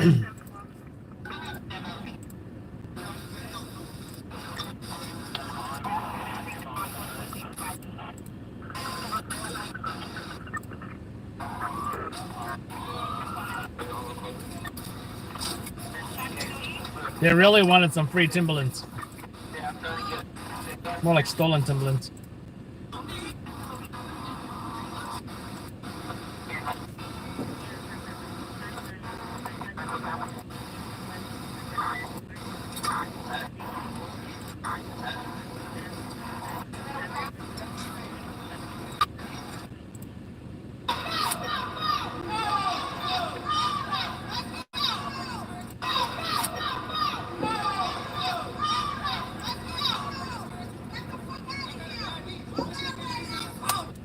They really wanted some free Timberlands. More like stolen Timberlands.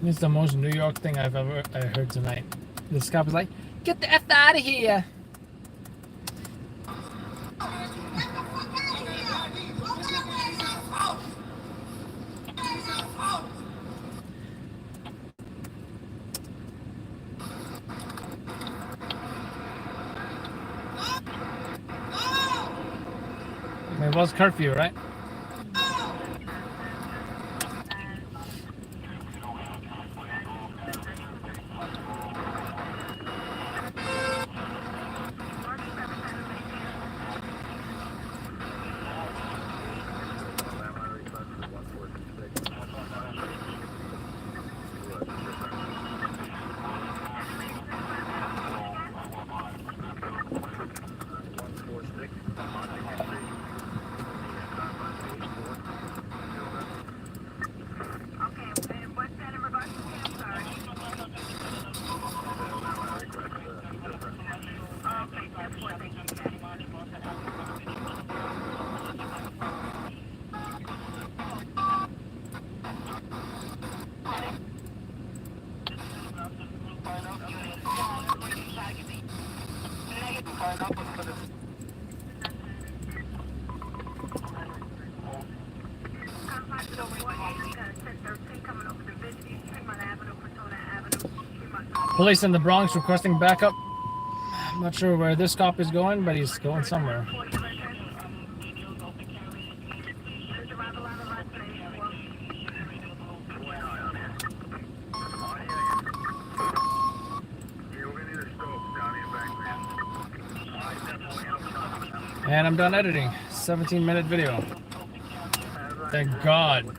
It's the most New York thing I've ever heard tonight. This cop is like, "Get the F out of here!" It was curfew, right? Police in the Bronx requesting backup. I'm not sure where this cop is going, but he's going somewhere. And I'm done editing. 17-minute video. Thank God.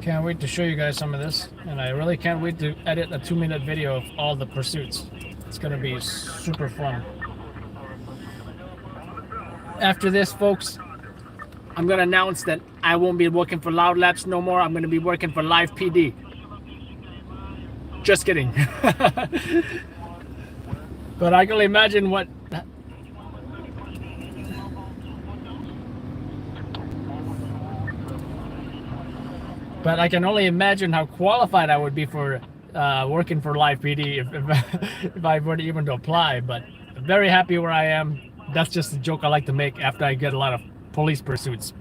Can't wait to show you guys some of this, and I really can't wait to edit a 2-minute video of all the pursuits. It's gonna be super fun. After this, folks, I'm gonna announce that I won't be working for Loud Labs no more. I'm gonna be working for Live PD. Just kidding. But I can imagine what... But I can only imagine how qualified I would be for working for Live PD if I were to even to apply. But I'm very happy where I am. That's just a joke I like to make after I get a lot of police pursuits.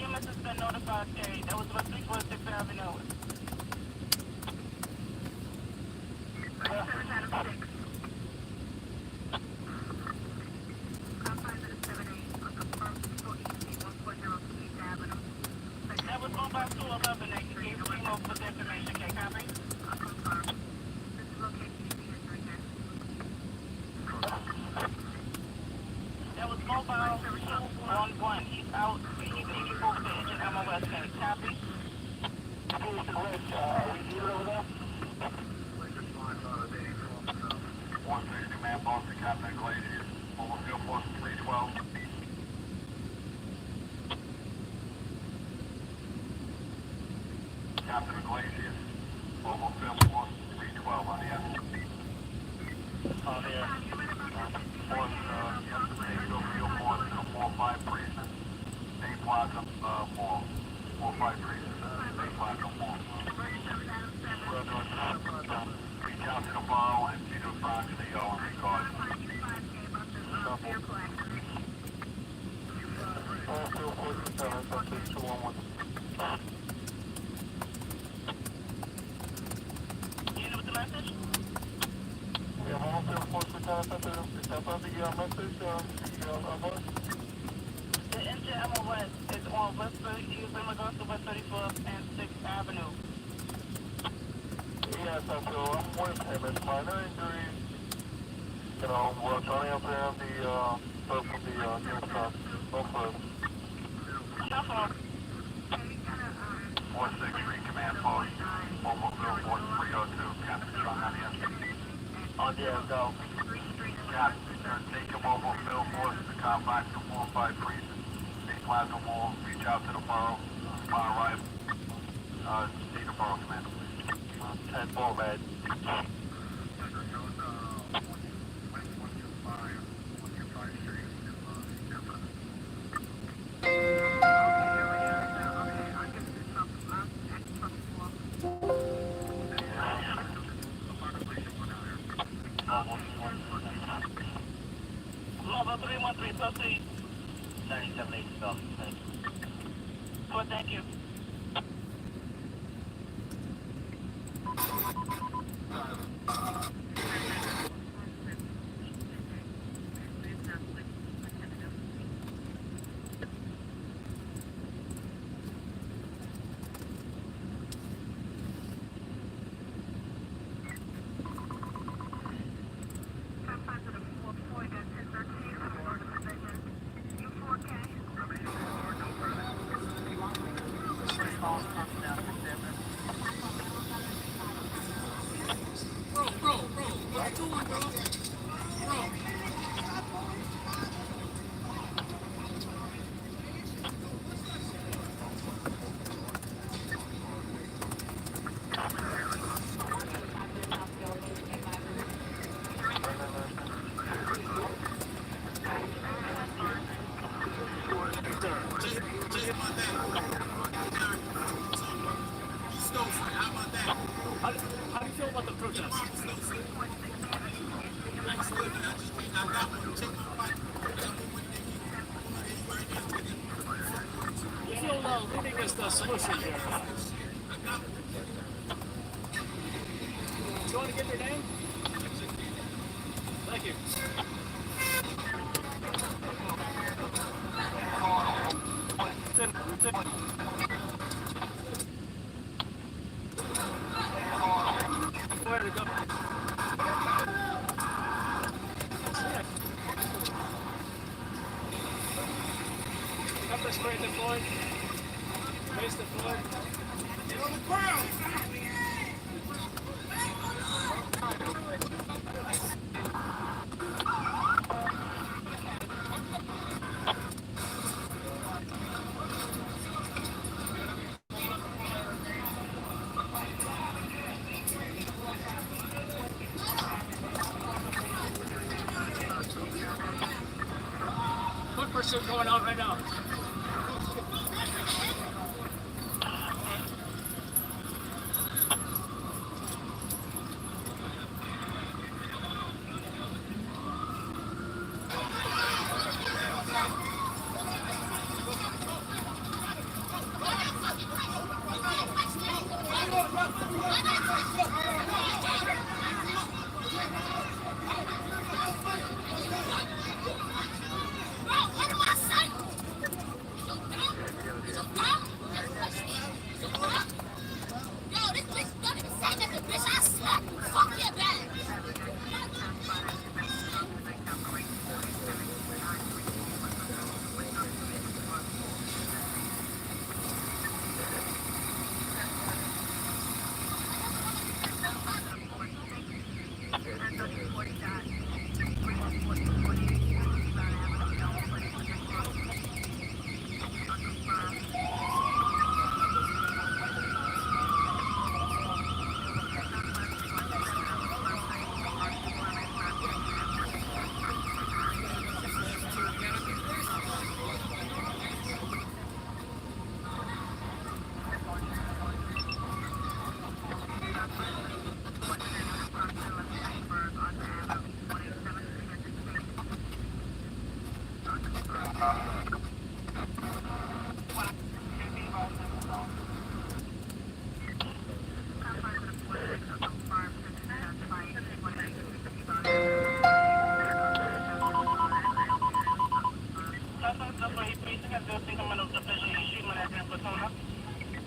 EMS has been notified, Terry. That was about 346 Avenue. That was going by 211. I can give you more for the information. Okay, copy? That was mobile 211. He's out. He's 84 for engine MOS. Can you copy? Man, Boston, Captain Glacier, mobile field force 312. Captain Glacier, mobile field force 312 on the end. On the end. Force, yesterday, field force, 45 precinct, State Plaza, 45 precinct, State Plaza, 4. Reach out to the ball and see the front of the yellow record. You know what the message? Yeah, all field force lieutenant, is that the message, The engine MOS is on West 30, he was in regards to West 34th and 6th Avenue. Yes, so I'm with him. It's minor injuries. You know, we're turning up there on the stuff from the Houston. No further. 463 command post. Mobile field force 302. Captain Strong on the end. On the end, go. Captain, take your mobile field force to complex to 45 precinct. State Plaza Mall. Reach out to the borough. Upon arrival. See the borough commander. 10-4, man. Level 313, proceed. 9780, South. Well, thank you. just a solicit here. You want to give your name? Thank you. Where to go? Pepper spray deployed. Base deployed. Get on the ground! Foot pursuit going on right now.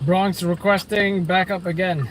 Bronx requesting backup again.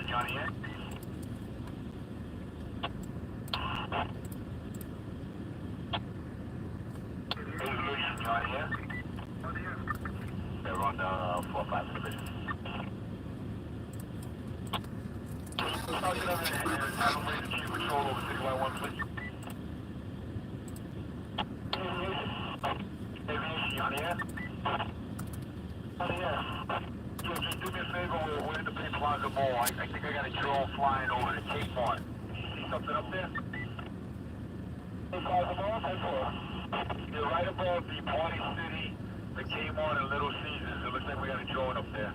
Johnny here. Johnny here. They're on the 4-5 division. Patrol over 6Y1, please. Aviation, Johnny here. Johnny here. So just do me a favor, we're in the Bay Plaza Mall. I think I got a drone flying over the Cape Mart. See something up there? Bay Plaza Mall, 10-4. You're right above the Party City, the Cape Mart, and Little Caesars. It looks like we got a drone up there.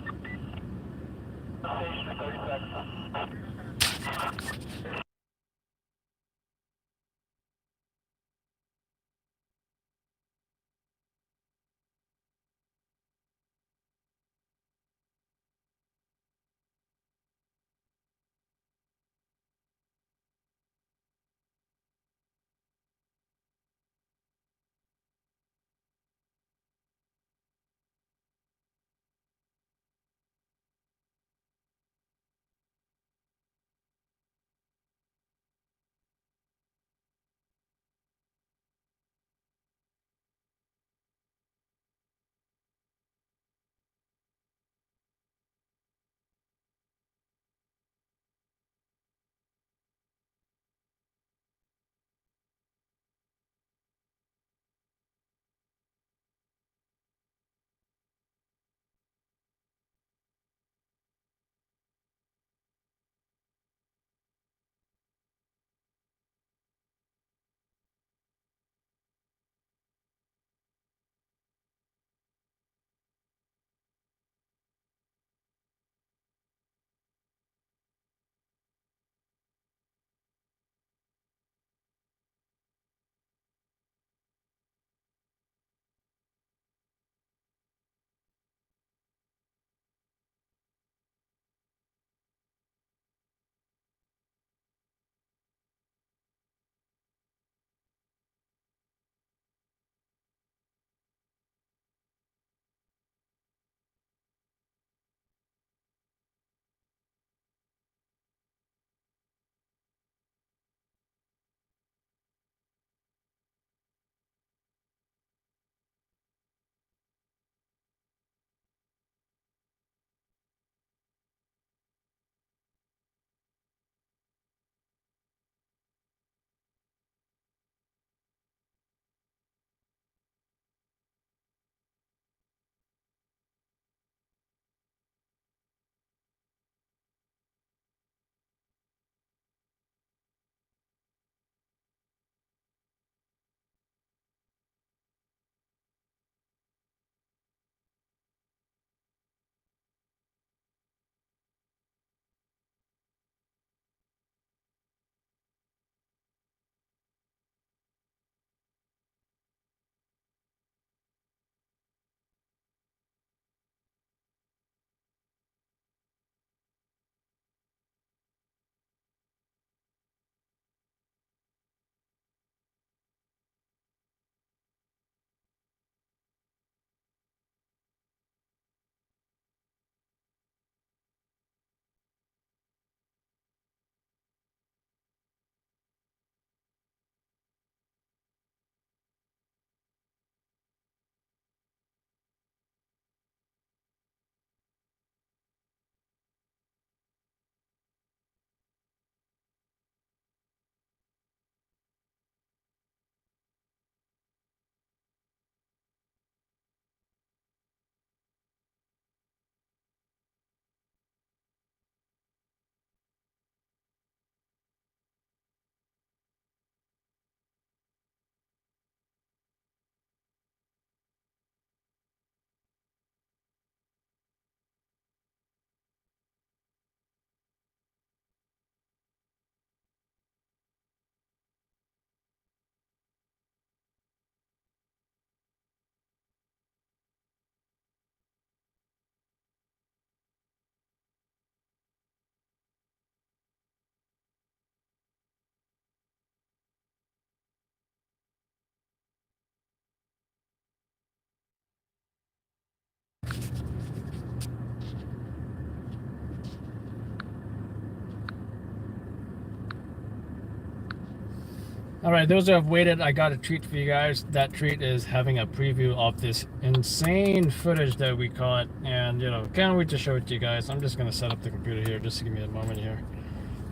All right, those who have waited, I got a treat for you guys. That treat is having a preview of this insane footage that we caught, and can't wait to show it to you guys. I'm just gonna set up the computer here, just to give me a moment here.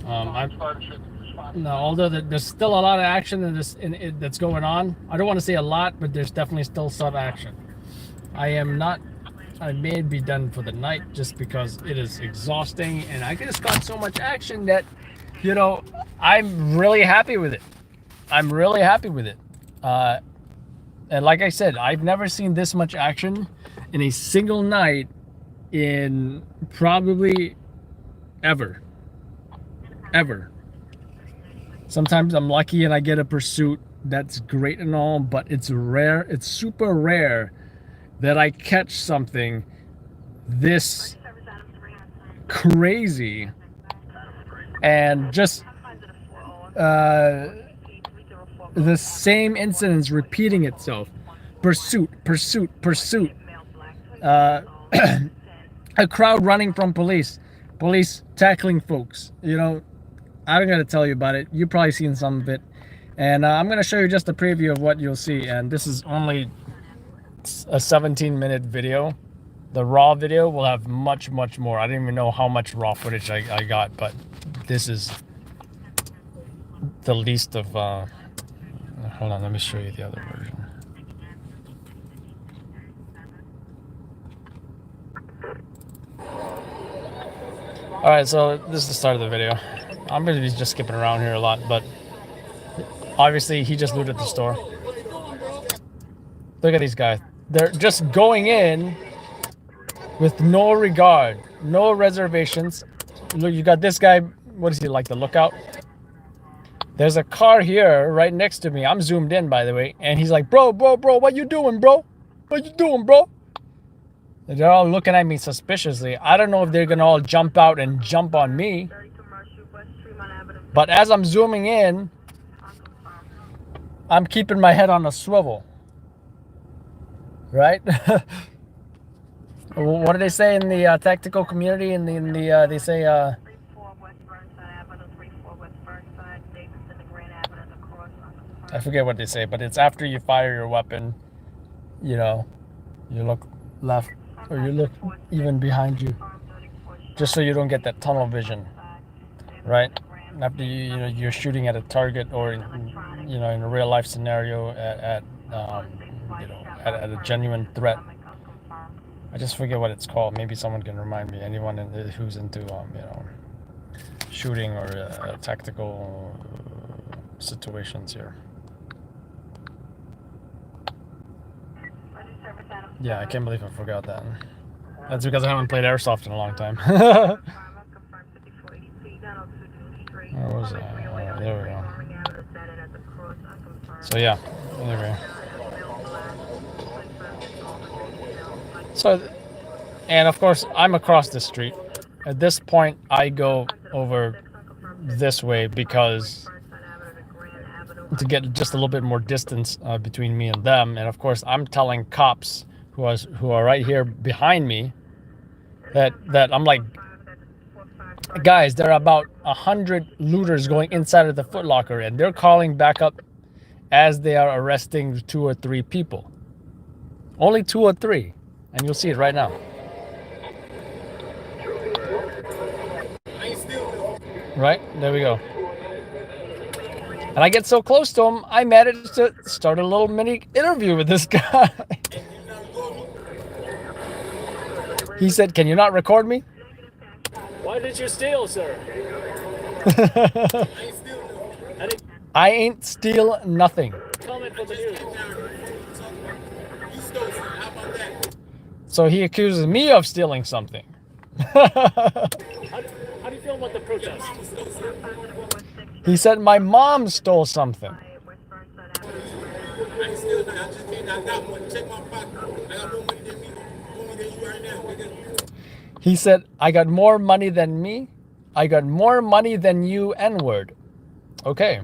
Although there's still a lot of action that's going on. I don't want to say a lot, but there's definitely still some action. I may be done for the night just because it is exhausting, and I just got so much action that, I'm really happy with it. I'm really happy with it. And like I said, I've never seen this much action in a single night in probably ever. Ever. Sometimes I'm lucky and I get a pursuit. That's great and all, but it's rare. It's super rare that I catch something this crazy and just the same incidents repeating itself. Pursuit. A crowd running from police tackling folks. You know, I'm gonna tell you about it. You've probably seen some of it, and I'm gonna show you just a preview of what you'll see. And this is only a 17-minute video. The raw video will have much more. I didn't even know how much raw footage I got, but this is the least of hold on, let me show you the other version. Alright, so this is the start of the video. I'm going to be just skipping around here a lot, but obviously he just looted the store. Look at these guys. They're just going in with no regard, no reservations. Look, you got this guy, what is he, like the lookout? There's a car here right next to me. I'm zoomed in, by the way, and he's like, bro, what you doing, bro? What you doing, bro? They're all looking at me suspiciously. I don't know if they're gonna all jump out and jump on me. But as I'm zooming in, I'm keeping my head on a swivel. Right? What do they say in the tactical community? They say I forget what they say, but it's after you fire your weapon, you know, you look left or you look even behind you, just so you don't get that tunnel vision, right? After you're shooting at a target, or in a real life scenario at a genuine threat. I just forget what it's called. Maybe someone can remind me. Anyone who's into shooting or tactical situations here. Yeah, I can't believe I forgot that. That's because I haven't played Airsoft in a long time. Where was that? There we go. So yeah, anyway. So, and of course, I'm across the street. At this point, I go over this way because to get just a little bit more distance between me and them. And of course, I'm telling cops who are right here behind me that I'm like, guys, there are about 100 looters going inside of the Foot Locker, and they're calling back up as they are arresting 2 or 3 people. Only 2 or 3, and you'll see it right now. Right, there we go. And I get so close to him, I managed to start a little mini interview with this guy. He said, "Can you not record me?" Why did you steal, sir? I ain't steal nothing. Comment for the news. So he accuses me of stealing something. How do you feel about the protest? He said my mom stole something. He said, I got more money than me. I got more money than you, N-word. Okay.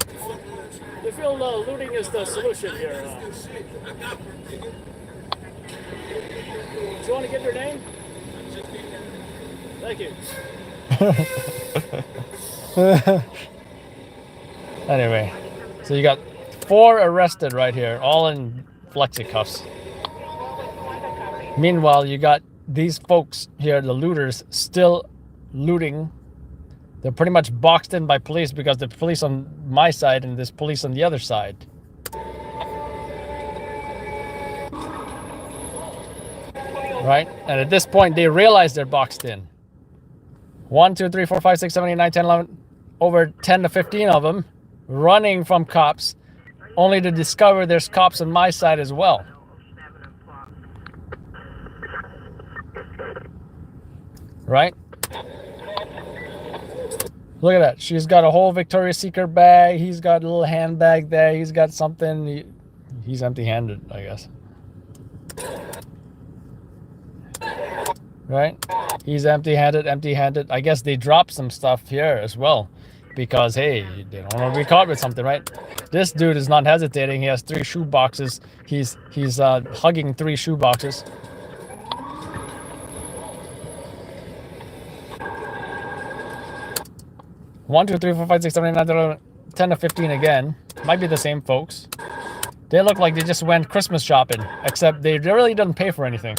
You feel looting is the solution here? Do you want to give your name? Thank you. Anyway, so you got 4 arrested right here, all in flexi cuffs. Meanwhile, you got these folks here, the looters, still looting. They're pretty much boxed in by police because the police on my side and there's police on the other side. Right? And at this point, they realize they're boxed in. 1, 2, 3, 4, 5, 6, 7, 8, 9, 10, 11, over 10 to 15 of them running from cops, only to discover there's cops on my side as well. Right? Look at that. She's got a whole Victoria's Secret bag. He's got a little handbag there. He's got something. He's empty-handed, I guess. Right? He's empty-handed. I guess they dropped some stuff here as well. Because, hey, they don't want to be caught with something, right? This dude is not hesitating. He has 3 shoe boxes. He's hugging 3 shoe boxes. One, 2, 3, 4, 5, 6, 7, 8, 9, 10, 10 to 15 again. Might be the same folks. They look like they just went Christmas shopping, except they really didn't pay for anything.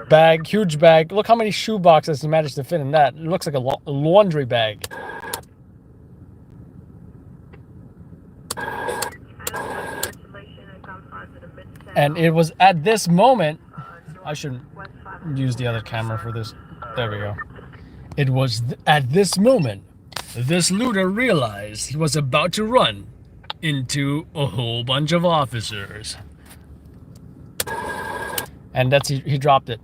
Bag, huge bag. Look how many shoe boxes he managed to fit in that. It looks like a laundry bag. And it was at this moment, I should use the other camera for this. There we go. It was at this moment, this looter realized he was about to run into a whole bunch of officers. And that's he dropped it.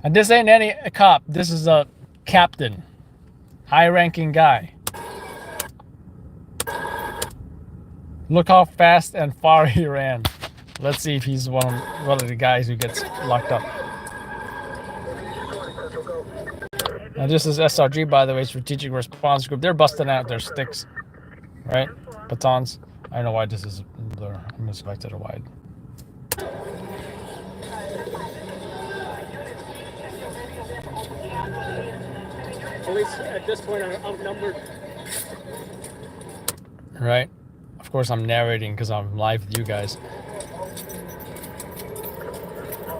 And this ain't any cop. This is a captain. High-ranking guy. Look how fast and far he ran. Let's see if he's one of the guys who gets locked up. Now this is SRG, by the way, Strategic Response Group. They're busting out their sticks, right? Batons. I don't know why this is blur. I'm gonna select it a wide. Police at this point are outnumbered. Right? Of course I'm narrating because I'm live with you guys.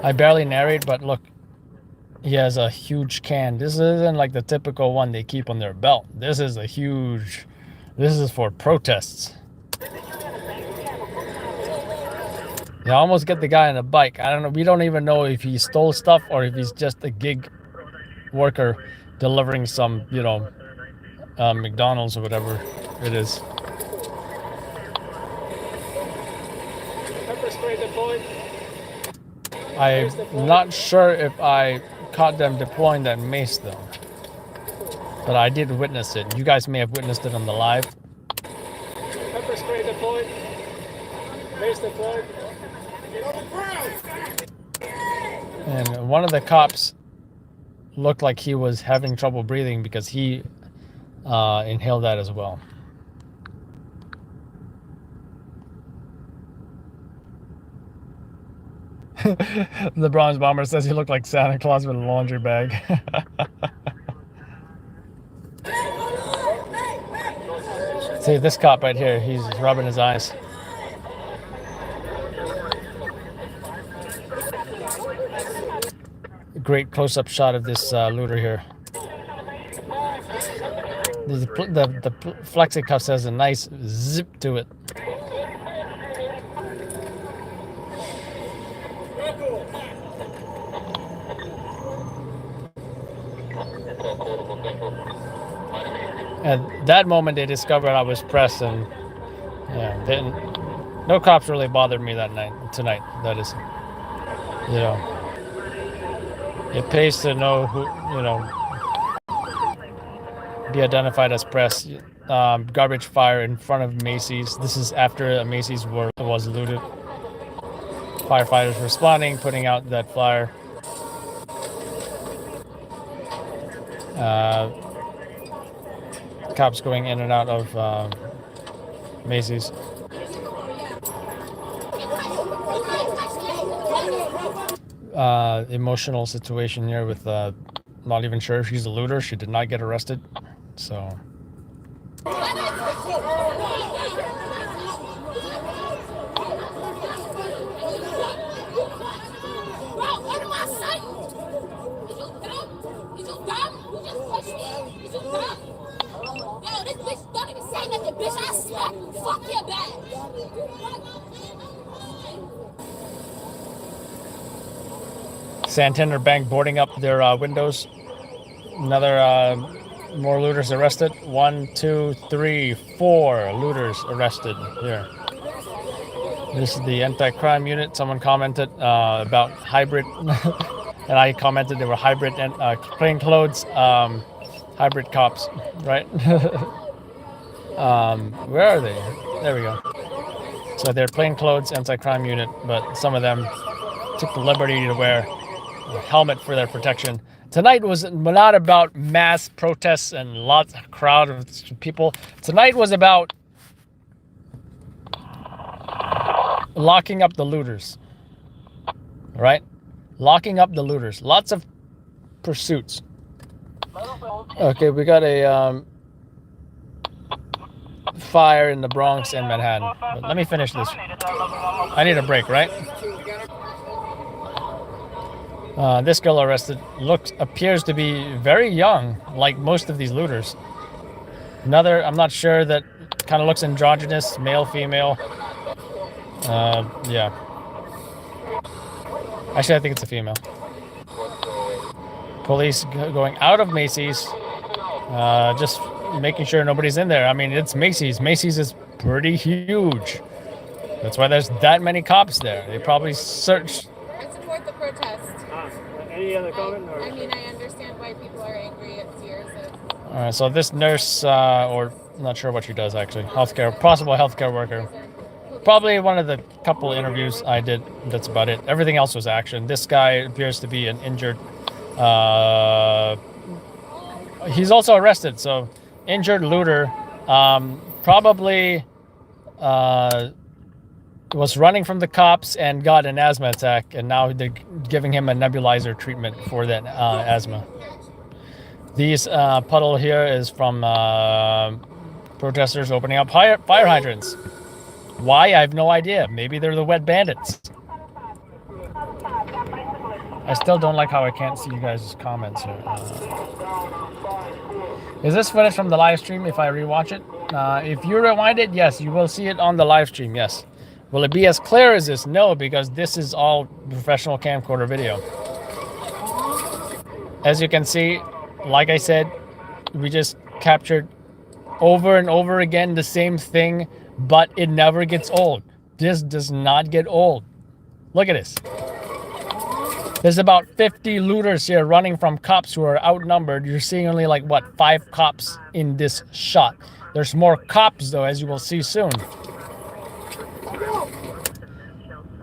I barely narrate, but look. He has a huge can. This isn't like the typical one they keep on their belt. This is a huge... This is for protests. You almost get the guy on a bike. I don't know. We don't even know if he stole stuff or if he's just a gig worker delivering some, you know, McDonald's or whatever it is. Pepper spray deployed. I'm not sure if I caught them deploying that mace though, but I did witness it. You guys may have witnessed it on the live. Pepper spray deployed. Mace deployed. Get on the ground. And one of the cops looked like he was having trouble breathing because he inhaled that as well. The bronze bomber says he looked like Santa Claus with a laundry bag. See this cop right here, he's rubbing his eyes. Great close-up shot of this looter here. The flexi cuff has a nice zip to it. At that moment, they discovered I was pressed, and yeah, no cops really bothered me tonight. That is, you know, it pays to know who, you know, be identified as press. Garbage fire in front of Macy's. This is after Macy's was looted. Firefighters responding, putting out that fire. Cops going in and out of Macy's. Emotional situation here with not even sure if she's a looter. She did not get arrested, so. Santander Bank boarding up their windows. Another more looters arrested. 1, 2, 3, 4 looters arrested here. This is the anti-crime unit. Someone commented about hybrid, and I commented they were hybrid and plainclothes hybrid cops, right? Where are they? There we go. So they're plainclothes anti-crime unit, but some of them took the liberty to wear a helmet for their protection. Tonight was not about mass protests and lots of crowd of people. Tonight was about locking up the looters, right? Locking up the looters. Lots of pursuits. Okay, we got a fire in the Bronx and Manhattan. But let me finish this. I need a break, right? This girl arrested appears to be very young, like most of these looters. Another, I'm not sure, that kind of looks androgynous, male, female. Yeah. Actually, I think it's a female. Police going out of Macy's, just making sure nobody's in there. I mean, it's Macy's. Macy's is pretty huge. That's why there's that many cops there. They probably searched. I support the protest. Any other comment? I mean, I understand why people are angry. It's years of... All right, so this nurse, or I'm not sure what she does actually, possible healthcare worker. Probably one of the couple interviews I did. That's about it. Everything else was action. This guy appears to be an injured. He's also arrested. So injured looter, probably was running from the cops and got an asthma attack, and now they're giving him a nebulizer treatment for that asthma. These puddle here is from protesters opening up fire hydrants. Why? I have no idea. Maybe they're the wet bandits. I still don't like how I can't see you guys' comments here. Is this footage from the live stream if I rewatch it? If you rewind it, yes, you will see it on the live stream, yes. Will it be as clear as this? No, because this is all professional camcorder video. As you can see, like I said, we just captured over and over again the same thing, but it never gets old. This does not get old. Look at this. There's about 50 looters here running from cops who are outnumbered. You're seeing only like, what, 5 cops in this shot. There's more cops, though, as you will see soon.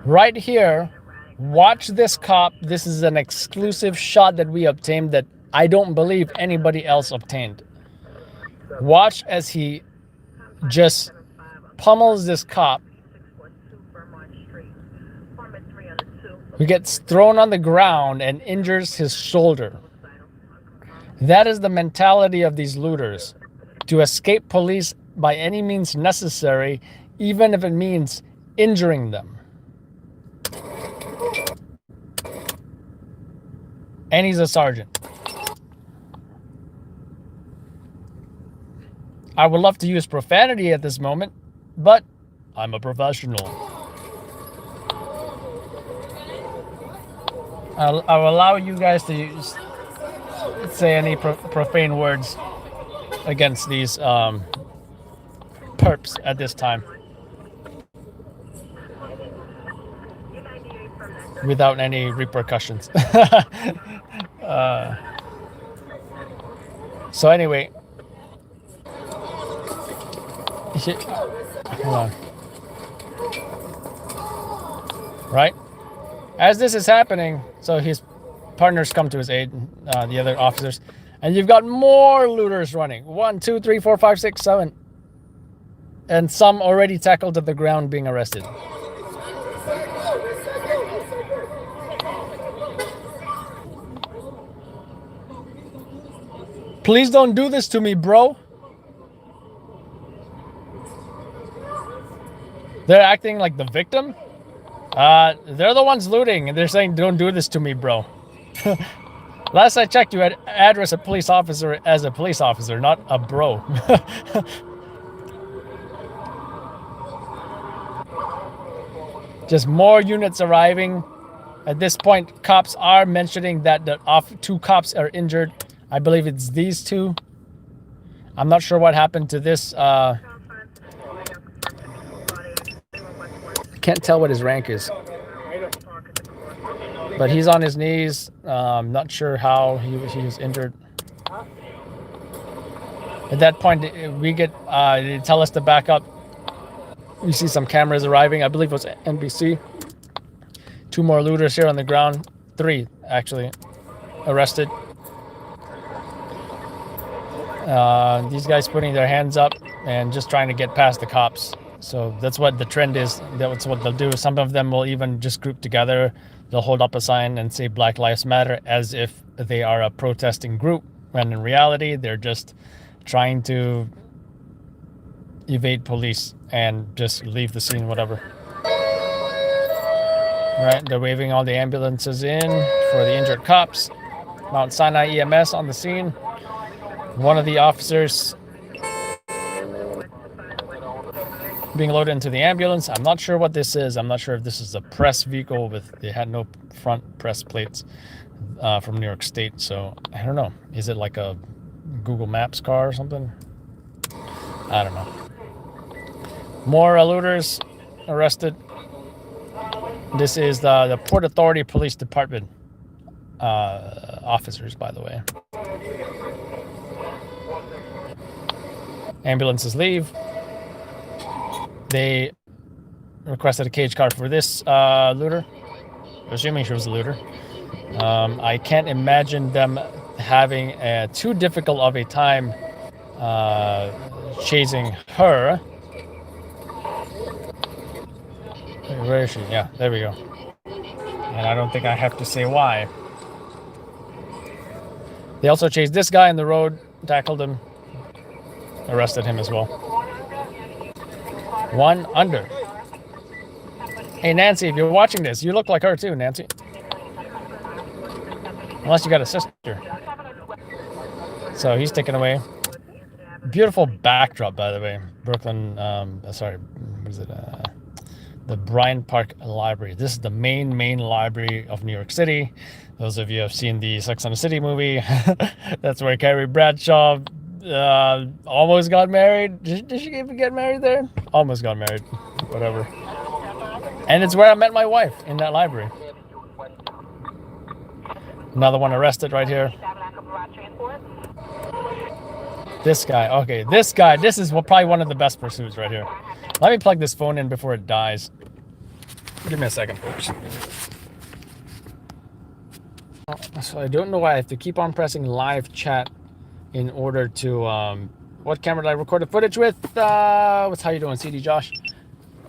Right here, watch this cop. This is an exclusive shot that we obtained that I don't believe anybody else obtained. Watch as he just pummels this cop, who gets thrown on the ground and injures his shoulder. That is the mentality of these looters. To escape police by any means necessary, even if it means injuring them. And he's a sergeant. I would love to use profanity at this moment, but I'm a professional. I'll allow you guys to say any profane words against these perps at this time. Without any repercussions. So anyway. Hold on. Right? As this is happening, so his partners come to his aid, the other officers, and you've got more looters running. 1, 2, 3, 4, 5, 6, 7. And some already tackled to the ground being arrested. Please don't do this to me, bro. They're acting like the victim. They're the ones looting, and they're saying, "Don't do this to me, bro." Last I checked, you had address a police officer as a police officer, not a bro. Just more units arriving. At this point, cops are mentioning that the 2 cops are injured. I believe it's these 2. I'm not sure what happened to this. Can't tell what his rank is. But he's on his knees. Not sure how he was injured. At that point, we get they tell us to back up. We see some cameras arriving. I believe it was NBC. 2 more looters here on the ground. 3 actually arrested. These guys putting their hands up and just trying to get past the cops. So that's what the trend is. That's what they'll do. Some of them will even just group together. They'll hold up a sign and say Black Lives Matter as if they are a protesting group, when in reality they're just trying to evade police and just leave the scene, whatever. Right, they're waving all the ambulances in for the injured cops. Mount Sinai EMS on the scene. One of the officers being loaded into the ambulance. I'm not sure what this is. I'm not sure if this is a press vehicle they had no front press plates from New York State. So I don't know. Is it like a Google Maps car or something? I don't know. More looters arrested. This is the Port Authority Police Department officers, by the way. Ambulances leave. They requested a cage car for this looter. Assuming she was a looter. I can't imagine them having too difficult of a time chasing her. Where is she? Yeah, there we go. And I don't think I have to say why. They also chased this guy in the road, tackled him, arrested him as well. 1 under. Hey, Nancy, if you're watching this, you look like her too, Nancy. Unless you got a sister. So he's taken away. Beautiful backdrop, by the way. Brooklyn, sorry, what is it? The Bryant Park Library. This is the main library of New York City. Those of you who have seen the Sex and the City movie, that's where Carrie Bradshaw almost got married. Did she even get married there? Almost got married. Whatever. And it's where I met my wife, in that library. Another one arrested right here. This guy. Okay, this guy. This is probably one of the best pursuits right here. Let me plug this phone in before it dies. Give me a second, folks. So I don't know why I have to keep on pressing live chat in order to what camera did I record the footage with? What's how you doing, CD Josh?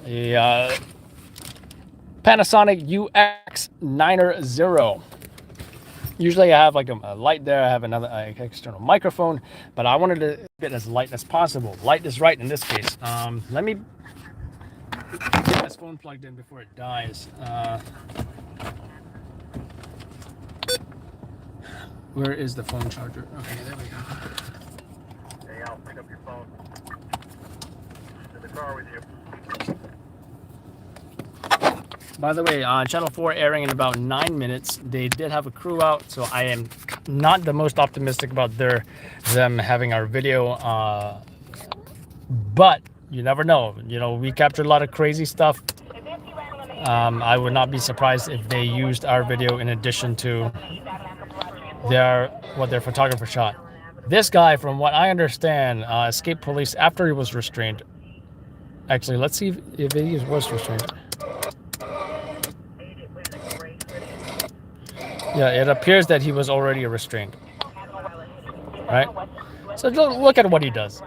The Panasonic UX90. Usually I have like a light there. I have another external microphone, but I wanted to be as light as possible. Light is right in this case. Let me get this phone plugged in before it dies. Where is the phone charger? Okay, there we go. Hey, Al, pick up your phone. In the car with you. By the way, Channel 4 airing in about 9 minutes. They did have a crew out, so I am not the most optimistic about them having our video. But you never know. You know, we captured a lot of crazy stuff. I would not be surprised if they used our video in addition to what their photographer shot. This guy, from what I understand, escaped police after he was restrained. Actually, let's see if he was restrained. Yeah, it appears that he was already restrained. Right? So look at what he does.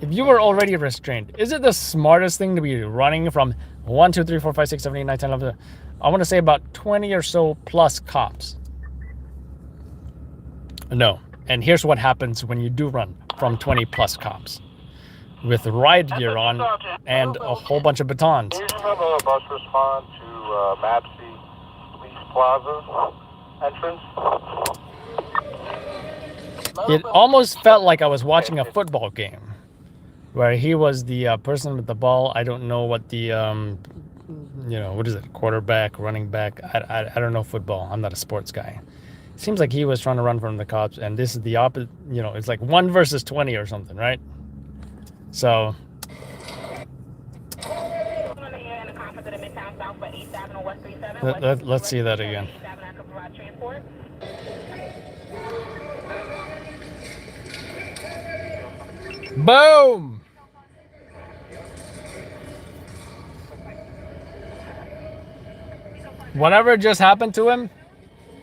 If you were already restrained, is it the smartest thing to be running from 1, 2, 3, 4, 5, 6, 7, 8, 9, 10, 11, I want to say about 20 or so plus cops? No. And here's what happens when you do run from 20 plus cops. With riot gear on and a whole bunch of batons. Do you remember a bus respond to Mapsy Police Plaza entrance? It almost felt like I was watching a football game where he was the person with the ball. I don't know what the, what is it? Quarterback, running back. I don't know football. I'm not a sports guy. Seems like he was trying to run from the cops, and this is the opposite. It's like 1 versus 20 or something, right? So let's see that again. Boom! Whatever just happened to him,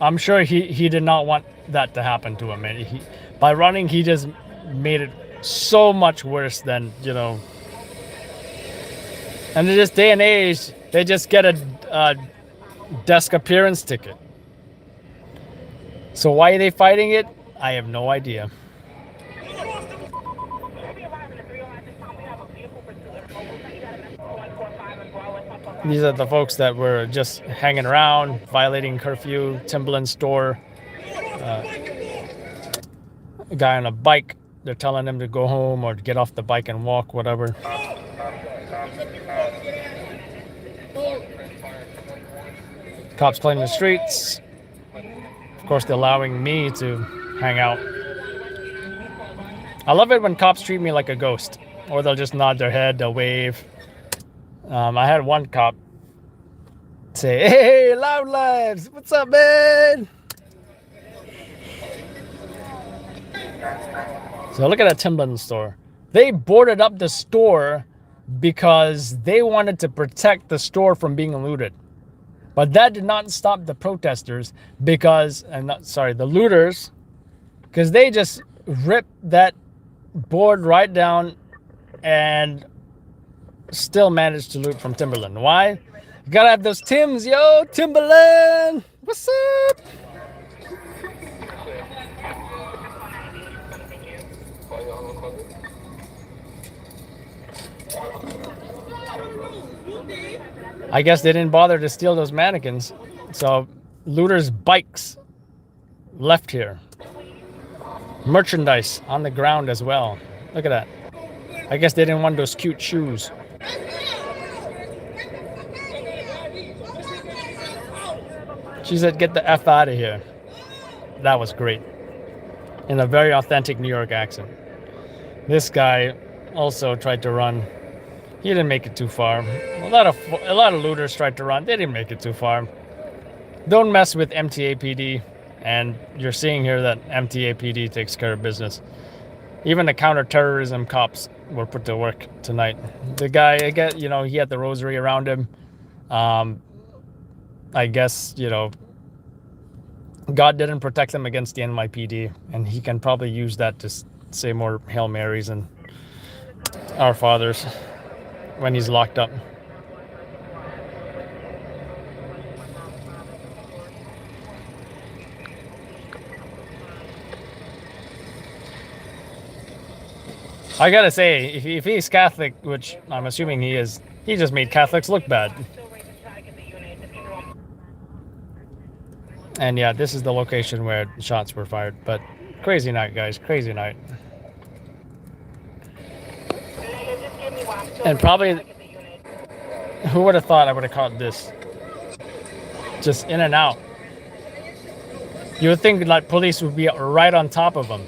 I'm sure he did not want that to happen to him. And by running, he just made it so much worse than, you know. And in this day and age, they just get a desk appearance ticket. So why are they fighting it? I have no idea. These are the folks that were just hanging around, violating curfew, Timberland store. A guy on a bike, they're telling him to go home or get off the bike and walk, whatever. Cops cleaning the streets. Of course, they're allowing me to hang out. I love it when cops treat me like a ghost, or they'll just nod their head, they'll wave. I had one cop say, "Hey, Loud Lives, what's up, man?" So look at that Timberland store. They boarded up the store because they wanted to protect the store from being looted. But that did not stop the protesters the looters, because they just ripped that board right down and still managed to loot from Timberland. Why? You gotta have those Tims, yo, Timberland. What's up? I guess they didn't bother to steal those mannequins. So looters' bikes left here. Merchandise on the ground as well. Look at that. I guess they didn't want those cute shoes. She said, "Get the F out of here." That was great. In a very authentic New York accent. This guy also tried to run. He didn't make it too far. A lot of looters tried to run. They didn't make it too far. Don't mess with MTAPD. And you're seeing here that MTAPD takes care of business. Even the counterterrorism cops were put to work tonight. The guy, I guess, you know, he had the rosary around him. I guess, you know, God didn't protect him against the NYPD, and he can probably use that to say more Hail Marys and Our Fathers when he's locked up. I gotta say, if he's Catholic, which I'm assuming he is, he just made Catholics look bad. And yeah, this is the location where shots were fired. But crazy night, guys, crazy night. And probably, who would have thought I would have caught this? Just in and out. You would think like police would be right on top of them.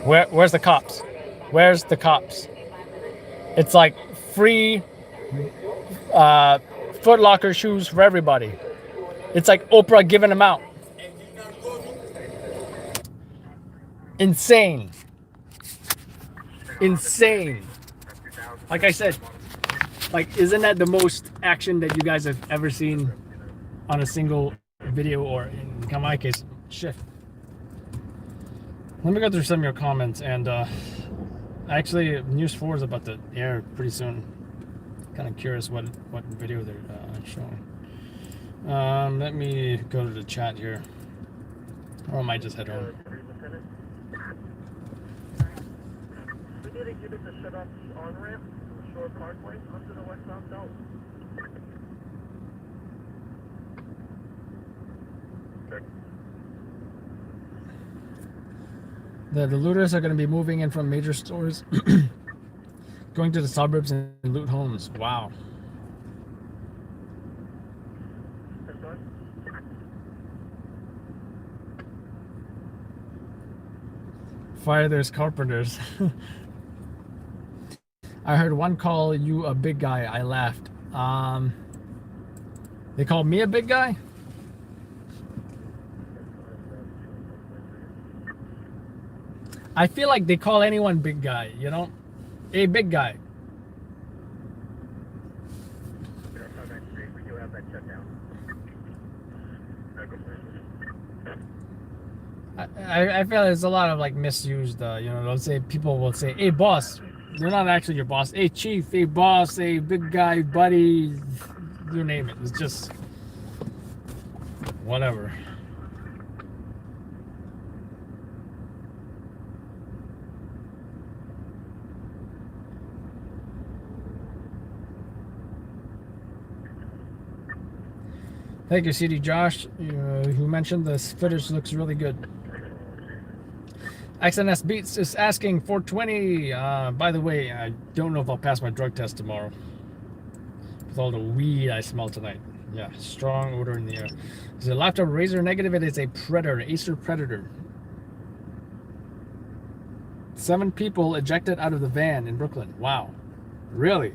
Where's the cops? Where's the cops? It's like free Foot Locker shoes for everybody. It's like Oprah giving them out. Insane. Insane. Like I said, like, isn't that the most action that you guys have ever seen on a single video, or in my case, shift? Let me go through some of your comments, and actually, News 4 is about to air pretty soon. Kind of curious what video they're showing. Let me go to the chat here, or I might just head home. We need to get it to shut off the on-ramp from the Shore Parkway onto the westbound belt. The looters are going to be moving in from major stores, going to the suburbs and loot homes. Wow. Fire those carpenters. I heard one call you a big guy. I laughed. They called me a big guy? I feel like they call anyone big guy, you know? Hey, big guy. We do have that shut down. I feel there's a lot of like misused, you know, they'll say, people will say, hey boss. They're not actually your boss. Hey chief, hey boss, hey big guy, buddy, you name it. It's just whatever. Thank you, CD Josh, who mentioned this footage looks really good. XNS Beats is asking 420. By the way, I don't know if I'll pass my drug test tomorrow. With all the weed I smell tonight. Yeah, strong odor in the air. Is a laptop Razer negative? It is a Predator, Acer Predator. 7 people ejected out of the van in Brooklyn. Wow. Really?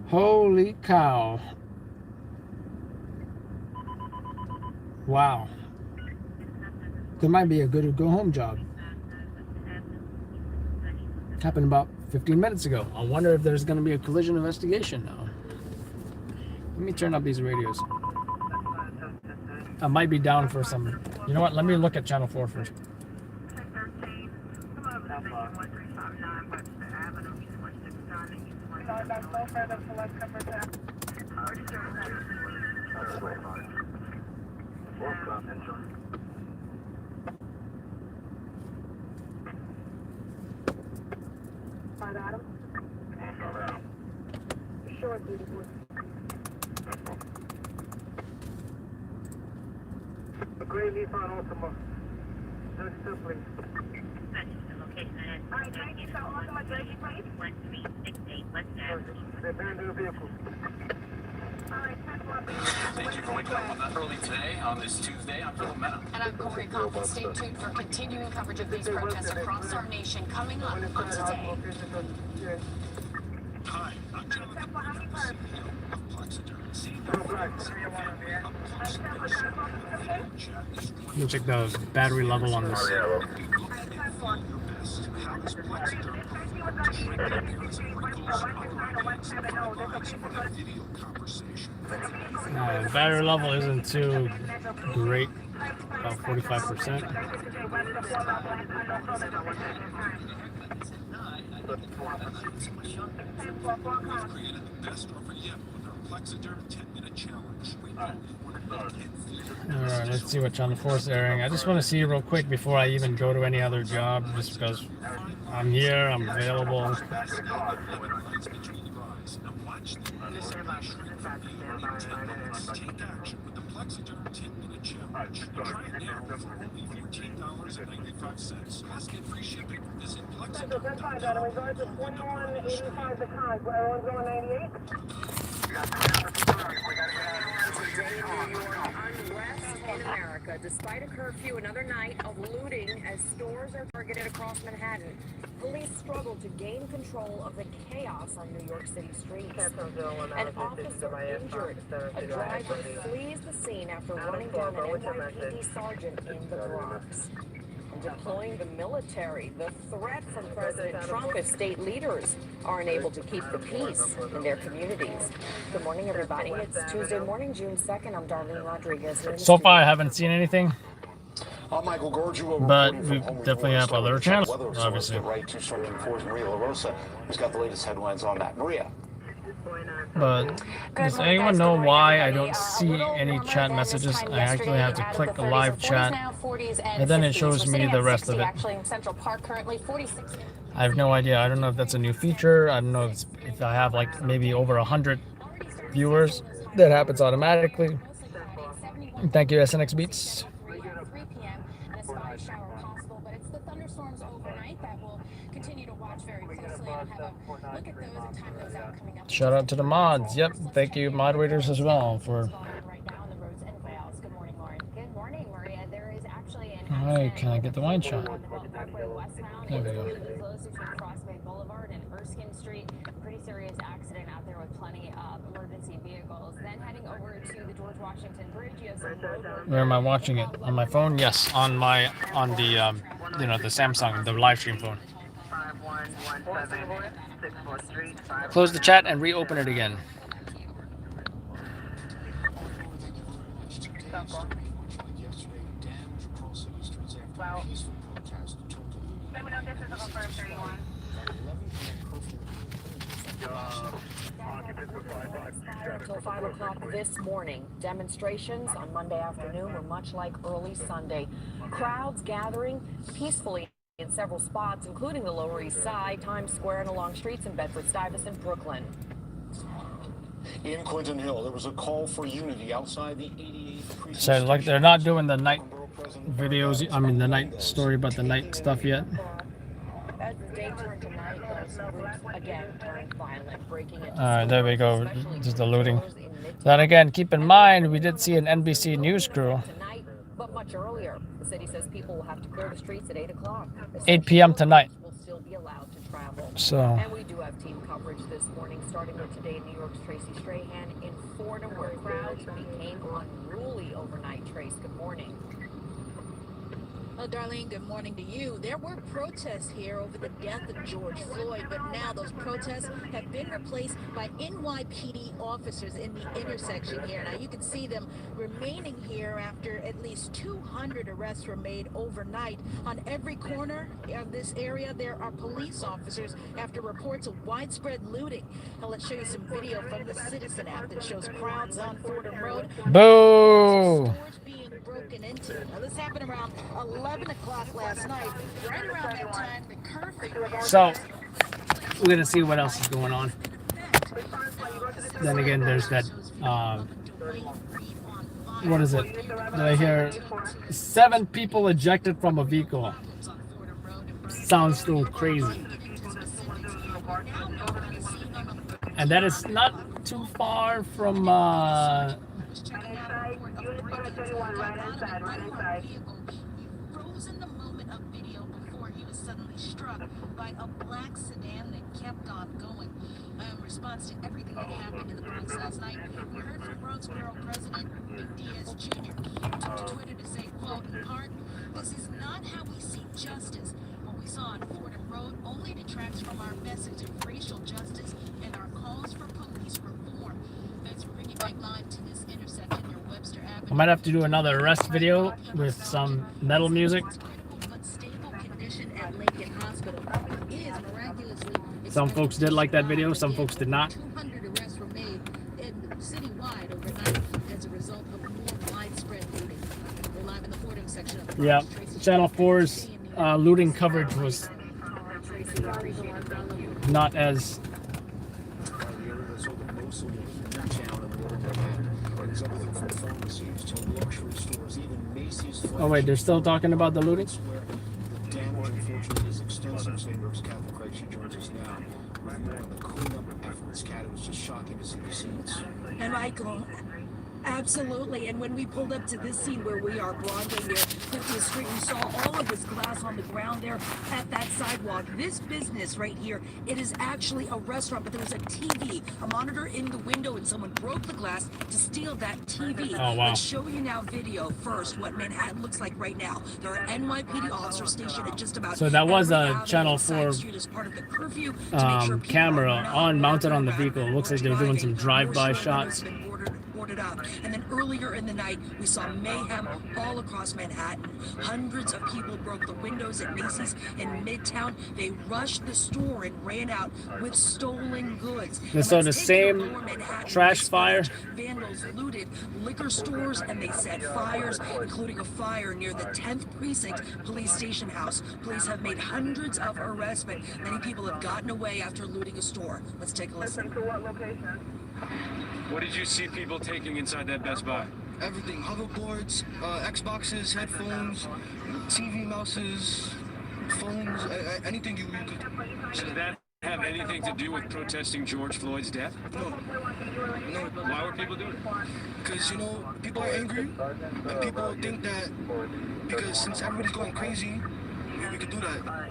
Holy cow. Wow. There might be a good go-home job. Happened about 15 minutes ago. I wonder if there's going to be a collision investigation now. Let me turn up these radios. I might be down for some... You know what? Let me look at Channel 4 first. A gray Nissan Altima. 32, please. Alright, thank you. So, Altima, JG, please. 1368 West Avenue. They abandoned the vehicle. Thank you for waking up on that early today on this Tuesday. I'm Phil Mena. And I'm Corey Coughlin. Stay tuned for continuing coverage of these protests across our nation coming up on Today. Hi, I'm Jonathan of Plexiderm. Let me check the battery level on this. Battery level isn't too great, about 45%. Alright, let's see what Channel 4 is airing. I just want to see real quick before I even go to any other job, just because I'm here, I'm available. In America, despite a curfew, another night of looting as stores are targeted across Manhattan. Police struggle to gain control of the chaos on New York City streets. An officer injured. A driver flees the scene after running down an NYC sergeant in the Bronx. And deploying the military, the threat from President Trump if state leaders aren't able to keep the peace in their communities. Good morning, everybody. It's Tuesday morning, June 2nd. I'm Darlene Rodriguez. So far, I haven't seen anything. Michael Gorgio, but we definitely have other channels, obviously. Right to Sergeant Force Maria LaRosa, who's got the latest headlines on that. Maria. But does anyone know why I don't see any chat messages? I actually have to click the live chat, and then it shows me the rest of it. I have no idea. I don't know if that's a new feature. I don't know if I have like maybe over 100 viewers, that happens automatically. Thank you, SNX Beats. Shout out to the mods. Yep, thank you, moderators, as well for. Alright, can I get the wine shot? There we go. Pretty serious accident out there with plenty of emergency emergency vehicles. Then heading over to the George Washington Bridge, you have some road. Where am I watching it? On my phone? Yes, on the you know, the Samsung, the live stream phone. Close the chat and reopen it again. Until 5 o'clock this morning, demonstrations on Monday afternoon were much like early Sunday. Crowds gathering peacefully in several spots, including the Lower East Side, Times Square, and along streets in Bedford-Stuyvesant, Brooklyn. In Clinton Hill, there was a call for unity outside the 88th precinct. So like they're not doing the night videos, I mean the night story, but the night stuff yet. As the day turned to night, those groups again turned violent, breaking into Alright, there we go. especially Just the looting. stores in Midtown. Then again, keep in mind we did see an NBC News crew. Tonight, but much earlier. The city says people will have to clear the streets at 8 o'clock. 8 p.m. tonight. Will still be allowed to travel. So. And we do have team coverage this morning, starting with today New York's Tracy Strahan in Fordham, where crowds became unruly overnight. Trace, good morning. Well, Darlene, good morning to you. There were protests here over the death of George Floyd, but now those protests have been replaced by NYPD officers in the intersection here. Now, you can see them remaining here after at least 200 arrests were made overnight. On every corner of this area, there are police officers after reports of widespread looting. Now, let's show you some video from the Citizen app that shows crowds on Fordham Road. Boo! Broken into. Now, this happened around 11 o'clock last night. Right around that time, the curfew. So we're gonna see what else is going on. Then again, there's that. What is it? Did I hear 7 people ejected from a vehicle? Sounds so crazy. And that is not too far from. Froze in the moment of video before he was suddenly struck by a black sedan that kept on going. In response to everything that happened in the Bronx last night, we heard from Bronxboro President Nick Diaz Jr. He took to Twitter to say, quote, in part, "This is not how we see justice. What we saw on Fordham Road only detracts from our message of racial justice and our calls for police reform." Let's bring it back live to this intersection near Webster Avenue. I might have to do another arrest video with some metal music. Some folks did like that video, some folks did not. 200 arrests were made citywide overnight as a result of more widespread looting. We're live in the Fordham section of Yeah, Channel 4's looting coverage was not as. Oh wait, they're still talking about the looting? The damage, unfortunately, is extensive. St. Louis Catholic Christ, she joins us now. With more on the cleanup efforts. Kat, it was just shocking to see the scenes. And Michael, absolutely. And when we pulled up to this scene where we are, Broadway near 50th Street, we saw all of this glass on the ground there at that sidewalk. This business right here, it is actually a restaurant, but there was a TV, a monitor in the window, and someone broke the glass to steal that TV. Oh, wow. Let's show you now video first, what Manhattan looks like right now. There are NYPD officers stationed at just about So that was every a alley Channel and side 4 street as part of the curfew to make sure people camera are not on mounted on the driving, vehicle. It looks like they're doing some drive-by shots. boarded up. And then earlier in the night, we saw mayhem all across Manhattan. Hundreds of people broke the windows at Macy's in Midtown. They rushed the store and ran out with stolen goods. So the same trash fire. Vandals looted liquor stores and they set fires, including a fire near the 10th Precinct Police Station House. Police have made hundreds of arrests, but many people have gotten away after looting a store. Let's take a listen. What did you see people taking inside that Best Buy? Everything. Hoverboards, Xboxes, headphones, TV mouses, phones, anything you could. So did that have anything to do with protesting George Floyd's death? No. Why were people doing it? Because, you know, people are angry, and people think that because since everybody's going crazy, we could do that.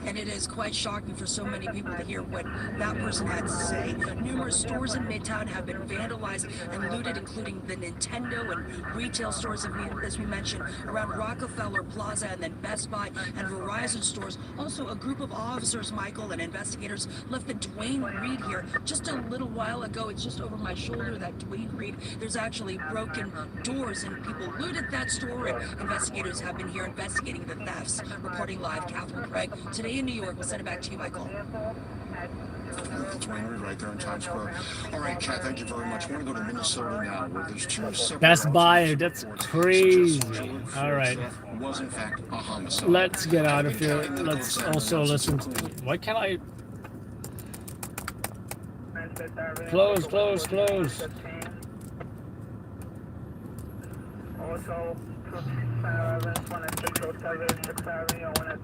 And it is quite shocking for so many people to hear what that person had to say. Numerous numerous stores in Midtown have been vandalized and looted, including the Nintendo and retail stores, as we mentioned, around Rockefeller Plaza, and then Best Buy and Verizon stores. Also, a group of officers, Michael, and investigators left the Dwayne Reed here just a little while ago. It's just over my shoulder, that Dwayne Reed. There's actually broken doors, and people looted that store, and investigators have been here investigating the thefts. Reporting live, Catherine Craig, today in New York. We'll send it back to you, Michael. Dwayne Reed right there in Times Square. All right, Kat, thank you very much. We're going to go to Minnesota now, where there's two separate Best Buy, that's crazy. All right. Was in fact a homicide. Let's get out of here. Let's also listen to... Why can't I... Close.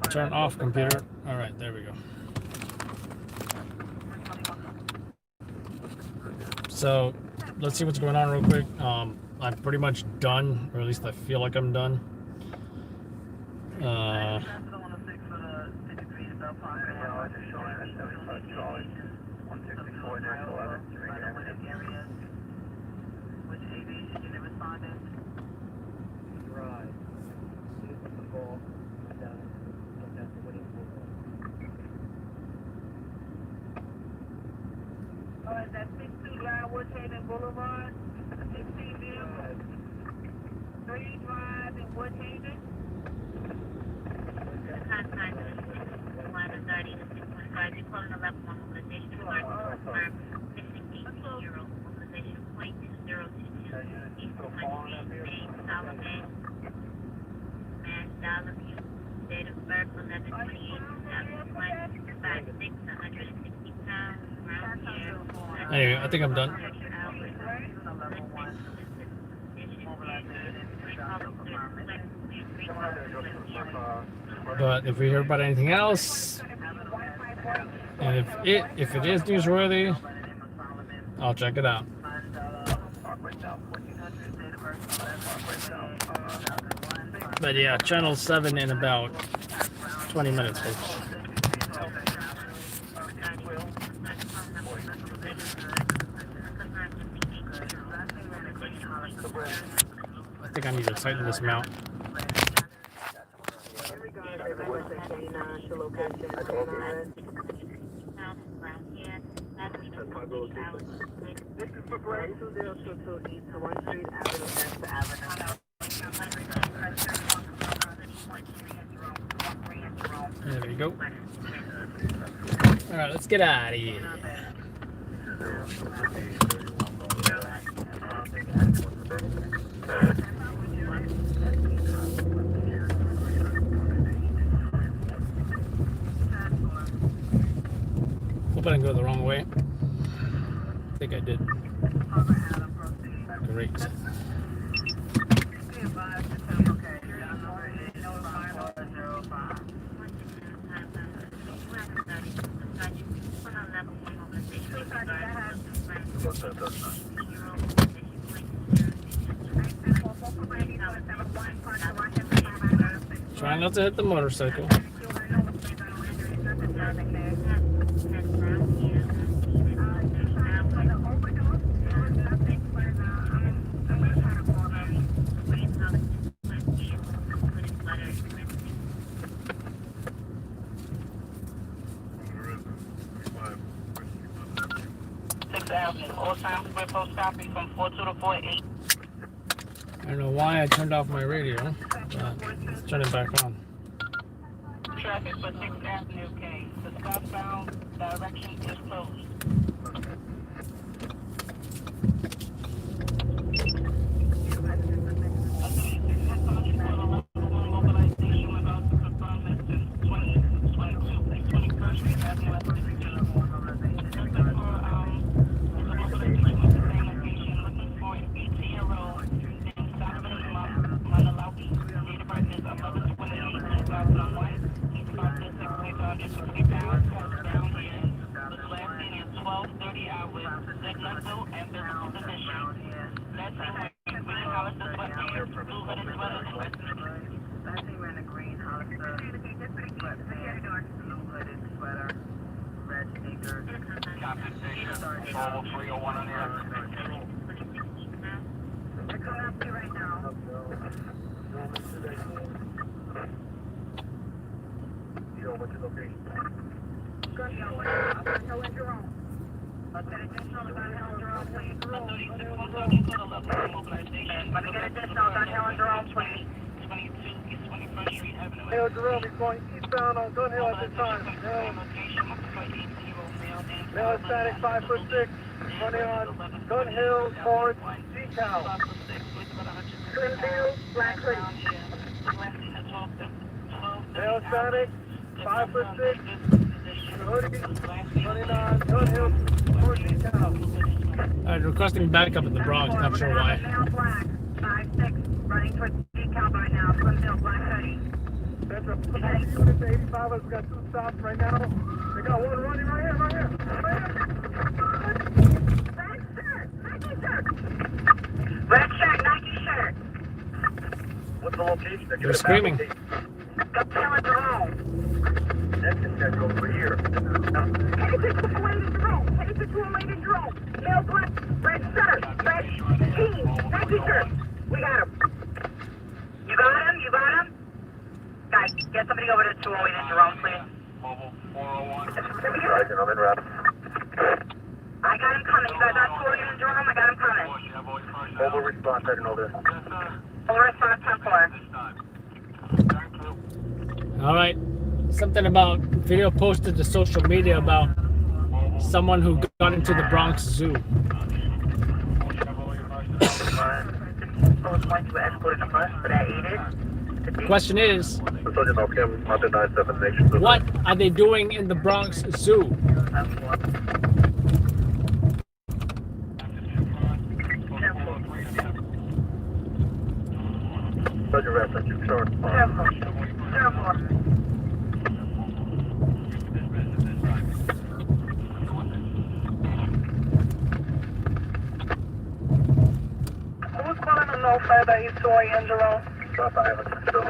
Turn off computer. All right, there we go. So let's see what's going on real quick. I'm pretty much done, or at least I feel like I'm done. That's 62 Line, Woodhaven Boulevard, 16 View, 3 Drive in Woodhaven. Contact 130 to 615. You're calling the level 1 mobilization alert to confirm missing 18-year-old mobilization point 2022 East 28 Main, Solomon, Mass Dollarview, date of birth 11/28/2001, 5'6", 160 pounds, brown hair. Anyway, I think I'm done. But if we hear about anything else, and if it is newsworthy, I'll check it out. But yeah, Channel 7 in about 20 minutes, folks. I think I need to tighten this mount. There we go. All right, let's get out of here. Hope I didn't go the wrong way. I think I did. Great. Try not to hit the motorcycle. All times we're post copy from 42 to 48. I don't know why I turned off my radio, but let's turn it back on. Traffic for 6th Avenue K. The southbound direction is closed. Captain Station, Patrol 301 on here. They're coming up to you right now. Yo, what's your location? Gun Hill and Jerome. Let's get additional Gun Hill and Jerome, please. Let me get additional Gun Hill and Jerome, please. Hey, Jerome, he's going eastbound on Gun Hill at this time. Male static 5'6", running on Gun Hill towards Decal. Twin Field, Black Hoodie. Male static 5'6", hoodie, running on Gun Hill towards Decal. Alright, requesting backup in the Bronx, not sure why. Male Black, 5'6", running towards Decal right now. Twin Field, Black Hoodie. That's a unit to 85. We got 2 stops right now. They got one running right here, right here. Red shirt, Nike shirt. What's the location? They're screaming. Gun Hill and Jerome. That's the schedule over here. Headed to 208 Jerome. Headed to 208 Jerome. Male Black, red shirt, red jeans, Nike shirt. We got him. You got him? You got him? Guys, get somebody over to 208 in Jerome, please. Mobile 401. Sergeant, I'm in route. I got him coming. You guys on 208 in Jerome? I got him coming. Mobile response, heading over. Full response, 10-4. Alright. Something about video posted to social media about someone who got into the Bronx Zoo. Question is, what are they doing in the Bronx Zoo? Sergeant reference, you short. Who's calling to know further East 208 in Jerome? Drop, I have a control.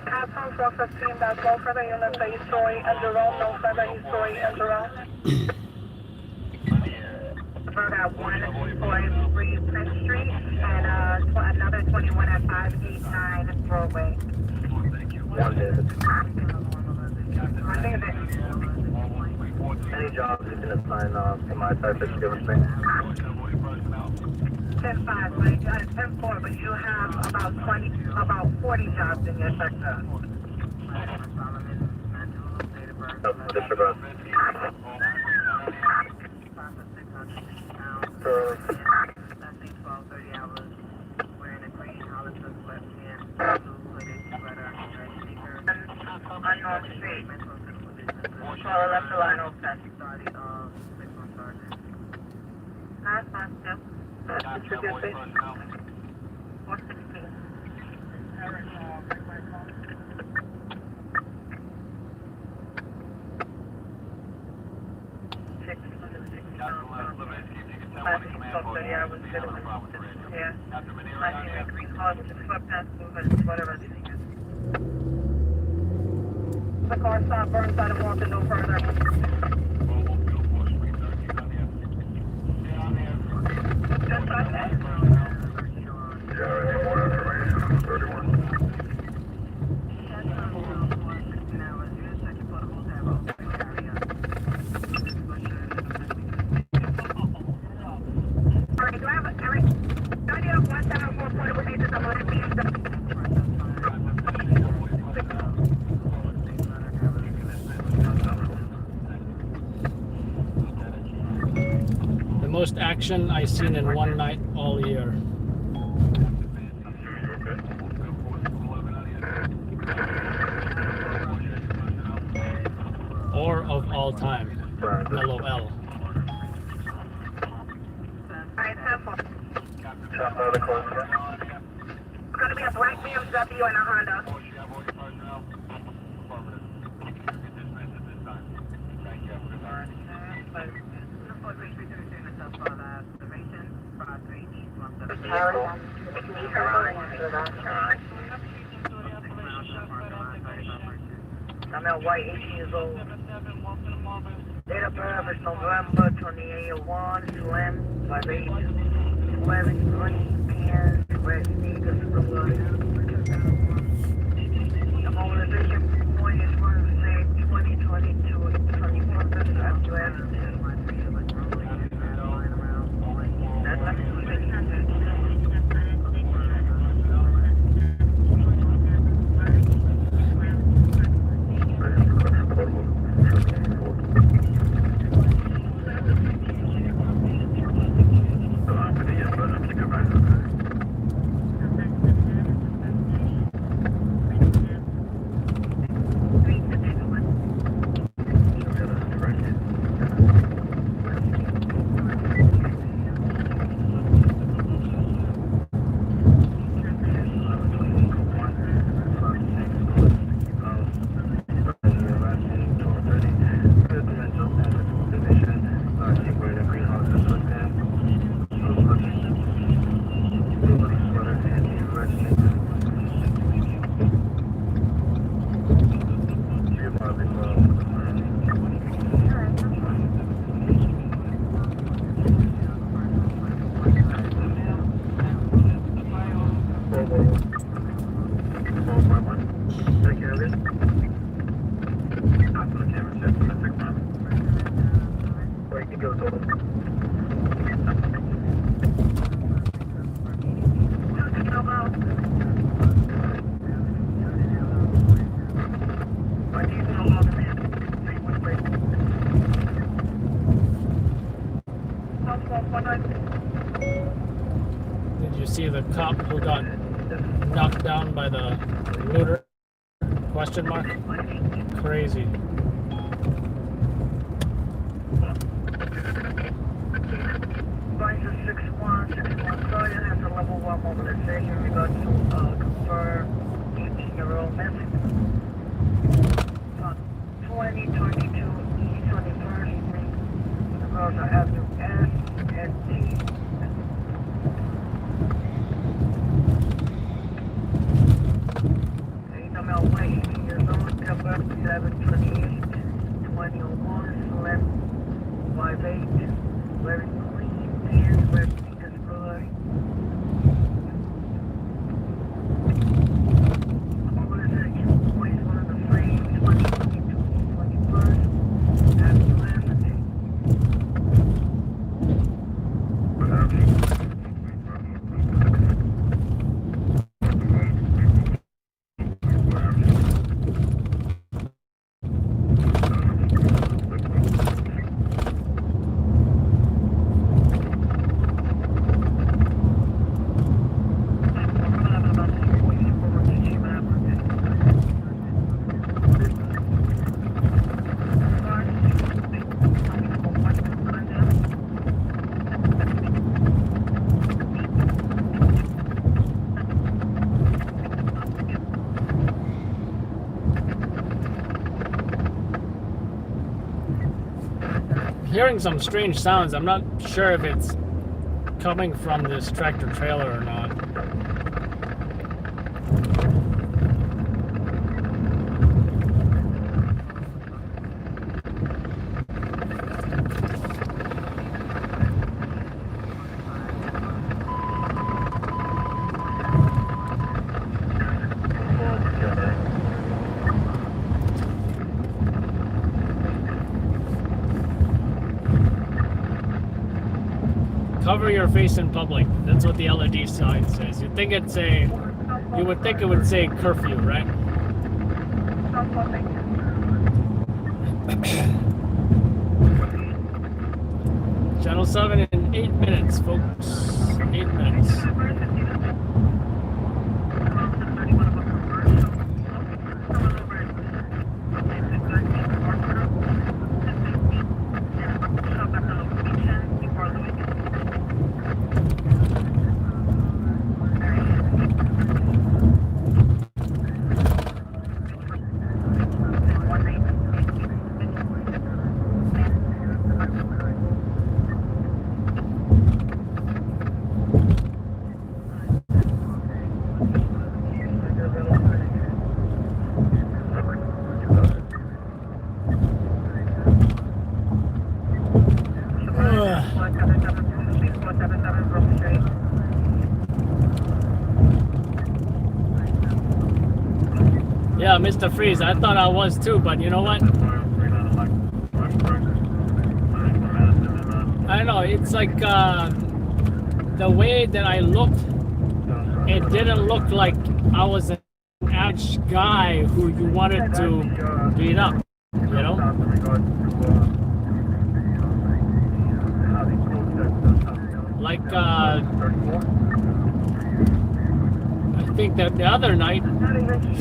Captain 415, that's no further units to East 208 and Jerome, no further East 208 and Jerome. We've got 143 Smith Street and another 21 at 589 Broadway. Any jobs you can assign to my side that you give us me? 10-5, but you got 10-4, but you have about 40 jobs in your sector. Disregard. Unknown Street. Follow left the line open. That's fine, still. Distribute, please. 116. The car stop, Burnside and Walton, no further. Just like that. Yeah, more information. 31. Alright, do I have a, Eric, do I get a 174 portable pages of what it means? The most action I've seen in one night all year. Or of all time. LOL. Alright, 10-4. It's gonna be a black BMW and a Honda. I'm at white, 18 years old. Date of birth is November 2801, Slim, 5'8", wearing green pants, red sneakers, blue eyes. The mobilization point is going to say 2022, 21st, address. Did you see the cop who got knocked down by the looter? Question mark? Crazy. Advisor 6161 Sergeant has a level 1 mobilization in regards to confirm 18-year-old missing. 2022 East 21st Street, across the Avenue S and T. Female white, 18 years old, number 728 2001, Slim, 5'8", wearing clean pants, red sneakers, blue eyes. Mobilization point, one of the frames, 2022 21st, Avenue S and T. Hearing some strange sounds. I'm not sure if it's coming from this tractor trailer or not. Cover your face in public. That's what the LED sign says. You think it's a, you would think it would say curfew, right? Channel 7 in 8 minutes, folks. 8 minutes. Yeah, Mr. Freeze, I thought I was too, but you know what? I don't know, it's like the way that I looked, it didn't look like I was an average guy who you wanted to beat up, you know? Like, I think that the other night,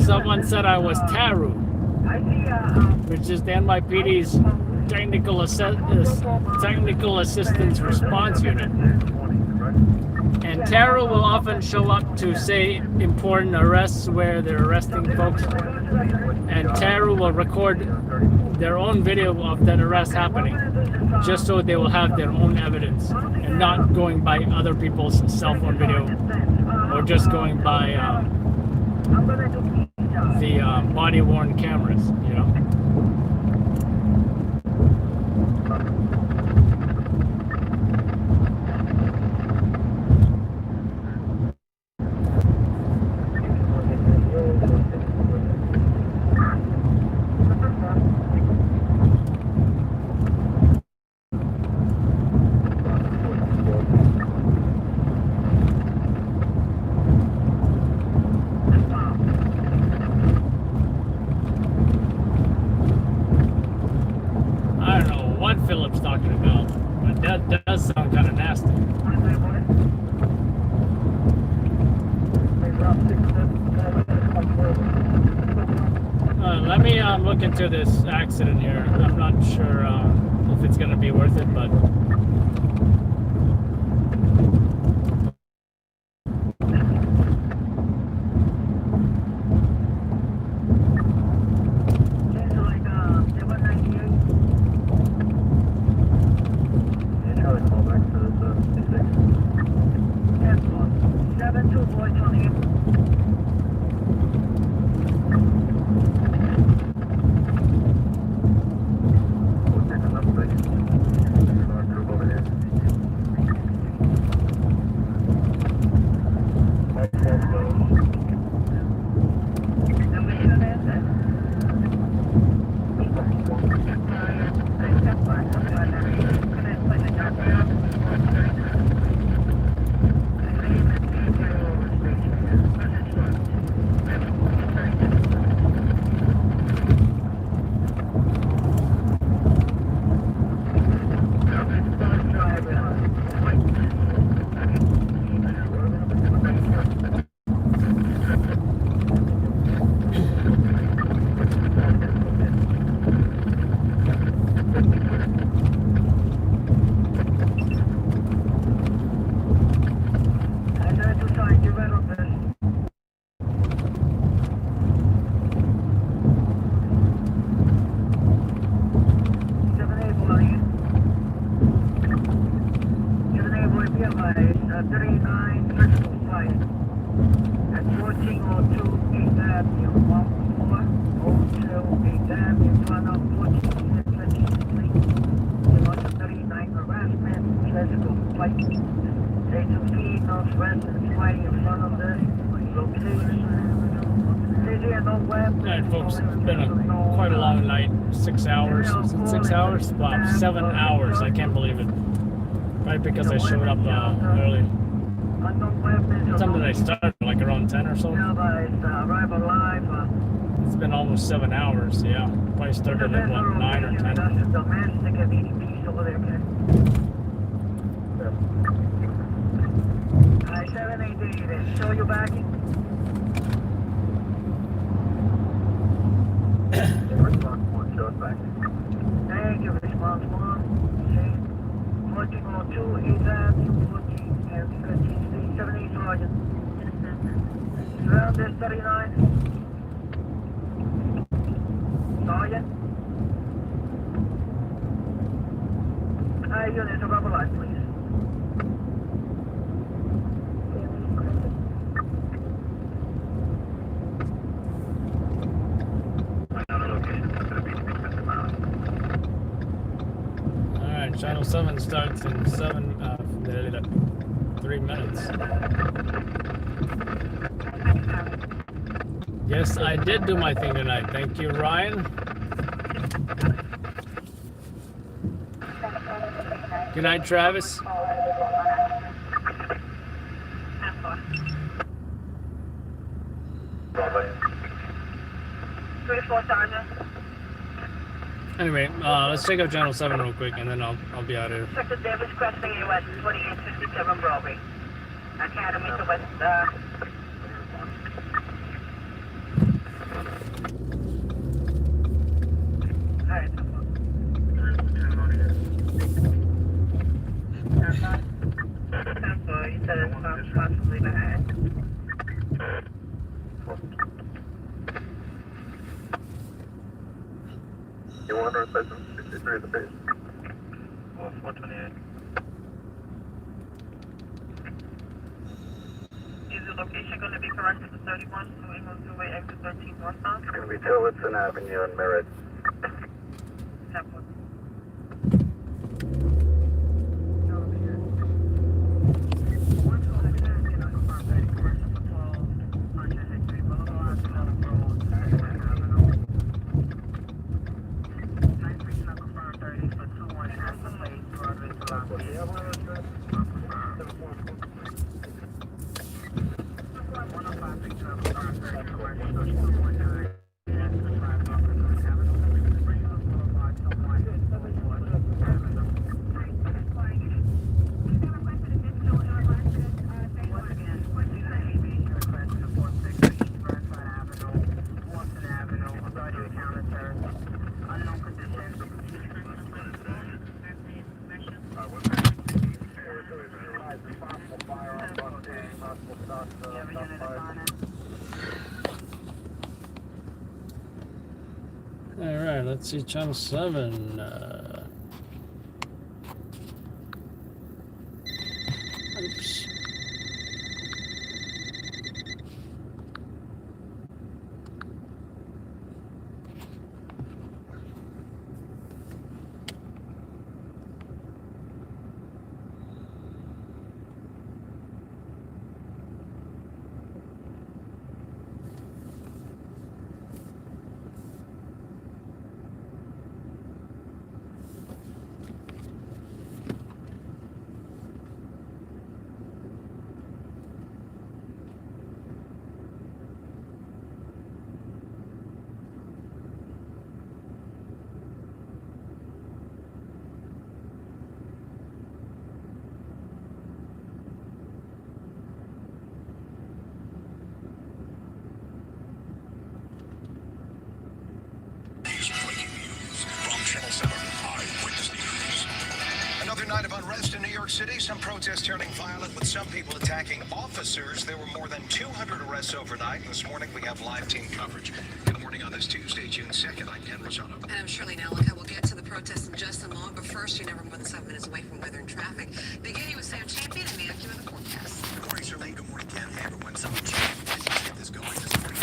someone said I was TARU, which is the NYPD's Technical Assistance Response Unit. And TARU will often show up to say important arrests where they're arresting folks. And TARU will record their own video of that arrest happening, just so they will have their own evidence and not going by other people's cell phone video or just going by the body-worn cameras, you know? Philip's talking about, but that does sound kind of nasty. Let me look into this accident here. I'm not sure if it's going to be worth it, but Alright folks, it's been quite a long night. 6 hours. Is it 6 hours? Wow, 7 hours. I can't believe it. Right, because I showed up early. What time did I start? Like around 10 or so? It's been almost 7 hours, yeah. Probably started at what, 9 or 10? Show you back. Thank you, response 1. 1402 is at 14 and 15, 78 Sergeant. Surround this 39. Sergeant. Units, above the line, please. Channel 7 starts in 3 minutes. Yes, I did do my thing tonight. Thank you, Ryan. Good night, Travis. Anyway, let's check out Channel 7 real quick, and then I'll be out of here. Sector Davis crossing US 2857 Broadway. Academy to West. Alright. Tempo, you said it's possibly bad. You want to replace them? 63 at the base. 428. Is the location going to be corrected to 31 New England Thruway exit 13 northbound? It's going to be Tillotson Avenue and Merritt. Temple. Alright, let's see Channel 7. Oops. Night of unrest in New York City. Some protests turning violent with some people attacking officers. There were more than 200 arrests overnight. This morning we have live team coverage. Good morning on this Tuesday, June 2nd. I'm Ken Rosano. And I'm Shirley Nalica. We'll get to the protests in just a moment, but first, you're never more than 7 minutes away from weather and traffic. Beginning with Sam Champion and the accurate forecast. Good morning, Shirley. Good morning, Ken. Hey, everyone. So let's get this going this morning.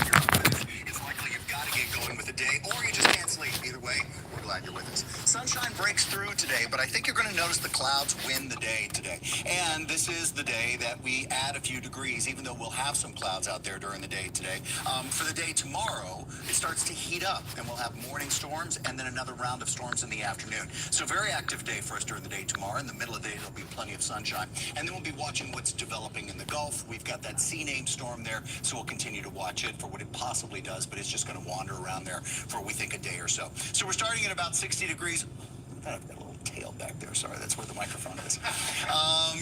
It's likely you've got to get going with the day, or you just can't sleep. Either way, we're glad you're with us. Sunshine breaks through today, but I think you're going to notice the clouds win the day today. And this is the day that we add a few degrees, even though we'll have some clouds out there during the day today. For the day tomorrow, it starts to heat up, and we'll have morning storms and then another round of storms in the afternoon. So very active day for us during the day tomorrow. In the middle of the day, there'll be plenty of sunshine. And then we'll be watching what's developing in the Gulf. We've got that C-name storm there, so we'll continue to watch it for what it possibly does, but it's just going to wander around there for, we think, a day or so. So we're starting at about 60 degrees. I've got a little tail back there. Sorry, that's where the microphone is.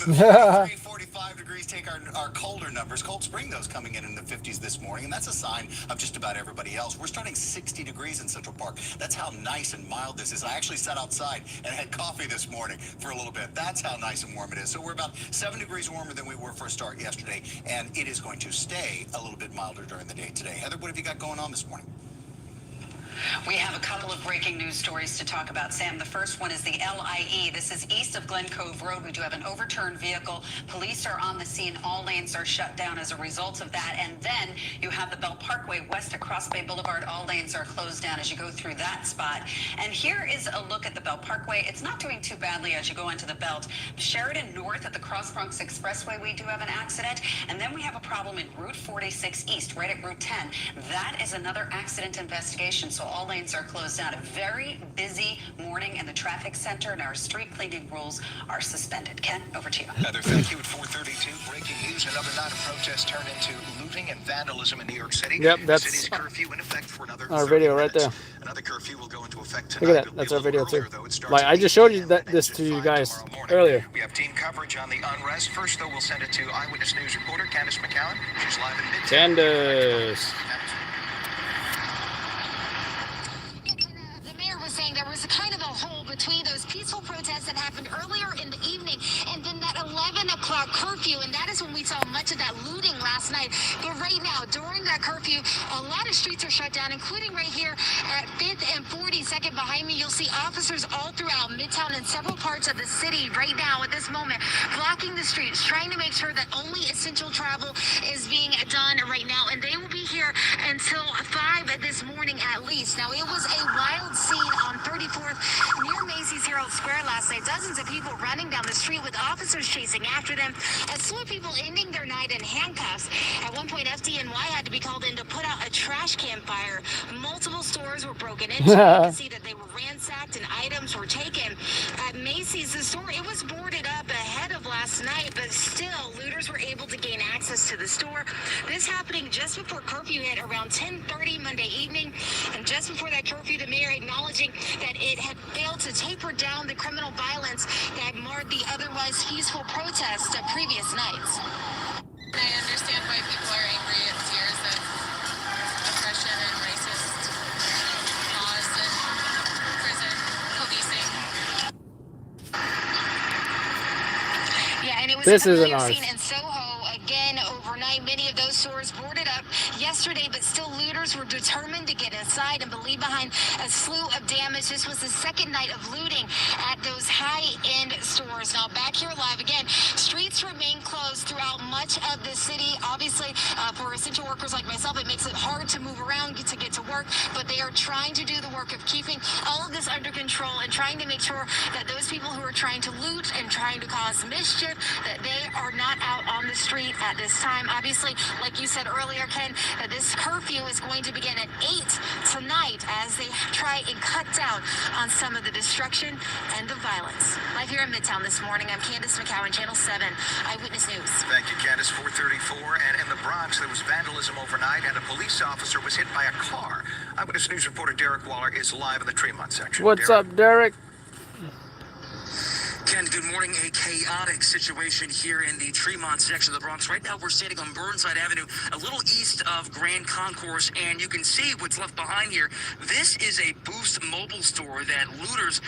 45 degrees take our colder numbers. Cold Spring, those coming in the 50s this morning, and that's a sign of just about everybody else. We're starting 60 degrees in Central Park. That's how nice and mild this is. I actually sat outside and had coffee this morning for a little bit. That's how nice and warm it is. So we're about 7 degrees warmer than we were for a start yesterday, and it is going to stay a little bit milder during the day today. Heather, what have you got going on this morning? We have a couple of breaking news stories to talk about, Sam. The first one is the LIE. This is east of Glen Cove Road. We do have an overturned vehicle. Police are on the scene. All lanes are shut down as a result of that. And then you have the Bell Parkway west of Cross Bay Boulevard. All lanes are closed down as you go through that spot. And here is a look at the Bell Parkway. It's not doing too badly as you go into the belt. Sheridan North at the Cross Bronx Expressway, we do have an accident. And then we have a problem in Route 46 East, right at Route 10. That is another accident investigation. So all lanes are closed down. A very busy morning in the traffic center, and our street cleaning rules are suspended. Ken, over to you. Heather, thank you. At 4:32, breaking news. Another night of protests turned into looting and vandalism in New York City. Yep, that's the city's curfew in effect for another our video right there. Another curfew will go into effect tonight. Look at that. That's our video too. Like I just showed you this to you guys earlier. We have team coverage on the unrest. First, though, we'll send it to Eyewitness News reporter Candace McCowan. She's live in Midtown. Candace. Saying there was a kind of a hole between those peaceful protests that happened earlier in the evening and then that 11 o'clock curfew, and that is when we saw much of that looting last night. But right now, during that curfew, a lot of streets are shut down, including right here at 5th and 42nd behind me. You'll see officers all throughout Midtown and several parts of the city right now at this moment, blocking the streets, trying to make sure that only essential travel is being done right now, and they will be here until 5 this morning at least. Now, it was a wild scene on 34th near Macy's Herald Square last night. Dozens of people running down the street with officers chasing after them. A slew of people ending their night in handcuffs. At one point, FDNY had to be called in to put out a trash can fire. Multiple stores were broken into. You can see that they were ransacked and items were taken. At Macy's, the store, it was boarded up ahead of last night, but still, looters were able to gain access to the store. This happening just before curfew hit around 10:30 Monday evening. And just before that curfew, the mayor acknowledging that it had failed to taper down the criminal violence that marred the otherwise peaceful protests of previous nights. I understand why people are angry. It's years of oppression and racist laws and prison policing. Yeah, and it was This a isn't familiar ours. scene in Soho again overnight. Many of those stores boarded up yesterday, but still looters were determined to get inside and leave behind a slew of damage. This was the second night of looting at those high-end stores. Now back here live again, streets remain closed throughout much of the city. Obviously, for essential workers like myself, it makes it hard to move around to get to work, but they are trying to do the work of keeping all of this under control and trying to make sure that those people who are trying to loot and trying to cause mischief, that they are not out on the street at this time. Obviously, like you said earlier, Ken, that this curfew is going to begin at 8 tonight as they try and cut down on some of the destruction and the violence. Live here in Midtown this morning, I'm Candace McCowan, Channel 7, Eyewitness News. Thank you, Candace. 4:34, and in the Bronx, there was vandalism overnight, and a police officer was hit by a car. Eyewitness News reporter Derek Waller is live in the Tremont section. What's up, Derek? Ken, good morning. A chaotic situation here in the Tremont section of the Bronx. Right now, we're standing on Burnside Avenue, a little east of Grand Concourse, and you can see what's left behind here. This is a Boost mobile store that looters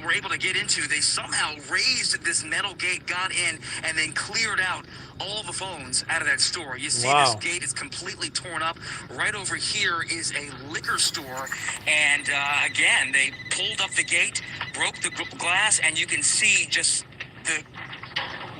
were able to get into. They somehow raised this metal gate, got in, and then cleared out all the phones out of that store. You see this gate is completely torn up. Right over here is a liquor store, and again, they pulled up the gate, broke the glass, and you can see just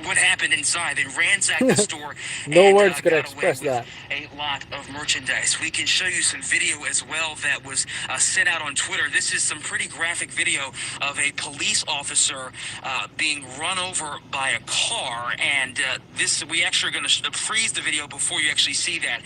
what happened inside. They ransacked the store. No and, words could got express away with that. a lot of merchandise. We can show you some video as well that was sent out on Twitter. This is some pretty graphic video of a police officer being run over by a car, and we actually are going to freeze the video before you actually see that,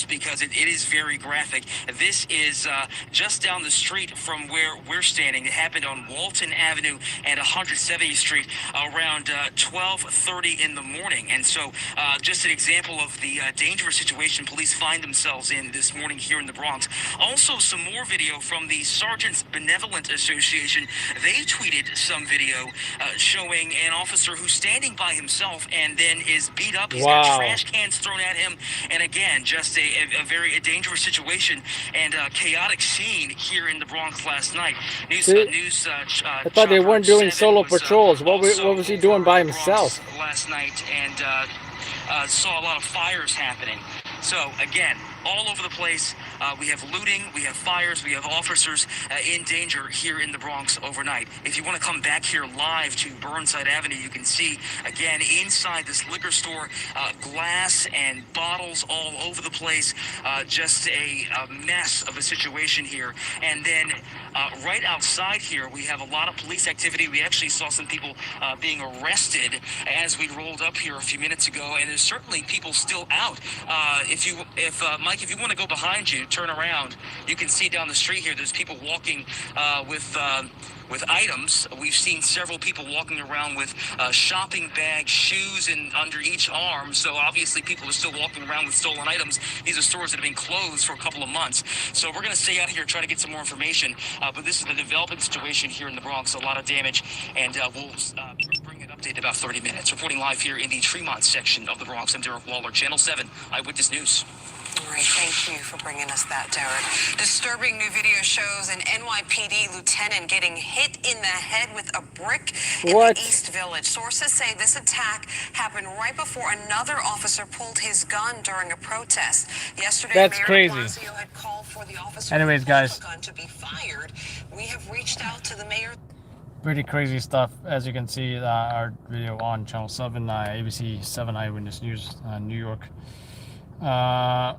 because it is very graphic. This is just down the street from where we're standing. It happened on Walton Avenue and 170th Street around 12:30 in the morning. And so just an example of the dangerous situation police find themselves in this morning here in the Bronx. Also, some more video from the Sergeants Benevolent Association. They tweeted some video showing an officer who's standing by himself and then is beat up. He's got trash cans thrown at him. And again, just a very dangerous situation and a chaotic scene here in the Bronx last night. I thought they weren't doing solo patrols. What was he doing by himself? Last night, and saw a lot of fires happening. So again, all over the place, We have looting, we have fires, we have officers in danger here in the Bronx overnight. If you want to come back here live to Burnside Avenue, you can see, again, inside this liquor store, glass and bottles all over the place. Just a mess of a situation here. And then right outside here, we have a lot of police activity. We actually saw some people being arrested as we rolled up here a few minutes ago, and there's certainly people still out. Mike, if you want to go behind you, turn around, you can see down the street here, there's people walking with items. We've seen several people walking around with shopping bags, shoes, and under each arm. So obviously people are still walking around with stolen items. These are stores that have been closed for a couple of months. So we're going to stay out here, try to get some more information. But this is the developing situation here in the Bronx. A lot of damage, and we'll bring an update in about 30 minutes. Reporting live here in the Tremont section of the Bronx, I'm Derek Waller, Channel 7 Eyewitness News. All right, thank you for bringing us that, Derek. Disturbing new video shows an NYPD lieutenant getting hit in the head with a brick in the East Village. Sources say this attack happened right before another officer pulled his gun during a protest. Yesterday, That's Mayor crazy. de Blasio had called for the officer Anyways, guys, gun to be fired. We have reached out to the mayor. pretty crazy stuff. As you can see, our video on Channel 7, ABC 7 Eyewitness News, New York. I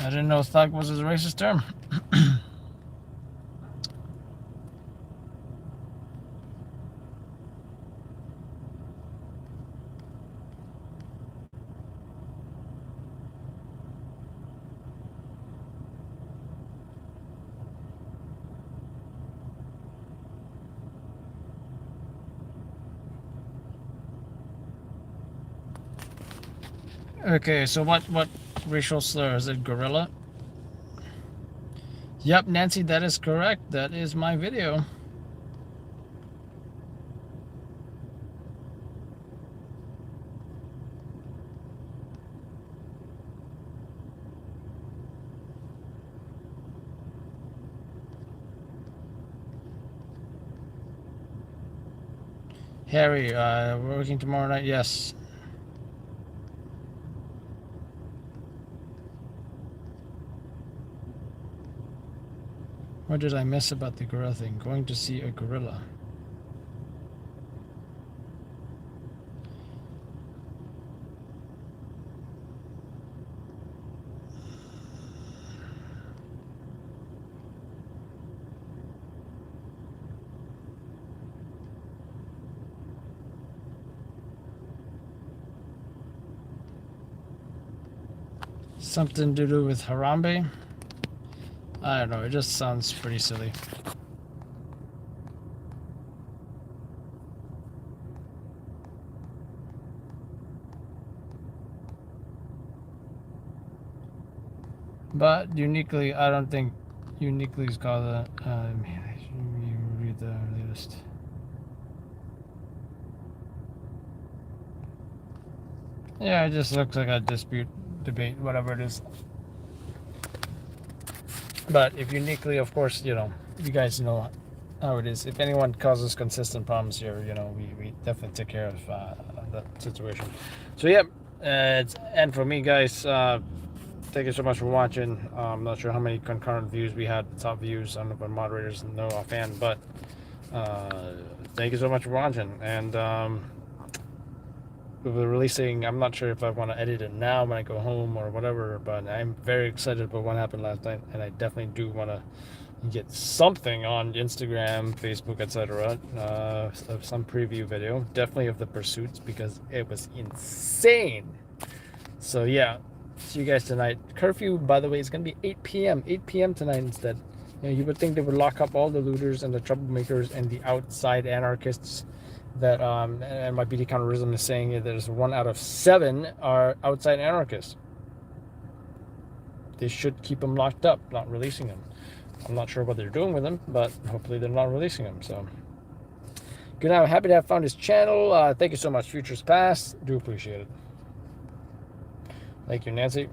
didn't know thug was a racist term. Okay, so what racial slur is it? Gorilla? Yep, Nancy, that is correct. That is my video. Harry, working tomorrow night? Yes. What did I miss about the gorilla thing? Going to see a gorilla. Something to do with Harambe? I don't know, it just sounds pretty silly. But uniquely, I don't think uniquely is called a, read the latest. Yeah, it just looks like a dispute, debate, whatever it is. But if uniquely, of course, you know, you guys know how it is. If anyone causes consistent problems here, you know, we definitely take care of that situation. So, yeah, and for me, guys, thank you so much for watching. I'm not sure how many concurrent views we had, top views. I don't know if our moderators know offhand, but thank you so much for watching. And we're releasing, I'm not sure if I want to edit it now when I go home or whatever, but I'm very excited about what happened last night, and I definitely do want to get something on Instagram, Facebook, etc. Of some preview video, definitely of the pursuits, because it was insane. So yeah, see you guys tonight. Curfew, by the way, is going to be 8 p.m. 8 p.m. tonight instead. You know, you would think they would lock up all the looters and the troublemakers and the outside anarchists that NYPD counterterrorism is saying that there's 1 out of 7 are outside anarchists. They should keep them locked up, not releasing them. I'm not sure what they're doing with them, but hopefully they're not releasing them. So good night. I'm happy to have found his channel. Thank you so much, Futures Past. Do appreciate it. Thank you, Nancy.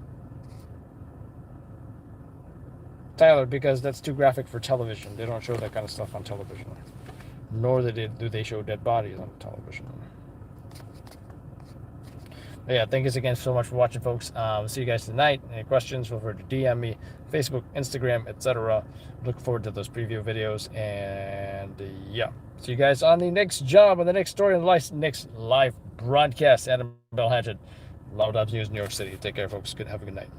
Tyler, because that's too graphic for television. They don't show that kind of stuff on television. nor do they show dead bodies on television. But yeah, thank you again so much for watching, folks. See you guys tonight. Any questions, feel free to DM me, Facebook, Instagram, etc. Look forward to those preview videos. And yeah, see you guys on the next job, on the next story, on the next live broadcast. Adam Bell Hatchet, Loud News, New York City. Take care, folks. Have a good night.